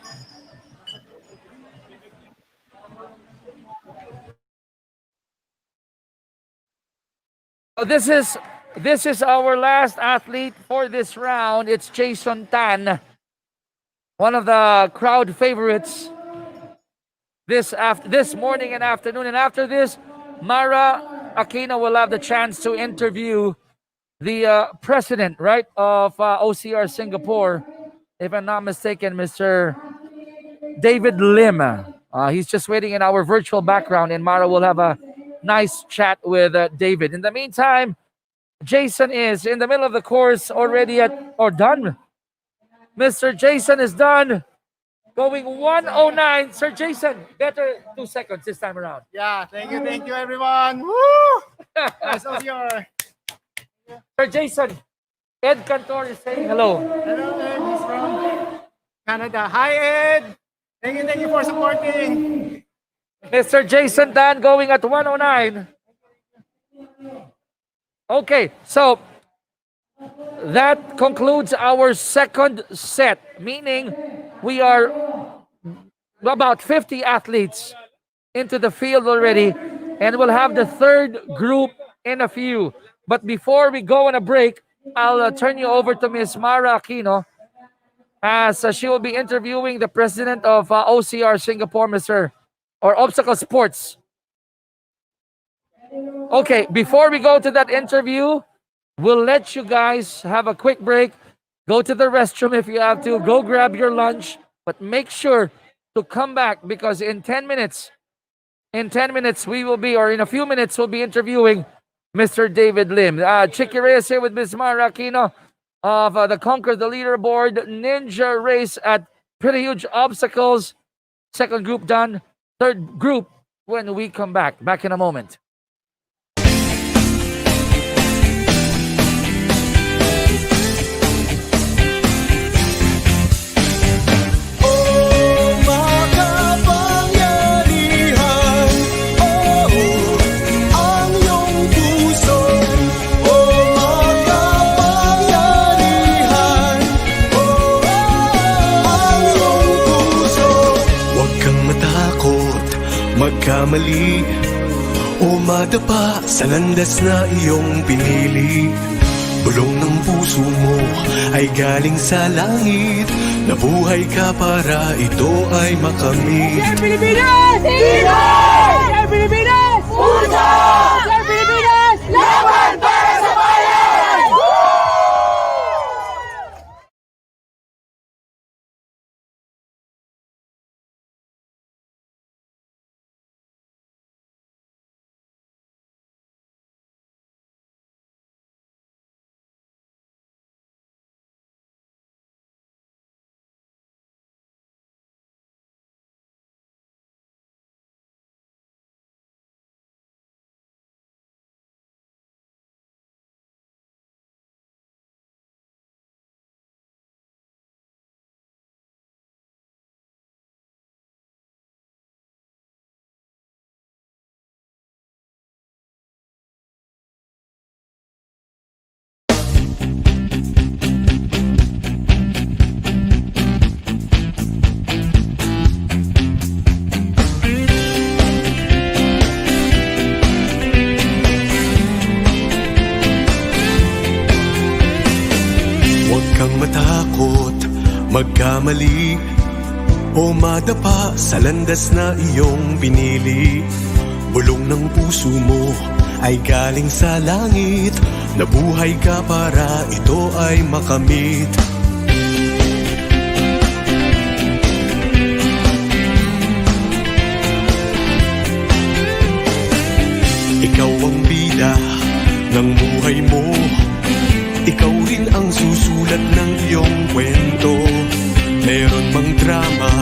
[SPEAKER 6] This is our last athlete for this round. It's Jason Tan, one of the crowd favorites this morning and afternoon. And after this, Mara Aquino will have the chance to interview the president, right, of OCR Singapore, if I'm not mistaken, Mr. David Lim. He's just waiting in our virtual background, and Mara will have a nice chat with David. In the meantime, Jason is in the middle of the course already done. Mr. Jason is done. Going 109. Sir Jason, better 2 seconds this time around.
[SPEAKER 13] Yeah, thank you everyone. Woo! Nice OCR.
[SPEAKER 6] Sir Jason, Ed Cantor is saying hello.
[SPEAKER 13] Hello, Ed. He's from Canada. Hi, Ed. Thank you for supporting.
[SPEAKER 6] Mr. Jason Dan going at 109. Okay, so that concludes our second set, meaning we are about 50 athletes into the field already, and we'll have the third group in a few. But before we go on a break, I'll turn you over to Ms. Mara Aquino, as she will be interviewing the president of OCR Singapore, Obstacle Sports. Okay, before we go to that interview, we'll let you guys have a quick break. Go to the restroom if you have to. Go grab your lunch, but make sure to come back, because in 10 minutes we will be, or in a few minutes, we'll be interviewing Mr. David Lim. Chicky Reyes here with Ms. Mara Aquino of the Conquer the Leaderboard Ninja Race at Pretty Huge Obstacles. Second group done. Third group when we come back. Back in a moment.
[SPEAKER 3] Magkamali o madapa sa landas na iyong pinili. Bulong ng puso mo ay galing sa langit. Nabuhay ka para ito ay makamit.
[SPEAKER 4] Share Pilipinas! Sino! Share Pilipinas! Puso! Share Pilipinas! Laban para sa bayan!
[SPEAKER 3] Magkamali o madapa sa landas na iyong pinili. Bulong ng puso mo ay galing sa langit. Nabuhay ka para ito ay makamit. Ikaw ang bida ng buhay mo, ikaw rin ang susulat ng iyong kwento. Meron mang drama,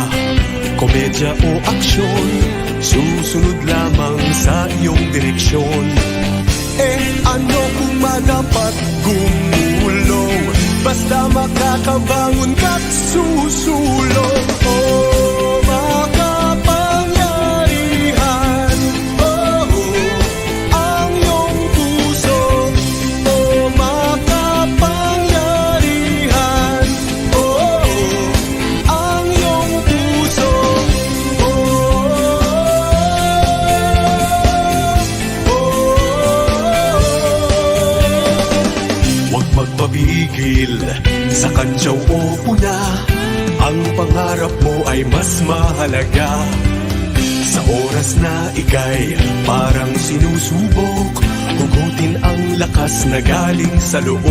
[SPEAKER 3] komedya o aksyon, susunod lamang sa iyong direksyon. Ano kung madapat gumulong, basta makakabangon ka't susulong. Oh, makapangyarihan, oh, ang iyong puso. Oh, makapangyarihan, oh, ang iyong puso. Huwag magpapigil sa kantsaw o puna, ang pangarap mo ay mas mahalaga. Sa oras na ika'y parang sinusubok, hugutin ang lakas na galing sa loob.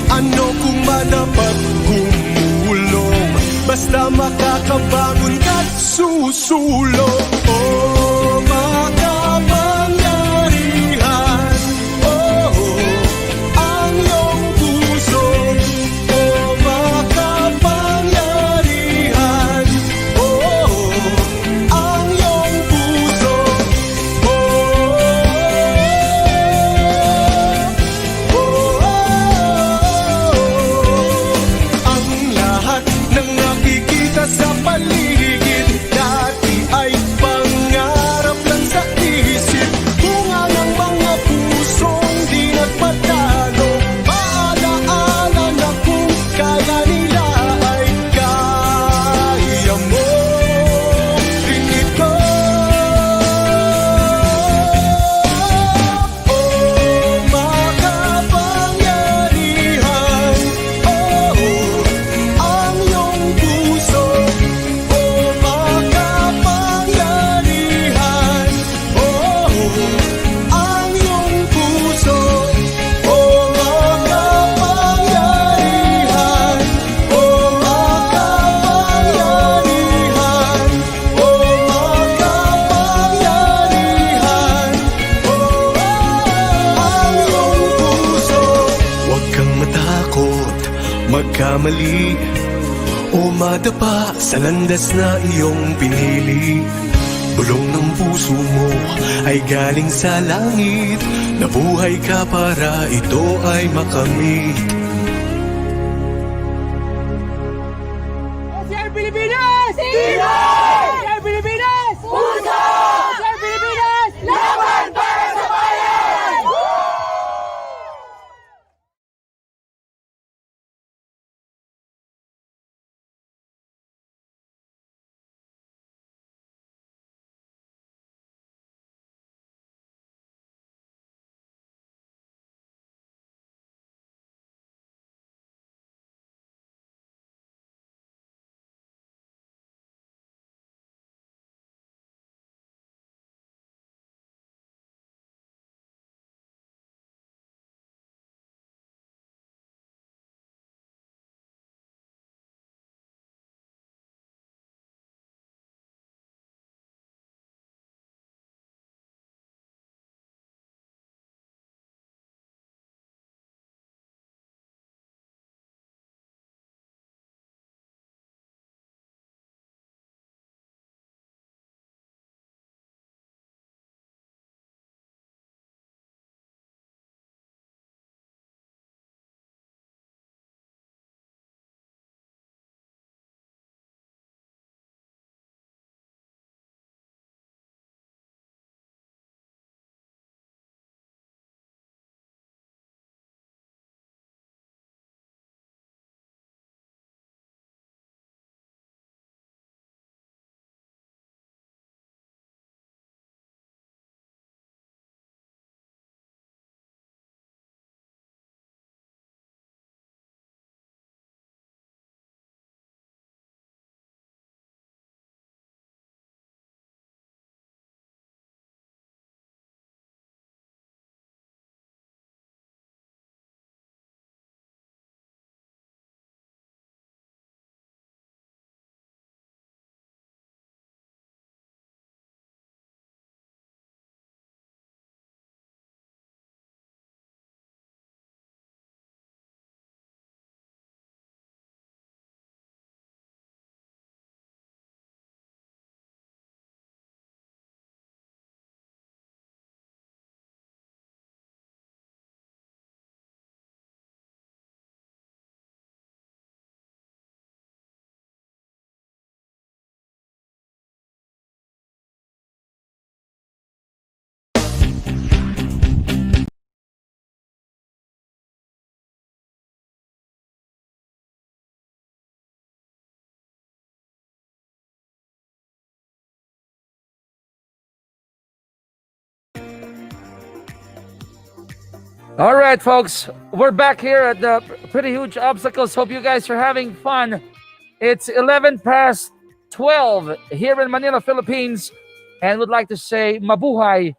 [SPEAKER 3] Ano kung madapat gumulong, basta makakabangon ka't susulong. Oh, makapangyarihan, oh, ang iyong puso. Oh, makapangyarihan, oh, ang iyong puso. Ang lahat ng nakikita sa paligid dati ay pangarap lang sa isip. Bunga ng mga pusong di nagpatalo, paalaala na kung kaya nila ay kaya mo rin ito. Oh, makapangyarihan, oh, ang iyong puso. Oh, makapangyarihan, oh, ang iyong puso. Oh, makapangyarihan, oh, makapangyarihan, oh, makapangyarihan, oh, ang iyong puso. Huwag kang matakot magkamali o madapa sa landas na iyong pinili. Bulong ng puso mo ay galing sa langit, nabuhay ka para ito ay makamit.
[SPEAKER 4] OCR Pilipinas! Tibay! OCR Pilipinas! Puso! OCR Pilipinas! Laban para sa bayan!
[SPEAKER 6] All right, folks, we're back here at the Pretty Huge Obstacles. Hope you guys are having fun. It's 11 past 12 here in Manila, Philippines, and would like to say mabuhay.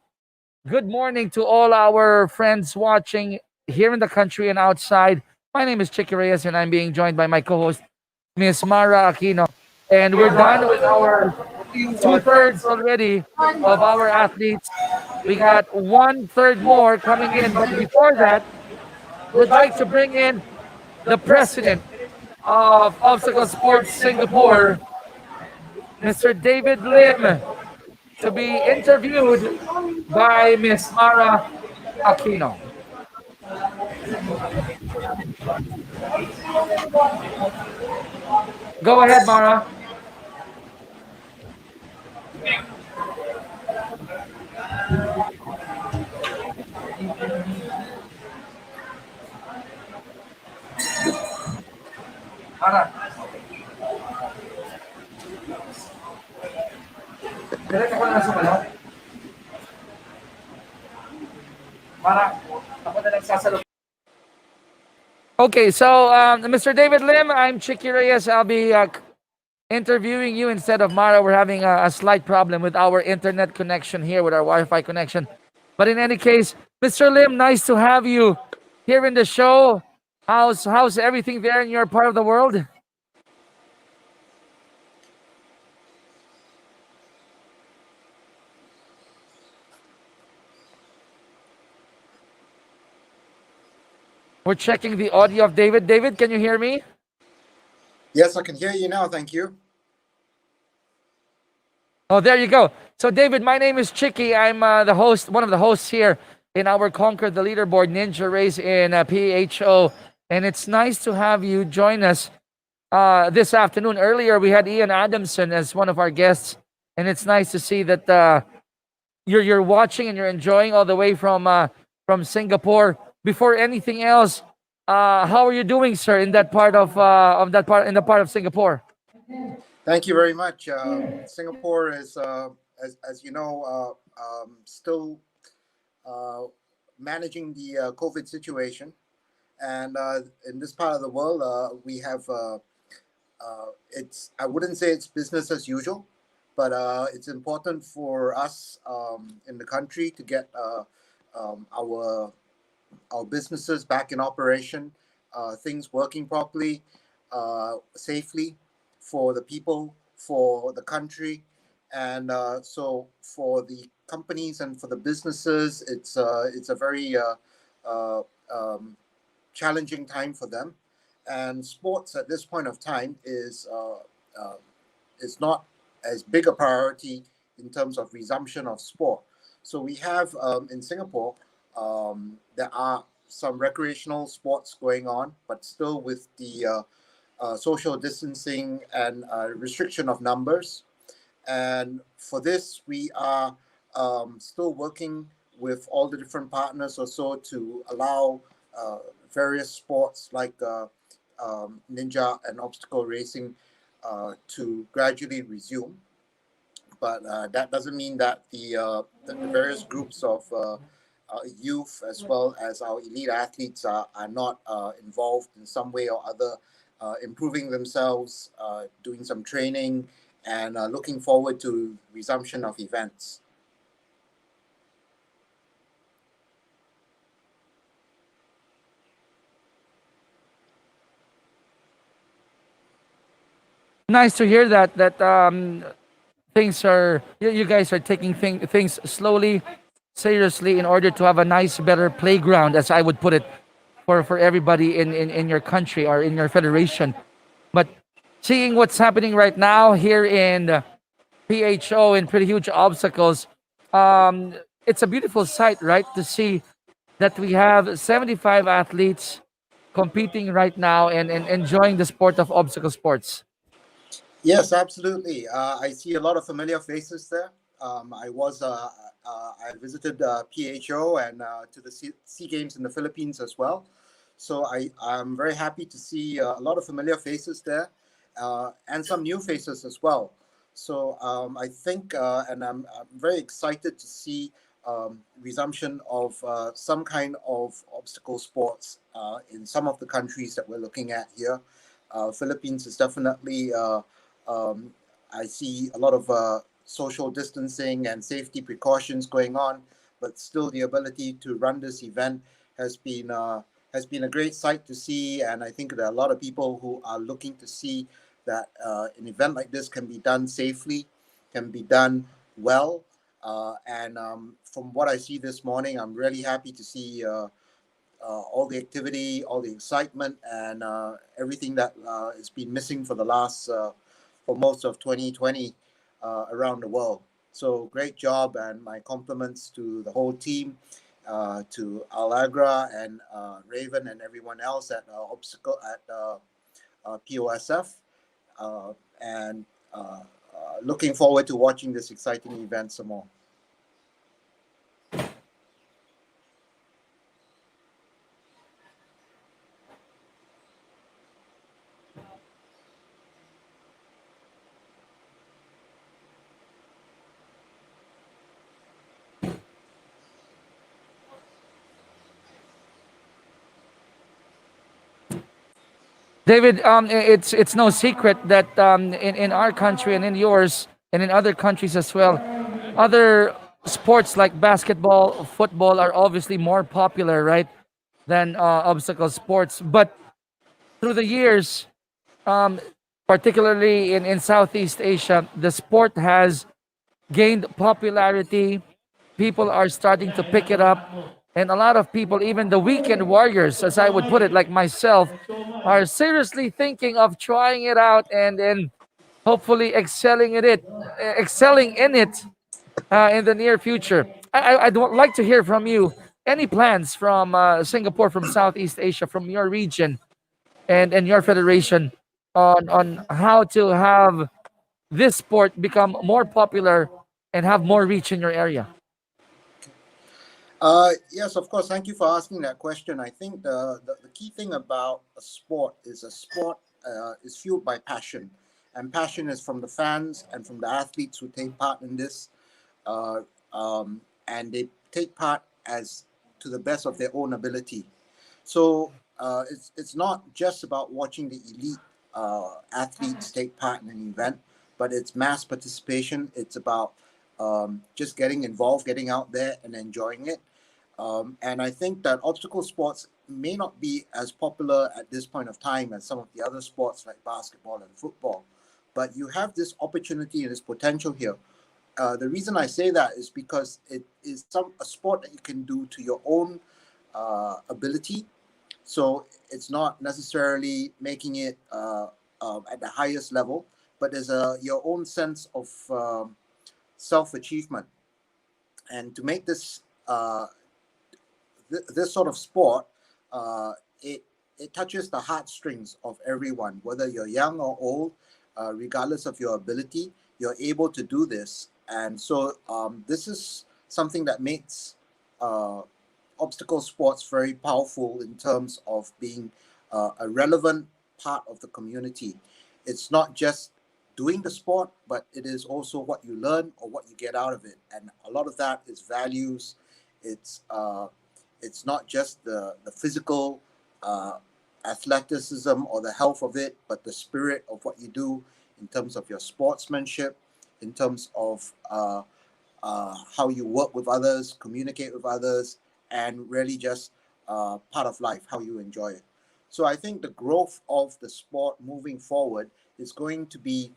[SPEAKER 6] Good morning to all our friends watching here in the country and outside. My name is Chicky Reyes, and I'm being joined by my co-host, Miss Mara Aquino. And we're done with our two-thirds already of our athletes. We got one-third more coming in. But before that, we'd like to bring in the president of Obstacle Sports Singapore, Mr. David Lim, to be interviewed by Miss Mara Aquino. Go ahead, Mara. Mara. Direct ako na sa balon. Mara, ako na nagsasalot. Okay, so Mr. David Lim, I'm Chicky Reyes. I'll be interviewing you instead of Mara. We're having a slight problem with our internet connection here, with our Wi-Fi connection. But in any case, Mr. Lim, nice to have you here in the show. How's everything there in your part of the world? We're checking the audio of David. David, can you hear me?
[SPEAKER 16] Yes, I can hear you now. Thank you.
[SPEAKER 6] Oh, there you go. So, David, my name is Chicky. I'm the host, one of the hosts here in our Conquer the Leaderboard Ninja Race in PHO. And it's nice to have you join us this afternoon. Earlier, we had Ian Adamson as one of our guests. And it's nice to see that you're watching and you're enjoying all the way from Singapore. Before anything else, how are you doing, sir, in that part of Singapore?
[SPEAKER 16] Thank you very much. Singapore is, as you know, still managing the COVID situation, and in this part of the world, we have I wouldn't say it's business as usual, but it's important for us in the country to get our businesses back in operation, things working properly, safely for the people, for the country, and so for the companies and for the businesses, it's a very challenging time for them. And sports at this point of time is not as big a priority in terms of resumption of sport. So we have in Singapore, there are some recreational sports going on, but still with the social distancing and restriction of numbers. And for this, we are still working with all the different partners or so to allow various sports like ninja and obstacle racing to gradually resume. But that doesn't mean that the various groups of youth as well as our elite athletes are not involved in some way or other, improving themselves, doing some training, and looking forward to resumption of events.
[SPEAKER 6] Nice to hear that things are you guys are taking things slowly, seriously, in order to have a nice, better playground, as I would put it, for everybody in your country or in your federation. But seeing what's happening right now here in PHO in Pretty Huge Obstacles, it's a beautiful sight, right? To see that we have 75 athletes competing right now and enjoying the sport of obstacle sports.
[SPEAKER 16] Yes, absolutely. I see a lot of familiar faces there. I visited PHO and to the Sea Games in the Philippines as well. So I'm very happy to see a lot of familiar faces there and some new faces as well. So I think, and I'm very excited to see resumption of some kind of obstacle sports in some of the countries that we're looking at here. Philippines is definitely, I see a lot of social distancing and safety precautions going on, but still the ability to run this event has been a great sight to see. And I think there are a lot of people who are looking to see that an event like this can be done safely, can be done well. And from what I see this morning, I'm really happy to see all the activity, all the excitement, and everything that has been missing for the last, for most of 2020 around the world. So great job, and my compliments to the whole team, to Alagra and Raven and everyone else at Obstacle at POSF, and looking forward to watching this exciting event some more.
[SPEAKER 6] David, it's no secret that in our country and in yours and in other countries as well, other sports like basketball, football are obviously more popular, right, than obstacle sports. But through the years, um, particularly in Southeast Asia, the sport has gained popularity. People are starting to pick it up. And a lot of people, even the weekend warriors, as I would put it, like myself, are seriously thinking of trying it out and then hopefully excelling in it in the near future. I'd like to hear from you. Any plans from Singapore, from Southeast Asia, from your region and your federation on how to have this sport become more popular and have more reach in your area?
[SPEAKER 16] Yes, of course. Thank you for asking that question. I think the key thing about a sport is fueled by passion. And passion is from the fans and from the athletes who take part in this. Uh, and they take part as to the best of their own ability. So it's not just about watching the elite athletes take part in an event, but it's mass participation. It's about just getting involved, getting out there and enjoying it. And I think that obstacle sports may not be as popular at this point of time as some of the other sports like basketball and football, but you have this opportunity and this potential here. The reason I say that is because it is a sport that you can do to your own ability. So it's not necessarily making it at the highest level, but there's your own sense of self-achievement. And to make this this sort of sport, it touches the heartstrings of everyone, whether you're young or old, regardless of your ability, you're able to do this. And so this is something that makes obstacle sports very powerful in terms of being a relevant part of the community. It's not just doing the sport, but it is also what you learn or what you get out of it. And a lot of that is values. It's not just the physical athleticism or the health of it, but the spirit of what you do in terms of your sportsmanship, in terms of how you work with others, communicate with others, and really just part of life, how you enjoy it. So I think the growth of the sport moving forward is going to be,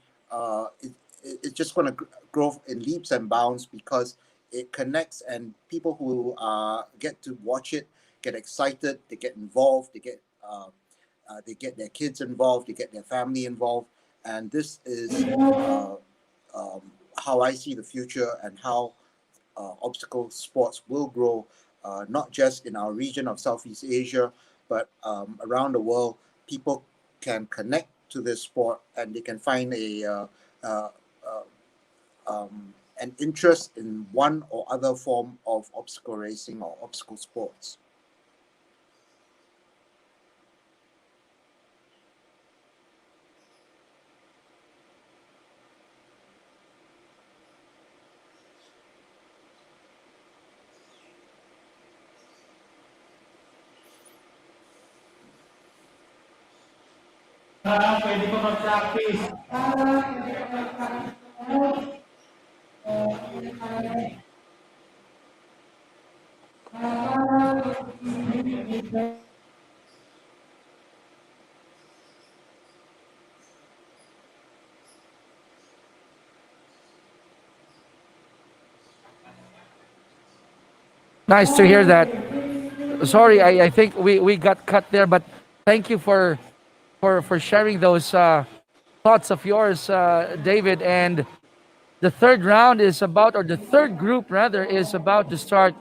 [SPEAKER 16] it's just going to grow in leaps and bounds because it connects, and people who get to watch it get excited, they get involved, they get their kids involved, they get their family involved, and this is how I see the future and how obstacle sports will grow, not just in our region of Southeast Asia, but around the world. People can connect to this sport and they can find uh, an interest in one or other form of obstacle racing or obstacle sports.
[SPEAKER 8] Pwede pa mag-practice.
[SPEAKER 6] Nice to hear that. Sorry, I think we got cut there, but thank you for sharing those thoughts of yours, David. And the third round is about, or the third group rather, is about to start.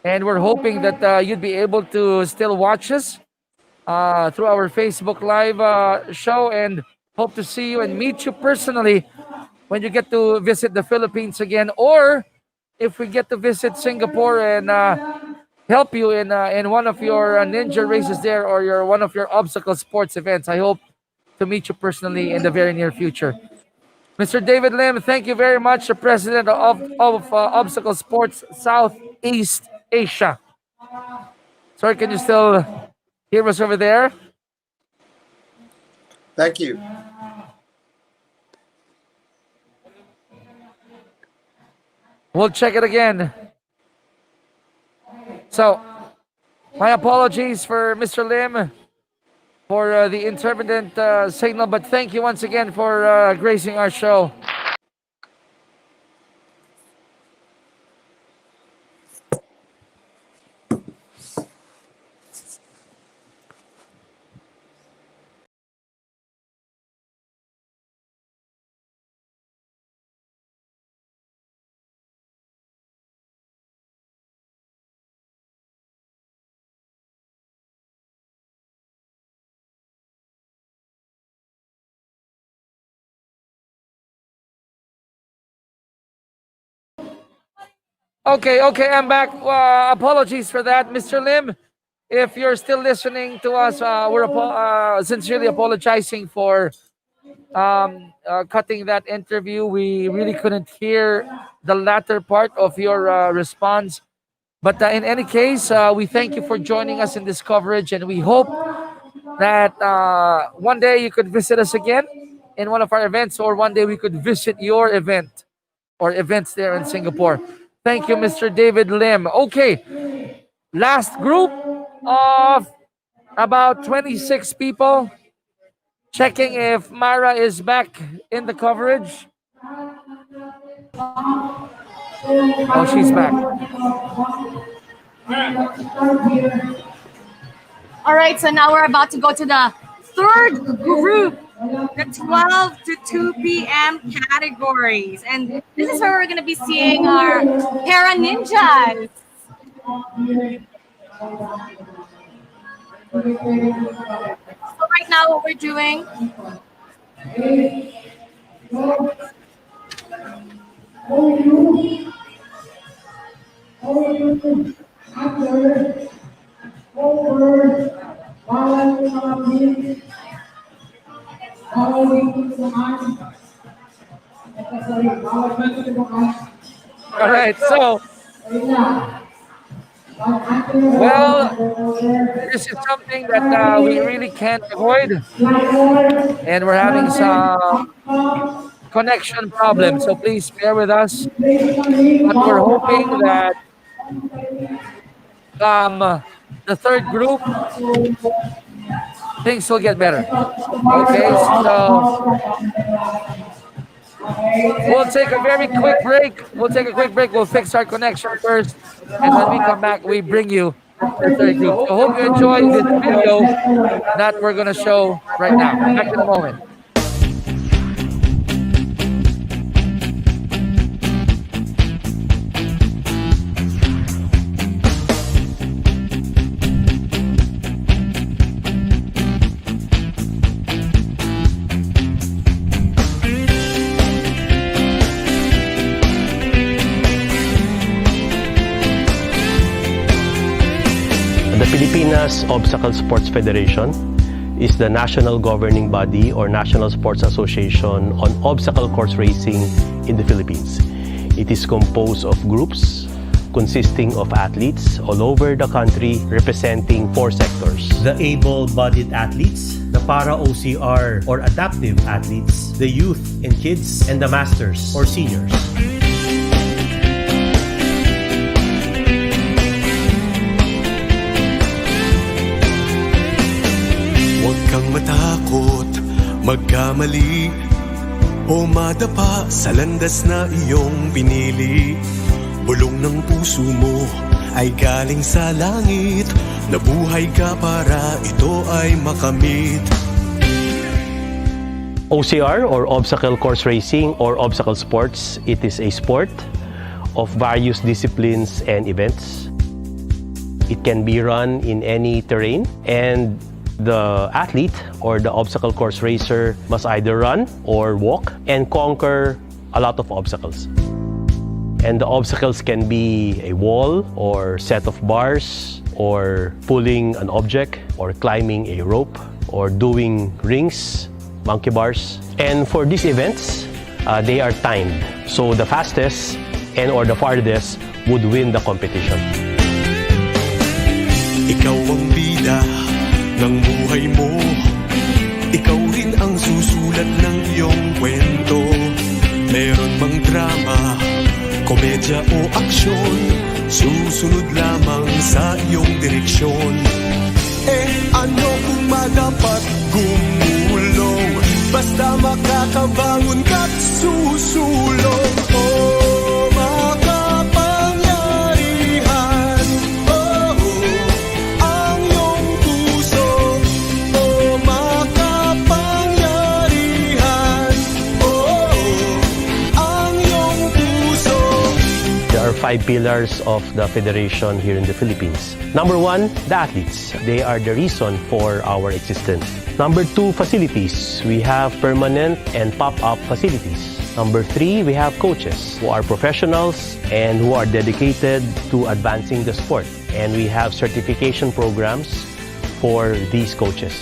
[SPEAKER 6] And we're hoping that you'd be able to still watch us through our Facebook Live show, and hope to see you and meet you personally when you get to visit the Philippines again, or if we get to visit Singapore and help you in one of your ninja races there, or one of your obstacle sports events. I hope to meet you personally in the very near future. Mr. David Lim, thank you very much, the president of Obstacle Sports Southeast Asia. Sorry, can you still hear us over there?
[SPEAKER 16] Thank you.
[SPEAKER 6] We'll check it again. So, my apologies for Mr. Lim for the intermittent signal, but thank you once again for gracing our show. Okay, I'm back. Apologies for that, Mr. Lim. If you're still listening to us, we're sincerely apologizing for cutting that interview. We really couldn't hear the latter part of your response. But in any case, we thank you for joining us in this coverage, and we hope that one day you could visit us again in one of our events, or one day we could visit your event or events there in Singapore. Thank you, Mr. David Lim. Okay, last group of about 26 people. Checking if Mara is back in the coverage. Oh, she's back.
[SPEAKER 7] All right, so now we're about to go to the third group, the 12 to 2 p.m. categories. And this is where we're going to be seeing our para ninjas. So right now what we're doing
[SPEAKER 6] all right, so well, this is something that we really can't avoid, and we're having some connection problems, so please bear with us. But we're hoping that the third group, things will get better. Okay, so we'll take a very quick break. We'll fix our connection first, and when we come back, we bring you the third group. So hope you enjoy this video that we're gonna show right now. Back in a moment.
[SPEAKER 1] The Pilipinas Obstacle Sports Federation is the national governing body or national sports association on obstacle course racing in the Philippines. It is composed of groups consisting of athletes all over the country representing 4 sectors.
[SPEAKER 2] The able-bodied athletes, the para-OCR or adaptive athletes, the youth and kids, and the masters or seniors.
[SPEAKER 3] Huwag kang matakot, magkamali o madapa sa landas na iyong pinili. Bulong ng puso mo ay galing sa langit, nabuhay ka para ito ay makamit.
[SPEAKER 1] OCR or obstacle course racing or obstacle sports, it is a sport of various disciplines and events. It can be run in any terrain, and the athlete or the obstacle course racer must either run or walk and conquer a lot of obstacles. And the obstacles can be a wall or set of bars or pulling an object or climbing a rope or doing rings, monkey bars. And for these events, they are timed. So the fastest and or the farthest would win the competition.
[SPEAKER 3] Ikaw ang bida ng buhay mo, ikaw rin ang susulat ng iyong kwento. Meron mang drama, komedya o aksyon, susunod lamang sa iyong direksyon. Ano kung madapat gumulong, basta makakabangon ka't susulong. Makapangyarihan, ang iyong puso. Makapangyarihan, ang iyong puso.
[SPEAKER 1] There are 5 pillars of the federation here in the Philippines. Number 1, the athletes. They are the reason for our existence. Number 2, facilities. We have permanent and pop-up facilities. Number 3, we have coaches who are professionals and who are dedicated to advancing the sport. And we have certification programs for these coaches.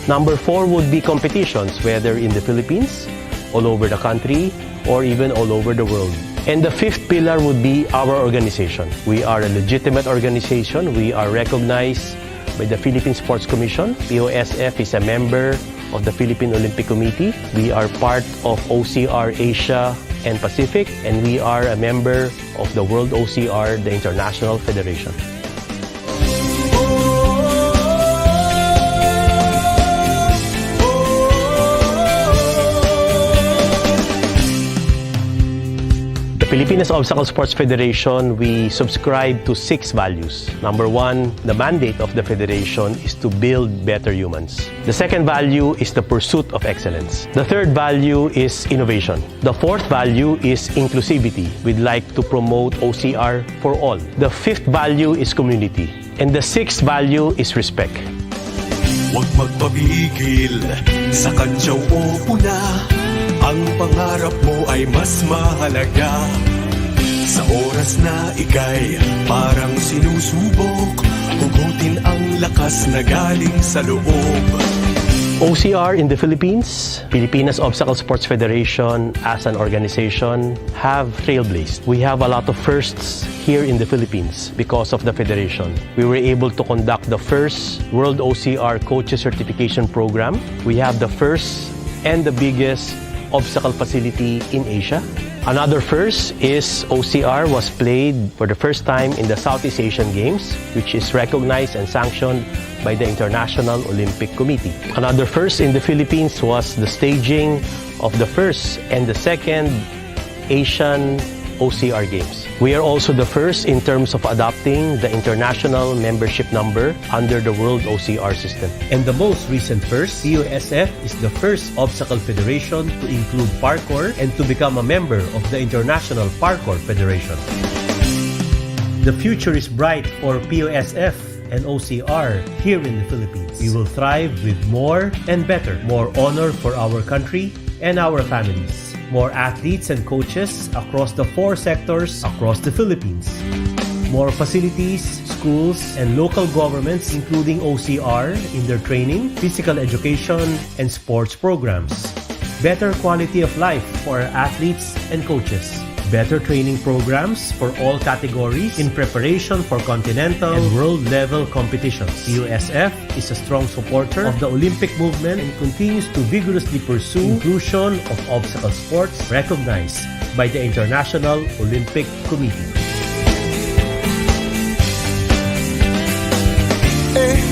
[SPEAKER 1] Number 4 would be competitions, whether in the Philippines, all over the country, or even all over the world. And the 5th pillar would be our organization. We are a legitimate organization. We are recognized by the Philippine Sports Commission. POSF is a member of the Philippine Olympic Committee. We are part of OCR Asia and Pacific, and we are a member of the World OCR, the International Federation. Pilipinas Obstacle Sports Federation, we subscribe to 6 values. Number 1, the mandate of the federation is to build better humans. The second value is the pursuit of excellence. The third value is innovation. The fourth value is inclusivity. We'd like to promote OCR for all. The fifth value is community. And the sixth value is respect.
[SPEAKER 3] Huwag magpapigil sa kantsaw o puna. Ang pangarap mo ay mas mahalaga. Sa oras na ika'y parang sinusubok, hugutin ang lakas na galing sa loob.
[SPEAKER 1] OCR in the Philippines, Pilipinas Obstacle Sports Federation as an organization have trailblazed. We have a lot of firsts here in the Philippines because of the federation. We were able to conduct the first World OCR Coaches Certification Program. We have the first and the biggest obstacle facility in Asia. Another first is OCR was played for the first time in the Southeast Asian Games, which is recognized and sanctioned by the International Olympic Committee. Another first in the Philippines was the staging of the first and the second Asian OCR Games. We are also the first in terms of adopting the international membership number under the World OCR system.
[SPEAKER 2] And the most recent first, COSF is the first obstacle federation to include parkour and to become a member of the International Parkour Federation. The future is bright for POSF and OCR here in the Philippines. We will thrive with more and better, more honor for our country and our families. More athletes and coaches across the 4 sectors across the Philippines. More facilities, schools, and local governments, including OCR, in their training, physical education, and sports programs. Better quality of life for our athletes and coaches. better training programs for all categories in preparation for continental and world-level competitions. COSF is a strong supporter of the Olympic movement and continues to vigorously pursue inclusion of obstacle sports recognized by the International Olympic Committee.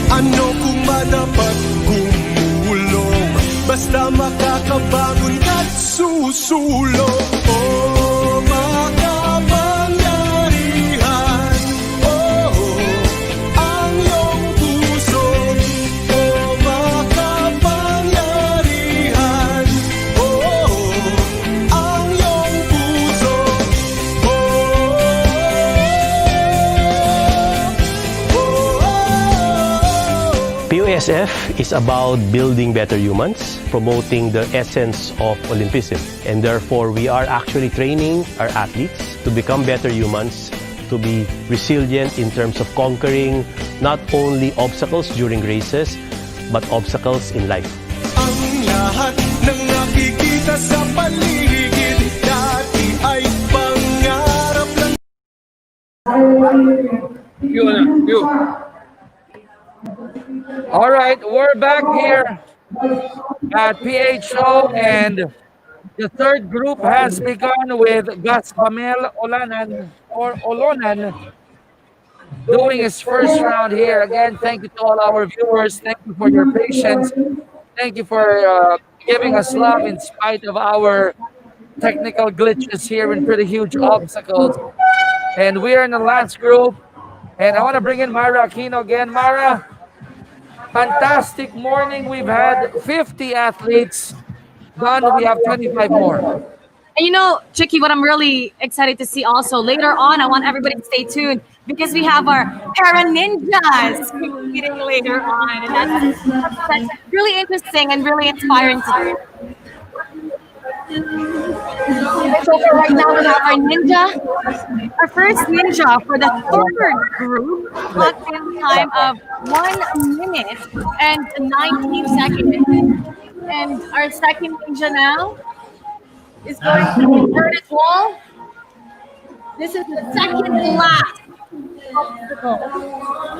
[SPEAKER 3] Ano kung madapat gumulong, basta makakabangon ka't susulong. Oh, makapangyarihan, oh, ang iyong puso. Oh, makapangyarihan, oh, ang iyong puso.
[SPEAKER 1] POSF is about building better humans, promoting the essence of Olympism. And therefore, we are actually training our athletes to become better humans, to be resilient in terms of conquering not only obstacles during races, but obstacles in life.
[SPEAKER 3] Ang lahat ng nakikita sa paligid, dati ay pangarap lang.
[SPEAKER 6] All right, we're back here at PHO, and the third group has begun with Gus Pamel Olonan doing his first round here. Again, thank you to all our viewers. Thank you for your patience. Thank you for giving us love in spite of our technical glitches here in Pretty Huge Obstacles. And we are in the last group. And I want to bring in Myra Aquino again. Myra, fantastic morning. We've had 50 athletes done. We have 25 more.
[SPEAKER 7] And you know, Chicky, what I'm really excited to see also later on, I want everybody to stay tuned because we have our para ninjas competing later on. And that's really interesting and really inspiring to do. So for right now, we have our ninja, our first ninja for the third group, clocked in time of 1 minute and 19 seconds. And our second ninja now is going to the inverted wall. This is the second last obstacle.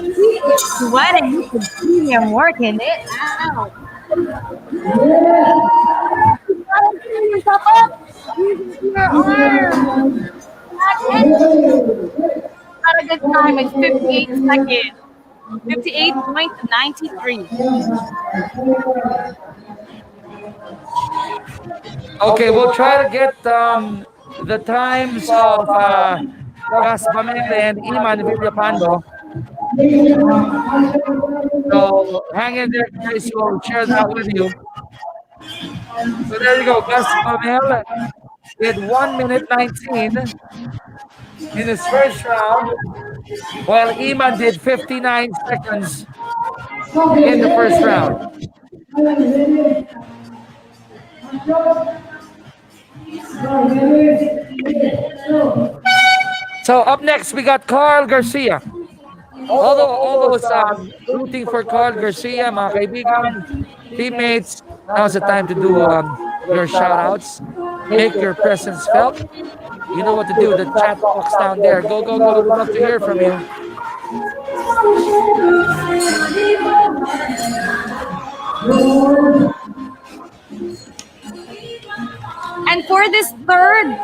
[SPEAKER 7] He's sweating. You can see him working it out. Using your arm. Got a good time. It's 58 seconds. 58.93.
[SPEAKER 6] Okay, we'll try to get the times of Gus Pamel and Iman Villapando. So hang in there, guys. We'll share that with you. So there you go. Gus Pamel did 1 minute 19 in his first round, while Iman did 59 seconds in the first round. So up next, we got Carl Garcia. Although all those rooting for Carl Garcia, mga kaibigan, teammates, now's the time to do your shout-outs. Make your presence felt. You know what to do. The chat box down there. Go, go, go. We'd love to hear from you.
[SPEAKER 7] And for this third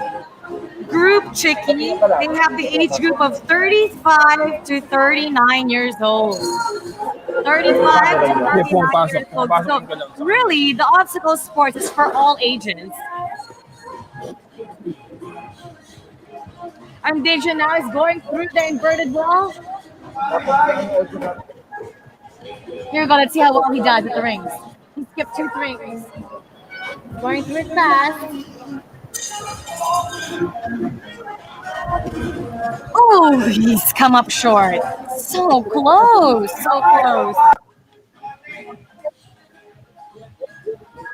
[SPEAKER 7] group, Chicky, they have the age group of 35 to 39 years old. 35 to 39 years old. So really, the obstacle sport is for all ages. And Deja now is going through the inverted wall. Here we go. Let's see how well he does at the rings. He skipped 2 rings. Going through it fast. Oh, he's come up short. So close. So close.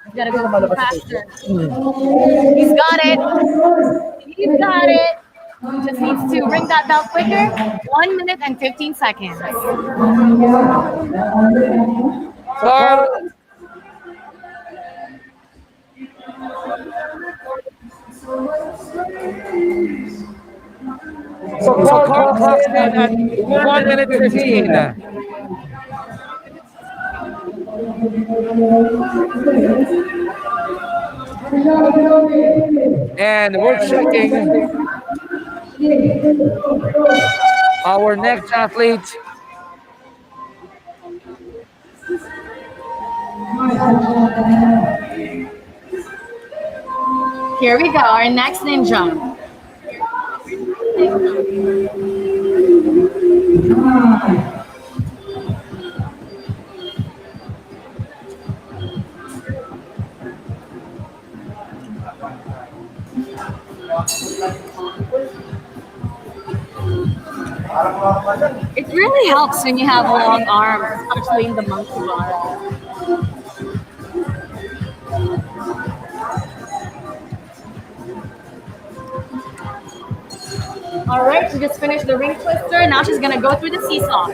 [SPEAKER 7] He's got to go faster. He's got it. He's got it. He just needs to ring that bell quicker. 1 minute and 15 seconds.
[SPEAKER 6] So clocks in at 1 minute 15. And we're checking our next athlete.
[SPEAKER 7] Here we go, our next ninja. It really helps when you have long arms, especially in the monkey bar. All right, she just finished the ring twister. Now she's gonna go through the seesaw.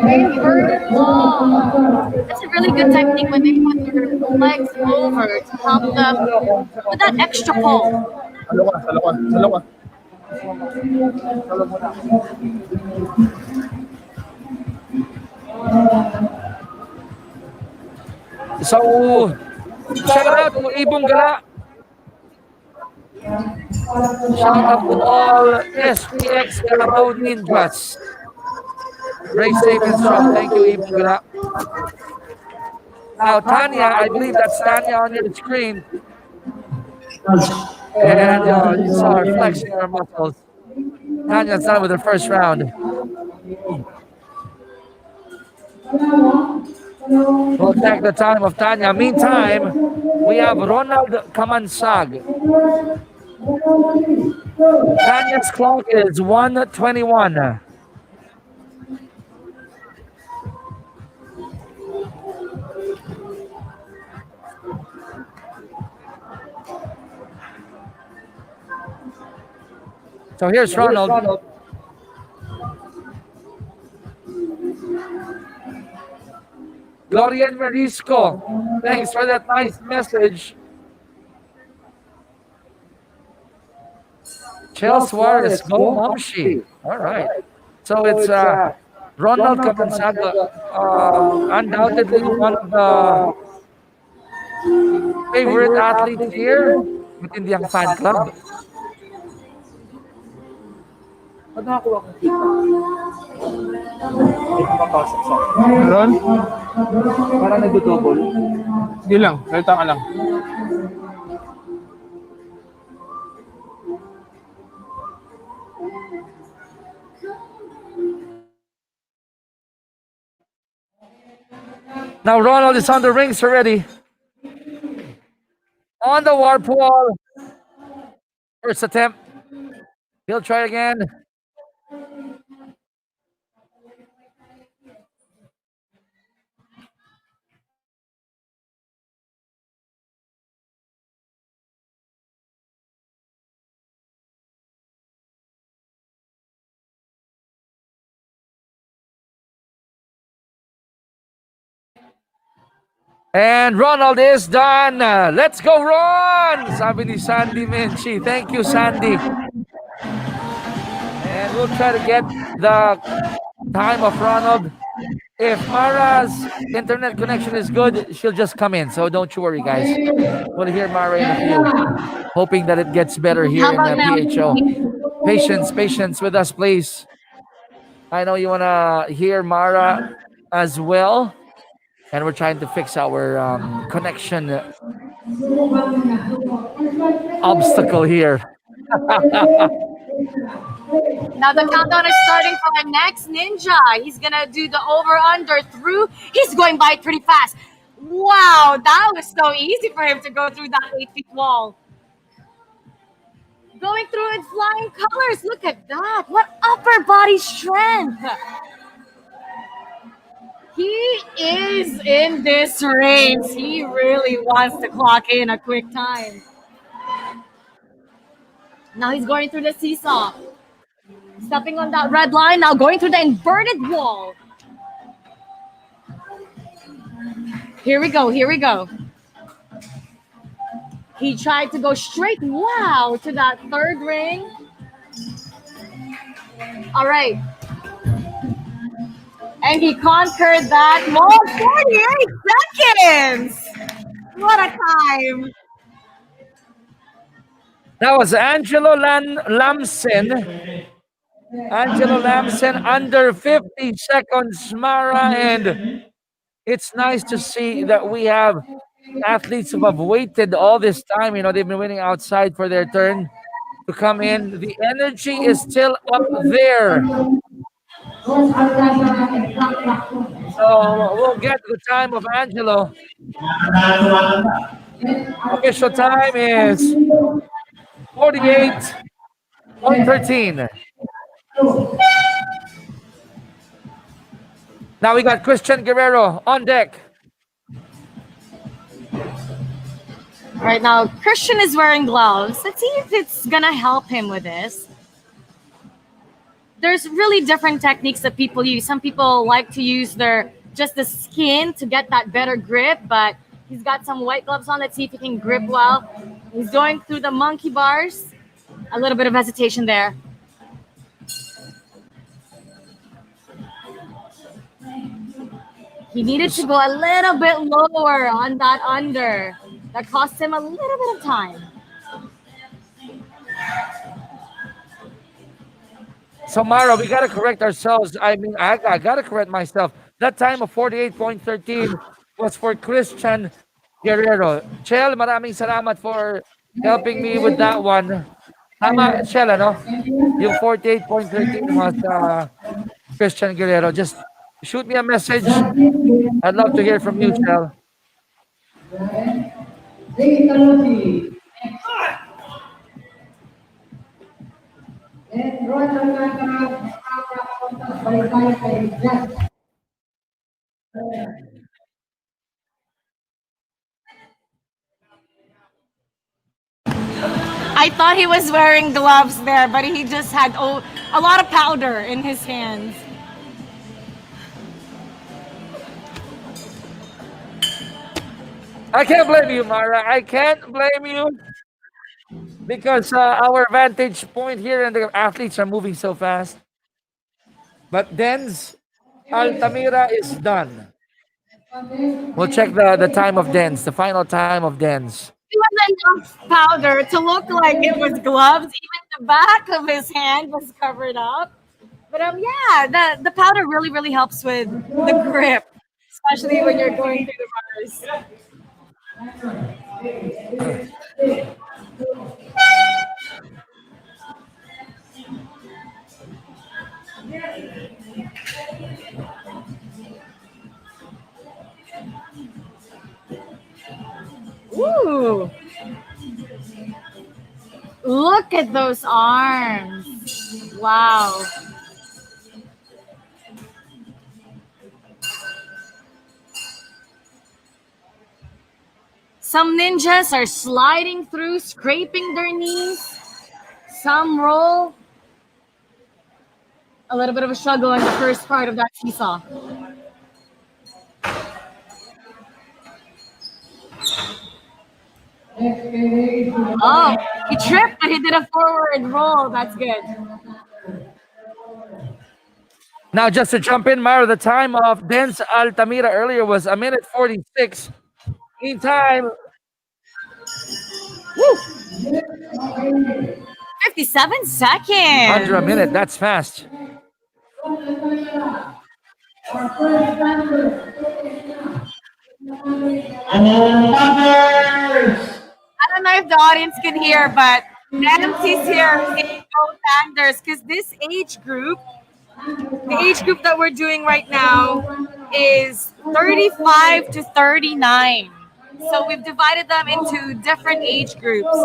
[SPEAKER 7] Inverted wall. That's a really good technique when they put their legs over to help them with that extra pull.
[SPEAKER 6] So, shout out to Ibong Gala. Shout out to all SPX Carabao Ninjas. Race safe and strong. Thank you, Ibong Gala. Now, Tanya, I believe that's Tanya on your screen. And you saw her flexing her muscles. Tanya's done with her first round. We'll check the time of Tanya. Meantime, we have Ronald Kamansag. Tanya's clock is 1:21. So here's Ronald. Glorian Marisco, thanks for that nice message. Chel Suarez, go Mamshi. All right. So it's Ronald Camansaga, undoubtedly one of the favorite athletes here within the fan club.
[SPEAKER 13] Meron? Parang nag-double. Hindi lang, salita ka lang.
[SPEAKER 6] Now Ronald is on the rings already. On the warp wall. First attempt. He'll try again. And Ronald is done. Let's go, Ron! Sabi ni Sandy Menchi. Thank you, Sandy. And we'll try to get the time of Ronald. If Mara's internet connection is good, she'll just come in. So don't you worry, guys. We'll hear Mara in a few. Hoping that it gets better here in the PHO. Patience with us, please. I know you want to hear Mara as well. And we're trying to fix our connection obstacle here.
[SPEAKER 7] Now the countdown is starting for our next ninja. He's gonna do the over/under through. He's going by pretty fast. Wow, that was so easy for him to go through that 8-feet wall. Going through in flying colors. Look at that. What upper body strength. He is in this race. He really wants to clock in a quick time. Now he's going through the seesaw. Stepping on that red line, now going through the inverted wall. Here we go. Here we go. He tried to go straight, wow, to that third ring. All right. And he conquered that more 48 seconds. What a time.
[SPEAKER 6] That was Angelo Lamsen. Angelo Lamsen under 50 seconds, Mara. And it's nice to see that we have athletes who have waited all this time. You know, they've been waiting outside for their turn to come in. The energy is still up there. So we'll get the time of Angelo. Official time is 48.13. Now we got Christian Guerrero on deck.
[SPEAKER 7] Right now, Christian is wearing gloves. Let's see if it's gonna help him with this. There's really different techniques that people use. Some people like to use just the skin to get that better grip, but he's got some white gloves on. Let's see if he can grip well. He's going through the monkey bars. A little bit of hesitation there. He needed to go a little bit lower on that under. That cost him a little bit of time.
[SPEAKER 6] So, Mara, we got to correct ourselves. I mean, I got to correct myself. That time of 48.13 was for Christian Guerrero. Chel, maraming salamat for helping me with that one. Tama, Chel, ano? Yung 48.13 was Christian Guerrero. Just shoot me a message. I'd love to hear from you, Chel.
[SPEAKER 7] I thought he was wearing gloves there, but he just had a lot of powder in his hands.
[SPEAKER 6] I can't blame you, Mara. I can't blame you because our vantage point here and the athletes are moving so fast. But Denz Altamira is done. We'll check the time of Denz, the final time of Denz.
[SPEAKER 7] He had enough powder to look like it was gloves. Even the back of his hand was covered up. But yeah, the powder really helps with the grip, especially when you're going through the bars. Ooh. Look at those arms. Wow. Some ninjas are sliding through, scraping their knees. Some roll. A little bit of a struggle in the first part of that seesaw. Oh, he tripped, but he did a forward roll. That's good.
[SPEAKER 6] Now, just to jump in, Mara, the time of Denz Altamira earlier was 1:46. Meantime,
[SPEAKER 7] 57 seconds.
[SPEAKER 6] under a minute. That's fast.
[SPEAKER 7] I don't know if the audience can hear, but MC's here saying go Thunders, because this age group, the age group that we're doing right now is 35 to 39. So we've divided them into different age groups.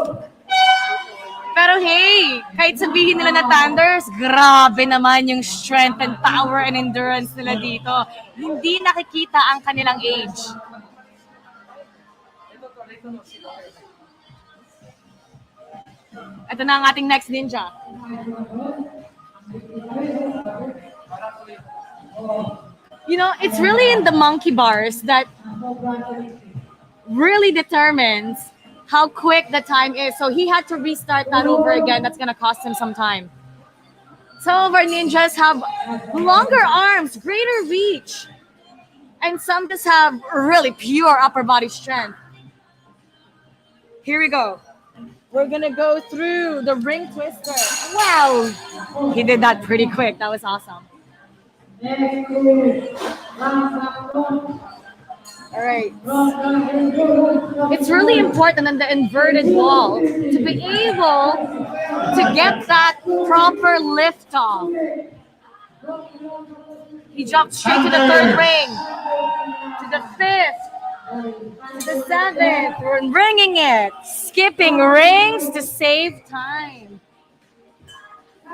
[SPEAKER 7] Pero hey, kahit sabihin nila na Thunders, grabe naman yung strength and power and endurance nila dito. Hindi nakikita ang kanilang age. Ito na ang ating next ninja. You know, it's really in the monkey bars that really determines how quick the time is. So he had to restart that over again. That's going to cost him some time. Some of our ninjas have longer arms, greater reach, and some just have really pure upper body strength. Here we go. We're going to go through the ring twister. Wow. He did that pretty quick. That was awesome. All right. It's really important in the inverted wall to be able to get that proper lift off. He jumped straight to the third ring, to the fifth, to the seventh. We're ringing it, skipping rings to save time.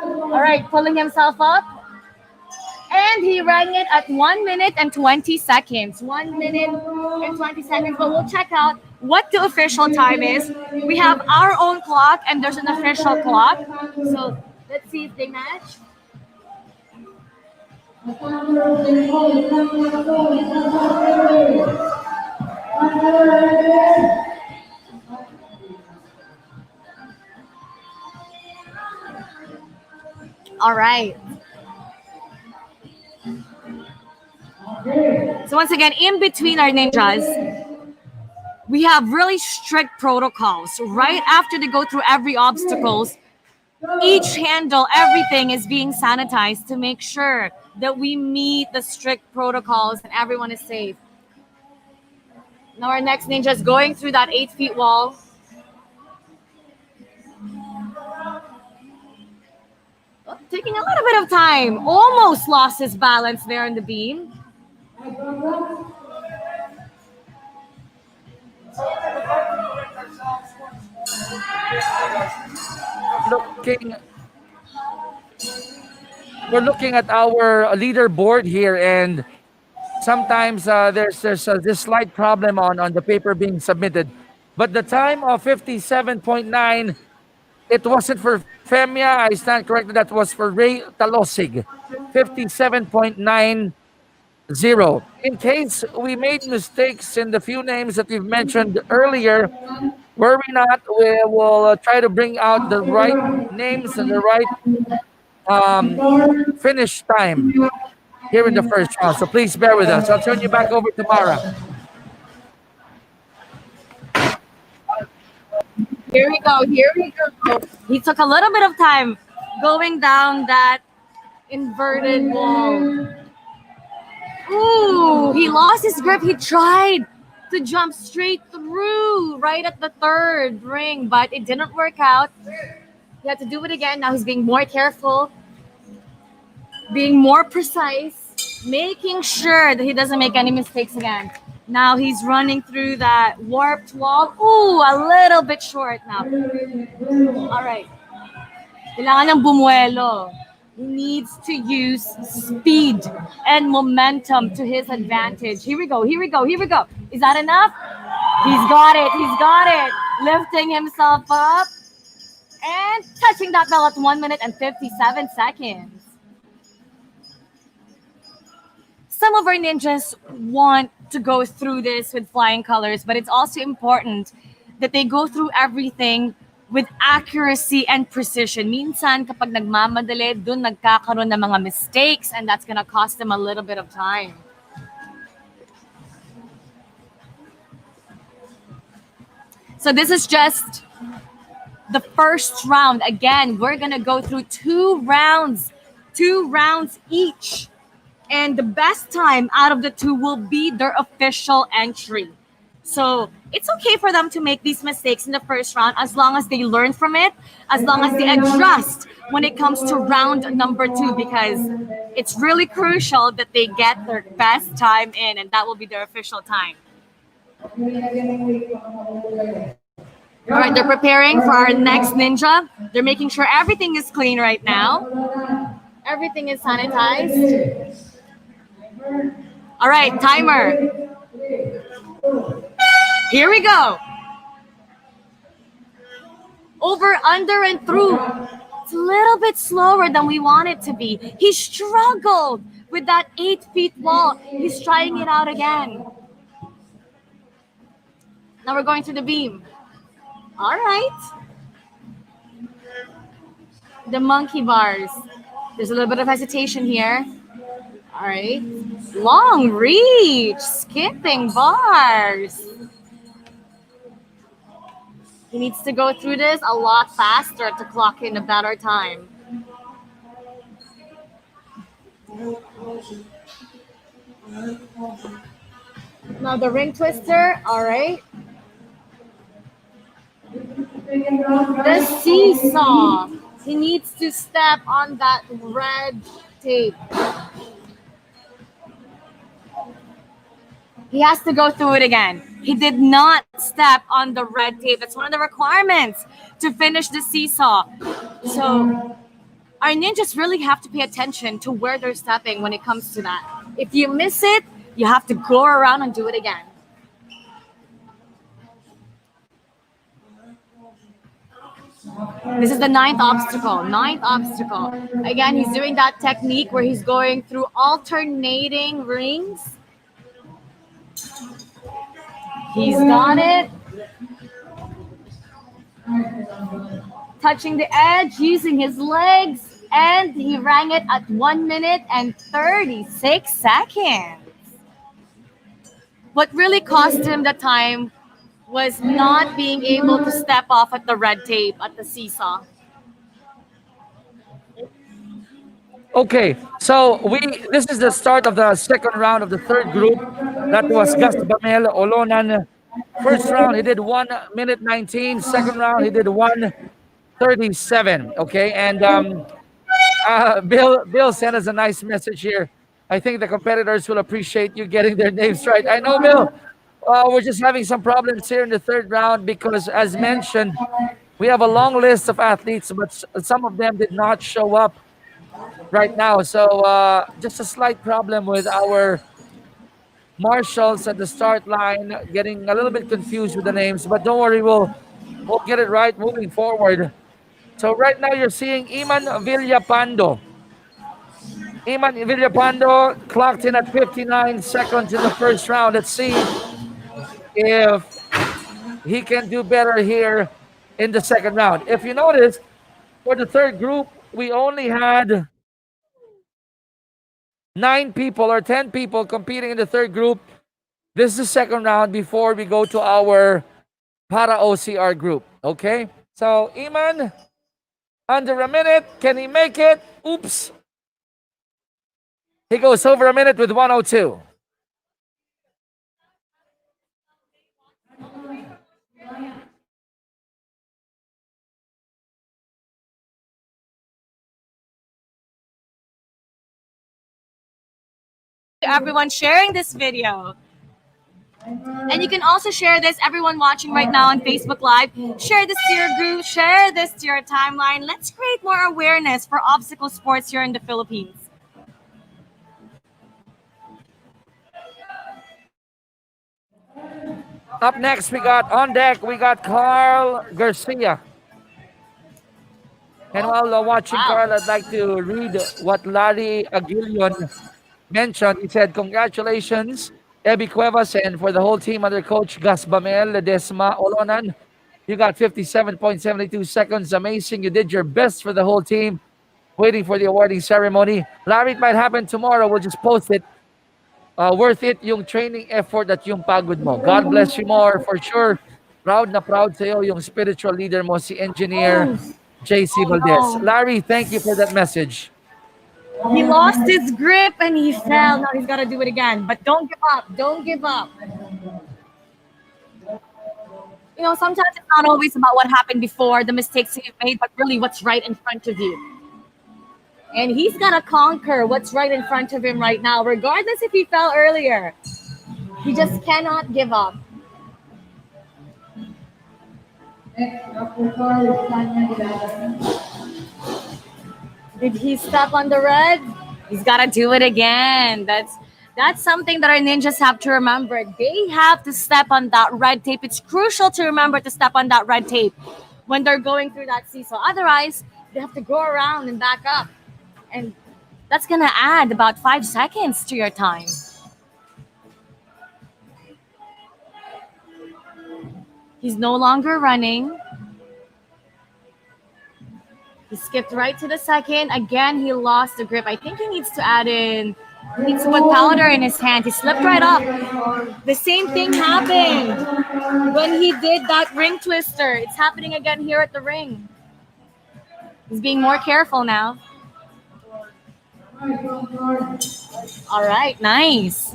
[SPEAKER 7] All right, pulling himself up. And he rang it at 1 minute and 20 seconds. 1 minute and 20 seconds. But we'll check out what the official time is. We have our own clock and there's an official clock. So let's see if they match. All right. So once again, in between our ninjas, we have really strict protocols. Right after they go through every obstacles, each handle, everything is being sanitized to make sure that we meet the strict protocols and everyone is safe. Now our next ninja is going through that 8 feet wall. Oh, taking a little bit of time. Almost lost his balance there in the beam.
[SPEAKER 6] We're looking at our leaderboard here, and sometimes there's this slight problem on the paper being submitted. But the time of 57.9, it wasn't for Femia. I stand corrected. That was for Ray Talosig. 57.90. In case we made mistakes in the few names that we've mentioned earlier, worry not. We will try to bring out the right names and the right finish time here in the first round. So please bear with us. I'll turn you back over to Mara.
[SPEAKER 7] Here we go. Here we go. He took a little bit of time going down that inverted wall. Ooh, he lost his grip. He tried to jump straight through right at the third ring, but it didn't work out. He had to do it again. Now he's being more careful, being more precise, making sure that he doesn't make any mistakes again. Now he's running through that warped wall. Ooh, a little bit short now. All right. Kailangan ng bumuelo. He needs to use speed and momentum to his advantage. Here we go, here we go, here we go. Is that enough? He's got it, he's got it. Lifting himself up and touching that bell at 1 minute and 57 seconds. Some of our ninjas want to go through this with flying colors, but it's also important that they go through everything with accuracy and precision. Minsan, kapag nagmamadali, dun nagkakaroon ng mga mistakes, and that's gonna cost them a little bit of time. So this is just the first round. Again, we're gonna go through 2 rounds each. And the best time out of the 2 will be their official entry. So it's okay for them to make these mistakes in the first round as long as they learn from it, as long as they adjust when it comes to round number 2, because it's really crucial that they get their best time in, and that will be their official time. All right, they're preparing for our next ninja. They're making sure everything is clean right now. Everything is sanitized. All right, timer. Here we go. Over, under, and through. It's a little bit slower than we want it to be. He struggled with that 8 feet wall. He's trying it out again. Now we're going to the beam. All right. The monkey bars. There's a little bit of hesitation here. All right. Long reach. Skipping bars. He needs to go through this a lot faster to clock in a better time. Now the ring twister. All right. The seesaw. He needs to step on that red tape. He has to go through it again. He did not step on the red tape. That's one of the requirements to finish the seesaw. So our ninjas really have to pay attention to where they're stepping when it comes to that. If you miss it, you have to go around and do it again. This is the ninth obstacle. Ninth obstacle. Again, he's doing that technique where he's going through alternating rings. He's got it. Touching the edge, using his legs, and he rang it at 1 minute and 36 seconds. What really cost him the time was not being able to step off at the red tape at the seesaw.
[SPEAKER 6] Okay, so this is the start of the second round of the third group. That was Gus Bamel Olonan. First round, he did 1 minute 19. Second round, he did 1:37. Okay, and Bill sent us a nice message here. I think the competitors will appreciate you getting their names right. I know, Bill. We're just having some problems here in the third round because, as mentioned, we have a long list of athletes, but some of them did not show up right now. So just a slight problem with our marshals at the start line, getting a little bit confused with the names. But don't worry, we'll get it right moving forward. So right now you're seeing Iman Villapando. Iman Villapando clocked in at 59 seconds in the first round. Let's see if he can do better here in the second round. If you notice, for the third group, we only had 9 people or 10 people competing in the third group. This is the second round before we go to our para OCR group. Okay, so Iman, under a minute, can he make it? Oops. He goes over a minute with 1:02.
[SPEAKER 7] Everyone sharing this video. And you can also share this, everyone watching right now on Facebook Live. Share this to your group, share this to your timeline. Let's create more awareness for obstacle sports here in the Philippines.
[SPEAKER 6] Up next, we got on deck, we got Carl Garcia. And while watching Carl, I'd like to read what Larry Aguilion mentioned. He said, congratulations, Ebi Cuevas, and for the whole team under coach Gus Bamel, Ledesma Olonan. You got 57.72 seconds. Amazing. You did your best for the whole team. Waiting for the awarding ceremony. Larry, it might happen tomorrow. We'll just post it. Worth it yung training effort at yung pagod mo. God bless you more for sure. Proud na proud sa'yo yung spiritual leader mo, si Engineer JC Valdez. Larry, thank you for that message.
[SPEAKER 7] He lost his grip and he fell. Now he's got to do it again. But don't give up. Don't give up. You know, sometimes it's not always about what happened before, the mistakes you've made, but really what's right in front of you. And he's got to conquer what's right in front of him right now, regardless if he fell earlier. He just cannot give up. Did he step on the red? He's got to do it again. That's something that our ninjas have to remember. They have to step on that red tape. It's crucial to remember to step on that red tape when they're going through that seesaw. Otherwise, they have to go around and back up. And that's going to add about 5 seconds to your time. He's no longer running. He skipped right to the second. Again, he lost the grip. I think he needs to add in, he needs to put powder in his hand. He slipped right up. The same thing happened when he did that ring twister. It's happening again here at the ring. He's being more careful now. All right, nice.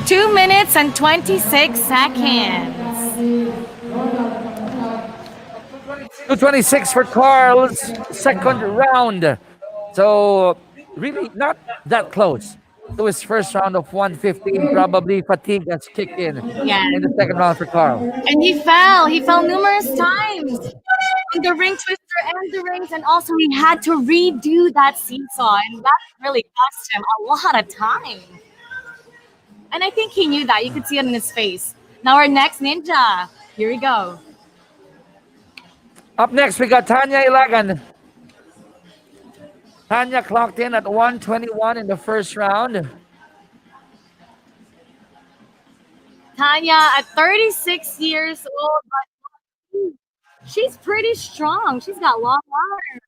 [SPEAKER 7] 2 minutes and 26 seconds.
[SPEAKER 6] 2:26 for Carl's second round. So really not that close to his first round of 115. Probably fatigue has kicked in the second round for Carl.
[SPEAKER 7] And he fell. He fell numerous times in the ring twister and the rings, and also he had to redo that seesaw, and that really cost him a lot of time. And I think he knew that. You could see it in his face. Now our next ninja. Here we go.
[SPEAKER 6] Up next, we got Tanya Ilagan. Tanya clocked in at 121 in the first round.
[SPEAKER 7] Tanya at 36 years old, but she's pretty strong. She's got long arms.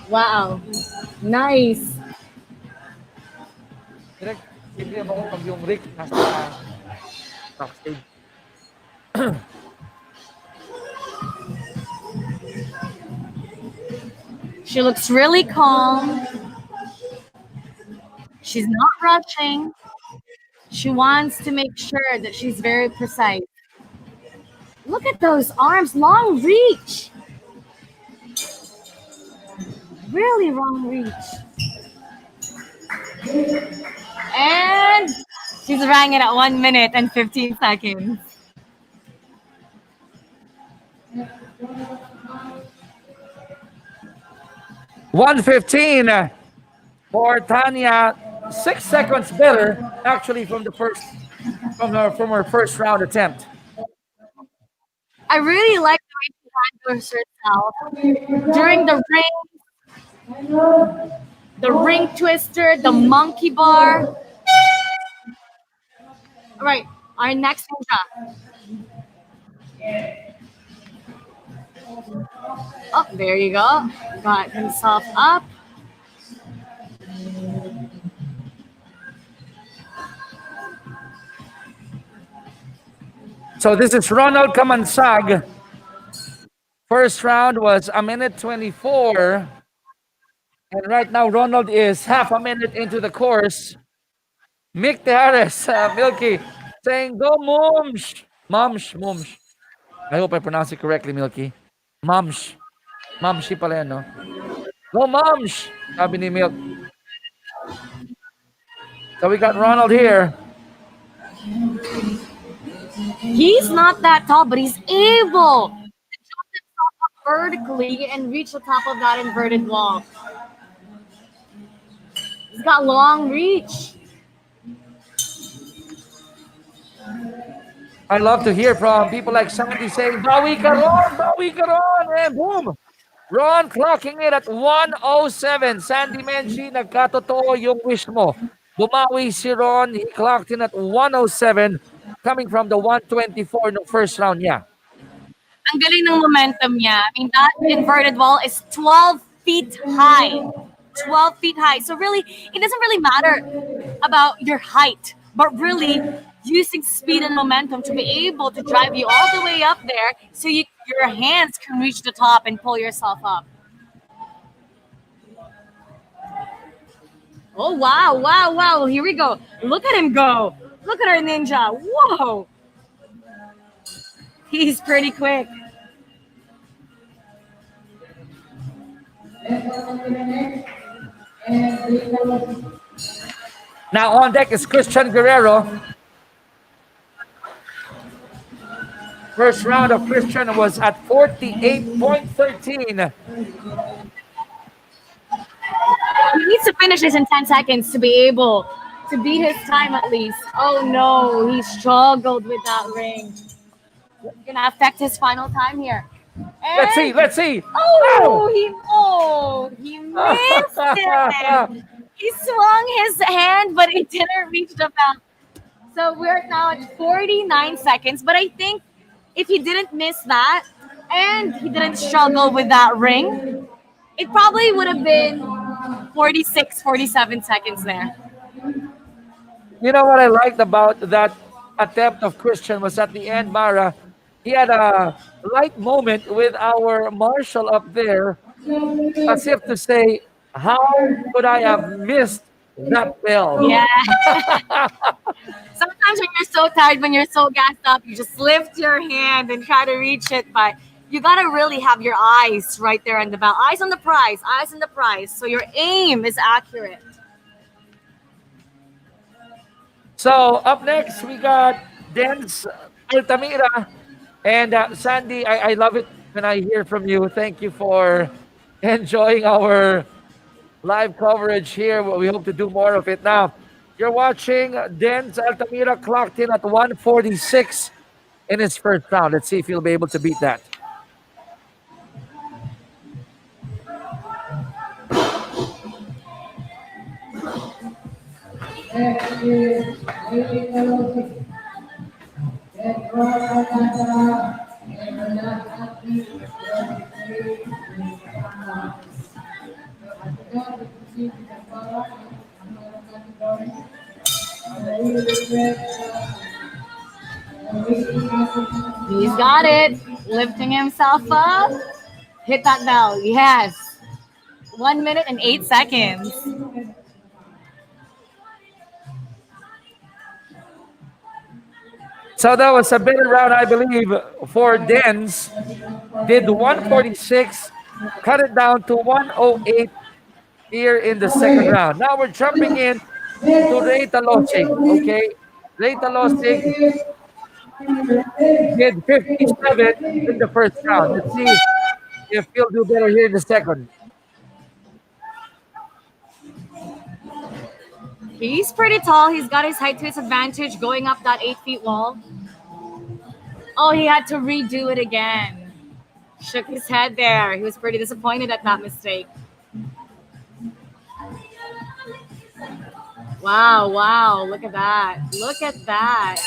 [SPEAKER 7] Wow. Nice.
[SPEAKER 6] Direct, hindi mo pag yung Rick nasa backstage.
[SPEAKER 7] She looks really calm. She's not rushing. She wants to make sure that she's very precise. Look at those arms, long reach. Really long reach. And she's rang it at 1 minute and 15 seconds.
[SPEAKER 6] $115 for Tanya. 6 seconds better, actually, from her first round attempt.
[SPEAKER 7] I really like the way she handles herself during the ring twister, the monkey bar. All right, our next ninja. Oh, there you go. Got himself up.
[SPEAKER 6] So this is Ronald Kamansag. First round was 1 minute 24. And right now, Ronald is half a minute into the course. Mick Tejares, Milky, saying, go Momsh. Momsh. I hope I pronounce it correctly, Milky. Momsh. Momshi pala yan, no? Go Momsh, sabi ni Milk. So we got Ronald here.
[SPEAKER 7] He's not that tall, but he's able to jump himself up vertically and reach the top of that inverted wall. He's got long reach.
[SPEAKER 6] I love to hear from people like Sandy saying, Bawi ka Ron, and boom! Ron clocking it at 107. Sandy Menchi, nagkatotoo yung wish mo. Bumawi si Ron, he clocked in at 107, coming from the 124 no first round niya.
[SPEAKER 7] Ang galing ng momentum niya. I mean, that inverted wall is 12 feet high. 12 feet high. So really, it doesn't really matter about your height, but really using speed and momentum to be able to drive you all the way up there so your hands can reach the top and pull yourself up. Oh, wow. Here we go. Look at him go. Look at our ninja. Whoa. He's pretty quick.
[SPEAKER 6] Now on deck is Christian Guerrero. First round of Christian was at 48.13.
[SPEAKER 7] He needs to finish this in 10 seconds to be able to beat his time at least. Oh no, he struggled with that ring. Gonna affect his final time here.
[SPEAKER 6] Let's see,
[SPEAKER 7] And
[SPEAKER 6] let's see.
[SPEAKER 7] he missed it. He swung his hand, but it didn't reach the belt. So we're now at 49 seconds. But I think if he didn't miss that and he didn't struggle with that ring, it probably would have been 46, 47 seconds there.
[SPEAKER 6] You know what I liked about that attempt of Christian was at the end, Mara, he had a light moment with our marshal up there, as if to say, how could I have missed that bell?
[SPEAKER 7] Yeah. Sometimes when you're so tired, when you're so gassed up, you just lift your hand and try to reach it. But you got to really have your eyes right there on the bell. Eyes on the prize, eyes on the prize. So your aim is accurate.
[SPEAKER 6] So up next, we got Dens Altamira. And Sandy, I love it when I hear from you. Thank you for enjoying our live coverage here. We hope to do more of it. Now, you're watching Dens Altamira clocked in at 146 in his first round. Let's see if he'll be able to beat that.
[SPEAKER 7] He's got it. Lifting himself up. Hit that bell. Yes. 1 minute and 8 seconds.
[SPEAKER 6] So that was a better round, I believe, for Dens. Did 146, cut it down to 108 here in the second round. Now we're jumping in to Ray Talosig. Okay, Ray Talosig did 57 in the first round. Let's see if he'll do better here in the second.
[SPEAKER 7] He's pretty tall. He's got his height to his advantage going up that 8 feet wall. Oh, he had to redo it again. Shook his head there. He was pretty disappointed at that mistake. Wow, wow. Look at that. Look at that.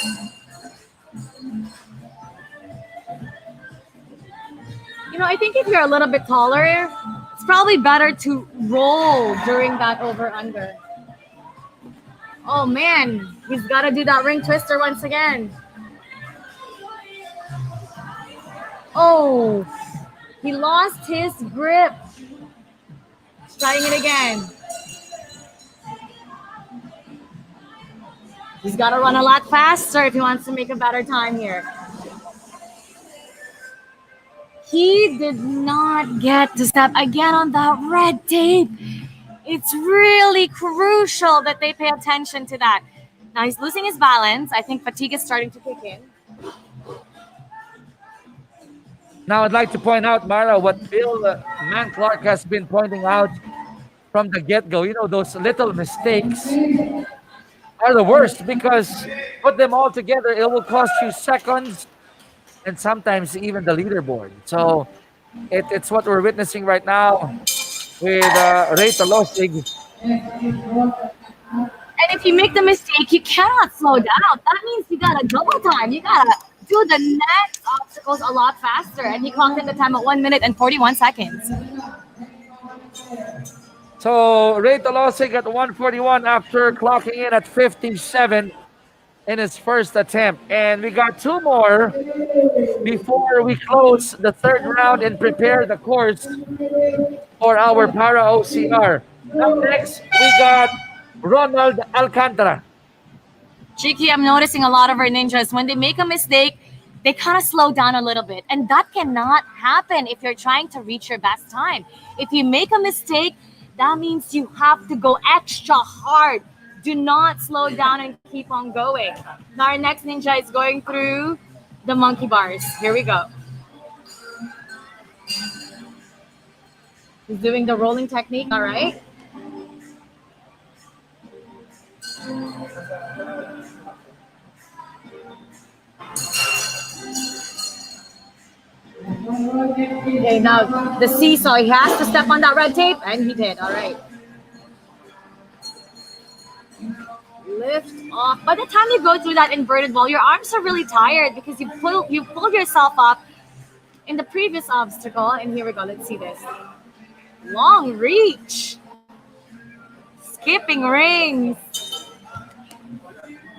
[SPEAKER 7] You know, I think if you're a little bit taller, it's probably better to roll during that over-under. Oh, man. He's got to do that ring twister once again. Oh, he lost his grip. He's trying it again. He's got to run a lot faster if he wants to make a better time here. He did not get to step again on that red tape. It's really crucial that they pay attention to that. Now he's losing his balance. I think fatigue is starting to kick in.
[SPEAKER 6] Now I'd like to point out, Mara, what Bill Man Clark has been pointing out from the get-go. You know, those little mistakes are the worst because put them all together, it will cost you seconds and sometimes even the leaderboard. So it's what we're witnessing right now with Ray Talosig.
[SPEAKER 7] And if you make the mistake, you cannot slow down. That means you got to double time. You got to do the next obstacles a lot faster. And he clocked in the time at 1 minute and 41 seconds.
[SPEAKER 6] So Ray Talosig at 141 after clocking in at 57 in his first attempt. And we got two more before we close the third round and prepare the course for our Para OCR. Up next, we got Ronald Alcantara.
[SPEAKER 7] Chiki, I'm noticing a lot of our ninjas, when they make a mistake, they kind of slow down a little bit. And that cannot happen if you're trying to reach your best time. If you make a mistake, that means you have to go extra hard. Do not slow down and keep on going. Now our next ninja is going through the monkey bars. Here we go. He's doing the rolling technique, all right? Okay, now the seesaw. He has to step on that red tape, and he did. All right. Lift off. By the time you go through that inverted wall, your arms are really tired because you pulled yourself up in the previous obstacle. And here we go. Let's see this. Long reach. Skipping rings.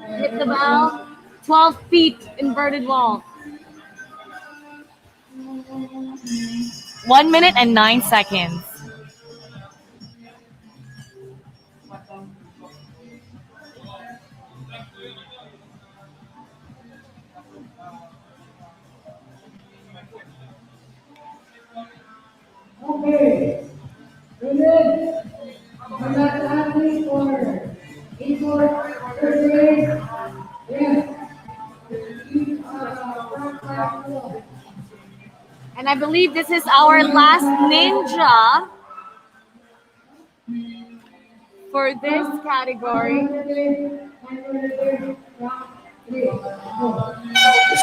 [SPEAKER 7] Hit the bell. 12 feet inverted wall. 1 minute and 9 seconds.
[SPEAKER 4] Okay. Good. Congratulations for Igor, third grade. Yes.
[SPEAKER 7] And I believe this is our last ninja for this category.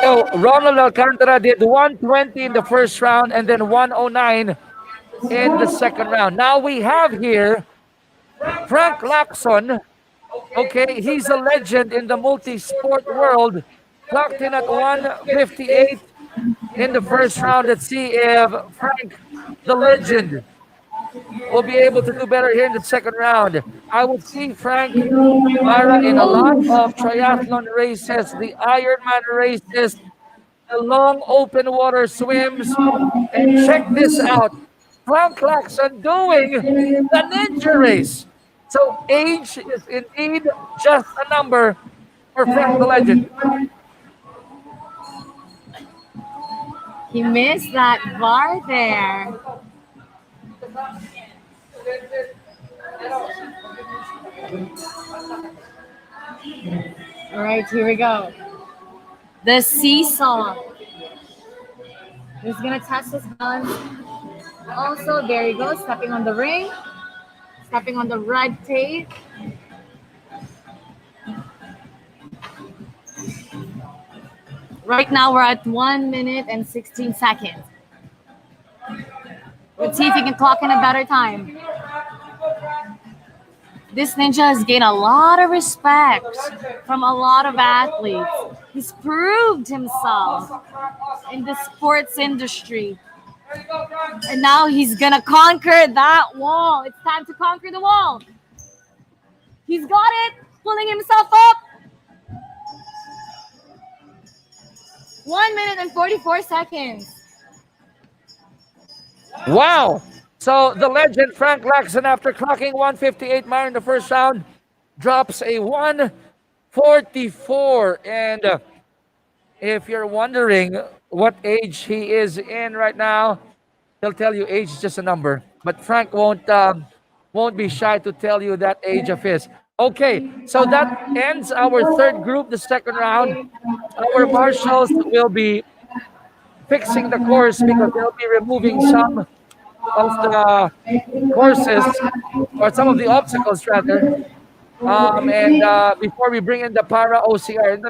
[SPEAKER 6] So Ronald Alcantara did 120 in the first round and then 109 in the second round. Now we have here Frank Lacson. Okay, he's a legend in the multi-sport world. Clocked in at 158 in the first round. Let's see if Frank, the legend, will be able to do better here in the second round. I would see Frank Mara in a lot of triathlon races, the Ironman races, the long open water swims. And check this out. Frank Claxon doing the ninja race. So age is indeed just a number for Frank the legend.
[SPEAKER 7] He missed that bar there. All right, here we go. The seesaw. He's gonna test his balance. Also, there you go, stepping on the ring, stepping on the red tape. Right now, we're at 1 minute and 16 seconds. Let's see if he can clock in a better time. This ninja has gained a lot of respect from a lot of athletes. He's proved himself in the sports industry. And now he's gonna conquer that wall. It's time to conquer the wall. He's got it, pulling himself up. 1 minute and 44 seconds.
[SPEAKER 6] Wow. So the legend Frank Laxon, after clocking 158 mile in the first round, drops a 144. And if you're wondering what age he is in right now, he'll tell you age is just a number. But Frank won't be shy to tell you that age of his. Okay, so that ends our third group, the second round. Our marshals will be fixing the course because they'll be removing some of the courses, or some of the obstacles rather. Before we bring in the para OCR. In the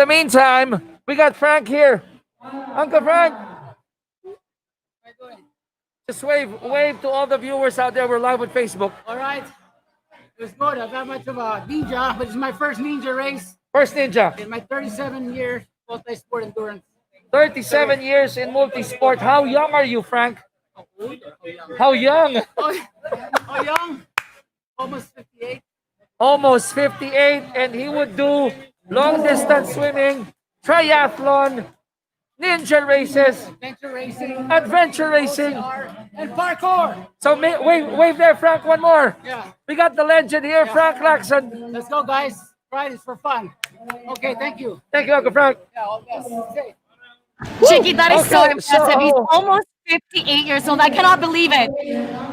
[SPEAKER 6] meantime, we got Frank here. Uncle Frank, just wave to all the viewers out there. We're live on Facebook.
[SPEAKER 17] All right. It was good. I'm not much of a ninja, but it's my first ninja race.
[SPEAKER 6] First ninja.
[SPEAKER 17] In my 37 years multi-sport endurance.
[SPEAKER 6] 37 years in multi-sport. How young are you, Frank? How young?
[SPEAKER 17] Oh, young? Almost 58.
[SPEAKER 6] Almost 58, and he would do long distance swimming, triathlon, ninja races, adventure racing,
[SPEAKER 17] and parkour.
[SPEAKER 6] So wave there, Frank, one more.
[SPEAKER 17] Yeah.
[SPEAKER 6] We got the legend here, Frank Laxon.
[SPEAKER 17] Let's go, guys. Try this for fun. Okay, thank you.
[SPEAKER 6] Thank you, Uncle Frank.
[SPEAKER 17] Yeah, all best. Okay.
[SPEAKER 7] Chicky, that is so
[SPEAKER 6] Okay,
[SPEAKER 7] impressive. He's almost 58 years old. I cannot believe it.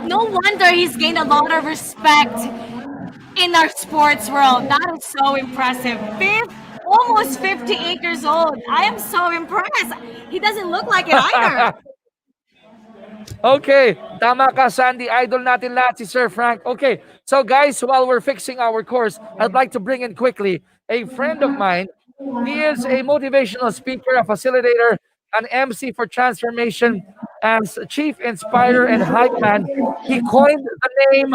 [SPEAKER 7] No wonder he's gained a lot of respect in our sports world. That is so impressive. Almost 58 years old. I am so impressed. He doesn't look like it either.
[SPEAKER 6] Okay, tama ka, Sandy. Idol natin lahat si Sir Frank. Okay, so guys, while we're fixing our course, I'd like to bring in quickly a friend of mine. He is a motivational speaker, a facilitator, an MC for transformation, as chief inspirer and hype man. He coined the name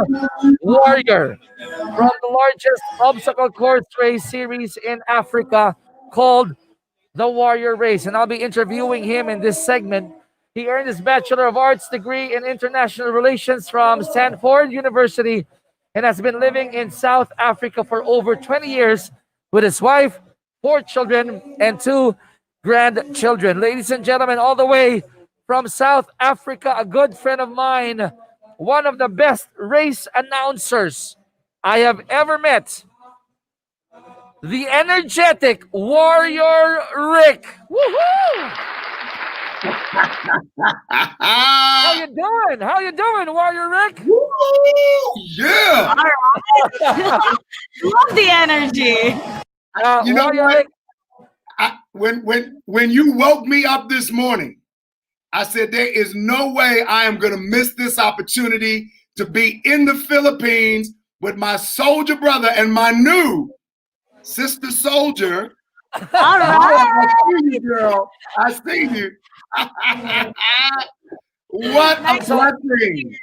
[SPEAKER 6] Warrior from the largest obstacle course race series in Africa called the Warrior Race. And I'll be interviewing him in this segment. He earned his Bachelor of Arts degree in International Relations from Stanford University and has been living in South Africa for over 20 years with his wife, 4 children, and 2 grandchildren. Ladies and gentlemen, all the way from South Africa, a good friend of mine, one of the best race announcers I have ever met, the energetic Warrior Rick. Woohoo! How you doing? How you doing, Warrior Rick?
[SPEAKER 18] Yeah.
[SPEAKER 7] Love the energy.
[SPEAKER 18] You know what? When you woke me up this morning, I said there is no way I am going to miss this opportunity to be in the Philippines with my soldier brother and my new sister soldier.
[SPEAKER 7] All right.
[SPEAKER 18] I see you, girl. I see you. What a blessing.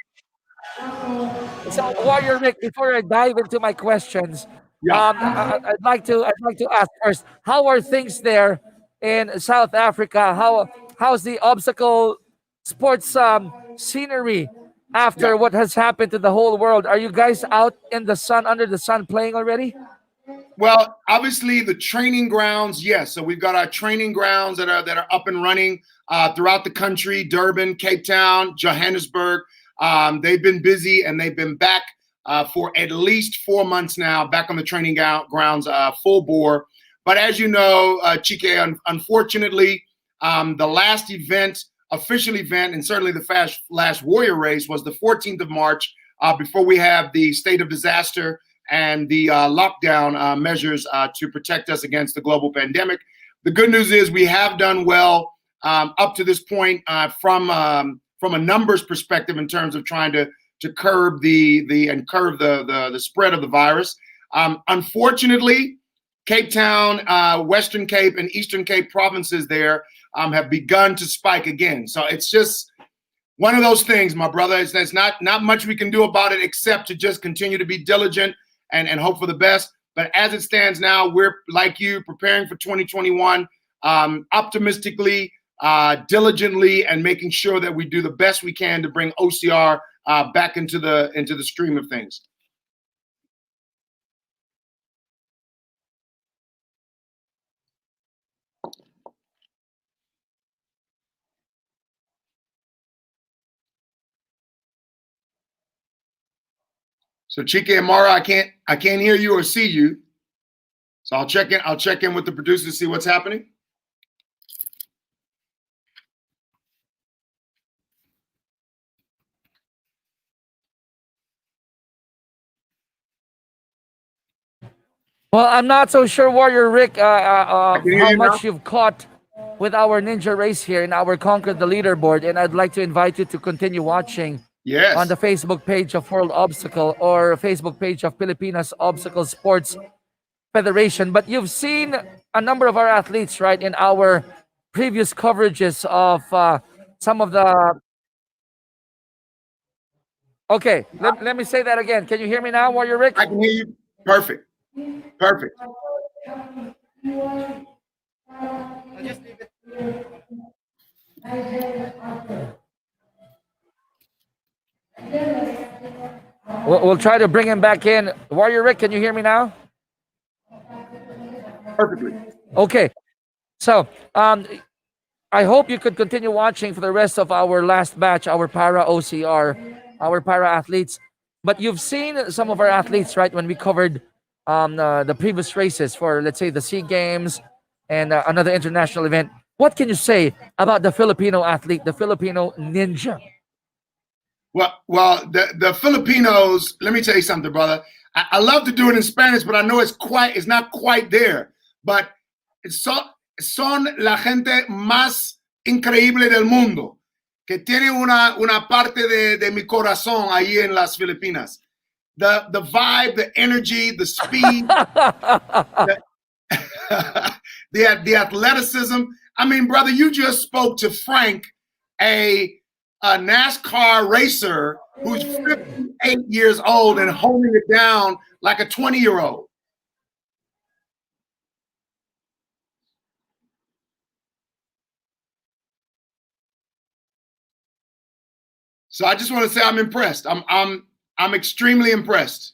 [SPEAKER 6] So, Warrior Rick, before I dive into my questions, I'd like to ask first, how are things there in South Africa? How's the obstacle sports scenery after what has happened to the whole world? Are you guys out in the sun, under the sun, playing already?
[SPEAKER 18] Well, obviously the training grounds, yes. So we've got our training grounds that are up and running throughout the country: Durban, Cape Town, Johannesburg. They've been busy and they've been back for at least 4 months now, back on the training grounds, full bore. But as you know, Chike, unfortunately, the last event, official event, and certainly the last Warrior Race was the 14th of March, before we have the state of disaster and the lockdown measures to protect us against the global pandemic. The good news is we have done well up to this point from a numbers perspective in terms of trying to curb the spread of the virus. Unfortunately, Cape Town, Western Cape, and Eastern Cape provinces there have begun to spike again. So it's just one of those things, my brother. There's not much we can do about it except to just continue to be diligent and hope for the best. But as it stands now, we're, like you, preparing for 2021 optimistically, diligently, and making sure that we do the best we can to bring OCR back into the stream of things. So Chike and Mara, I can't hear you or see you. So I'll check in with the producer to see what's happening.
[SPEAKER 6] Well, I'm not so sure, Warrior Rick, how much
[SPEAKER 18] now.
[SPEAKER 6] you've caught with our ninja race here in our Conquer the Leaderboard, and I'd like to invite you to continue watching on the Facebook page of World Obstacle or Facebook page of Pilipinas Obstacle Sports Federation. But you've seen a number of our athletes, right, in our previous coverages of some of the... Okay, let me say that again. Can you hear me now, Warrior Rick?
[SPEAKER 18] I can hear you. Perfect. Perfect.
[SPEAKER 6] We'll try to bring him back in. Warrior Rick, can you hear me now?
[SPEAKER 18] Perfectly.
[SPEAKER 6] Okay. So, I hope you could continue watching for the rest of our last batch, our para OCR, our para athletes. But you've seen some of our athletes, right, when we covered the previous races for, let's say, the SEA Games and another international event. What can you say about the Filipino athlete, the Filipino ninja?
[SPEAKER 18] Well, the Filipinos, let me tell you something, brother. I love to do it in Spanish, but I know it's not quite there. But son la gente más increíble del mundo, que tiene una parte de mi corazón ahí en las Filipinas. The vibe, the energy, the speed, the athleticism. I mean, brother, you just spoke to Frank, a NASCAR racer who's 58 years old and holding it down like a 20-year-old. So I just want to say I'm impressed. I'm extremely impressed.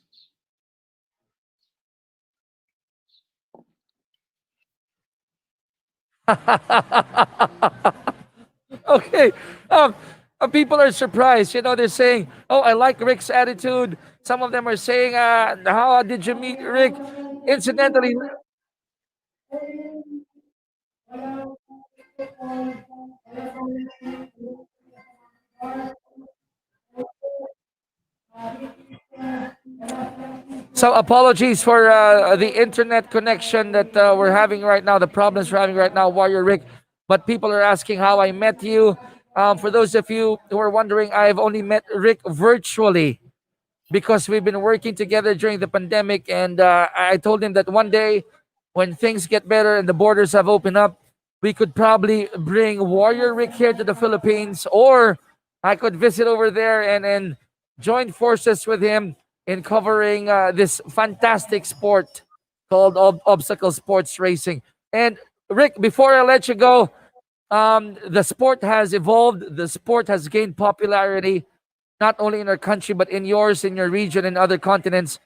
[SPEAKER 6] Okay. People are surprised. You know, they're saying, "Oh, I like Rick's attitude." Some of them are saying, "How did you meet Rick?" Incidentally, so apologies for the internet connection that we're having right now, the problems we're having right now, Warrior Rick. But people are asking how I met you. For those of you who are wondering, I've only met Rick virtually because we've been working together during the pandemic. And I told him that one day when things get better and the borders have opened up, we could probably bring Warrior Rick here to the Philippines, or I could visit over there and join forces with him in covering this fantastic sport called obstacle sports racing. And Rick, before I let you go, the sport has evolved. The sport has gained popularity, not only in our country, but in yours, in your region, and other continents.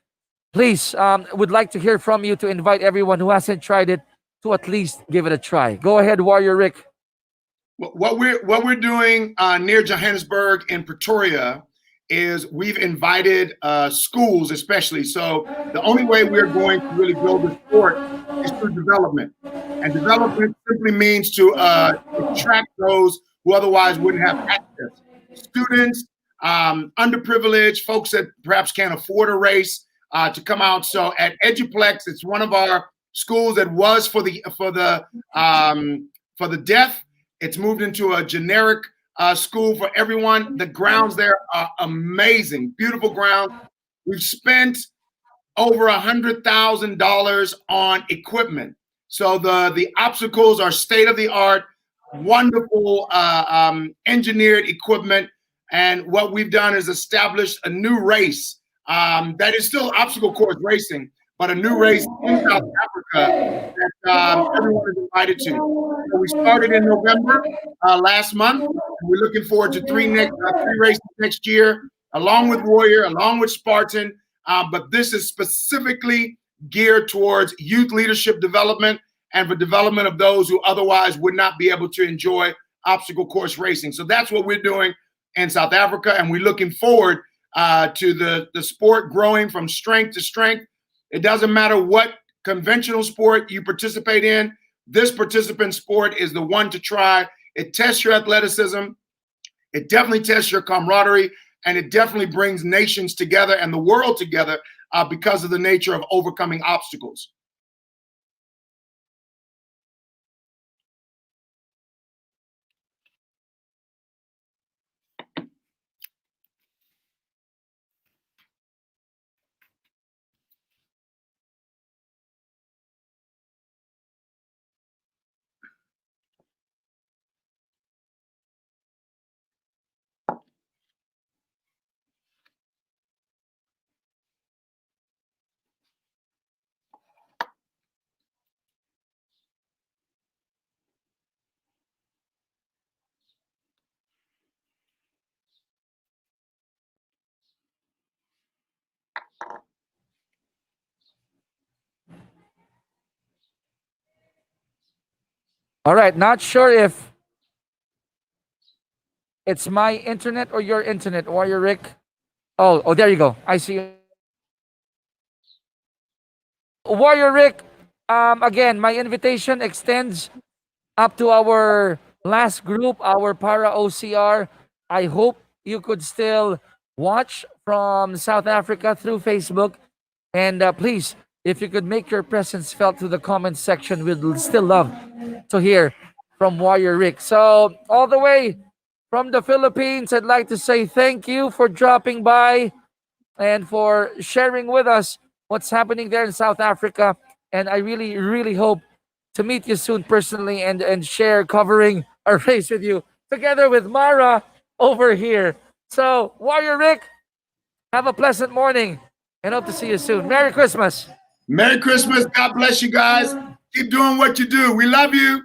[SPEAKER 6] Please, would like to hear from you to invite everyone who hasn't tried it to at least give it a try. Go ahead, Warrior Rick.
[SPEAKER 18] What we're doing near Johannesburg and Pretoria is we've invited schools, especially. So the only way we're going to really build the sport is through development, and development simply means to attract those who otherwise wouldn't have access. Students, underprivileged folks that perhaps can't afford a race to come out. So at Eduplex, it's one of our schools that was for the deaf. It's moved into a generic school for everyone. The grounds there are amazing, beautiful ground. We've spent over $100,000 on equipment. So the obstacles are state of the art, wonderful engineered equipment. And what we've done is established a new race that is still obstacle course racing, but a new race in South Africa that everyone is invited to. So we started in November last month. And we're looking forward to three races next year, along with Warrior, along with Spartan. But this is specifically geared towards youth leadership development and for development of those who otherwise would not be able to enjoy obstacle course racing. So that's what we're doing in South Africa, and we're looking forward to the sport growing from strength to strength. It doesn't matter what conventional sport you participate in. This participant sport is the one to try. It tests your athleticism. It definitely tests your camaraderie, and it definitely brings nations together and the world together because of the nature of overcoming obstacles.
[SPEAKER 6] All right, not sure if it's my internet or your internet, Warrior Rick. Oh, there you go. I see you. Warrior Rick, again, my invitation extends up to our last group, our para OCR. I hope you could still watch from South Africa through Facebook. And please, if you could make your presence felt through the comment section, we'd still love to hear from Warrior Rick. So, all the way from the Philippines, I'd like to say thank you for dropping by and for sharing with us what's happening there in South Africa. And I really, really hope to meet you soon personally and share covering a race with you together with Mara over here. So, Warrior Rick, have a pleasant morning and hope to see you soon. Merry Christmas.
[SPEAKER 18] Merry Christmas. God bless you guys. Keep doing what you do. We love you.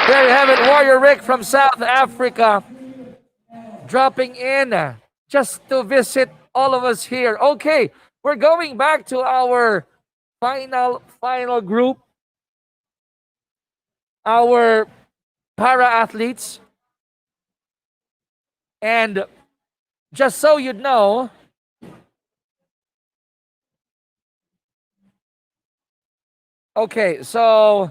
[SPEAKER 6] There you have it, Warrior Rick from South Africa, dropping in just to visit all of us here. Okay, we're going back to our final group, our para athletes. And just so you know, okay, so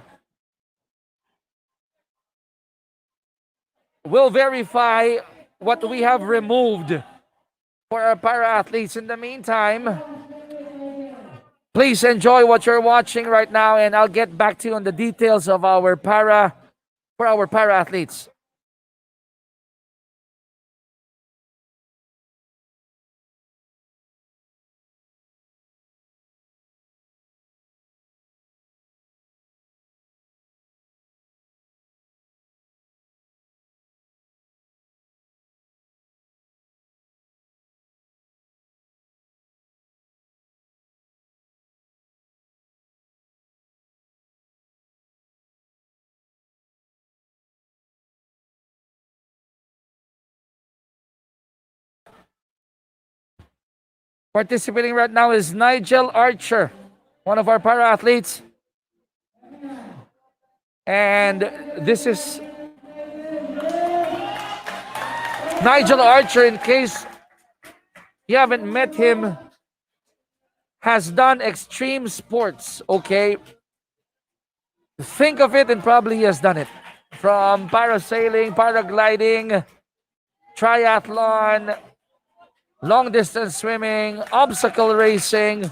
[SPEAKER 6] we'll verify what we have removed for our para athletes. In the meantime, please enjoy what you're watching right now, and I'll get back to you on the details of our para athletes. Participating right now is Nigel Archer, one of our para athletes. And this is Nigel Archer. In case you haven't met him, has done extreme sports, okay? Think of it and probably he has done it. From parasailing, paragliding, triathlon, long distance swimming, obstacle racing,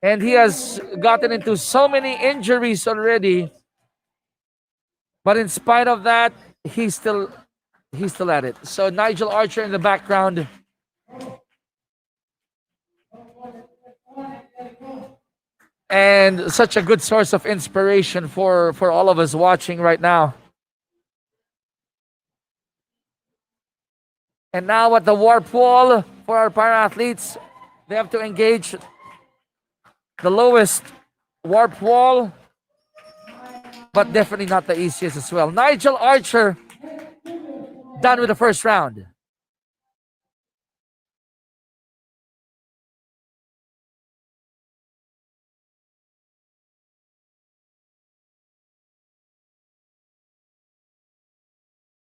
[SPEAKER 6] and he has gotten into so many injuries already. But in spite of that, he's still at it. So Nigel Archer in the background. And such a good source of inspiration for all of us watching right now. And now at the warp wall for our para athletes, they have to engage the lowest warp wall, but definitely not the easiest as well. Nigel Archer done with the first round.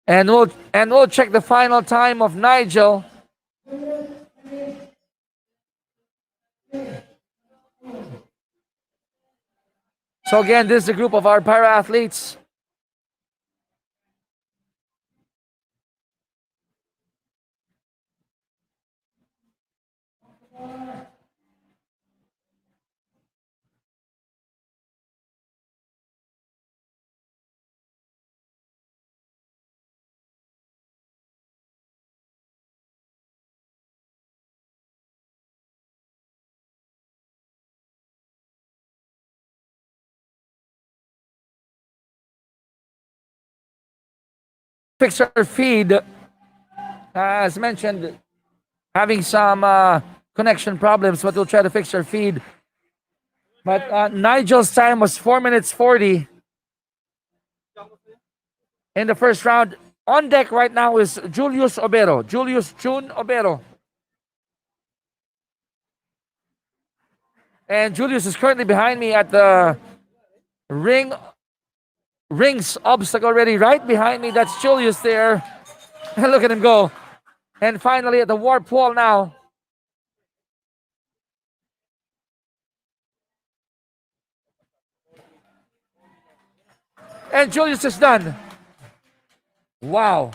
[SPEAKER 6] And we'll check the final time of Nigel. So again, this is a group of our para athletes. Fixer feed, as mentioned, having some connection problems, but we'll try to fix our feed. But Nigel's time was 4 minutes 40 in the first round. On deck right now is Julius June Obero. And Julius is currently behind me at the rings obstacle already, right behind me. That's Julius there. And look at him go. And finally at the warp wall now. And Julius is done. Wow.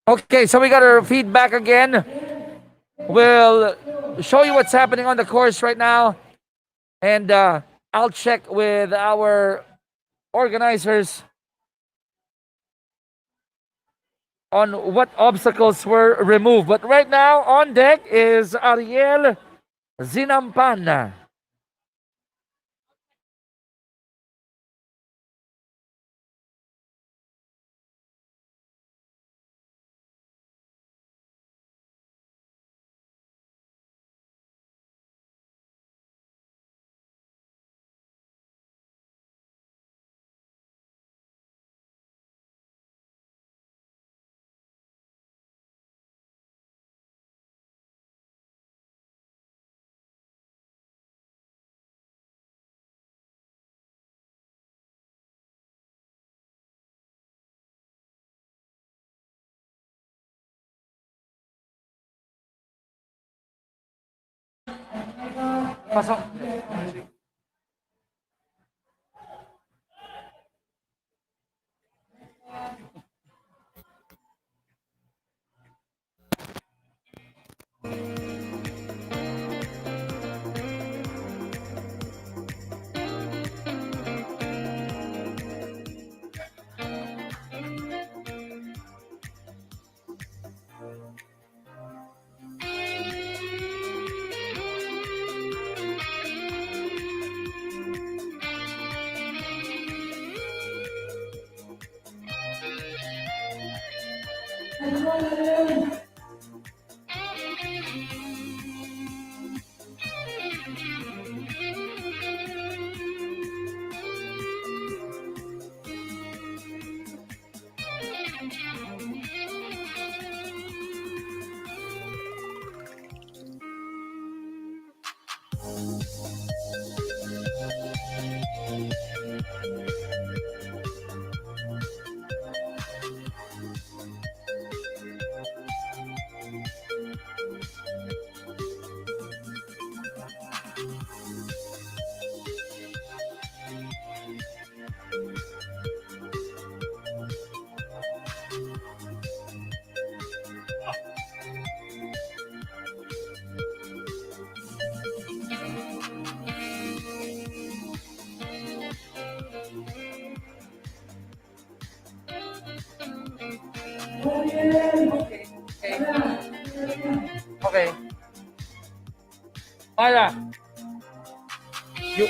[SPEAKER 6] Okay, so we got our feedback again. We'll show you what's happening on the course right now. And I'll check with our organizers on what obstacles were removed. But right now on deck is Ariel Zinampan. Pasok. Okay. Mara. You.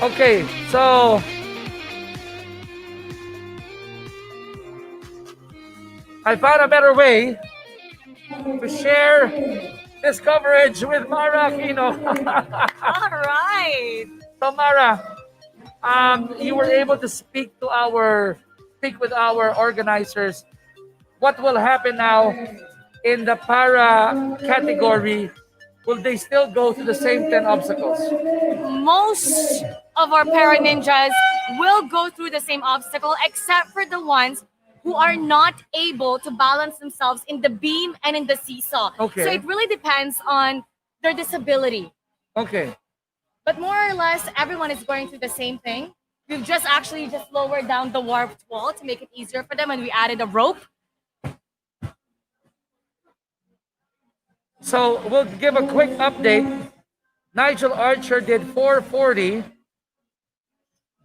[SPEAKER 6] Okay, so I found a better way to share this coverage with Mara Aquino.
[SPEAKER 7] All right.
[SPEAKER 6] So Mara, you were able to speak with our organizers. What will happen now in the para category? Will they still go to the same 10 obstacles?
[SPEAKER 7] Most of our para ninjas will go through the same obstacle except for the ones who are not able to balance themselves in the beam and in the seesaw.
[SPEAKER 6] Okay.
[SPEAKER 7] So it really depends on their disability.
[SPEAKER 6] Okay.
[SPEAKER 7] But more or less, everyone is going through the same thing. We've just lowered down the warped wall to make it easier for them, and we added a rope.
[SPEAKER 6] So we'll give a quick update. Nigel Archer did 440.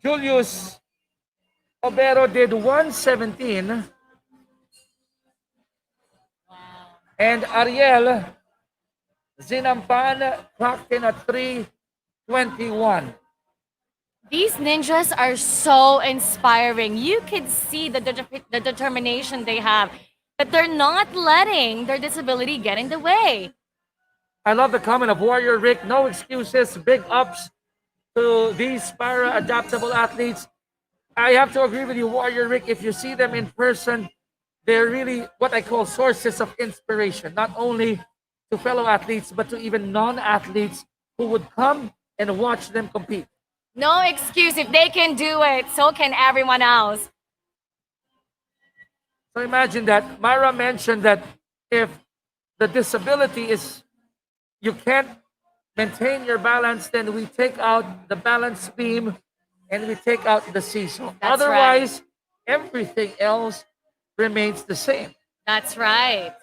[SPEAKER 6] Julius Obero did 1:17. And Ariel Zinampan clocked in at 3:21.
[SPEAKER 7] These ninjas are so inspiring. You could see the determination they have, that they're not letting their disability get in the way.
[SPEAKER 6] I love the comment of Warrior Rick. No excuses, big ups to these para-adaptable athletes. I have to agree with you, Warrior Rick. If you see them in person, they're really what I call sources of inspiration, not only to fellow athletes, but to even non-athletes who would come and watch them compete.
[SPEAKER 7] No excuse. If they can do it, so can everyone else.
[SPEAKER 6] So imagine that. Myra mentioned that if the disability is you can't maintain your balance, then we take out the balance beam and we take out the seesaw.
[SPEAKER 7] That's
[SPEAKER 6] Otherwise, everything else remains the same.
[SPEAKER 7] That's right.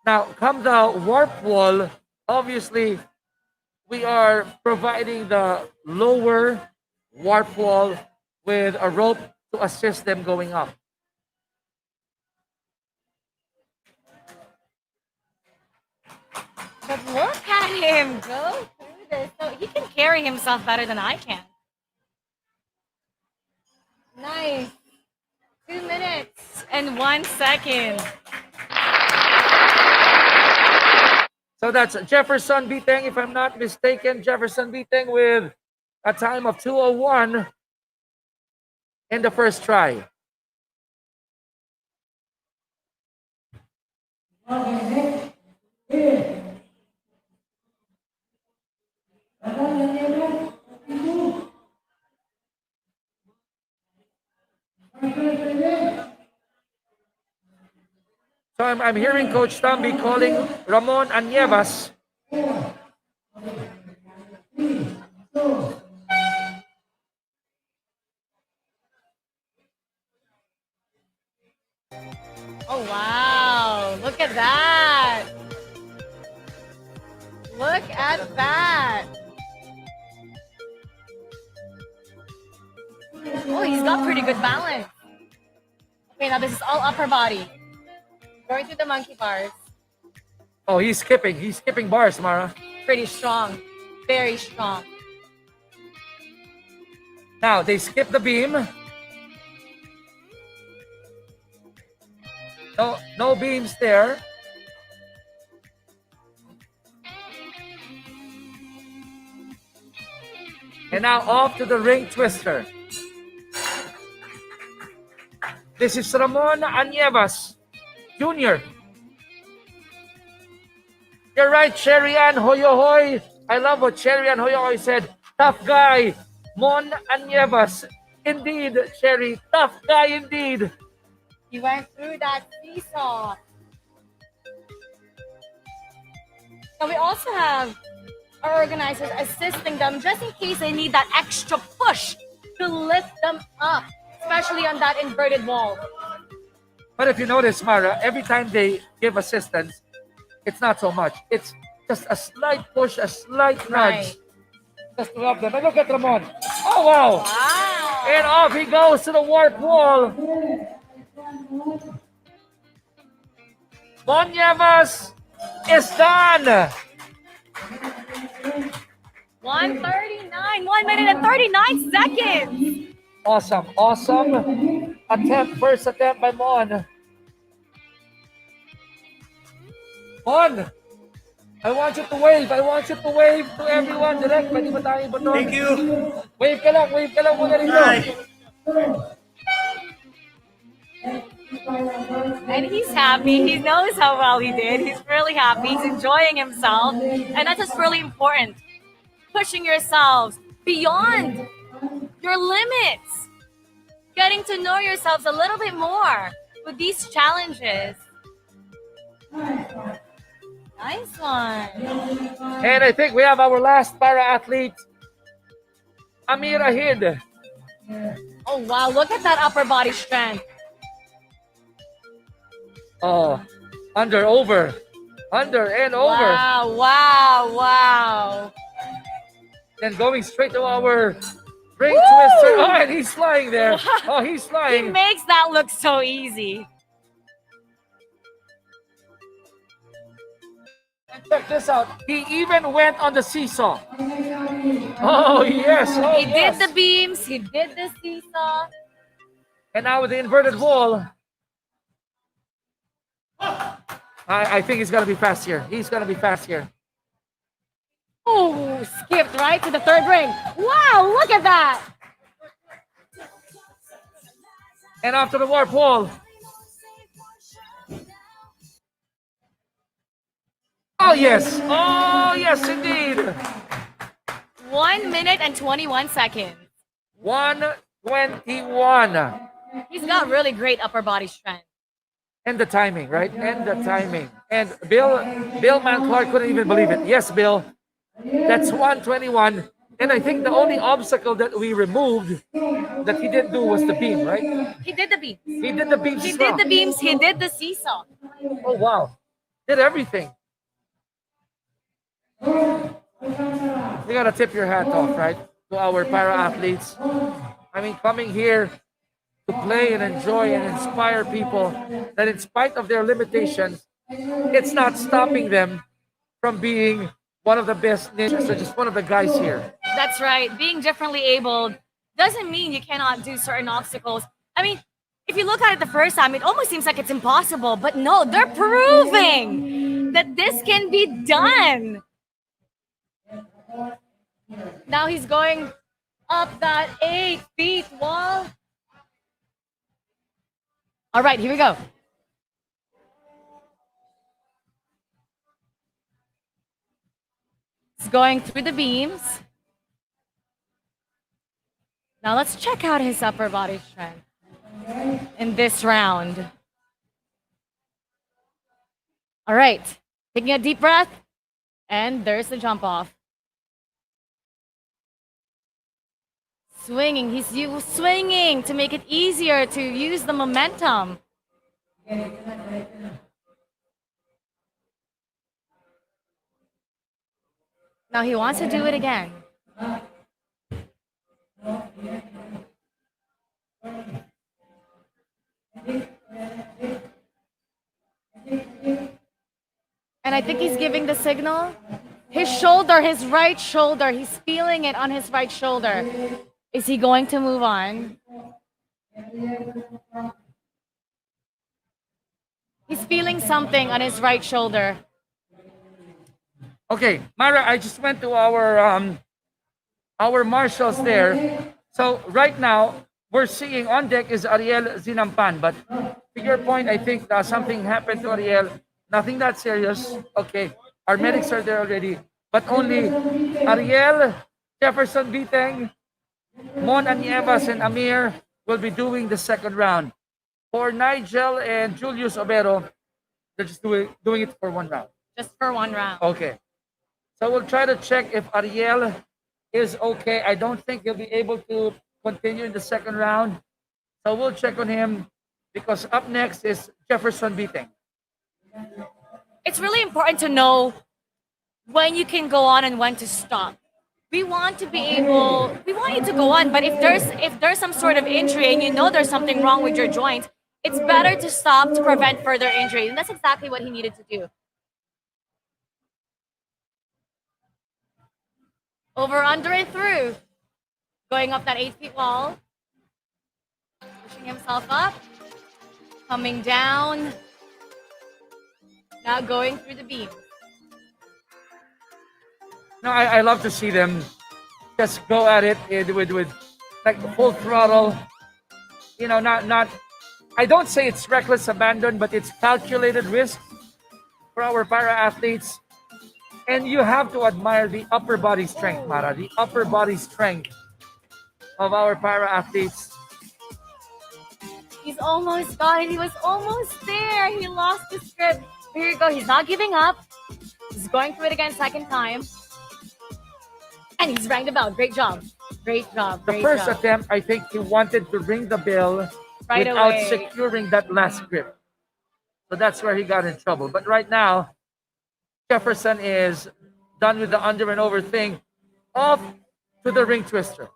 [SPEAKER 6] Now, come the warp wall, obviously, we are providing the lower warp wall with a rope to assist them going up.
[SPEAKER 7] But look at him go through this. So he can carry himself better than I can. Nice. 2 minutes and 1 second.
[SPEAKER 6] So that's Jefferson Biteng, if I'm not mistaken. Jefferson Biteng with a time of 2:01 in the first try. So I'm hearing Coach Tambi calling Ramon Anyevas.
[SPEAKER 7] Oh, wow. Look at that. Look at that. Oh, he's got pretty good balance. Okay, now this is all upper body. Going through the monkey bars.
[SPEAKER 6] Oh, he's skipping. He's skipping bars, Mara.
[SPEAKER 7] Pretty strong. Very strong.
[SPEAKER 6] Now, they skip the beam. No beams there. And now off to the ring twister. This is Ramon Anyevas Jr. You're right, Cherian Hoyohoy. I love what Cherian Hoyohoy said. Tough guy, Mon Anyevas. Indeed, Cherry, tough guy indeed.
[SPEAKER 7] He went through that seesaw. Now we also have our organizers assisting them just in case they need that extra push to lift them up, especially on that inverted wall.
[SPEAKER 6] But if you notice, Mara, every time they give assistance, it's not so much. It's just a slight push, a slight nudge. Just to help them. And look at Ramon. Oh, wow. And off he goes to the warp wall. Anyevas is done.
[SPEAKER 7] 1:39, 1 minute and 39 seconds.
[SPEAKER 6] Awesome attempt, first attempt by Mon. Mon, I want you to wave. I want you to wave to everyone. Direct, pwede ba tayo baton?
[SPEAKER 11] Thank you.
[SPEAKER 6] Wave ka lang muna rito.
[SPEAKER 7] And he's happy. He knows how well he did. He's really happy. He's enjoying himself. And that's just really important. Pushing yourselves beyond your limits. Getting to know yourselves a little bit more with these challenges. Nice one.
[SPEAKER 6] And I think we have our last para-athlete, Amir Ahid.
[SPEAKER 7] Oh, wow. Look at that upper body strength.
[SPEAKER 6] Oh, under, over. Under and over.
[SPEAKER 7] Wow.
[SPEAKER 6] Then going straight to our Ring
[SPEAKER 7] Woo!
[SPEAKER 6] twister. Oh, and he's flying there. Oh, he's
[SPEAKER 7] He
[SPEAKER 6] flying.
[SPEAKER 7] makes that look so easy.
[SPEAKER 6] And check this out. He even went on the seesaw. Oh, yes. Oh,
[SPEAKER 7] He
[SPEAKER 6] yes.
[SPEAKER 7] did the beams. He did the seesaw.
[SPEAKER 6] And now with the inverted wall, I think he's going to be fast here. He's going to be fast here.
[SPEAKER 7] Oh, skipped right to the third ring. Wow, look at that.
[SPEAKER 6] And after the warp wall. Oh, yes. Oh, yes, indeed.
[SPEAKER 7] 1 minute and 21 seconds.
[SPEAKER 6] 1:21.
[SPEAKER 7] He's got really great upper body strength.
[SPEAKER 6] And the timing, right? And the timing. And Bill Clark couldn't even believe it. Yes, Bill. That's 1:21. And I think the only obstacle that we removed that he didn't do was the beam, right?
[SPEAKER 7] He did the beams.
[SPEAKER 6] He did the beams.
[SPEAKER 7] He
[SPEAKER 6] as
[SPEAKER 7] did
[SPEAKER 6] well.
[SPEAKER 7] the beams. He did the seesaw.
[SPEAKER 6] Oh, wow. Did everything. You gotta tip your hat off, right? To our para athletes. I mean, coming here to play and enjoy and inspire people that in spite of their limitations, it's not stopping them from being one of the best ninjas. So just one of the guys here.
[SPEAKER 7] That's right. Being differently abled doesn't mean you cannot do certain obstacles. I mean, if you look at it the first time, it almost seems like it's impossible. But no, they're proving that this can be done. Now he's going up that 8 feet wall. All right, here we go. He's going through the beams. Now let's check out his upper body strength in this round. All right, taking a deep breath, and there's the jump off. Swinging, he's swinging to make it easier to use the momentum. Now he wants to do it again. And I think he's giving the signal. His shoulder, his right shoulder, he's feeling it on his right shoulder. Is he going to move on? He's feeling something on his right shoulder.
[SPEAKER 6] Okay, Mara, I just went to our marshals there. So right now, we're seeing on deck is Ariel Zinampan. But to your point, I think something happened to Ariel. Nothing that serious. Okay, our medics are there already. But only Ariel, Jefferson Biteng, Mon Anievas, and Amir will be doing the second round. For Nigel and Julius Obero, they're just doing it for one round.
[SPEAKER 7] Just for one round.
[SPEAKER 6] Okay. So we'll try to check if Ariel is okay. I don't think he'll be able to continue in the second round. So we'll check on him because up next is Jefferson Biteng.
[SPEAKER 7] It's really important to know when you can go on and when to stop. We want you to go on, but if there's some sort of injury and you know there's something wrong with your joint, it's better to stop to prevent further injury. And that's exactly what he needed to do. Over, under, and through. Going up that 8 feet wall. Pushing himself up. Coming down. Now going through the beam.
[SPEAKER 6] No, I love to see them just go at it with like full throttle. You know, not. I don't say it's reckless abandon, but it's calculated risk for our para athletes. And you have to admire the upper body strength, Mara. The upper body strength of our para athletes.
[SPEAKER 7] He's almost got it. He was almost there. He lost his grip. Here you go. He's not giving up. He's going through it again, second time. And he's rang the bell. Great job. Great job.
[SPEAKER 6] The first attempt, I think he wanted to ring the bell
[SPEAKER 7] right
[SPEAKER 6] without
[SPEAKER 7] away.
[SPEAKER 6] securing that last grip. So that's where he got in trouble. But right now, Jefferson is done with the under and over thing. Off to the ring twister.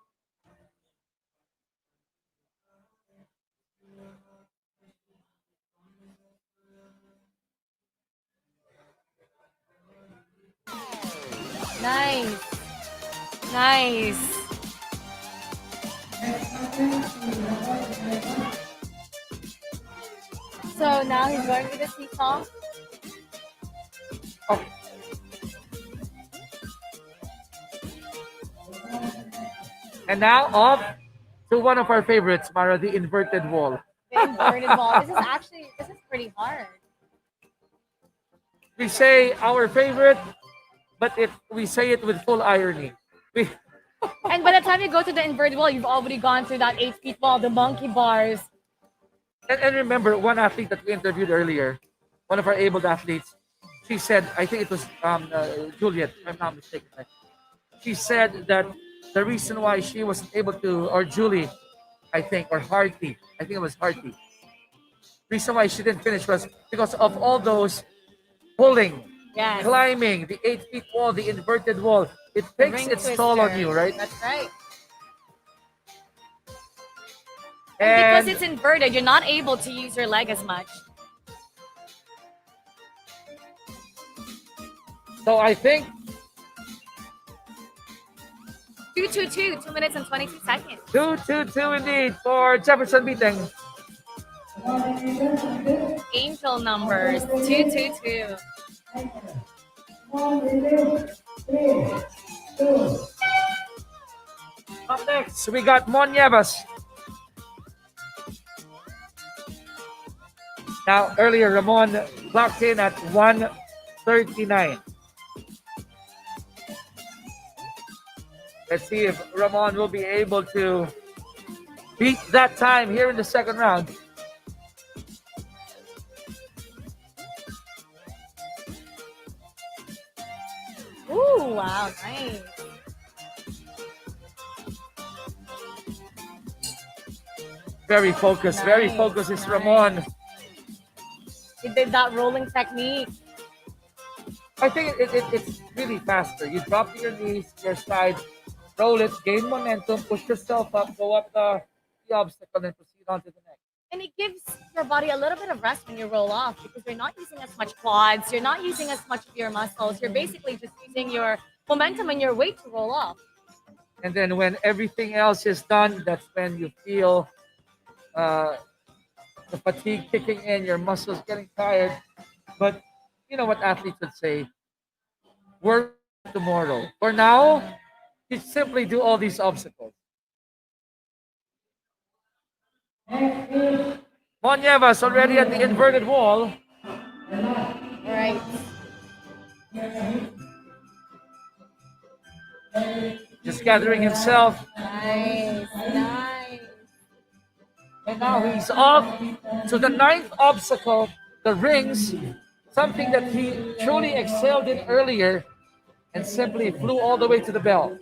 [SPEAKER 7] Nice. Nice. So now he's going with the seesaw.
[SPEAKER 6] And now off to one of our favorites, Mara, the inverted wall.
[SPEAKER 7] The inverted ball. This is pretty hard.
[SPEAKER 6] We say our favorite, but we say it with full irony.
[SPEAKER 7] And by the time you go to the inverted wall, you've already gone through that 8 feet wall, the monkey bars.
[SPEAKER 6] And remember, one athlete that we interviewed earlier, one of our abled athletes, she said, I think it was Juliet, if I'm not mistaken. She said that the reason why she wasn't able to, or Julie, I think, or Harty, I think it was Harty. Reason why she didn't finish was because of all those pulling, climbing, the 8 feet wall, the inverted wall. It takes its toll on you, right?
[SPEAKER 7] That's right.
[SPEAKER 6] And
[SPEAKER 7] because it's inverted, you're not able to use your leg as much.
[SPEAKER 6] So I think
[SPEAKER 7] 2:22, 2 minutes and 22 seconds.
[SPEAKER 6] 2:22 indeed for Jefferson Biteng.
[SPEAKER 7] Angel numbers 2:22.
[SPEAKER 6] Up next, we got Mon Nieves. Now, earlier, Ramon clocked in at 1:39. Let's see if Ramon will be able to beat that time here in the second round.
[SPEAKER 7] Ooh, wow, nice.
[SPEAKER 6] Very focused is Ramon.
[SPEAKER 7] He did that rolling technique.
[SPEAKER 6] I think it's really faster. You drop to your knees, your side, roll it, gain momentum, push yourself up, go up the obstacle, and proceed on to the next.
[SPEAKER 7] And it gives your body a little bit of rest when you roll off because you're not using as much quads, you're not using as much of your muscles. You're basically just using your momentum and your weight to roll off.
[SPEAKER 6] And then when everything else is done, that's when you feel the fatigue kicking in, your muscles getting tired. But you know what athletes would say? Work tomorrow. For now, you simply do all these obstacles. Mon Nieves already at the inverted wall.
[SPEAKER 7] Right.
[SPEAKER 6] Just gathering himself.
[SPEAKER 7] Nice, nice.
[SPEAKER 6] And now he's off to the 9th obstacle, the rings, something that he truly excelled in earlier and simply flew all the way to the bell.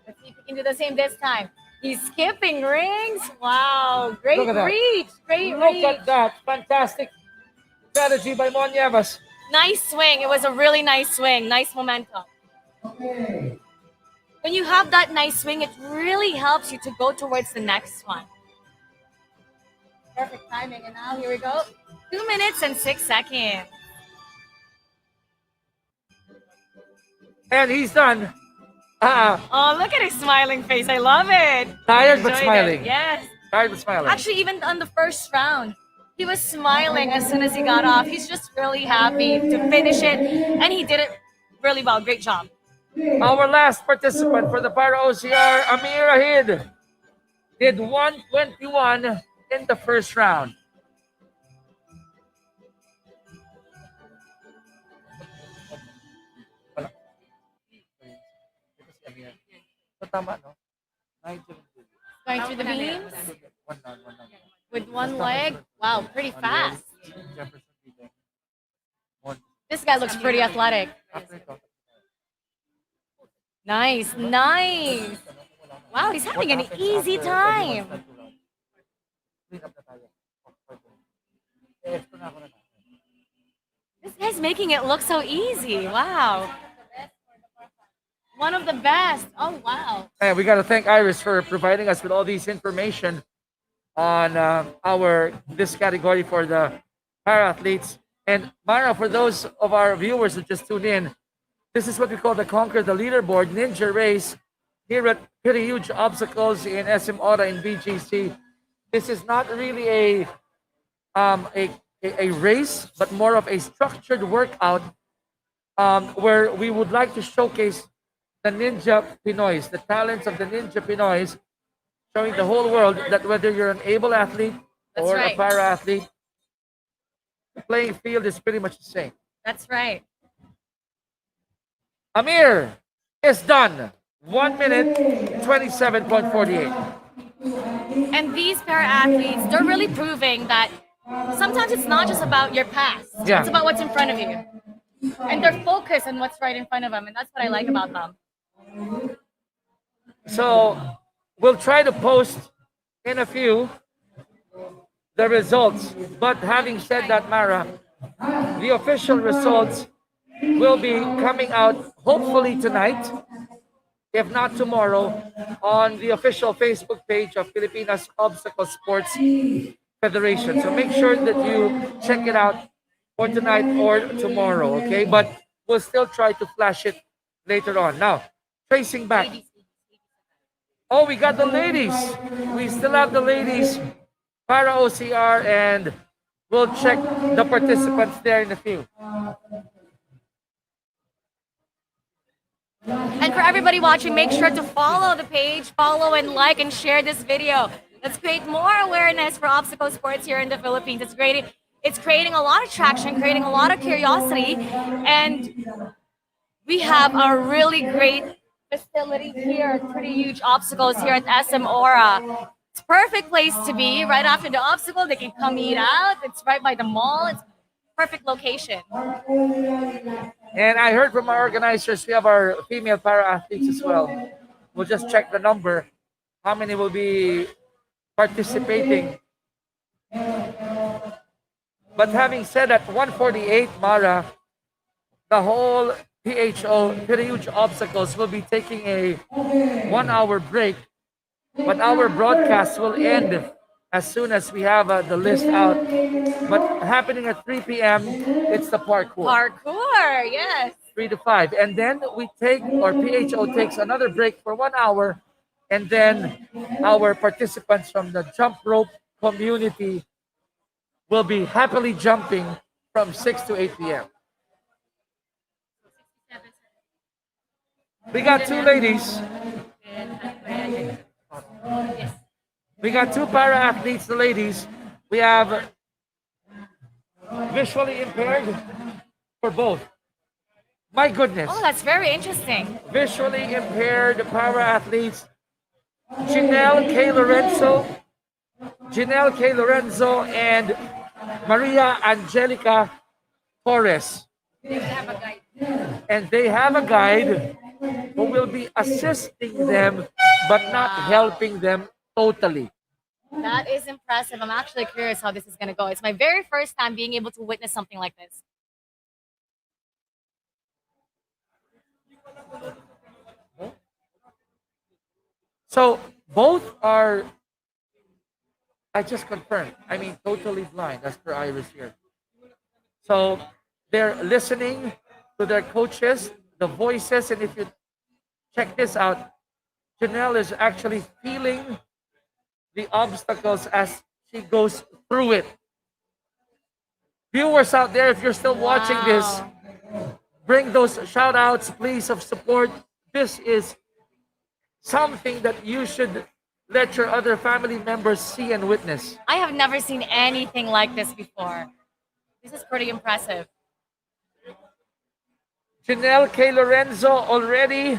[SPEAKER 7] Let's see if we can do the same this time. He's skipping rings. Wow, great
[SPEAKER 6] Look at that.
[SPEAKER 7] reach, great
[SPEAKER 6] Look
[SPEAKER 7] reach.
[SPEAKER 6] at that. Fantastic strategy by Mon Nieves.
[SPEAKER 7] Nice swing. It was a really nice swing. Nice momentum.
[SPEAKER 6] Okay.
[SPEAKER 7] When you have that nice swing, it really helps you to go towards the next one. Perfect timing. And now here we go. 2 minutes and 6 seconds.
[SPEAKER 6] And he's done.
[SPEAKER 7] Oh, look at his smiling face. I love it.
[SPEAKER 6] Tired but
[SPEAKER 7] Enjoyed
[SPEAKER 6] smiling.
[SPEAKER 7] it. Yes.
[SPEAKER 6] Tired but smiling.
[SPEAKER 7] Actually, even on the first round, he was smiling as soon as he got off. He's just really happy to finish it. And he did it really well. Great job.
[SPEAKER 6] Our last participant for the Para OCR, Amir Ahid, did 1:21 in the first round. Tama, no?
[SPEAKER 7] Going through the beams with one leg. Wow, pretty fast. This guy looks pretty athletic. Nice, nice. Wow, he's having an easy time. This guy's making it look so easy. Wow. One of the best. Oh, wow.
[SPEAKER 6] And we got to thank Iris for providing us with all these information on this category for the para athletes. And Mara, for those of our viewers who just tuned in, This is what we call the Conquer the Leaderboard Ninja Race here at Pretty Huge Obstacles in SM Ora in BGC. This is not really um, a, a race, but more of a structured workout where we would like to showcase the Ninja Pinoys, the talents of the Ninja Pinoys, showing the whole world that whether you're an able athlete
[SPEAKER 7] That's
[SPEAKER 6] or
[SPEAKER 7] right.
[SPEAKER 6] a para athlete, the playing field is pretty much the same.
[SPEAKER 7] That's right.
[SPEAKER 6] Amir is done. 1 minute, 27.48.
[SPEAKER 7] And these para athletes, they're really proving that sometimes it's not just about your past.
[SPEAKER 6] Yeah.
[SPEAKER 7] It's about what's in front of you. And they're focused on what's right in front of them. And that's what I like about them.
[SPEAKER 6] So we'll try to post in a few the results. But having said that, Mara, the official results will be coming out hopefully tonight, if not tomorrow, on the official Facebook page of Pilipinas Obstacle Sports Federation. So make sure that you check it out for tonight or tomorrow, okay? But we'll still try to flash it later on. Now, tracing back. Oh, we got the ladies. We still have the ladies para OCR, and we'll check the participants there in a few.
[SPEAKER 7] And for everybody watching, make sure to follow the page, follow and like and share this video. Let's create more awareness for obstacle sports here in the Philippines. It's creating a lot of traction, creating a lot of curiosity, and we have a really great facility here, pretty huge obstacles here at SM Ora. It's a perfect place to be right after the obstacle. They can come eat out. It's right by the mall. It's perfect location.
[SPEAKER 6] And I heard from our organizers, we have our female para athletes as well. We'll just check the number, how many will be participating. But having said that, 148, Mara, the whole PHO, Pretty Huge Obstacles, will be taking a 1 hour break. But our broadcast will end as soon as we have the list out. But happening at 3 p.m., it's the parkour.
[SPEAKER 7] Parkour, yes.
[SPEAKER 6] 3 to 5. And then we take, or PHO takes another break for 1 hour. And then our participants from the jump rope community will be happily jumping from 6 to 8 p.m. We got two ladies. We got two para athletes, the ladies. We have visually impaired for both. My goodness.
[SPEAKER 7] Oh, that's very interesting.
[SPEAKER 6] Visually impaired para athletes. Janelle K. Lorenzo, and Maria Angelica Torres. And they have a guide who will be assisting them but not helping them totally.
[SPEAKER 7] That is impressive. I'm actually curious how this is going to go. It's my very first time being able to witness something like this.
[SPEAKER 6] So both are, I just confirmed, I mean totally blind as per Iris here. So they're listening to their coaches, the voices, and if you check this out, Janelle is actually feeling the obstacles as she goes through it. Viewers out there, if you're still watching this, bring those shout outs, please, of support. This is something that you should let your other family members see and witness.
[SPEAKER 7] I have never seen anything like this before. This is pretty impressive.
[SPEAKER 6] Janelle K. Lorenzo already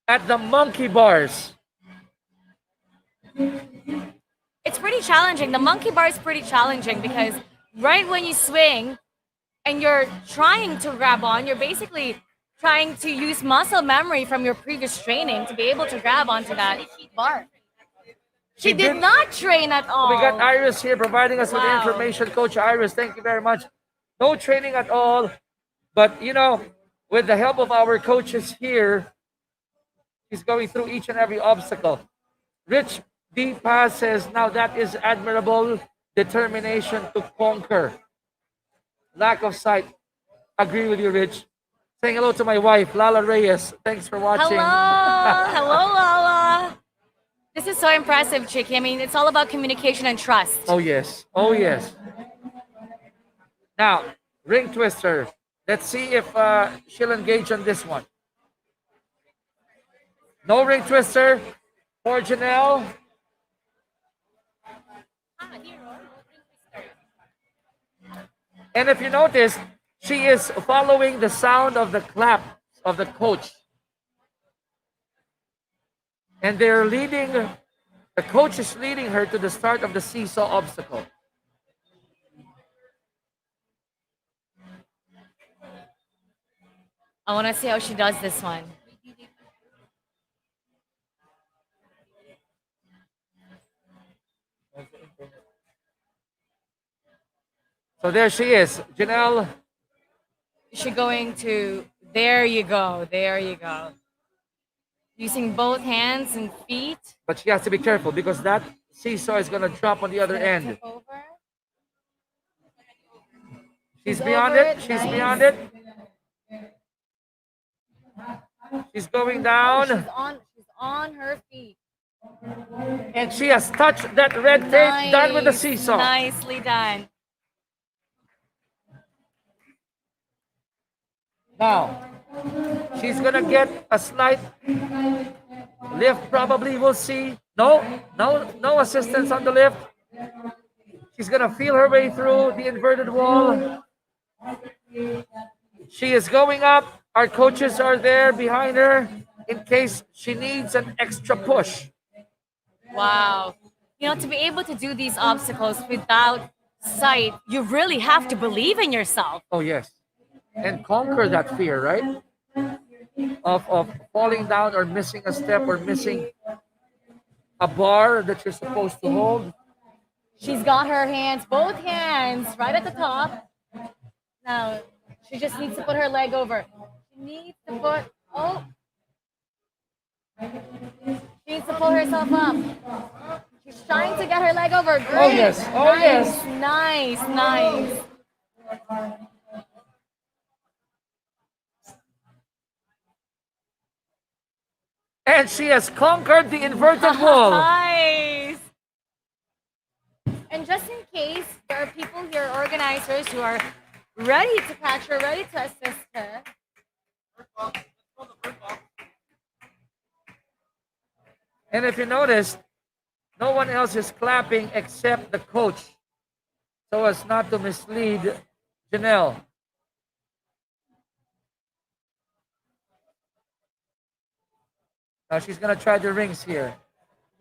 [SPEAKER 6] at the monkey bars.
[SPEAKER 7] It's pretty challenging. The monkey bar is pretty challenging because right when you swing and you're trying to grab on, you're basically trying to use muscle memory from your previous training to be able to grab onto that bar. She did not train at all.
[SPEAKER 6] We got Iris here providing us with
[SPEAKER 7] Wow.
[SPEAKER 6] information. Coach Iris, thank you very much. No training at all. But, you know, with the help of our coaches here, he's going through each and every obstacle. Rich D. Paz says, now that is admirable determination to conquer. Lack of sight. agree with you, Rich. Saying hello to my wife, Lala Reyes. Thanks for watching.
[SPEAKER 7] Hello, Lala. This is so impressive, Chicky. I mean, it's all about communication and trust.
[SPEAKER 6] Oh, yes. Oh, yes. Now, ring twister. Let's see if she'll engage on this one. No ring twister for Janelle. And if you notice, she is following the sound of the clap of the coach. And they're leading, the coach is leading her to the start of the seesaw obstacle.
[SPEAKER 7] I want to see how she does this one.
[SPEAKER 6] So there she is, Janelle.
[SPEAKER 7] Is she going to, there you go, there you go. Using both hands and feet.
[SPEAKER 6] But she has to be careful because that seesaw is going to drop on the other end. She's beyond it. She's beyond it. She's going down.
[SPEAKER 7] She's on her feet.
[SPEAKER 6] And she has touched that red tape. Done with the seesaw.
[SPEAKER 7] Nicely done.
[SPEAKER 6] Now, she's gonna get a slight lift probably. We'll see. No assistance on the lift. She's gonna feel her way through the inverted wall. She is going up. Our coaches are there behind her in case she needs an extra push.
[SPEAKER 7] Wow. You know, to be able to do these obstacles without sight, you really have to believe in yourself.
[SPEAKER 6] Oh, yes. And conquer that fear, right? Of falling down or missing a step or missing a bar that you're supposed to hold.
[SPEAKER 7] She's got her hands, both hands, right at the top. Now, she just needs to put her leg over. She needs to put, she needs to pull herself up. She's trying to get her leg over. Great.
[SPEAKER 6] Oh, yes. Oh,
[SPEAKER 7] nice,
[SPEAKER 6] yes.
[SPEAKER 7] Nice.
[SPEAKER 6] And she has conquered the inverted wall.
[SPEAKER 7] Nice. And just in case there are people here, organizers, who are ready to catch her, ready to assist her.
[SPEAKER 6] And if you notice, no one else is clapping except the coach, so as not to mislead Janelle. Now she's gonna try the rings here.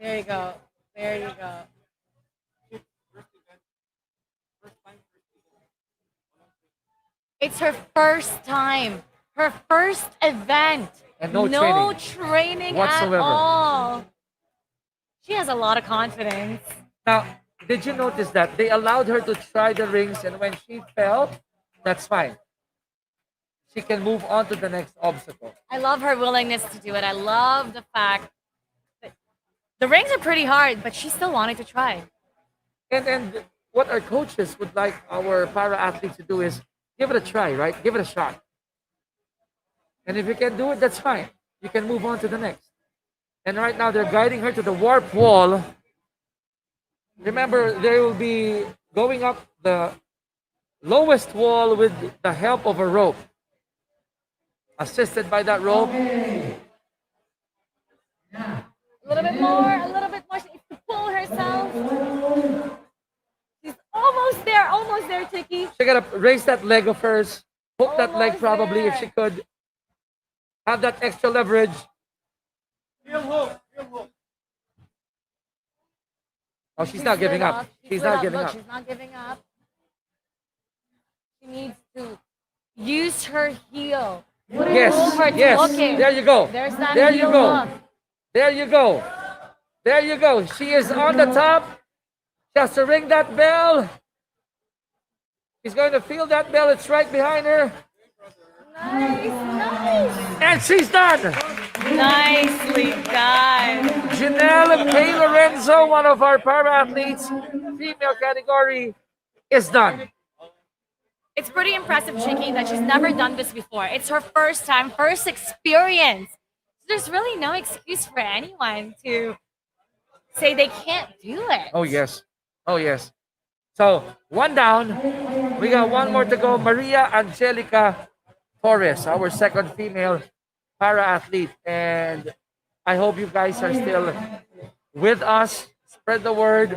[SPEAKER 7] There you go. There you go. It's her first time, her first event.
[SPEAKER 6] And no
[SPEAKER 7] training
[SPEAKER 6] whatsoever.
[SPEAKER 7] at all. She has a lot of confidence.
[SPEAKER 6] Now, did you notice that they allowed her to try the rings, and when she fell, that's fine. She can move on to the next obstacle.
[SPEAKER 7] I love her willingness to do it. I love the fact that the rings are pretty hard, but she still wanted to try.
[SPEAKER 6] And what our coaches would like our para athletes to do is give it a try, right? Give it a shot. And if you can do it, that's fine. You can move on to the next. And right now they're guiding her to the warp wall. Remember, they will be going up the lowest wall with the help of a rope. Assisted by that rope.
[SPEAKER 7] A little bit more. She needs to pull herself. She's almost there, Tiki.
[SPEAKER 6] She gotta raise that leg of hers. Hook that leg probably if she could. Have that extra leverage.
[SPEAKER 14] Heel hook.
[SPEAKER 6] Oh, she's not giving up. She's not giving up.
[SPEAKER 7] She's not giving up. She needs to use her heel.
[SPEAKER 6] Yes. There you go.
[SPEAKER 7] There's that
[SPEAKER 6] There you
[SPEAKER 7] heel
[SPEAKER 6] go.
[SPEAKER 7] hook.
[SPEAKER 6] There you go. There you go. She is on the top. She has to ring that bell. She's going to feel that bell. It's right behind her.
[SPEAKER 7] Nice.
[SPEAKER 6] And she's done.
[SPEAKER 7] Nicely done.
[SPEAKER 6] Janelle K. Lorenzo, one of our para athletes, female category, is done.
[SPEAKER 7] It's pretty impressive, Chicky, that she's never done this before. It's her first time, first experience. So there's really no excuse for anyone to say they can't do it.
[SPEAKER 6] Oh, yes. Oh, yes. So, one down. We got one more to go. Maria Angelica Torres, our second female para-athlete. And I hope you guys are still with us. Spread the word.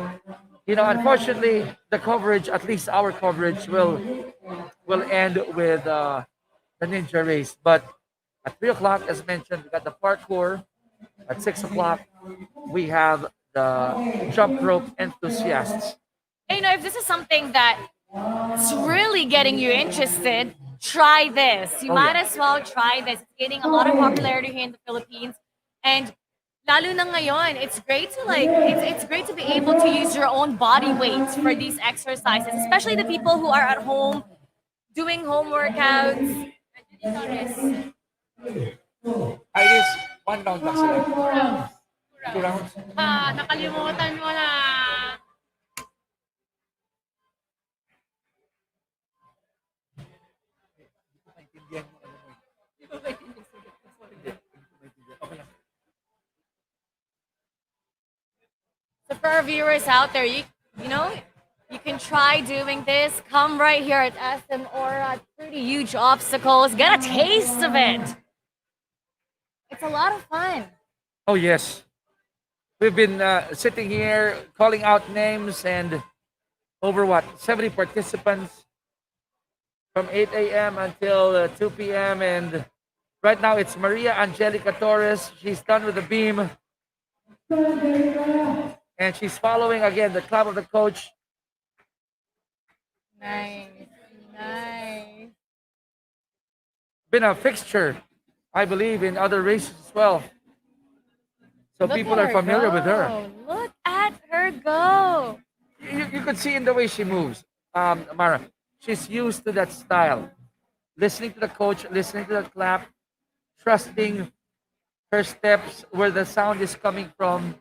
[SPEAKER 6] You know, unfortunately, the coverage, at least our coverage, will end with the ninja race. But at 3 o'clock, as mentioned, we got the parkour. At 6 o'clock, we have the jump rope enthusiasts.
[SPEAKER 7] And, you know, if this is something that it's really getting you interested, try this. You might as well try this. It's gaining a lot of popularity here in the Philippines. And lalo na ngayon, it's great to it's great to be able to use your own body weight for these exercises, especially the people who are at home doing home workouts.
[SPEAKER 6] Iris, one round lang sila. 2 rounds.
[SPEAKER 15] Nakalimutan mo na.
[SPEAKER 7] So for our viewers out there, you know, you can try doing this. Come right here at SM Aura. Pretty huge obstacles. Get a taste of it. It's a lot of fun.
[SPEAKER 6] Oh, yes. We've been sitting here calling out names and over 70 participants from 8 a.m. until 2 p.m. And right now it's Maria Angelica Torres. She's done with the beam. And she's following again the clap of the coach.
[SPEAKER 7] Nice. Nice.
[SPEAKER 6] Been a fixture, I believe, in other races as well. So
[SPEAKER 7] Look
[SPEAKER 6] people
[SPEAKER 7] at
[SPEAKER 6] are
[SPEAKER 7] her
[SPEAKER 6] familiar
[SPEAKER 7] go.
[SPEAKER 6] with her.
[SPEAKER 7] Look at her go.
[SPEAKER 6] You could see in the way she moves, Mara. She's used to that style. Listening to the coach, listening to the clap, trusting her steps, where the sound is coming from.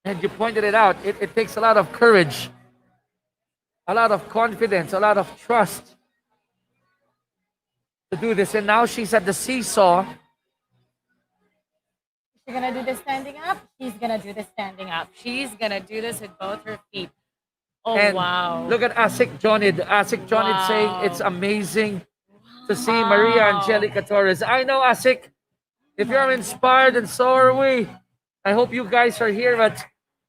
[SPEAKER 6] And you pointed it out. It takes a lot of courage, a lot of confidence, a lot of trust to do this. And now she's at the seesaw.
[SPEAKER 7] She's gonna do this standing up. She's gonna do this standing up. She's gonna do this with both her feet. Oh,
[SPEAKER 6] And
[SPEAKER 7] wow.
[SPEAKER 6] look at Asik Jonid. Asik Jonid
[SPEAKER 7] Wow.
[SPEAKER 6] saying it's amazing to see Maria Angelica Torres. I know, Asik, if you're inspired, and so are we. I hope you guys are here at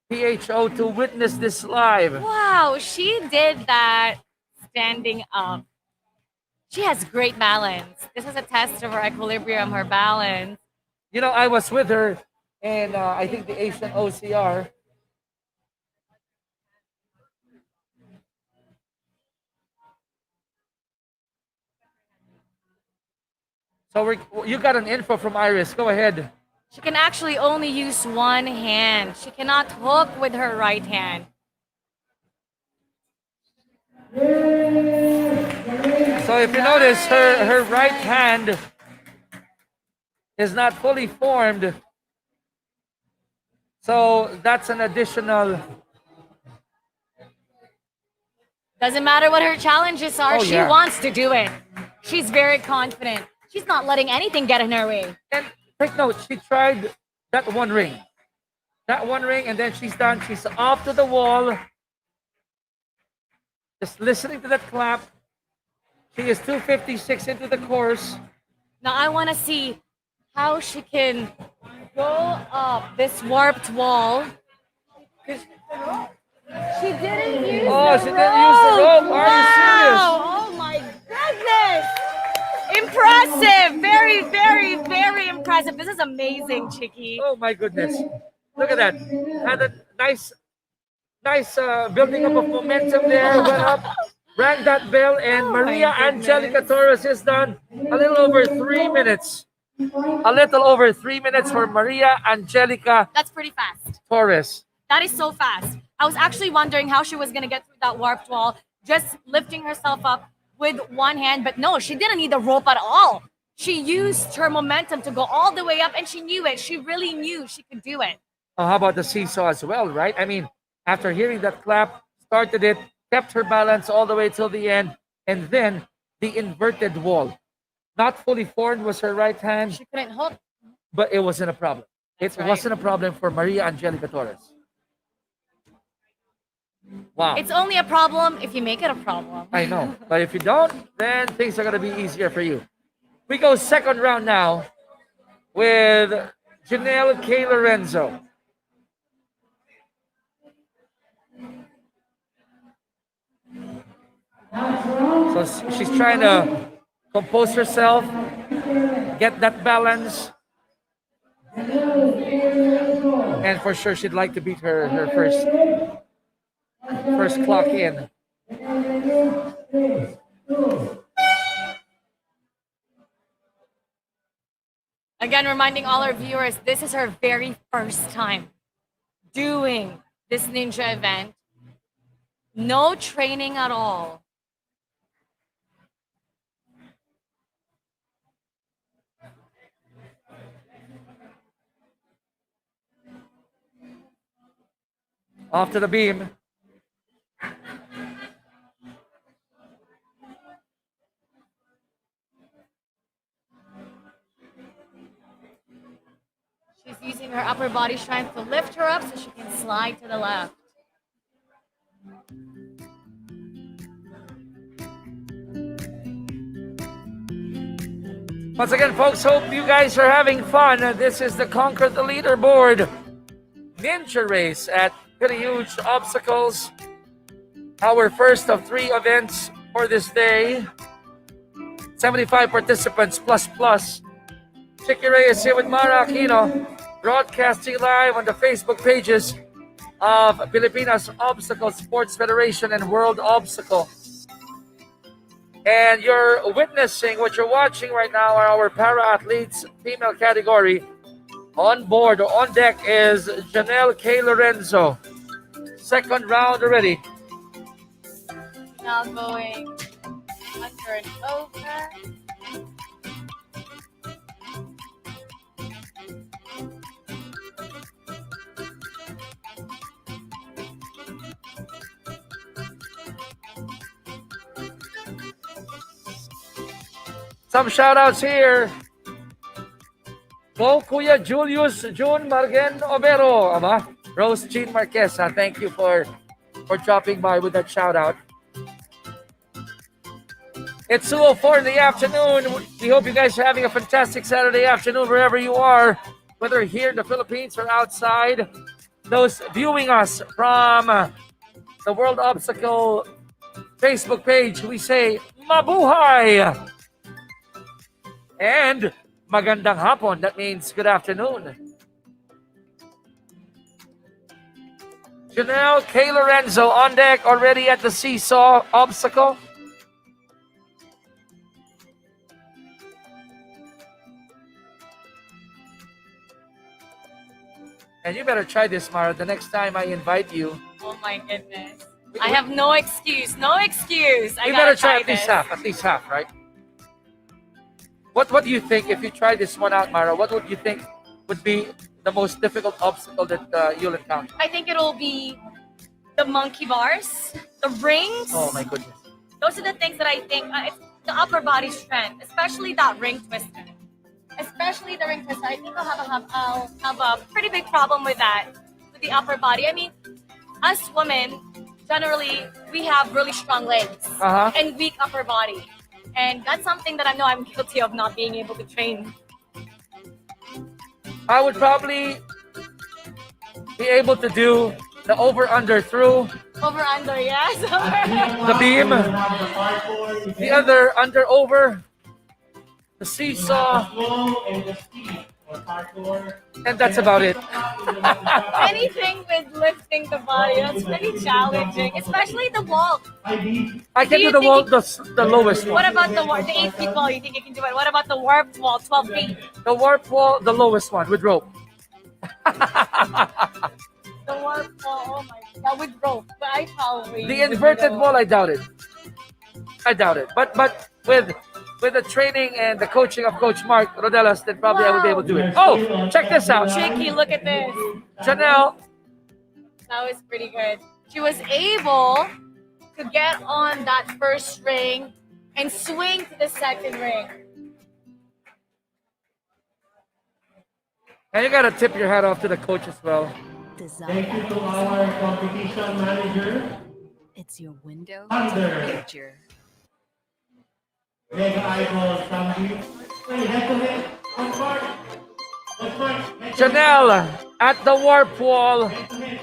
[SPEAKER 6] PHO to witness this live.
[SPEAKER 7] Wow, she did that standing up. She has great balance. This is a test of her equilibrium, her balance.
[SPEAKER 6] You know, I was with her in, I think, the Asian OCR. So you got an info from Iris. Go ahead.
[SPEAKER 7] She can actually only use one hand. She cannot hook with her right hand.
[SPEAKER 6] So if you notice, her right hand is not fully formed. So that's an additional.
[SPEAKER 7] Doesn't matter what her challenges are,
[SPEAKER 6] Oh,
[SPEAKER 7] she
[SPEAKER 6] yeah.
[SPEAKER 7] wants to do it. She's very confident. She's not letting anything get in her way.
[SPEAKER 6] And take note, she tried that one ring. That one ring, and then she's done. She's off to the wall. Just listening to that clap. She is 256 into the course.
[SPEAKER 7] Now I want to see how she can go up this warped wall. She didn't use
[SPEAKER 6] She didn't use the rope. Are you serious?
[SPEAKER 7] Oh my goodness! Impressive! Very, very, very impressive. This is amazing, Chicky.
[SPEAKER 6] Oh my goodness. Look at that. Had a nice building up of momentum there. Went up, rang that bell, and Maria Angelica Torres is done. A little over 3 minutes. A little over 3 minutes for Maria Angelica
[SPEAKER 7] That's pretty fast.
[SPEAKER 6] Torres.
[SPEAKER 7] That is so fast. I was actually wondering how she was going to get through that warped wall, just lifting herself up with one hand. But no, she didn't need the rope at all. She used her momentum to go all the way up, and she knew it. She really knew she could do it.
[SPEAKER 6] Oh, how about the seesaw as well, right? I mean, after hearing that clap, started it, kept her balance all the way till the end, and then the inverted wall. Not fully formed was her right hand.
[SPEAKER 7] She couldn't hook.
[SPEAKER 6] But it wasn't a problem.
[SPEAKER 7] That's
[SPEAKER 6] It
[SPEAKER 7] right.
[SPEAKER 6] wasn't a problem for Maria Angelica Torres. Wow.
[SPEAKER 7] It's only a problem if you make it a problem.
[SPEAKER 6] I know. But if you don't, then things are going to be easier for you. We go second round now with Janelle K. Lorenzo. So she's trying to compose herself, get that balance. And for sure, she'd like to beat her first clock in.
[SPEAKER 7] Again, reminding all our viewers, this is her very first time doing this ninja event. No training at all.
[SPEAKER 6] Off to the beam.
[SPEAKER 7] She's using her upper body strength to lift her up so she can slide to the left.
[SPEAKER 6] Once again, folks, hope you guys are having fun. This is the Conquer the Leaderboard Ninja Race at Pretty Huge Obstacles. Our first of 3 events for this day. 75 participants plus. Chicky Reyes here with Mara Aquino, broadcasting live on the Facebook pages of Pilipinas Obstacle Sports Federation and World Obstacle. And you're witnessing, what you're watching right now are our para-athletes female category. On board or on deck is Janelle K. Lorenzo. Second round already.
[SPEAKER 7] Now going under and over.
[SPEAKER 6] Some shout outs here. Go Kuya Julius June Margen Obero. Aba, Rose Jean Marquez. Thank you for dropping by with that shout out. It's 2:04 in the afternoon. We hope you guys are having a fantastic Saturday afternoon wherever you are, whether here in the Philippines or outside. Those viewing us from the World Obstacle Facebook page, we say mabuhay! And magandang hapon. That means good afternoon. Janelle K. Lorenzo on deck already at the seesaw obstacle. And you better try this, Mara, the next time I invite you.
[SPEAKER 7] Oh my goodness. I have no excuse. No excuse.
[SPEAKER 6] You better try at least half, right? What do you think if you try this one out, Mara? What would you think would be the most difficult obstacle that you'll encounter?
[SPEAKER 7] I think it'll be the monkey bars, the rings.
[SPEAKER 6] Oh my goodness.
[SPEAKER 7] Those are the things that I think, it's the upper body strength, especially that ring twister. Especially the ring twister. I think I'll have a pretty big problem with that, with the upper body. I mean, us women, generally, we have really strong legs and weak upper body. And that's something that I know I'm guilty of not being able to train.
[SPEAKER 6] I would probably be able to do the over-under through.
[SPEAKER 7] Over-under, yes.
[SPEAKER 6] The beam. The other under-over. The seesaw. And that's about it.
[SPEAKER 7] Anything with lifting the body, that's pretty challenging, especially the wall.
[SPEAKER 6] I can do the wall, the lowest one.
[SPEAKER 7] What about the 8 feet wall? You think you can do it? What about the warped wall, 12 feet?
[SPEAKER 6] The warped wall, the lowest one with rope.
[SPEAKER 7] The warped wall, oh my god, with rope. But I probably.
[SPEAKER 6] The inverted wall, I doubt it. But with the training and the coaching of Coach Mark Rodelas, then probably I will be able to do it. Oh, check this out.
[SPEAKER 7] Chicky, look at this.
[SPEAKER 6] Janelle.
[SPEAKER 7] That was pretty good. She was able to get on that first ring and swing to the second ring.
[SPEAKER 6] And you gotta tip your hat off to the coach as well.
[SPEAKER 8] Thank you to our competition manager.
[SPEAKER 19] It's your window
[SPEAKER 8] Under.
[SPEAKER 19] to the future.
[SPEAKER 8] Mega Idol Sandy. Wait, head to head. On court. On court.
[SPEAKER 6] Chanel at the warp wall.
[SPEAKER 7] There,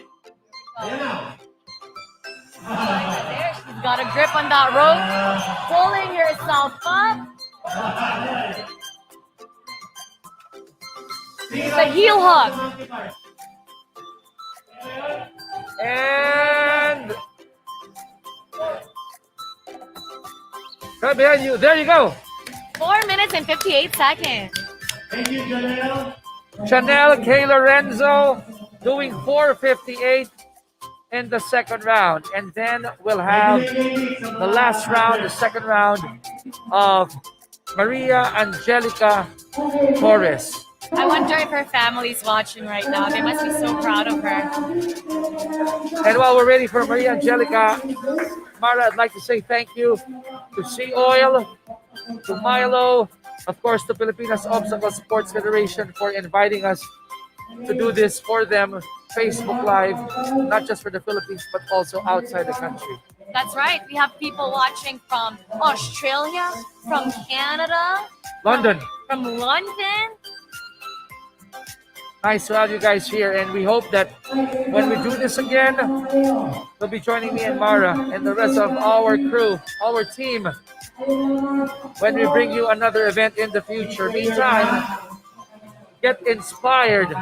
[SPEAKER 7] she's got a grip on that rope, pulling herself up. It's a heel hook.
[SPEAKER 6] And right behind you. There you go.
[SPEAKER 7] 4 minutes and 58 seconds.
[SPEAKER 8] Thank you, Janelle.
[SPEAKER 6] Chanel K. Lorenzo doing 4:58 in the second round. And then we'll have the last round, the second round of Maria Angelica Torres.
[SPEAKER 7] I wonder if her family's watching right now. They must be so proud of her.
[SPEAKER 6] And while we're ready for Maria Angelica, Mara, I'd like to say thank you to Sea Oil, to Milo, of course, to Pilipinas Obstacle Sports Federation for inviting us to do this for them, Facebook Live, not just for the Philippines, but also outside the country.
[SPEAKER 7] That's right. We have people watching from Australia, from Canada,
[SPEAKER 6] London.
[SPEAKER 7] from London.
[SPEAKER 6] Nice to have you guys here, and we hope that when we do this again, you'll be joining me and Mara and the rest of our crew, our team, when we bring you another event in the future. Meantime, get inspired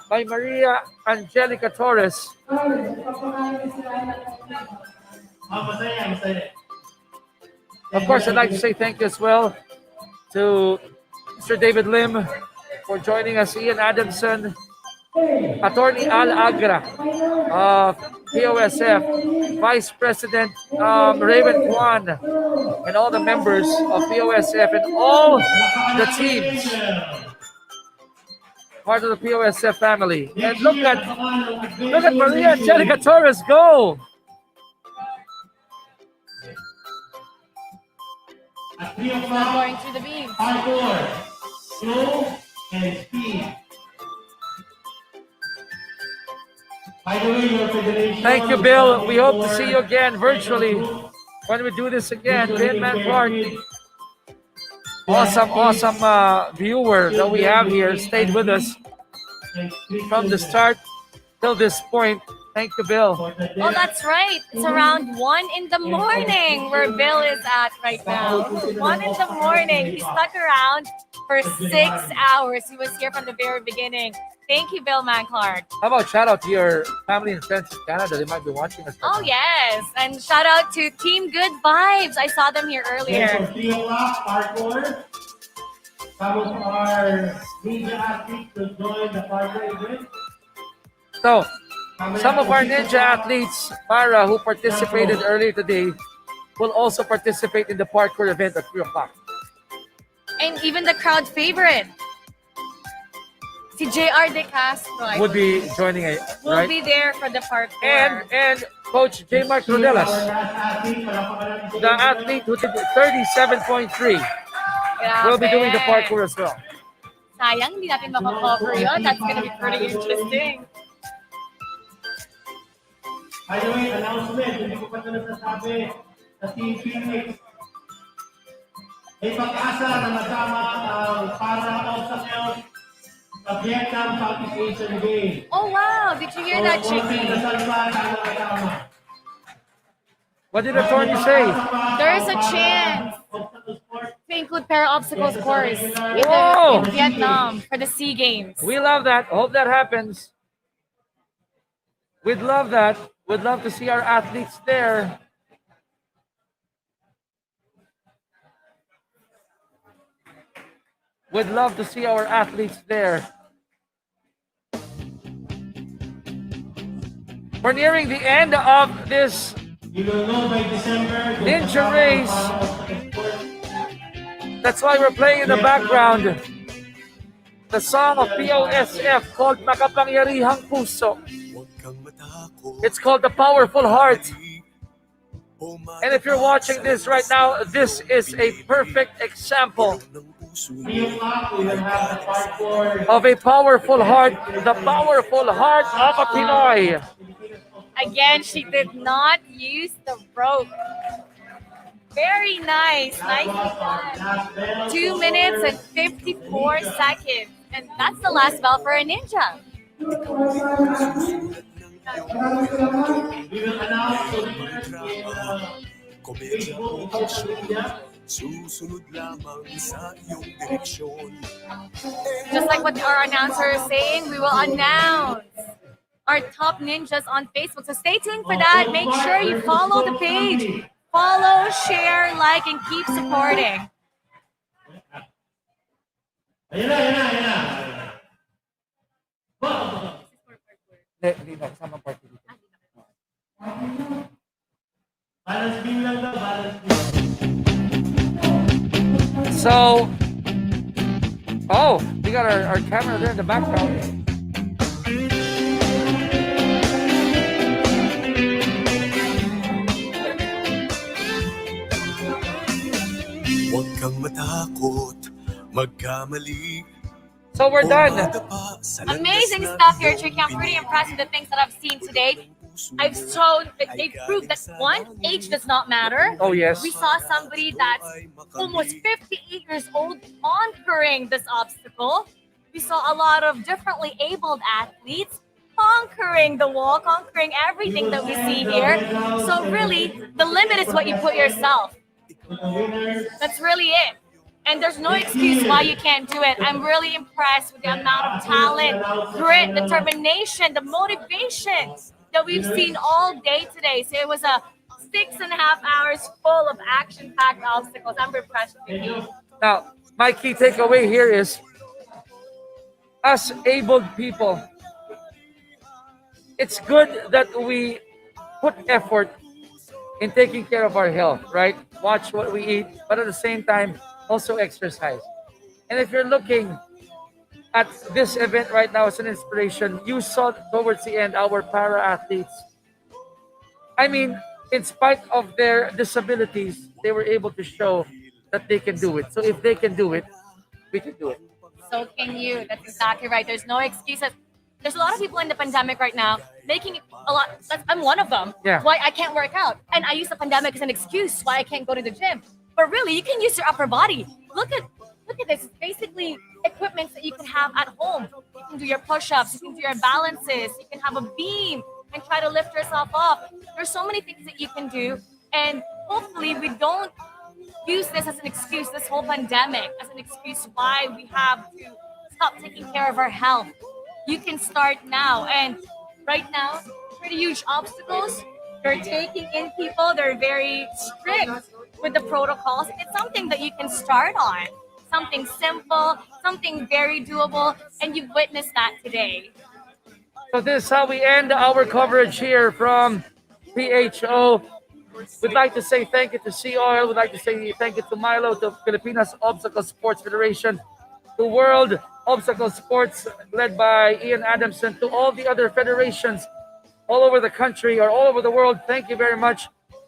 [SPEAKER 6] by Maria Angelica Torres. Of course, I'd like to say thank you as well to Mr. David Lim for joining us, Ian Adamson, Attorney Al Agra of POSF, Vice President Raven Kwan, and all the members of POSF and all the teams, part of the POSF family. And look at Maria Angelica Torres go!
[SPEAKER 7] Going through the beams.
[SPEAKER 8] Slow and speed. By the way, your federation.
[SPEAKER 6] Thank you, Bill. We hope to see you again virtually when we do this again. Pitman Clark, awesome viewer that we have here, stayed with us from the start till this point. Thank you, Bill.
[SPEAKER 7] Oh, that's right. It's around 1 in the morning where Bill is at right now. 1 in the morning. He stuck around for 6 hours. He was here from the very beginning. Thank you, Bill Clark.
[SPEAKER 6] How about shout out to your family and friends in Canada? They might be watching us.
[SPEAKER 7] Oh, yes. And shout out to Team Good Vibes. I saw them here earlier.
[SPEAKER 8] For 3 o'clock, parkour. Some of our ninja athletes will join the parkour event.
[SPEAKER 6] So, some of our ninja athletes, Mara, who participated earlier today, will also participate in the parkour event at 3 o'clock.
[SPEAKER 7] And even the crowd favorite, si JR De Castro,
[SPEAKER 6] Would be joining it,
[SPEAKER 7] will
[SPEAKER 6] right?
[SPEAKER 7] be there for the parkour.
[SPEAKER 6] And Coach J. Mark Rodelas, the athlete who did 37.3, will be doing the parkour as well.
[SPEAKER 7] Sayang, hindi natin makakover yun. That's gonna be pretty interesting.
[SPEAKER 8] By the way, announcement, hindi ko pa ito nasasabi sa Team Phoenix. May pag-asa na masama ang para-obstacles sa Vietnam Southeast Asian Games.
[SPEAKER 7] Oh wow, did you hear that, Chicky?
[SPEAKER 6] What did the attorney say?
[SPEAKER 7] There is a chance to include para-obstacles course in Vietnam for the SEA Games.
[SPEAKER 6] We love that. Hope that happens. We'd love that. We'd love to see our athletes there. We'd love to see our athletes there. We're nearing the end of this ninja race. That's why we're playing in the background the song of POSF called Makapangyarihang Puso. It's called The Powerful Heart. And if you're watching this right now, this is a perfect example of a powerful heart, the powerful heart of a Pinoy.
[SPEAKER 7] Again, she did not use the rope. Very nice. Nicely done. 2 minutes and 54 seconds. And that's the last bell for a ninja. Just like what our announcer is saying, we will announce our top ninjas on Facebook. So stay tuned for that. Make sure you follow the page. Follow, share, like, and keep supporting.
[SPEAKER 6] So, we got our camera there in the background.
[SPEAKER 3] Huwag kang matakot, magkamali.
[SPEAKER 6] So we're done.
[SPEAKER 7] Amazing stuff here, Tricky. I'm pretty impressed with the things that I've seen today. I've shown that they've proved that one, age does not matter.
[SPEAKER 6] Oh, yes.
[SPEAKER 7] We saw somebody that's almost 58 years old conquering this obstacle. We saw a lot of differently abled athletes conquering the wall, conquering everything that we see here. So really, the limit is what you put yourself. That's really it. And there's no excuse why you can't do it. I'm really impressed with the amount of talent, grit, determination, the motivation that we've seen all day today. So it was a 6.5 hours full of action-packed obstacles. I'm impressed with you.
[SPEAKER 6] Now, my key takeaway here is, us abled people, it's good that we put effort in taking care of our health, right? Watch what we eat, but at the same time, also exercise. And if you're looking at this event right now as an inspiration, you saw towards the end our para-athletes. I mean, in spite of their disabilities, they were able to show that they can do it. So if they can do it, we can do it.
[SPEAKER 7] So can you. That's exactly right. There's no excuses. There's a lot of people in the pandemic right now making a lot. I'm one of them.
[SPEAKER 6] Yeah.
[SPEAKER 7] Why I can't work out. And I use the pandemic as an excuse why I can't go to the gym. But really, you can use your upper body. Look at this. It's basically equipment that you can have at home. You can do your push-ups. You can do your balances. You can have a beam and try to lift yourself up. There's so many things that you can do. And hopefully we don't use this as an excuse, this whole pandemic, as an excuse why we have to stop taking care of our health. You can start now. And right now, pretty huge obstacles. They're taking in people. They're very strict with the protocols. It's something that you can start on. Something simple, something very doable. And you've witnessed that today.
[SPEAKER 6] So this is how we end our coverage here from PHO. We'd like to say thank you to Sea Oil. We'd like to say thank you to Milo, to Pilipinas Obstacle Sports Federation, to World Obstacle Sports led by Ian Adamson, to all the other federations all over the country or all over the world. Thank you very much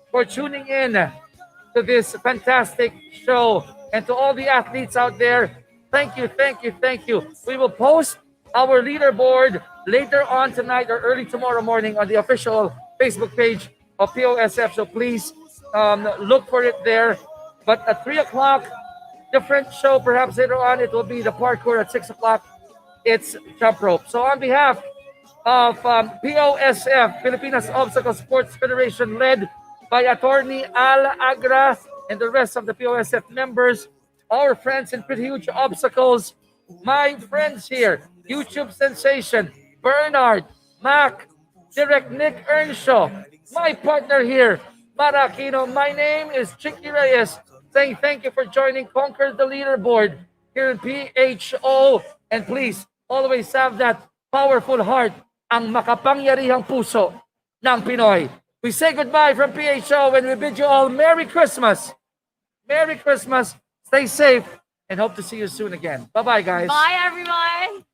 [SPEAKER 6] for tuning in to this fantastic show. And to all the athletes out there, thank you, thank you, thank you. We will post our leaderboard later on tonight or early tomorrow morning on the official Facebook page of POSF. So please look for it there. But at 3 o'clock, different show. Perhaps later on, it will be the parkour. At 6 o'clock, it's jump rope. So on behalf of POSF, Pilipinas Obstacle Sports Federation, led by Attorney Al Agra and the rest of the POSF members, our friends in Pretty Huge Obstacles, my friends here, YouTube sensation, Bernard, Mac, Direct Nick Earnshaw, my partner here, Mara Aquino. My name is Chicky Reyes, saying thank you for joining Conquer the Leaderboard here in PHO. And please, always have that powerful heart, ang makapangyarihang puso ng Pinoy. We say goodbye from PHO and we bid you all Merry Christmas. Merry Christmas. Stay safe and hope to see you soon again. Bye-bye, guys.
[SPEAKER 7] Bye, everyone.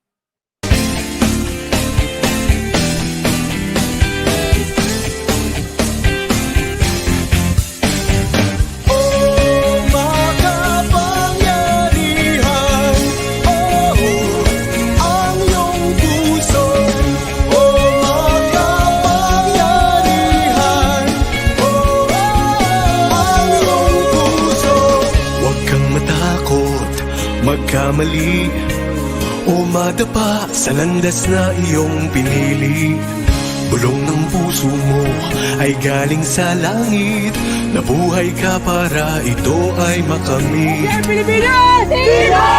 [SPEAKER 3] magkamali o madapa sa landas na iyong pinili. Bulong ng puso mo ay galing sa langit, nabuhay ka para ito ay makamit.
[SPEAKER 4] Pilipinas!